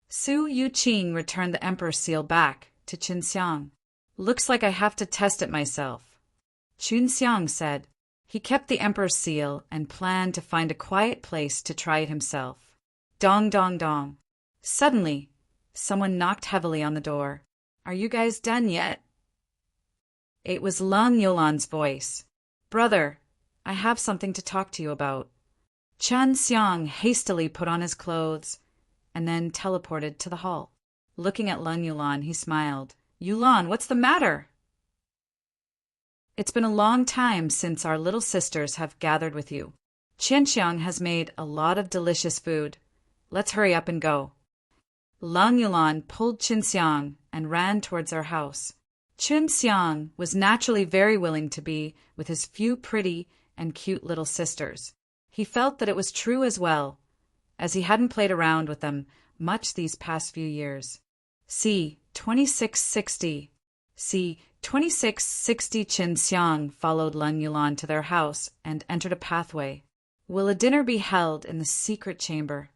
Su Yuqing returned the Emperor's seal back to Qinxiang. Looks like I have to test it myself. Qinxiang said. He kept the Emperor's seal and planned to find a quiet place to try it himself. Dong dong dong. Suddenly, someone knocked heavily on the door. Are you guys done yet? It was Leng Yulan's voice. Brother, I have something to talk to you about. Qinxiang hastily put on his clothes and then teleported to the hall. Looking at Leng Yulan, he smiled. Yulan, what's the matter? It's been a long time since our little sisters have gathered with you. Qinxiang has made a lot of delicious food. Let's hurry up and go. Leng Yulan pulled Qinxiang and ran towards their house. Qinxiang was naturally very willing to be with his few pretty and cute little sisters. He felt that it was true as well, as he hadn't played around with them much these past few years. C. 2660. C. 2660 Qinxiang followed Leng Yulan to their house and entered a pathway. Will a dinner be held in the secret chamber?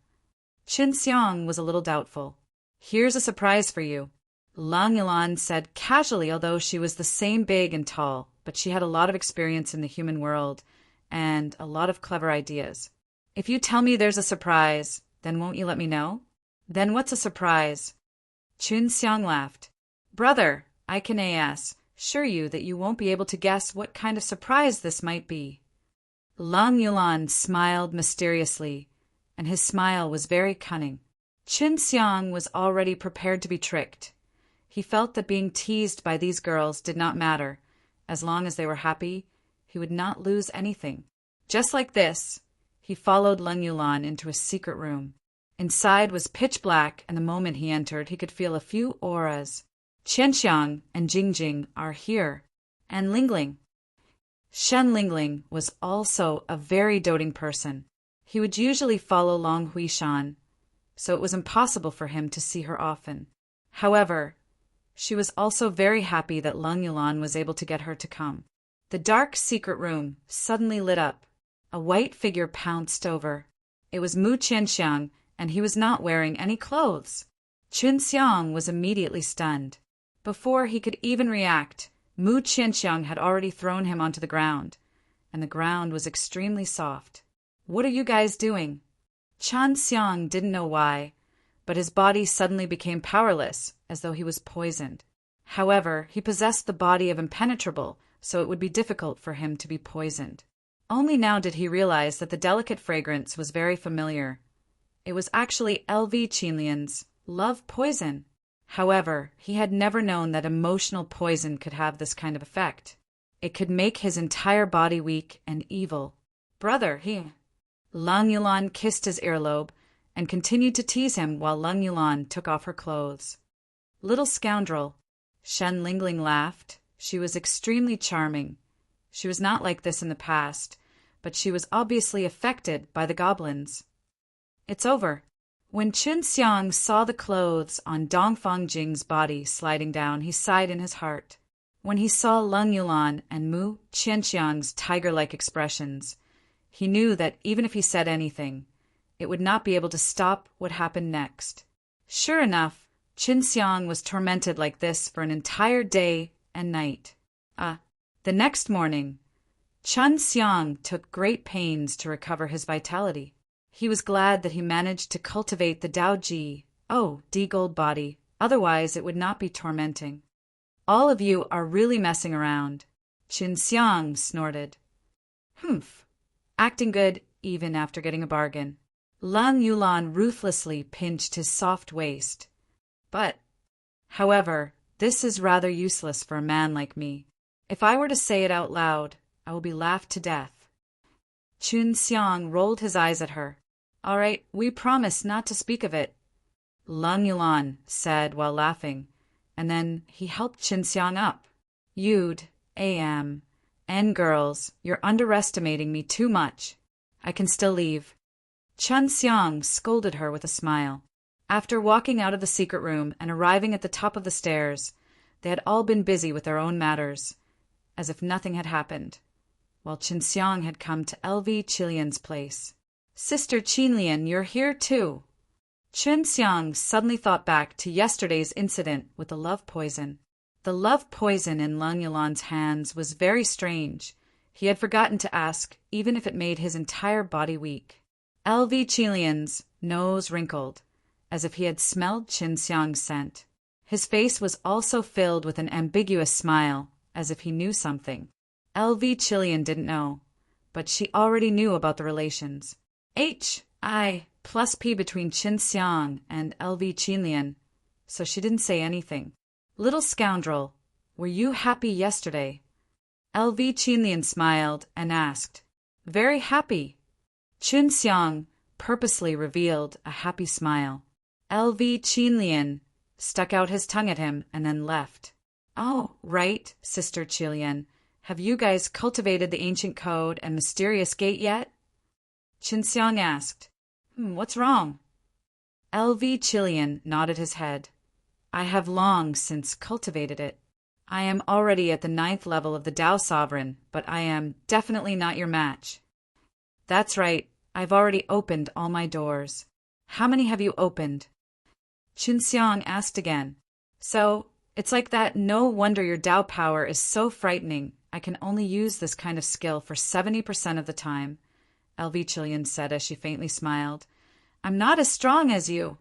Qinxiang was a little doubtful. Here's a surprise for you. Leng Yulan said casually, although she was the same big and tall, but she had a lot of experience in the human world and a lot of clever ideas. If you tell me there's a surprise, then won't you let me know? Then what's a surprise? Qinxiang laughed. Brother, I can assure you that you won't be able to guess what kind of surprise this might be. Leng Yulan smiled mysteriously, and his smile was very cunning. Qinxiang was already prepared to be tricked. He felt that being teased by these girls did not matter. As long as they were happy, he would not lose anything. Just like this, he followed Leng Yulan into a secret room. Inside was pitch black, and the moment he entered, he could feel a few auras. Qinxiang and Jingjing are here, and Lingling. Shen Lingling was also a very doting person. He would usually follow Long Huishan, so it was impossible for him to see her often. However, she was also very happy that Leng Yulan was able to get her to come. The dark secret room suddenly lit up. A white figure pounced over. It was Mu Qinxiang, and he was not wearing any clothes. Qinxiang was immediately stunned. Before he could even react, Mu Qinxiang had already thrown him onto the ground, and the ground was extremely soft. What are you guys doing? Qinxiang didn't know why, but his body suddenly became powerless, as though he was poisoned. However, he possessed the body of impenetrable, so it would be difficult for him to be poisoned. Only now did he realize that the delicate fragrance was very familiar. It was actually LV Qinlian's love poison. However, he had never known that emotional poison could have this kind of effect. It could make his entire body weak and evil. Brother, Leng Yulan kissed his earlobe and continued to tease him while Leng Yulan took off her clothes. Little scoundrel. Shen Lingling laughed. She was extremely charming. She was not like this in the past, but she was obviously affected by the goblins. It's over. When Qin Xiang saw the clothes on Dongfang Jing's body sliding down, he sighed in his heart. When he saw Leng Yulan and Mu Qianxiang's tiger-like expressions, he knew that even if he said anything, it would not be able to stop what happened next. Sure enough, Qin Xiang was tormented like this for an entire day and night. The next morning, Qin Xiang took great pains to recover his vitality. He was glad that he managed to cultivate the Dao Ji, D gold body, otherwise it would not be tormenting. All of you are really messing around, Qin Xiang snorted. Humph, acting good even after getting a bargain. Leng Yulan ruthlessly pinched his soft waist. However, this is rather useless for a man like me. If I were to say it out loud, I will be laughed to death. Qin Xiang rolled his eyes at her. All right, we promise not to speak of it, Leng Yulan said while laughing, and then he helped Qin Xiang up. You'd, and girls, you're underestimating me too much. I can still leave. Qin Xiang scolded her with a smile. After walking out of the secret room and arriving at the top of the stairs, they had all been busy with their own matters, as if nothing had happened, while Qin Xiang had come to LV Qilian's place. Sister Qilian, you're here too. Qin Xiang suddenly thought back to yesterday's incident with the love poison. The love poison in Leng Yulan's hands was very strange. He had forgotten to ask, even if it made his entire body weak. LV Qilian's nose wrinkled, as if he had smelled Qin Xiang's scent. His face was also filled with an ambiguous smile, as if he knew something. LV Qilian didn't know, but she already knew about the relations. HI+P between Qin Xiang and LV Qilian, so she didn't say anything. Little scoundrel, were you happy yesterday? LV Qilian smiled and asked. Very happy. Qin Xiang purposely revealed a happy smile. LV Qilian stuck out his tongue at him and then left. Oh, right, Sister Qilian. Have you guys cultivated the ancient code and mysterious gate yet? Qin Xiang asked. What's wrong? LV Qilian nodded his head. I have long since cultivated it. I am already at the 9th level of the Dao Sovereign, but I am definitely not your match. That's right, I've already opened all my doors. How many have you opened? Qin Xiang asked again. So, it's like that. No wonder your Dao power is so frightening. I can only use this kind of skill for 70% of the time, LV Qilian said as she faintly smiled. I'm not as strong as you.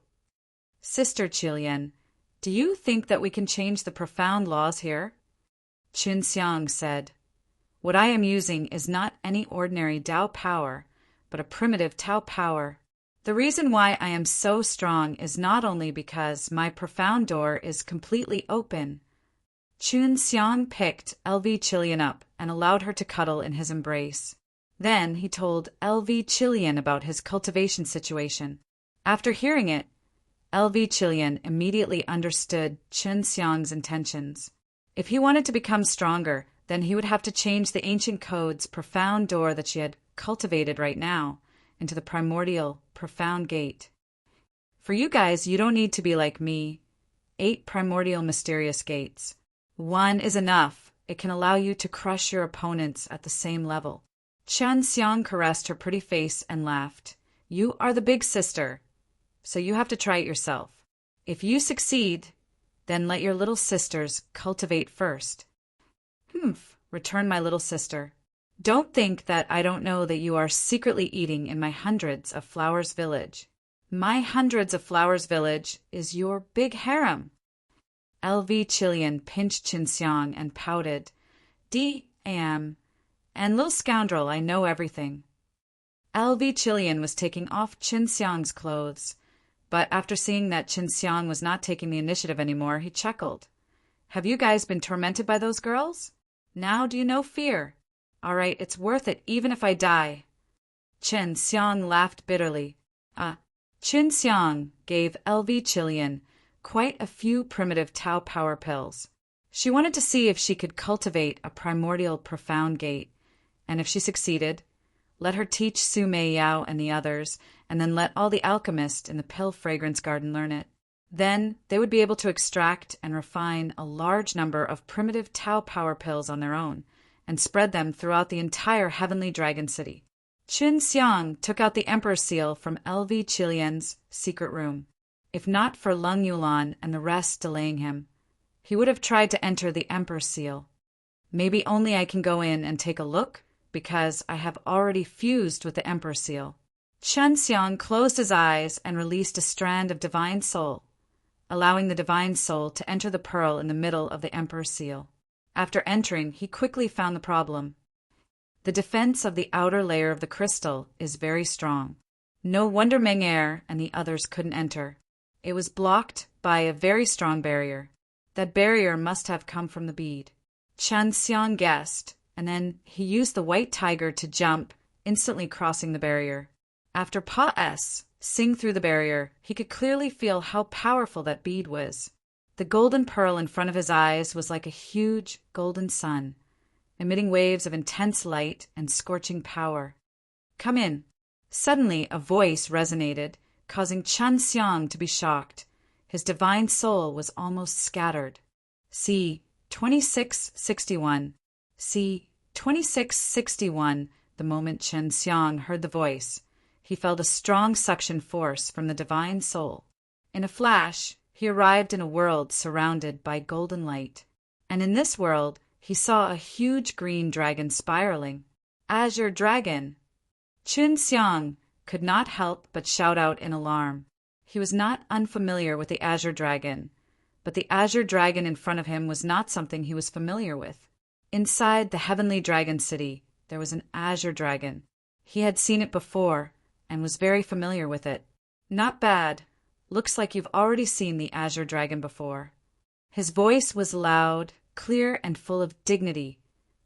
Sister Qilian, do you think that we can change the profound laws here? Qin Xiang said. What I am using is not any ordinary Dao power, but a primitive Tao power. The reason why I am so strong is not only because my profound door is completely open. Qin Xiang picked LV Qilian up and allowed her to cuddle in his embrace. Then he told LV Qilian about his cultivation situation. After hearing it, LV Qilian immediately understood Qin Xiang's intentions. If he wanted to become stronger, then he would have to change the ancient code's profound door that she had cultivated right now into the primordial profound gate. For you guys, you don't need to be like me. 8 primordial mysterious gates. 1 is enough. It can allow you to crush your opponents at the same level. Qin Xiang caressed her pretty face and laughed. You are the big sister, so you have to try it yourself. If you succeed, then let your little sisters cultivate first. Returned my little sister. Don't think that I don't know that you are secretly eating in my hundreds of flowers village. My hundreds of flowers village is your big harem. LV Qilian pinched Qin Xiang and pouted. And little scoundrel, I know everything. LV Qilian was taking off Qin Xiang's clothes, but after seeing that Qin Xiang was not taking the initiative anymore, he chuckled. Have you guys been tormented by those girls? Now do you know fear? All right, it's worth it even if I die. Qin Xiang laughed bitterly. Qin Xiang gave LV Qilian quite a few primitive Tao power pills. She wanted to see if she could cultivate a primordial profound gate, and if she succeeded, Let her teach Su Meiyao and the others, and then let all the alchemists in the Pill Fragrance Garden learn it. Then they would be able to extract and refine a large number of primitive Tao power pills on their own, and spread them throughout the entire Heavenly Dragon City. Qin Xiang took out the Emperor Seal from LV Qilian's secret room. If not for Leng Yulan and the rest delaying him, he would have tried to enter the Emperor Seal. Maybe only I can go in and take a look, because I have already fused with the Emperor Seal. Chen Xiang closed his eyes and released a strand of Divine Soul, allowing the Divine Soul to enter the pearl in the middle of the Emperor Seal. After entering, he quickly found the problem. The defense of the outer layer of the crystal is very strong. No wonder Meng Er and the others couldn't enter. It was blocked by a very strong barrier. That barrier must have come from the bead. Chen Xiang guessed, and then he used the white tiger to jump, instantly crossing the barrier. After Pa S sing through the barrier, he could clearly feel how powerful that bead was. The golden pearl in front of his eyes was like a huge golden sun, emitting waves of intense light and scorching power. Come in. Suddenly, a voice resonated, causing Chen Xiang to be shocked. His divine soul was almost scattered. See 2661. See 2661. The moment Chen Xiang heard the voice, he felt a strong suction force from the divine soul. In a flash, he arrived in a world surrounded by golden light. And in this world, he saw a huge green dragon spiraling. Azure Dragon! Chen Xiang could not help but shout out in alarm. He was not unfamiliar with the Azure Dragon, but the Azure Dragon in front of him was not something he was familiar with. Inside the Heavenly Dragon City, there was an Azure Dragon. He had seen it before and was very familiar with it. Not bad. Looks like you've already seen the Azure Dragon before. His voice was loud, clear, and full of dignity,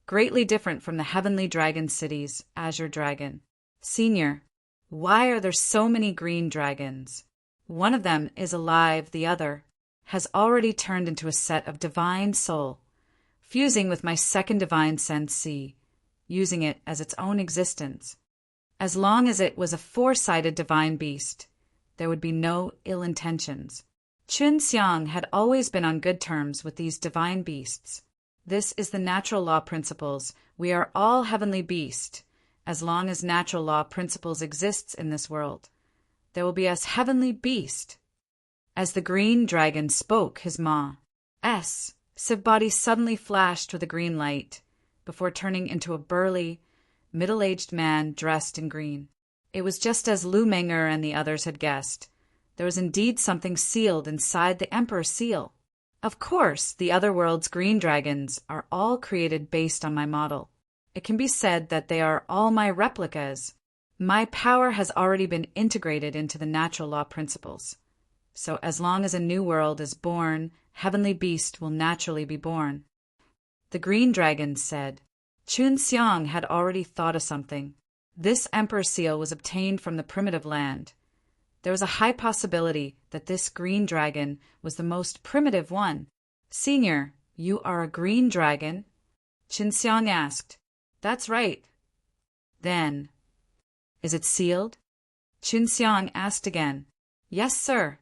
greatly different from the Heavenly Dragon City's Azure Dragon. Senior, why are there so many green dragons? One of them is alive, the other has already turned into a set of divine soul, fusing with my second divine sense C, using it as its own existence. As long as it was a four-sided divine beast, there would be no ill intentions. Chen Xiang had always been on good terms with these divine beasts. This is the natural law principles. We are all heavenly beasts. As long as natural law principles exists in this world, there will be a heavenly beast. As the green dragon spoke his ma, Civ body suddenly flashed with a green light, before turning into a burly, middle-aged man dressed in green. It was just as Lu Menger and the others had guessed. There was indeed something sealed inside the Emperor Seal. Of course, the other world's green dragons are all created based on my model. It can be said that they are all my replicas. My power has already been integrated into the natural law principles. So as long as a new world is born, heavenly beast will naturally be born. The green dragon said. Chun Xiang had already thought of something. This Emperor Seal was obtained from the primitive land. There was a high possibility that this green dragon was the most primitive one. Senior, you are a green dragon? Qin Xiang asked. That's right. Then, is it sealed? Qin Xiang asked again. Yes, sir.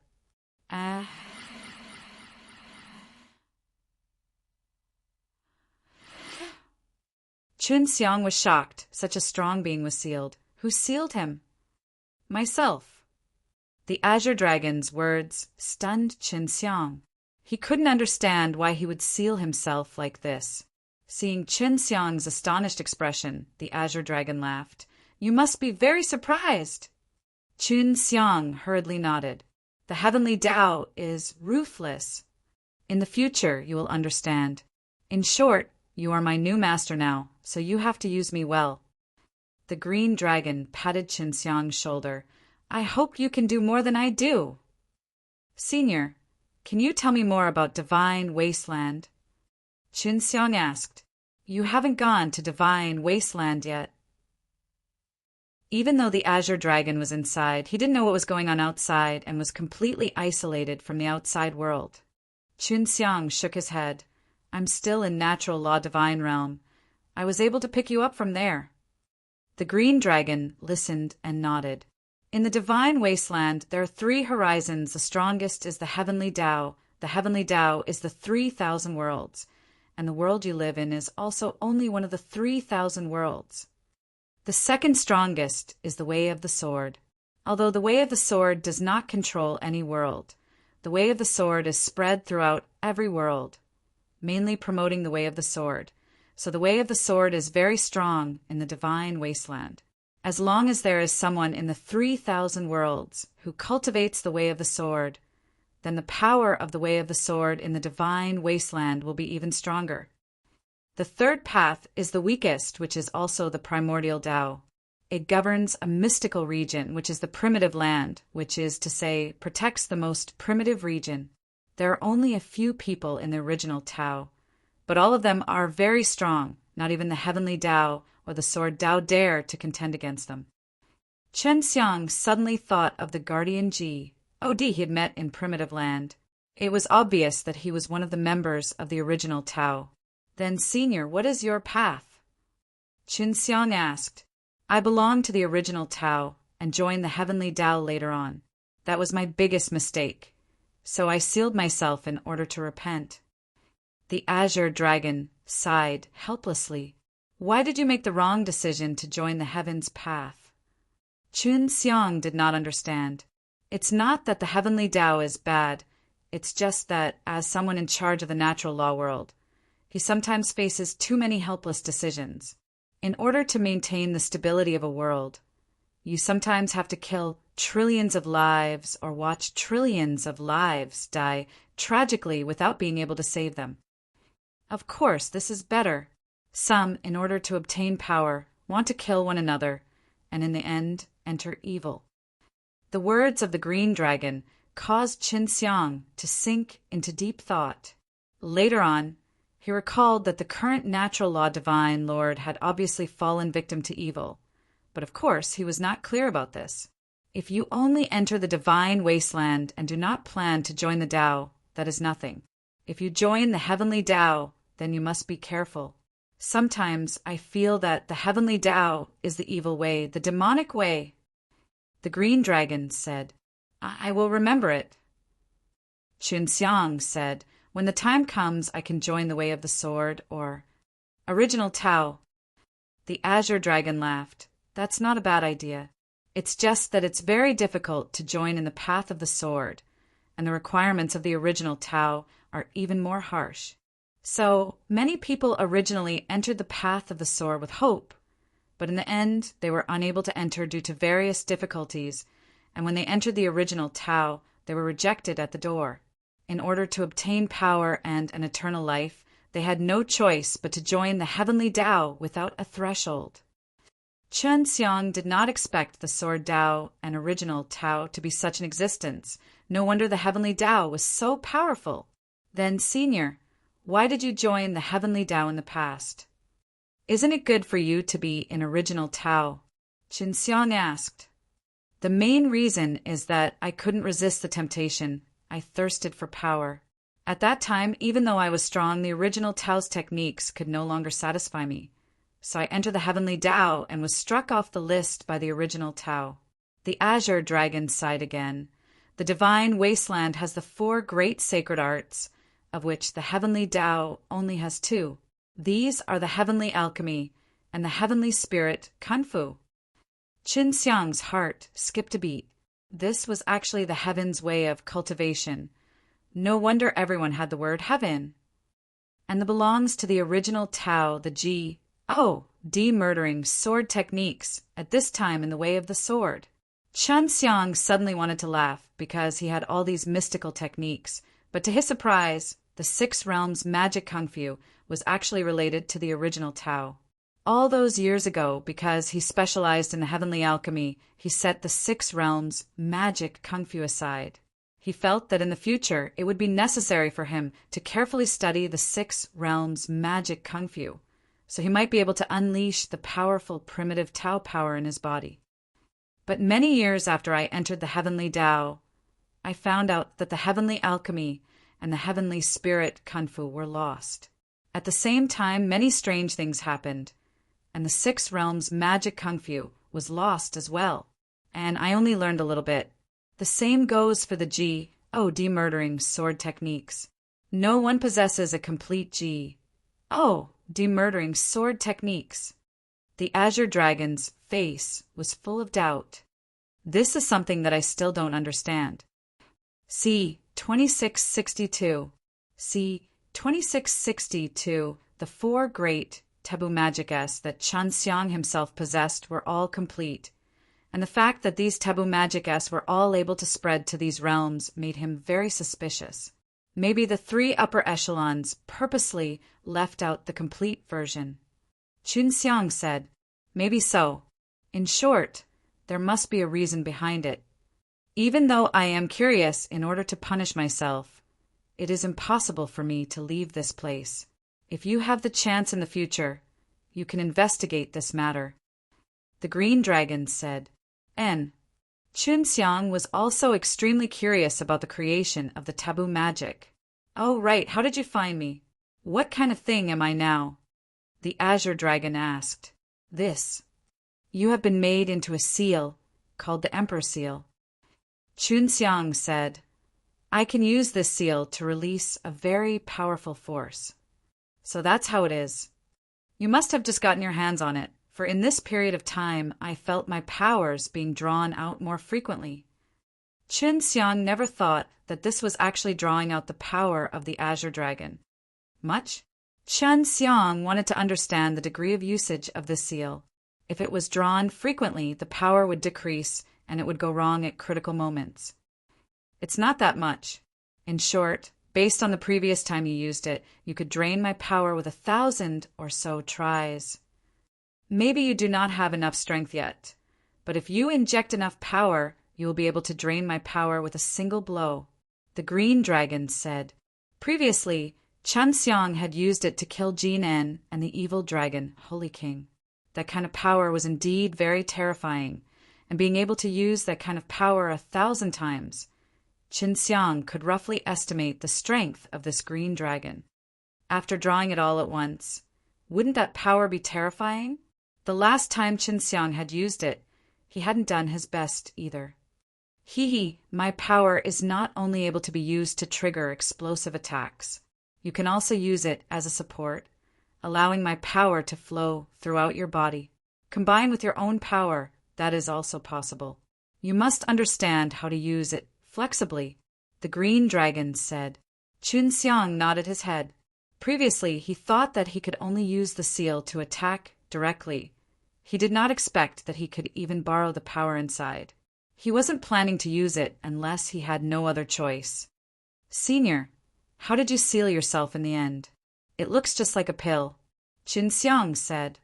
Qin Xiang was shocked. Such a strong being was sealed. Who sealed him? Myself. The Azure Dragon's words stunned Qin Xiang. He couldn't understand why he would seal himself like this. Seeing Qin Xiang's astonished expression, the Azure Dragon laughed. You must be very surprised. Qin Xiang hurriedly nodded. The heavenly Tao is ruthless. In the future, you will understand. In short, you are my new master now, so you have to use me well. The green dragon patted Qin Xiang's shoulder. I hope you can do more than I do. Senior, can you tell me more about Divine Wasteland? Qin Xiang asked. You haven't gone to Divine Wasteland yet. Even though the Azure Dragon was inside, he didn't know what was going on outside and was completely isolated from the outside world. Qin Xiang shook his head. I'm still in natural law divine realm. I was able to pick you up from there. The green dragon listened and nodded. In the divine wasteland, there are 3 horizons. The strongest is the heavenly Tao. The heavenly Tao is the 3,000 worlds, and the world you live in is also only one of the 3,000 worlds. The second strongest is the way of the sword. Although the way of the sword does not control any world, the way of the sword is spread throughout every world, mainly promoting the way of the sword. So the way of the sword is very strong in the divine wasteland. As long as there is someone in the 3,000 worlds who cultivates the way of the sword, then the power of the way of the sword in the divine wasteland will be even stronger. The third path is the weakest, which is also the primordial Tao. It governs a mystical region, which is the primitive land, which is to say, protects the most primitive region. There are only a few people in the original Tao, but all of them are very strong. Not even the heavenly Tao or the sword Tao dare to contend against them. Chen Xiang suddenly thought of the guardian Ji, OD he had met in primitive land. It was obvious that he was one of the members of the original Tao. Then, Senior, what is your path? Chen Xiang asked. I belong to the original Tao and joined the heavenly Tao later on. That was my biggest mistake. So I sealed myself in order to repent. The azure dragon sighed helplessly. Why did you make the wrong decision to join the heaven's path? Chen Xiang did not understand. It's not that the heavenly Tao is bad. It's just that, as someone in charge of the natural law world, he sometimes faces too many helpless decisions. In order to maintain the stability of a world, you sometimes have to kill trillions of lives or watch trillions of lives die tragically without being able to save them. Of course, this is better. Some, in order to obtain power, want to kill one another, and in the end, enter evil. The words of the green dragon caused Chen Xiang to sink into deep thought. Later on, he recalled that the current natural law divine lord had obviously fallen victim to evil, but of course he was not clear about this. If you only enter the divine wasteland and do not plan to join the Tao, that is nothing. If you join the heavenly Tao, then you must be careful. Sometimes I feel that the heavenly Tao is the evil way, the demonic way. The green dragon said, I will remember it. Chen Xiang said, when the time comes, I can join the way of the sword or original Tao. The azure dragon laughed. That's not a bad idea. It's just that it's very difficult to join in the path of the sword, and the requirements of the original Tao are even more harsh. So, many people originally entered the path of the sword with hope, but in the end, they were unable to enter due to various difficulties, and when they entered the original Tao, they were rejected at the door. In order to obtain power and an eternal life, they had no choice but to join the heavenly Tao without a threshold. Chen Xiang did not expect the sword Tao and original Tao to be such an existence. No wonder the heavenly Tao was so powerful. Then, Senior, why did you join the heavenly Tao in the past? Isn't it good for you to be in original Tao? Chen Xiang asked. The main reason is that I couldn't resist the temptation. I thirsted for power. At that time, even though I was strong, the original Tao's techniques could no longer satisfy me. So I entered the heavenly Tao and was struck off the list by the original Tao. The azure dragon sighed again. The divine wasteland has the 4 great sacred arts, of which the heavenly Tao only has 2. These are the heavenly alchemy and the heavenly spirit kung fu. Chen Xiang's heart skipped a beat. This was actually the heaven's way of cultivation. No wonder everyone had the word heaven. And that belongs to the original Tao, the Ji. Oh, de-murdering sword techniques, at this time in the way of the sword. Chen Xiang suddenly wanted to laugh because he had all these mystical techniques, but to his surprise, the 6 realms magic kung fu was actually related to the original Tao. All those years ago, because he specialized in the heavenly alchemy, he set the 6 realms magic kung fu aside. He felt that in the future it would be necessary for him to carefully study the 6 realms magic kung fu, so he might be able to unleash the powerful primitive Tao power in his body. But many years after I entered the heavenly Tao, I found out that the heavenly alchemy and the heavenly spirit kung fu were lost. At the same time, many strange things happened. and the Six Realms magic kung fu was lost as well. And I only learned a little bit. The same goes for the demurdering sword techniques. No one possesses a complete demurdering sword techniques. The Azure Dragon's face was full of doubt. This is something that I still don't understand. C. 2662. C. 2662. The four great taboo magic-s that Chen Xiang himself possessed were all complete, and the fact that these taboo magic-s were all able to spread to these realms made him very suspicious. Maybe the three upper echelons purposely left out the complete version. Chun Xiang said, "Maybe so. In short, there must be a reason behind it. Even though I am curious in order to punish myself, it is impossible for me to leave this place. If you have the chance in the future, you can investigate this matter." The Green Dragon said, N. Chun Xiang was also extremely curious about the creation of the taboo magic. "Oh, right, how did you find me? What kind of thing am I now?" The Azure Dragon asked. "This. You have been made into a seal, called the Emperor Seal." Chun Xiang said, "I can use this seal to release a very powerful force." "So that's how it is. You must have just gotten your hands on it, for in this period of time I felt my powers being drawn out more frequently." Chun Xiang never thought that this was actually drawing out the power of the Azure Dragon. Much? Chun Xiang wanted to understand the degree of usage of this seal. If it was drawn frequently, the power would decrease and it would go wrong at critical moments. "It's not that much. In short, based on the previous time you used it, you could drain my power with 1,000 or so tries. Maybe you do not have enough strength yet, but if you inject enough power, you will be able to drain my power with a single blow." The Green Dragon said. Previously, Chun Xiang had used it to kill Jin En and the evil dragon, Holy King. That kind of power was indeed very terrifying, and being able to use that kind of power 1,000 times, Chun Xiang could roughly estimate the strength of this Green Dragon. After drawing it all at once, wouldn't that power be terrifying? The last time Chun Xiang had used it, he hadn't done his best either. My power is not only able to be used to trigger explosive attacks. You can also use it as a support, allowing my power to flow throughout your body. Combine with your own power, that is also possible. You must understand how to use it flexibly," the Green Dragon said. Chun Xiang nodded his head. Previously, he thought that he could only use the seal to attack directly. He did not expect that he could even borrow the power inside. He wasn't planning to use it unless he had no other choice. "Senior, how did you seal yourself in the end?" "It looks just like a pill," Chun Xiang said.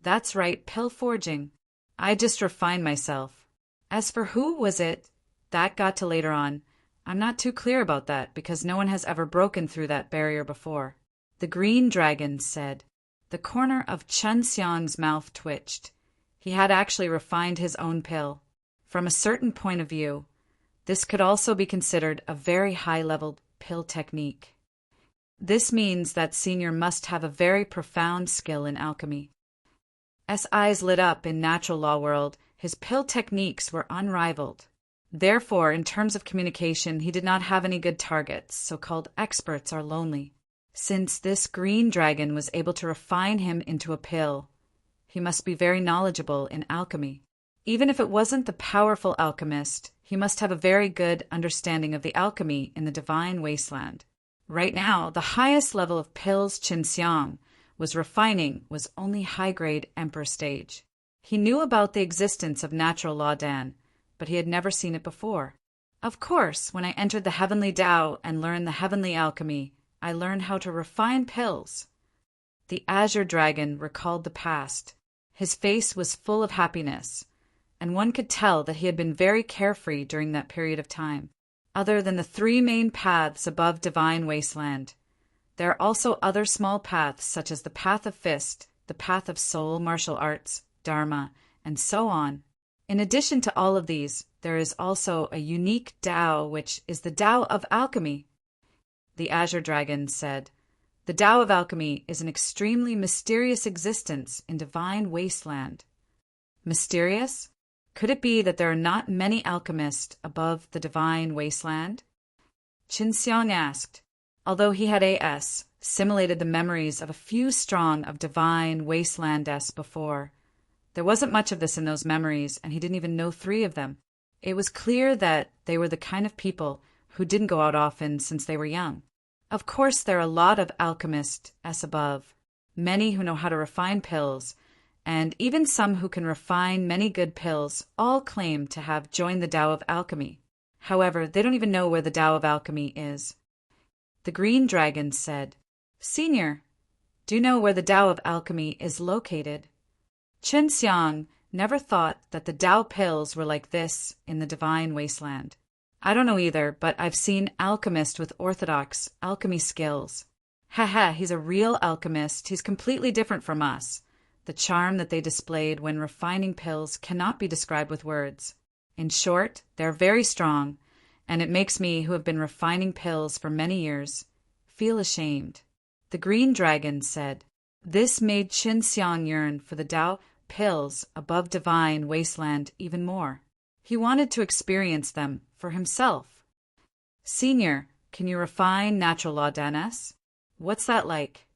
"That's right, pill forging. I just refined myself. As for who was it, that got to later on. I'm not too clear about that because no one has ever broken through that barrier before." The Green Dragon said. The corner of Chun Xiang's mouth twitched. He had actually refined his own pill. From a certain point of view, this could also be considered a very high-level pill technique. This means that Senior must have a very profound skill in alchemy. S. eyes lit up. In natural law world, his pill techniques were unrivaled. Therefore, in terms of communication, he did not have any good targets. So-called experts are lonely. Since this Green Dragon was able to refine him into a pill, he must be very knowledgeable in alchemy. Even if it wasn't the powerful alchemist, he must have a very good understanding of the alchemy in the divine wasteland. Right now, the highest level of pills Chun Xiang was refining was only high-grade Emperor stage. He knew about the existence of natural law Dan, but he had never seen it before. Of course, when I entered the Heavenly Tao and learned the Heavenly Alchemy, I learned how to refine pills. The Azure Dragon recalled the past. His face was full of happiness, and one could tell that he had been very carefree during that period of time. Other than the three main paths above Divine Wasteland, there are also other small paths such as the Path of Fist, the Path of Soul Martial Arts, Dharma, and so on. In addition to all of these, there is also a unique Tao, which is the Tao of Alchemy. The Azure Dragon said, The Tao of Alchemy is an extremely mysterious existence in divine wasteland. Mysterious? Could it be that there are not many alchemists above the divine wasteland? Qin Xiang asked, although he had simulated the memories of a few strong of divine wastelandess before. There wasn't much of this in those memories, and he didn't even know 3 of them. It was clear that they were the kind of people who didn't go out often since they were young. Of course, there are a lot of alchemists above, many who know how to refine pills, and even some who can refine many good pills, all claim to have joined the Tao of Alchemy. However, they don't even know where the Tao of Alchemy is. The green dragon said, Senior, do you know where the Tao of Alchemy is located? Qin Xiang never thought that the Tao pills were like this in the divine wasteland. I don't know either, but I've seen alchemists with orthodox alchemy skills. Haha, he's a real alchemist. He's completely different from us. The charm that they displayed when refining pills cannot be described with words. In short, they're very strong, and it makes me, who have been refining pills for many years, feel ashamed. The green dragon said, this made Qin Xiang yearn for the Tao pills above divine wasteland even more. He wanted to experience them for himself. Senior, can you refine natural laudanus? What's that like?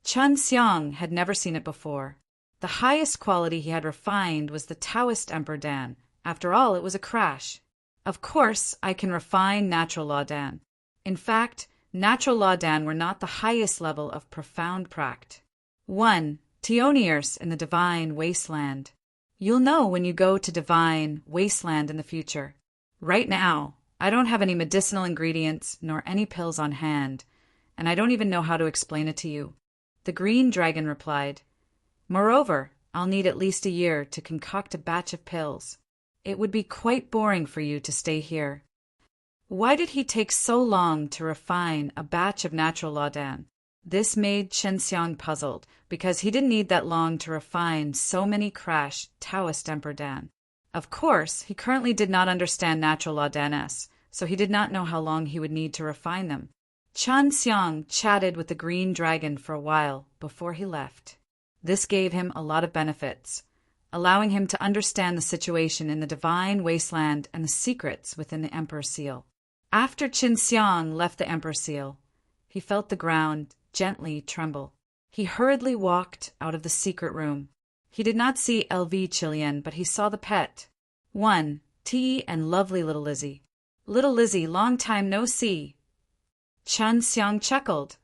Qin Xiang had never seen it before. The highest quality he had refined was the Taoist Emperor Dan. After all, it was a crash. Of course, I can refine natural laudan. In fact, natural laudan were not the highest level of profound pract. 1. Tioniers in the divine wasteland. You'll know when you go to divine wasteland in the future. Right now, I don't have any medicinal ingredients nor any pills on hand, and I don't even know how to explain it to you. The green dragon replied, Moreover, I'll need at least a year to concoct a batch of pills. It would be quite boring for you to stay here. Why did he take so long to refine a batch of natural laudan? This made Qin Xiang puzzled, because he didn't need that long to refine so many crash Taoist Emperor Dan. Of course, he currently did not understand natural laudanus, so he did not know how long he would need to refine them. Qin Xiang chatted with the green dragon for a while before he left. This gave him a lot of benefits, allowing him to understand the situation in the divine wasteland and the secrets within the Emperor's seal. After Qin Xiang left the Emperor's seal, he felt the ground gently tremble. He hurriedly walked out of the secret room. He did not see LV Chilian, but he saw the pet. 1. Tea and lovely little Lizzie. Little Lizzie, long time no see. Qin Xiang chuckled,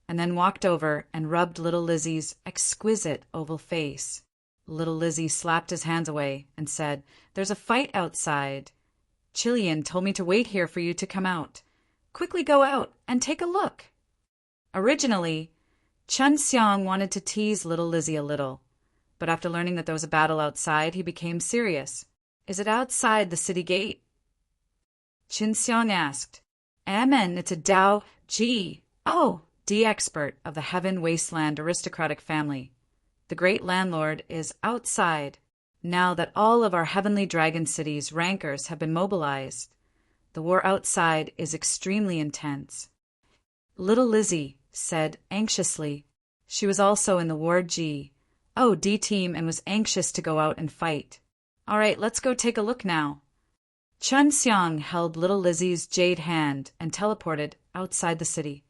and then walked over and rubbed little Lizzie's exquisite oval face. Little Lizzie slapped his hands away and said, There's a fight outside. Chilian told me to wait here for you to come out. Quickly go out and take a look. Originally, Qin Xiang wanted to tease little Lizzie a little, but after learning that there was a battle outside, he became serious. Is it outside the city gate? Qin Xiang asked. Amen, it's a Dao Ji. Oh, D expert of the Heaven Wasteland aristocratic family. The great landlord is outside. Now that all of our heavenly dragon cities' rankers have been mobilized, the war outside is extremely intense. Little Lizzie said anxiously. She was also in the Ward G. Oh, D team, and was anxious to go out and fight. All right, let's go take a look now. Qin Xiang held little Lizzie's jade hand and teleported outside the city.